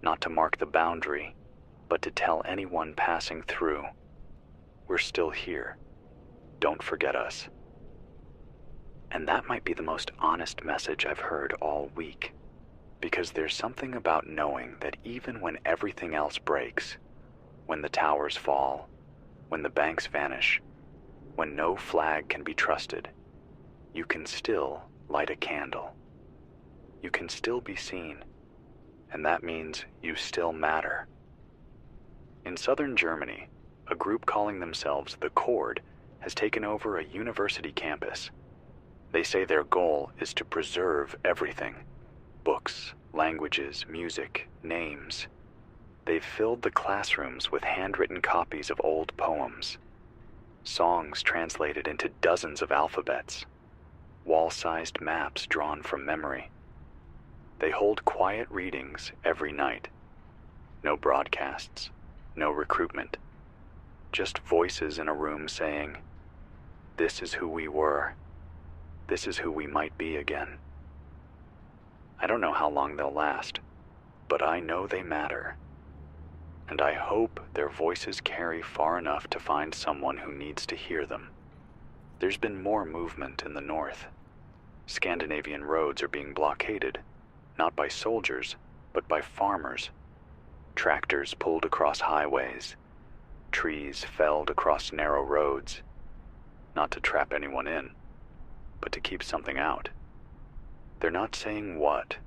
not to mark the boundary, but to tell anyone passing through, we're still here. Don't forget us. And that might be the most honest message I've heard all week, because there's something about knowing that even when everything else breaks, when the towers fall, when the banks vanish, when no flag can be trusted, you can still light a candle. You can still be seen, and that means you still matter. In southern Germany, a group calling themselves the Cord has taken over a university campus. They say their goal is to preserve everything: books, languages, music, names. They've filled the classrooms with handwritten copies of old poems, songs translated into dozens of alphabets, wall-sized maps drawn from memory. They hold quiet readings every night. No broadcasts, no recruitment, just voices in a room saying, "This is who we were. This is who we might be again." I don't know how long they'll last, but I know they matter. And I hope their voices carry far enough to find someone who needs to hear them. There's been more movement in the north. Scandinavian roads are being blockaded, not by soldiers, but by farmers. Tractors pulled across highways, trees felled across narrow roads, not to trap anyone in, but to keep something out. They're not saying what,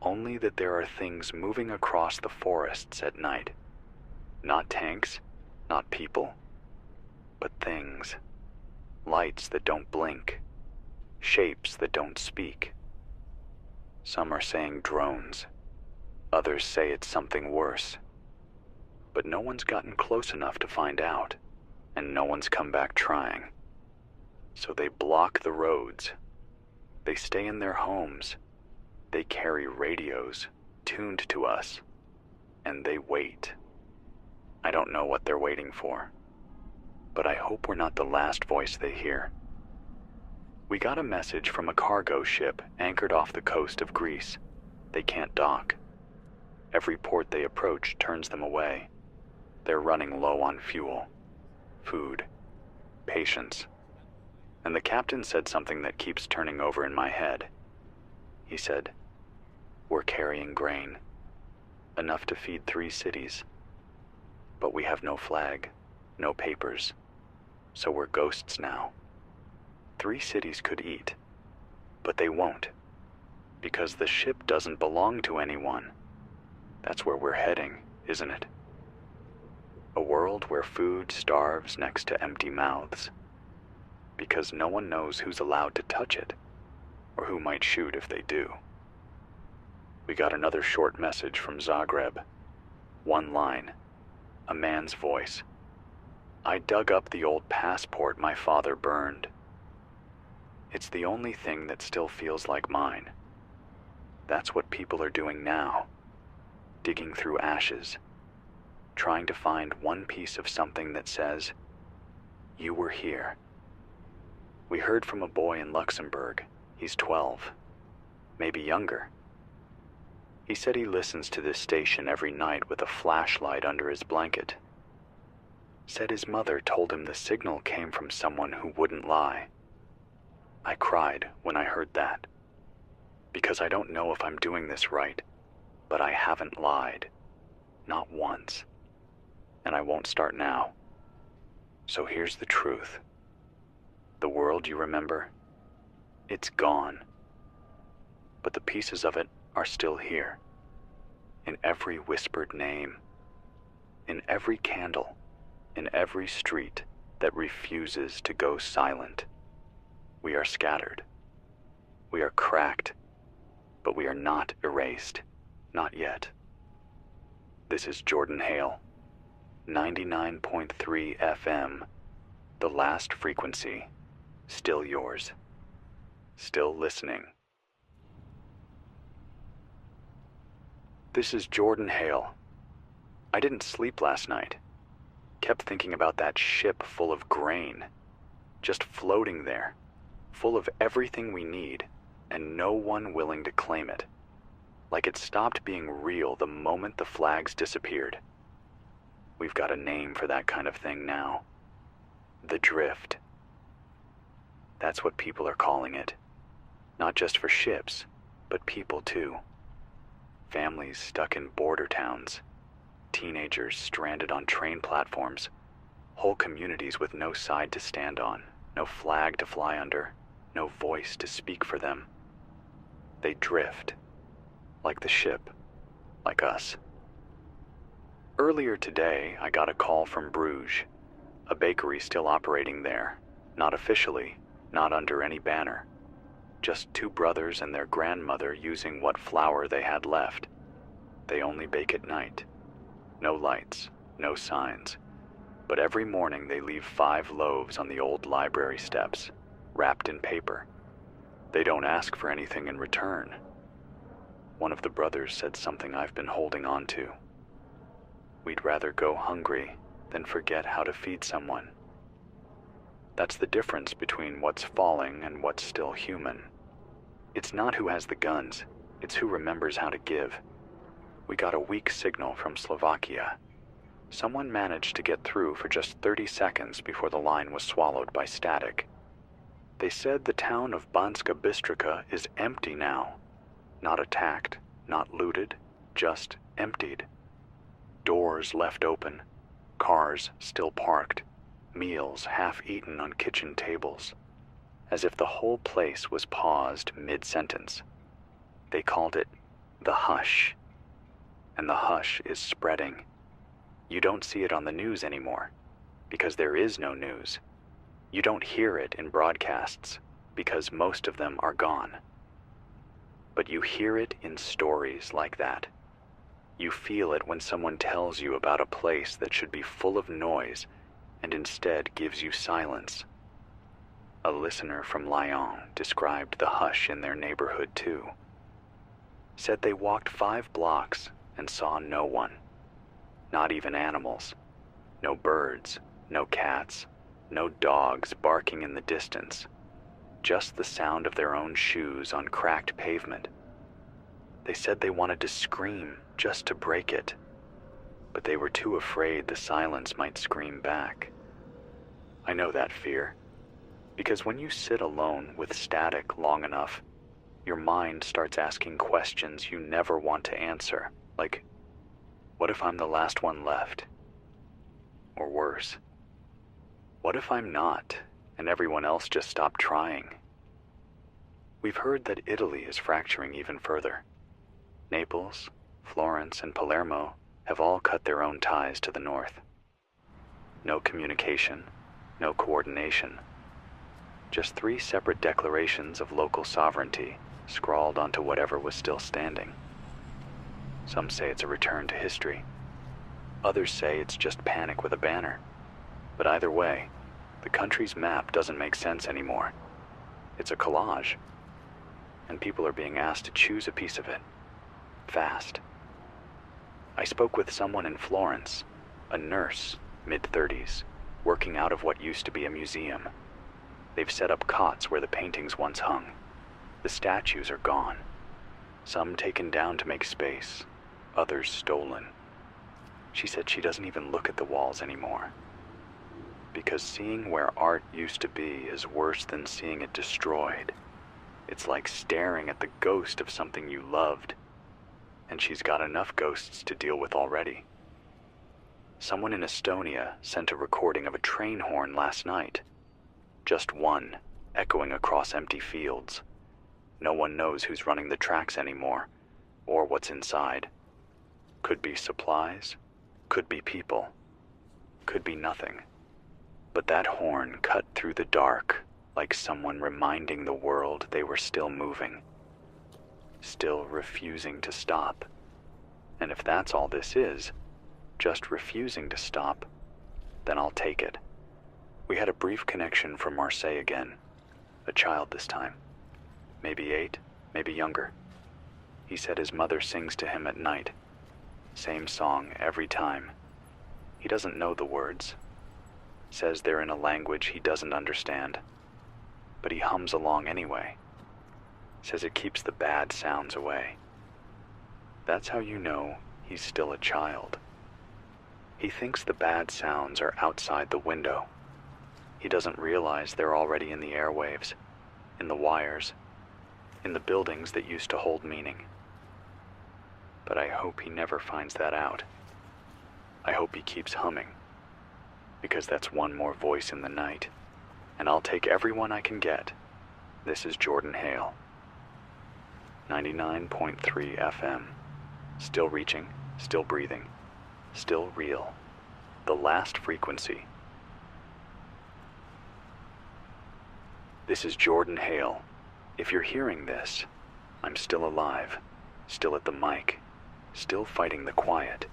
only that there are things moving across the forests at night. Not tanks, not people, but things. Lights that don't blink, shapes that don't speak. Some are saying drones, others say it's something worse. But no one's gotten close enough to find out, and no one's come back trying. So they block the roads. They stay in their homes. They carry radios tuned to us, and they wait. I don't know what they're waiting for, but I hope we're not the last voice they hear. We got a message from a cargo ship anchored off the coast of Greece. They can't dock. Every port they approach turns them away. They're running low on fuel, food, patience. And the captain said something that keeps turning over in my head. He said, "We're carrying grain, enough to feed 3 cities. But we have no flag, no papers, so we're ghosts now. 3 cities could eat, but they won't, because the ship doesn't belong to anyone. That's where we're heading, isn't it? A world where food starves next to empty mouths, because no one knows who's allowed to touch it, or who might shoot if they do." We got another short message from Zagreb. 1 line, a man's voice. "I dug up the old passport my father burned. It's the only thing that still feels like mine." That's what people are doing now, digging through ashes, trying to find one piece of something that says, You were here. We heard from a boy in Luxembourg. He's 12, maybe younger. He said he listens to this station every night with a flashlight under his blanket. Said his mother told him the signal came from someone who wouldn't lie. I cried when I heard that, because I don't know if I'm doing this right, but I haven't lied. Not once. And I won't start now. So here's the truth. The world you remember, it's gone. But the pieces of it are still here. In every whispered name, in every candle, in every street that refuses to go silent. We are scattered. We are cracked, but we are not erased. Not yet. This is Jordan Hale, 99.3 FM, the last frequency, still yours, still listening. This is Jordan Hale. I didn't sleep last night. Kept thinking about that ship full of grain, just floating there, full of everything we need, and no one willing to claim it. Like it stopped being real the moment the flags disappeared. We've got a name for that kind of thing now. The drift. That's what people are calling it. Not just for ships, but people too. Families stuck in border towns. Teenagers stranded on train platforms. Whole communities with no side to stand on, no flag to fly under, no voice to speak for them. They drift. Like the ship. Like us. Earlier today, I got a call from Bruges, a bakery still operating there, not officially, not under any banner. Just two brothers and their grandmother using what flour they had left. They only bake at night. No lights, no signs. But every morning they leave 5 loaves on the old library steps, wrapped in paper. They don't ask for anything in return. One of the brothers said something I've been holding on to. We'd rather go hungry than forget how to feed someone. That's the difference between what's falling and what's still human. It's not who has the guns, it's who remembers how to give. We got a weak signal from Slovakia. Someone managed to get through for just 30 seconds before the line was swallowed by static. They said the town of Banska Bystrica is empty now. Not attacked, not looted, just emptied. Doors left open, cars still parked, meals half-eaten on kitchen tables, as if the whole place was paused mid-sentence. They called it the hush, and the hush is spreading. You don't see it on the news anymore, because there is no news. You don't hear it in broadcasts, because most of them are gone. But you hear it in stories like that. You feel it when someone tells you about a place that should be full of noise and instead gives you silence. A listener from Lyon described the hush in their neighborhood too. Said they walked 5 blocks and saw no one. Not even animals. No birds, no cats, no dogs barking in the distance. Just the sound of their own shoes on cracked pavement. They said they wanted to scream just to break it, but they were too afraid the silence might scream back. I know that fear, because when you sit alone with static long enough, your mind starts asking questions you never want to answer, like, what if I'm the last one left? Or worse, what if I'm not, and everyone else just stopped trying? We've heard that Italy is fracturing even further. Naples, Florence, and Palermo have all cut their own ties to the north. No communication, no coordination. Just 3 separate declarations of local sovereignty scrawled onto whatever was still standing. Some say it's a return to history. Others say it's just panic with a banner. But either way, the country's map doesn't make sense anymore. It's a collage. And people are being asked to choose a piece of it. Fast. I spoke with someone in Florence, a nurse, mid-30s. working out of what used to be a museum. They've set up cots where the paintings once hung. The statues are gone. Some taken down to make space, others stolen. She said she doesn't even look at the walls anymore. Because seeing where art used to be is worse than seeing it destroyed. It's like staring at the ghost of something you loved, and she's got enough ghosts to deal with already. Someone in Estonia sent a recording of a train horn last night. Just one, echoing across empty fields. No one knows who's running the tracks anymore, or what's inside. Could be supplies, could be people, could be nothing. But that horn cut through the dark like someone reminding the world they were still moving, still refusing to stop. And if that's all this is, just refusing to stop, then I'll take it. We had a brief connection from Marseille again, a child this time. Maybe 8, maybe younger. He said his mother sings to him at night. Same song every time. He doesn't know the words. Says they're in a language he doesn't understand. But he hums along anyway. Says it keeps the bad sounds away. That's how you know he's still a child. He thinks the bad sounds are outside the window. He doesn't realize they're already in the airwaves, in the wires, in the buildings that used to hold meaning. But I hope he never finds that out. I hope he keeps humming, because that's one more voice in the night, and I'll take everyone I can get. This is Jordan Hale. 99.3 FM. Still reaching, still breathing, still real. The last frequency. This is Jordan Hale. If you're hearing this, I'm still alive, still at the mic, still fighting the quiet.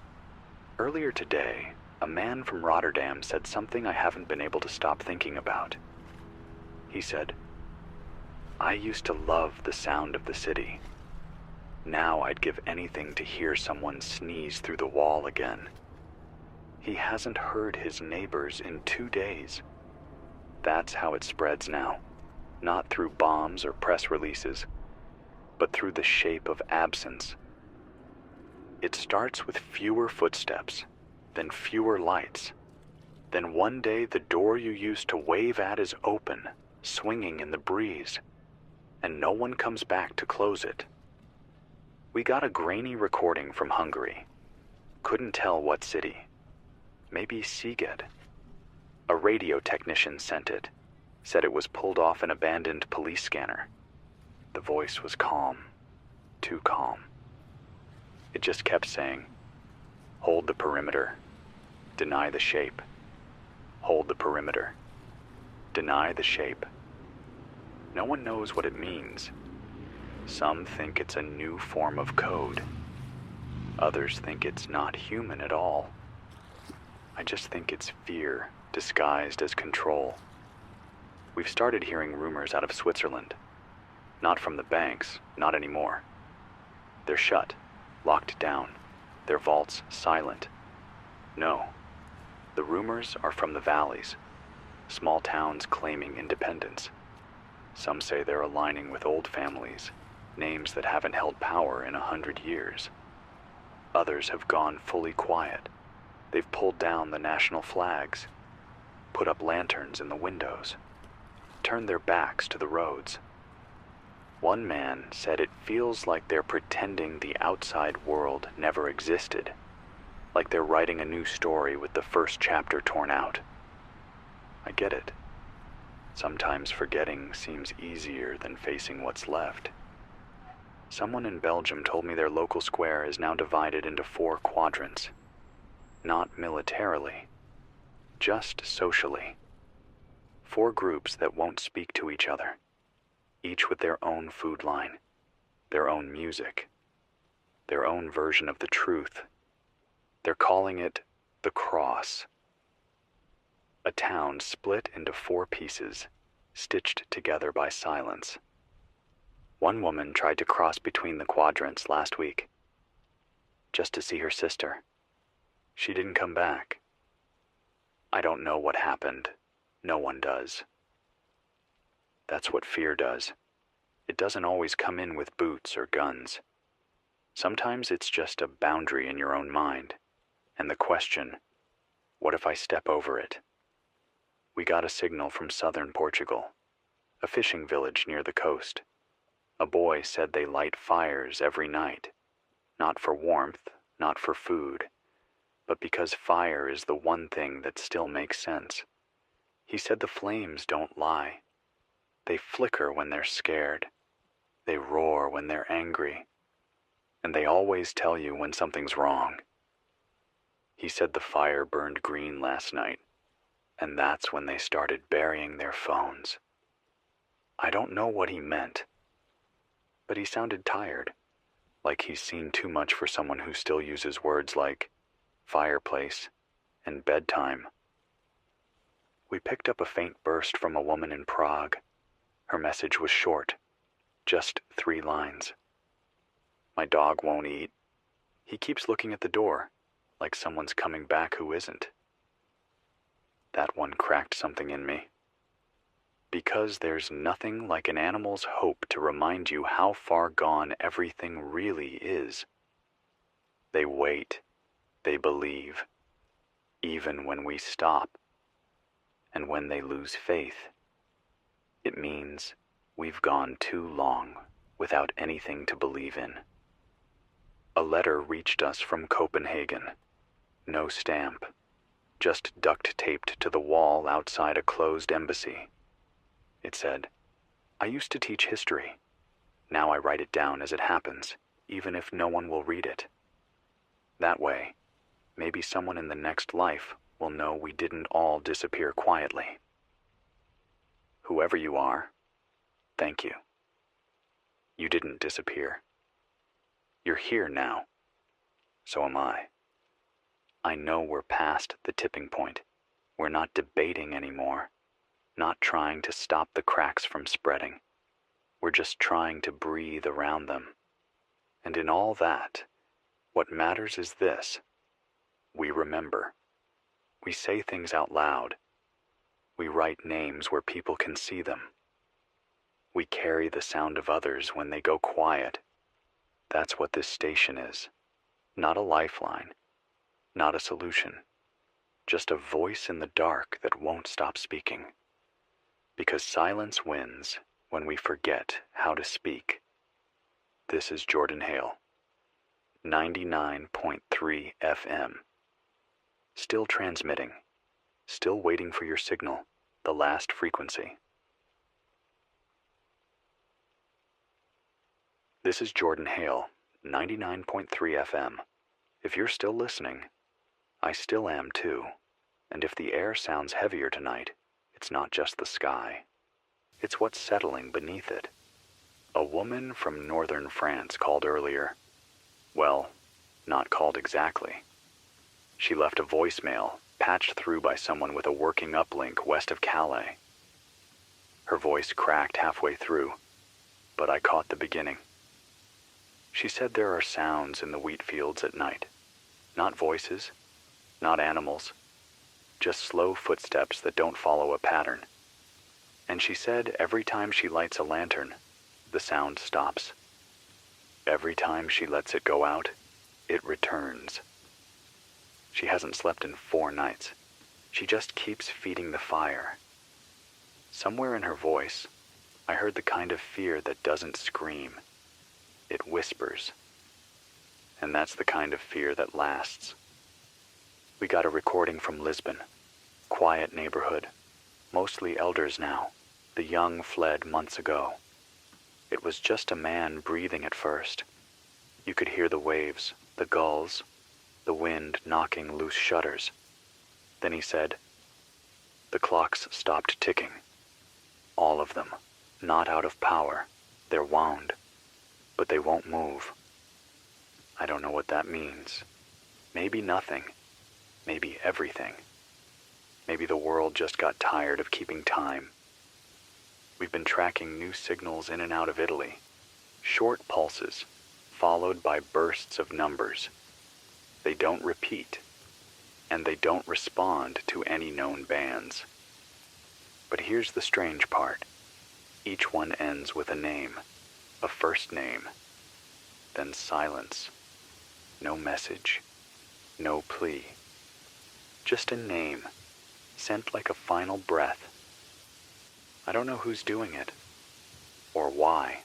Earlier today, a man from Rotterdam said something I haven't been able to stop thinking about. He said, "I used to love the sound of the city. Now I'd give anything to hear someone sneeze through the wall again." He hasn't heard his neighbors in 2 days. That's how it spreads now. Not through bombs or press releases, but through the shape of absence. It starts with fewer footsteps, then fewer lights. Then one day the door you used to wave at is open, swinging in the breeze, and no one comes back to close it. We got a grainy recording from Hungary. Couldn't tell what city. Maybe Szeged. A radio technician sent it. Said it was pulled off an abandoned police scanner. The voice was calm. Too calm. It just kept saying, "Hold the perimeter. Deny the shape. Hold the perimeter. Deny the shape." No one knows what it means. Some think it's a new form of code. Others think it's not human at all. I just think it's fear disguised as control. We've started hearing rumors out of Switzerland. Not from the banks, not anymore. They're shut, locked down, their vaults silent. No, the rumors are from the valleys, small towns claiming independence. Some say they're aligning with old families, names that haven't held power in 100 years. Others have gone fully quiet. They've pulled down the national flags, put up lanterns in the windows, turned their backs to the roads. One man said it feels like they're pretending the outside world never existed, like they're writing a new story with the first chapter torn out. I get it. Sometimes forgetting seems easier than facing what's left. Someone in Belgium told me their local square is now divided into 4 quadrants. Not militarily, just socially. 4 groups that won't speak to each other, each with their own food line, their own music, their own version of the truth. They're calling it the cross. A town split into 4 pieces, stitched together by silence. One woman tried to cross between the quadrants last week, just to see her sister. She didn't come back. I don't know what happened. No one does. That's what fear does. It doesn't always come in with boots or guns. Sometimes it's just a boundary in your own mind, and the question, what if I step over it? We got a signal from southern Portugal, a fishing village near the coast. A boy said they light fires every night, not for warmth, not for food, but because fire is the one thing that still makes sense. He said the flames don't lie. They flicker when they're scared. They roar when they're angry. And they always tell you when something's wrong. He said the fire burned green last night, and that's when they started burying their phones. I don't know what he meant, but he sounded tired, like he's seen too much for someone who still uses words like fireplace and bedtime. We picked up a faint burst from a woman in Prague. Her message was short, just 3 lines. My dog won't eat. He keeps looking at the door, like someone's coming back who isn't. That one cracked something in me. Because there's nothing like an animal's hope to remind you how far gone everything really is. They wait, they believe, even when we stop. And when they lose faith, it means we've gone too long without anything to believe in. A letter reached us from Copenhagen. No stamp, just duct taped to the wall outside a closed embassy. It said, I used to teach history. Now I write it down as it happens, even if no one will read it. That way, maybe someone in the next life will know we didn't all disappear quietly. Whoever you are, thank you. You didn't disappear. You're here now. So am I. I know we're past the tipping point. We're not debating anymore, not trying to stop the cracks from spreading. We're just trying to breathe around them. And in all that, what matters is this. We remember. We say things out loud. We write names where people can see them. We carry the sound of others when they go quiet. That's what this station is. Not a lifeline. Not a solution. Just a voice in the dark that won't stop speaking. Because silence wins when we forget how to speak. This is Jordan Hale. 99.3 FM. Still transmitting. Still waiting for your signal, the last frequency. This is Jordan Hale, 99.3 FM. If you're still listening, I still am too. And if the air sounds heavier tonight, it's not just the sky. It's what's settling beneath it. A woman from northern France called earlier. Well, not called exactly. She left a voicemail, patched through by someone with a working uplink west of Calais. Her voice cracked halfway through, but I caught the beginning. She said there are sounds in the wheat fields at night. Not voices, not animals, just slow footsteps that don't follow a pattern. And she said every time she lights a lantern, the sound stops. Every time she lets it go out, it returns. She hasn't slept in 4 nights. She just keeps feeding the fire. Somewhere in her voice, I heard the kind of fear that doesn't scream. It whispers. And that's the kind of fear that lasts. We got a recording from Lisbon. Quiet neighborhood. Mostly elders now. The young fled months ago. It was just a man breathing at first. You could hear the waves, the gulls, the wind knocking loose shutters. Then he said, the clocks stopped ticking. All of them. Not out of power. They're wound. But they won't move. I don't know what that means. Maybe nothing. Maybe everything. Maybe the world just got tired of keeping time. We've been tracking new signals in and out of Italy. Short pulses, followed by bursts of numbers. They don't repeat. and they don't respond to any known bands. But here's the strange part. Each one ends with a name, a first name, then silence. No message, no plea. Just a name, sent like a final breath. I don't know who's doing it, or why,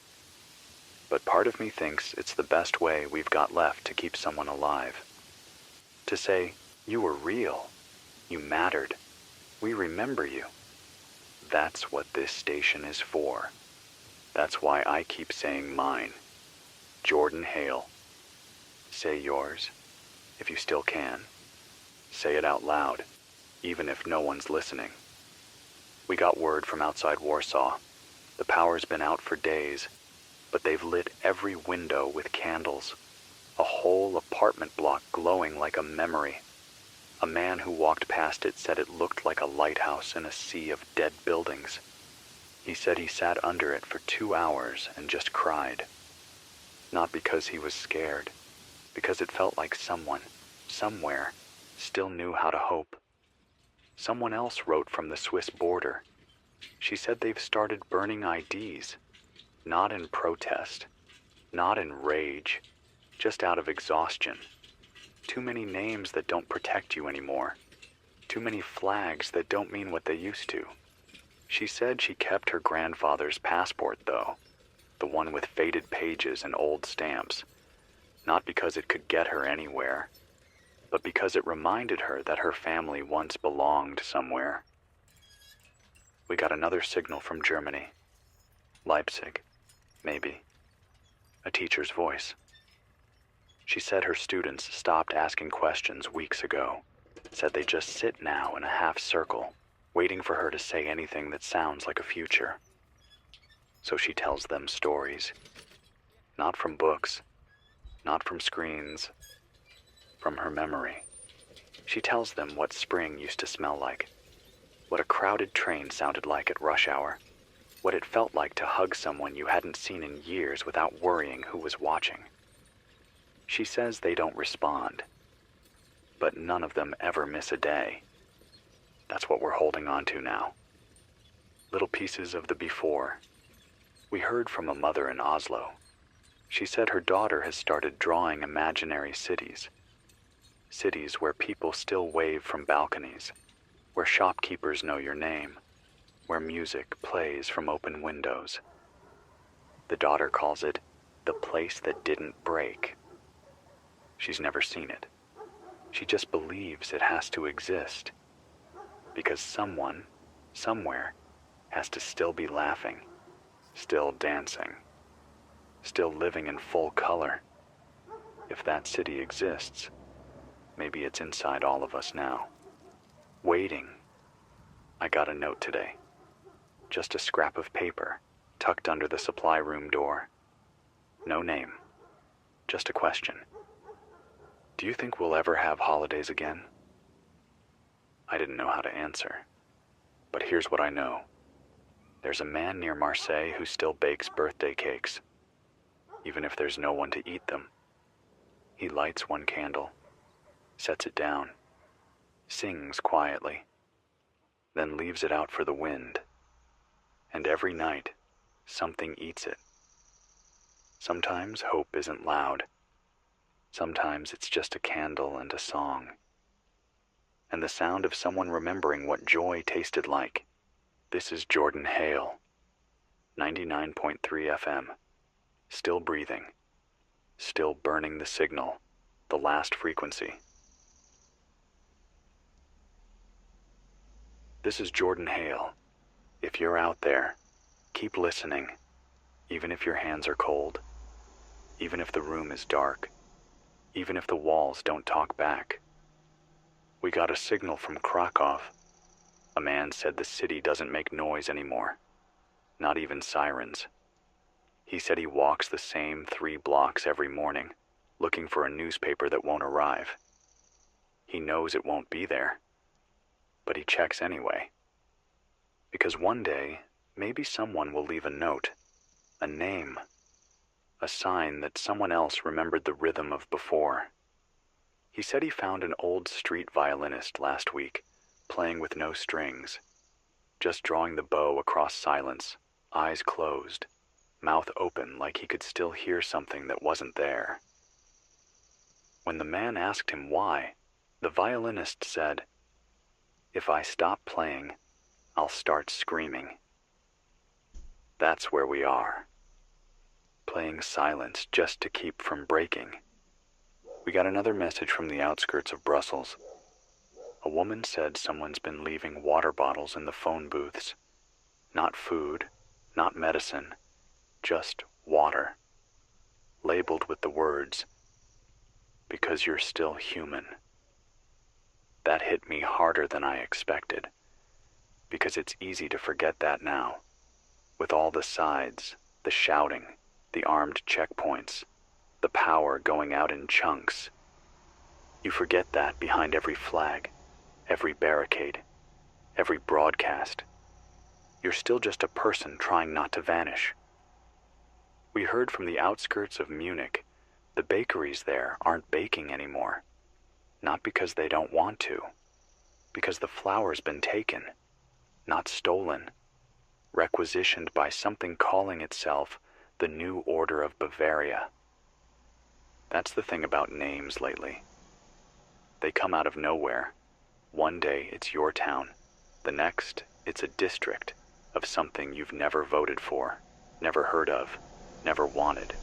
but part of me thinks it's the best way we've got left to keep someone alive. To say, you were real, you mattered, we remember you. That's what this station is for. That's why I keep saying mine. Jordan Hale. Say yours, if you still can. Say it out loud, even if no one's listening. We got word from outside Warsaw. The power's been out for days, but they've lit every window with candles. A whole apartment block glowing like a memory. A man who walked past it said it looked like a lighthouse in a sea of dead buildings. He said he sat under it for 2 hours and just cried. Not because he was scared, because it felt like someone, somewhere, still knew how to hope. Someone else wrote from the Swiss border. She said they've started burning IDs, not in protest, not in rage, just out of exhaustion. Too many names that don't protect you anymore. Too many flags that don't mean what they used to. She said she kept her grandfather's passport, though, the one with faded pages and old stamps, not because it could get her anywhere, but because it reminded her that her family once belonged somewhere. We got another signal from Germany. Leipzig, maybe. A teacher's voice. She said her students stopped asking questions weeks ago, said they just sit now in a half circle, waiting for her to say anything that sounds like a future. So she tells them stories. Not from books, not from screens, from her memory. She tells them what spring used to smell like, what a crowded train sounded like at rush hour, what it felt like to hug someone you hadn't seen in years without worrying who was watching. She says they don't respond, but none of them ever miss a day. That's what we're holding on to now. Little pieces of the before. We heard from a mother in Oslo. She said her daughter has started drawing imaginary cities. Cities where people still wave from balconies, where shopkeepers know your name, where music plays from open windows. The daughter calls it the place that didn't break. She's never seen it. She just believes it has to exist. Because someone, somewhere, has to still be laughing, still dancing, still living in full color. If that city exists, maybe it's inside all of us now. Waiting. I got a note today. Just a scrap of paper, tucked under the supply room door. No name. Just a question. Do you think we'll ever have holidays again? I didn't know how to answer. But here's what I know. There's a man near Marseille who still bakes birthday cakes, even if there's no one to eat them. He lights one candle, sets it down, sings quietly, then leaves it out for the wind. And every night, something eats it. Sometimes hope isn't loud. Sometimes it's just a candle and a song. And the sound of someone remembering what joy tasted like. This is Jordan Hale, 99.3 FM, still breathing, still burning the signal, the last frequency. This is Jordan Hale. If you're out there, keep listening, even if your hands are cold, even if the room is dark, even if the walls don't talk back. We got a signal from Krakow. A man said the city doesn't make noise anymore, not even sirens. He said he walks the same 3 blocks every morning, looking for a newspaper that won't arrive. He knows it won't be there, but he checks anyway. Because one day, maybe someone will leave a note, a name, a sign that someone else remembered the rhythm of before. He said he found an old street violinist last week, playing with no strings, just drawing the bow across silence, eyes closed, mouth open like he could still hear something that wasn't there. When the man asked him why, the violinist said, "If I stop playing, I'll start screaming." That's where we are. Playing silence just to keep from breaking. We got another message from the outskirts of Brussels. A woman said someone's been leaving water bottles in the phone booths. Not food, not medicine, just water. Labeled with the words, "Because you're still human." That hit me harder than I expected, because it's easy to forget that now, with all the sides, the shouting, the armed checkpoints, the power going out in chunks. You forget that behind every flag, every barricade, every broadcast, you're still just a person trying not to vanish. We heard from the outskirts of Munich, the bakeries there aren't baking anymore. Not because they don't want to, because the flour's been taken, not stolen, requisitioned by something calling itself the New Order of Bavaria. That's the thing about names lately. They come out of nowhere. One day it's your town, the next it's a district of something you've never voted for, never heard of, never wanted.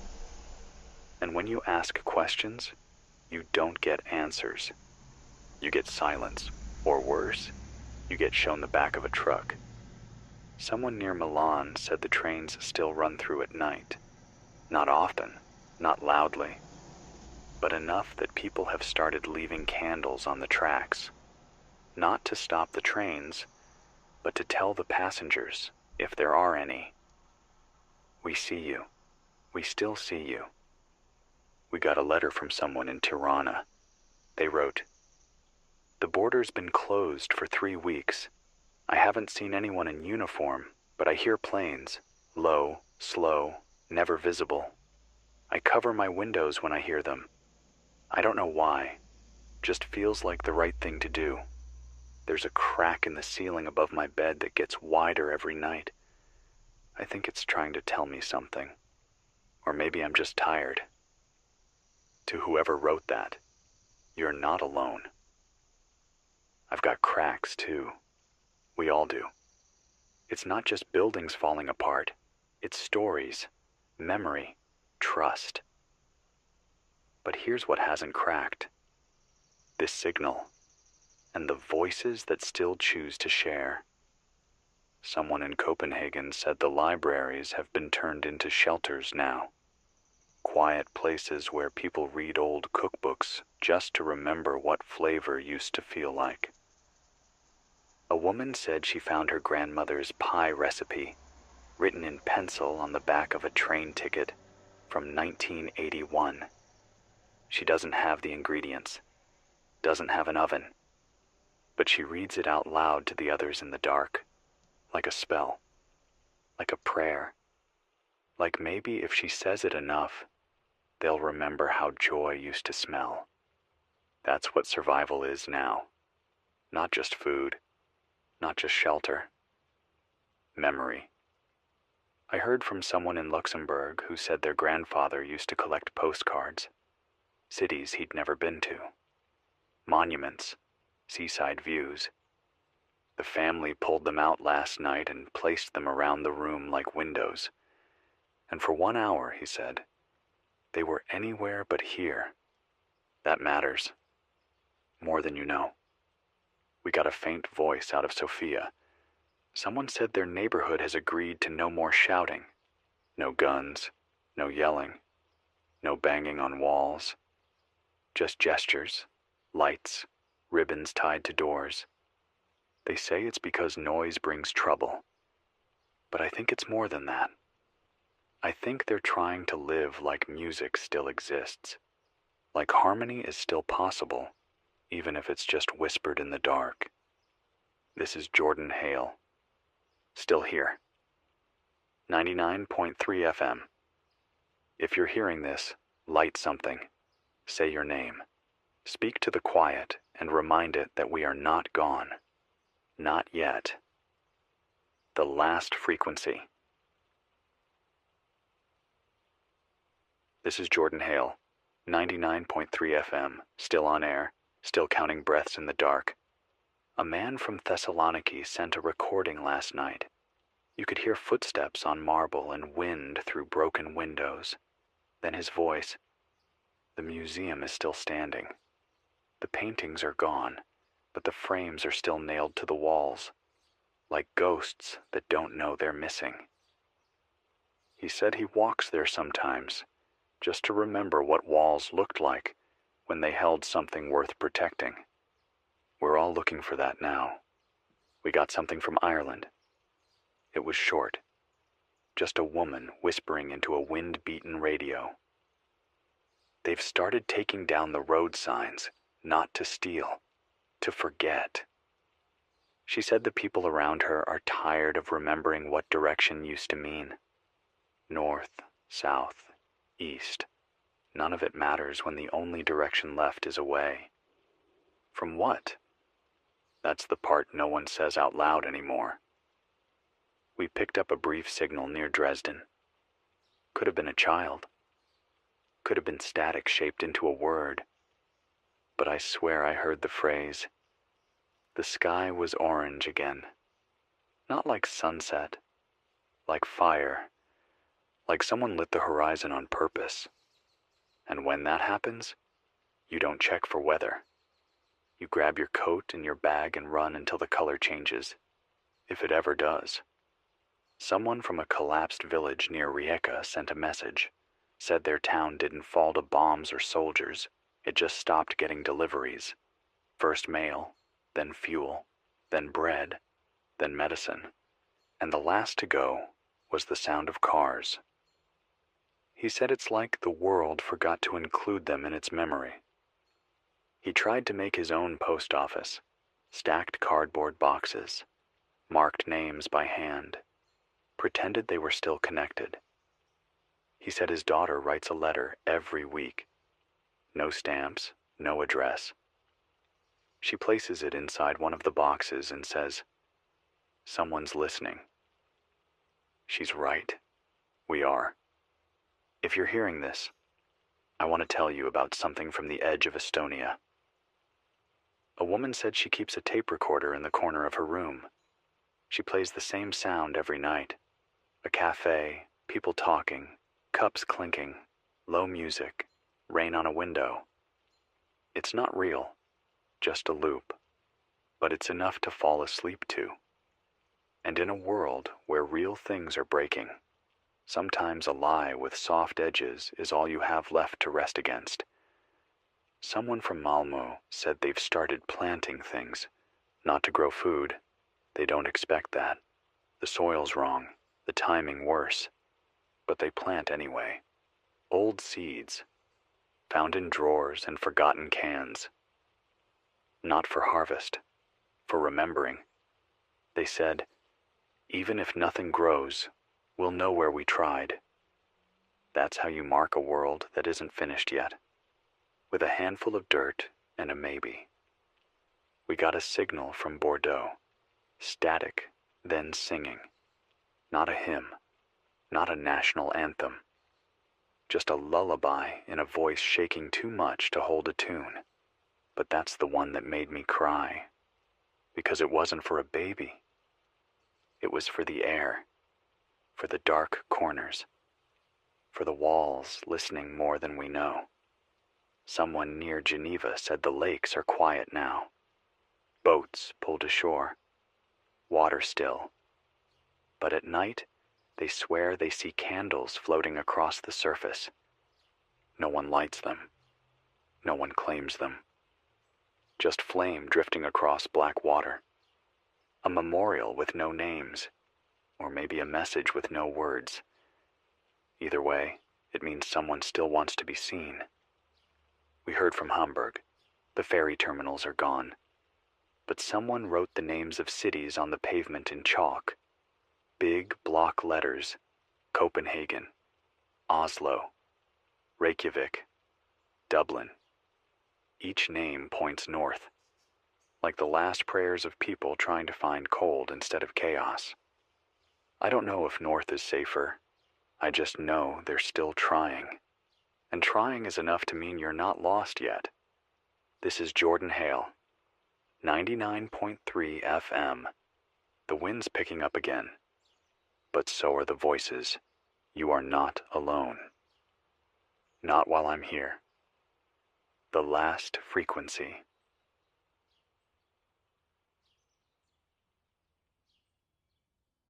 And when you ask questions, you don't get answers. You get silence, or worse, you get shown the back of a truck. Someone near Milan said the trains still run through at night. Not often, not loudly, but enough that people have started leaving candles on the tracks. Not to stop the trains, but to tell the passengers, if there are any, "We see you. We still see you." We got a letter from someone in Tirana. They wrote, "The border's been closed for 3 weeks. I haven't seen anyone in uniform, but I hear planes, low, slow, never visible. I cover my windows when I hear them. I don't know why, just feels like the right thing to do. There's a crack in the ceiling above my bed that gets wider every night. I think it's trying to tell me something. Or maybe I'm just tired." To whoever wrote that, you're not alone. I've got cracks too. We all do. It's not just buildings falling apart. It's stories, memory, trust. But here's what hasn't cracked. This signal, and the voices that still choose to share. Someone in Copenhagen said the libraries have been turned into shelters now. Quiet places where people read old cookbooks just to remember what flavor used to feel like. A woman said she found her grandmother's pie recipe, written in pencil on the back of a train ticket from 1981. She doesn't have the ingredients, doesn't have an oven, but she reads it out loud to the others in the dark, like a spell, like a prayer, like maybe if she says it enough, they'll remember how joy used to smell. That's what survival is now. Not just food, not just shelter. Memory. I heard from someone in Luxembourg who said their grandfather used to collect postcards, cities he'd never been to, monuments, seaside views. The family pulled them out last night and placed them around the room like windows. And for 1 hour, he said, they were anywhere but here. That matters. More than you know. We got a faint voice out of Sofia. Someone said their neighborhood has agreed to no more shouting. No guns, no yelling, no banging on walls. Just gestures, lights, ribbons tied to doors. They say it's because noise brings trouble. But I think it's more than that. I think they're trying to live like music still exists, like harmony is still possible, even if it's just whispered in the dark. This is Jordan Hale. Still here. 99.3 FM. If you're hearing this, light something. Say your name. Speak to the quiet and remind it that we are not gone. Not yet. The last frequency. This is Jordan Hale, 99.3 FM, still on air, still counting breaths in the dark. A man from Thessaloniki sent a recording last night. You could hear footsteps on marble and wind through broken windows. Then his voice. The museum is still standing. The paintings are gone, but the frames are still nailed to the walls, like ghosts that don't know they're missing. He said he walks there sometimes, just to remember what walls looked like when they held something worth protecting. We're all looking for that now. We got something from Ireland. It was short. Just a woman whispering into a wind-beaten radio. They've started taking down the road signs, not to steal, to forget. She said the people around her are tired of remembering what direction used to mean. North, south, east. None of it matters when the only direction left is away. From what? That's the part no one says out loud anymore. We picked up a brief signal near Dresden. Could have been a child. Could have been static shaped into a word. But I swear I heard the phrase, the sky was orange again. Not like sunset, like fire, like someone lit the horizon on purpose. And when that happens, you don't check for weather. You grab your coat and your bag and run until the color changes, if it ever does. Someone from a collapsed village near Rijeka sent a message, said their town didn't fall to bombs or soldiers, it just stopped getting deliveries. First mail, then fuel, then bread, then medicine, and the last to go was the sound of cars. He said it's like the world forgot to include them in its memory. He tried to make his own post office, stacked cardboard boxes, marked names by hand, pretended they were still connected. He said his daughter writes a letter every week. No stamps, no address. She places it inside one of the boxes and says, "Someone's listening." She's right. We are. If you're hearing this, I want to tell you about something from the edge of Estonia. A woman said she keeps a tape recorder in the corner of her room. She plays the same sound every night. A cafe, people talking, cups clinking, low music, rain on a window. It's not real, just a loop, but it's enough to fall asleep to. And in a world where real things are breaking, sometimes a lie with soft edges is all you have left to rest against. Someone from Malmö said they've started planting things, not to grow food. They don't expect that. The soil's wrong, the timing worse. But they plant anyway. Old seeds, found in drawers and forgotten cans. Not for harvest, for remembering. They said, even if nothing grows, we'll know where we tried. That's how you mark a world that isn't finished yet, with a handful of dirt and a maybe. We got a signal from Bordeaux, static, then singing. Not a hymn, not a national anthem. Just a lullaby in a voice shaking too much to hold a tune. But that's the one that made me cry, because it wasn't for a baby. It was for the air, for the dark corners, for the walls listening more than we know. Someone near Geneva said the lakes are quiet now. Boats pulled ashore, water still. But at night, they swear they see candles floating across the surface. No one lights them. No one claims them. Just flame drifting across black water. A memorial with no names, or maybe a message with no words. Either way, it means someone still wants to be seen. We heard from Hamburg. The ferry terminals are gone. But someone wrote the names of cities on the pavement in chalk. Big block letters. Copenhagen, Oslo, Reykjavik, Dublin. Each name points north, like the last prayers of people trying to find cold instead of chaos. I don't know if north is safer. I just know they're still trying. And trying is enough to mean you're not lost yet. This is Jordan Hale, 99.3 FM. The wind's picking up again. But so are the voices. You are not alone. Not while I'm here. The last frequency.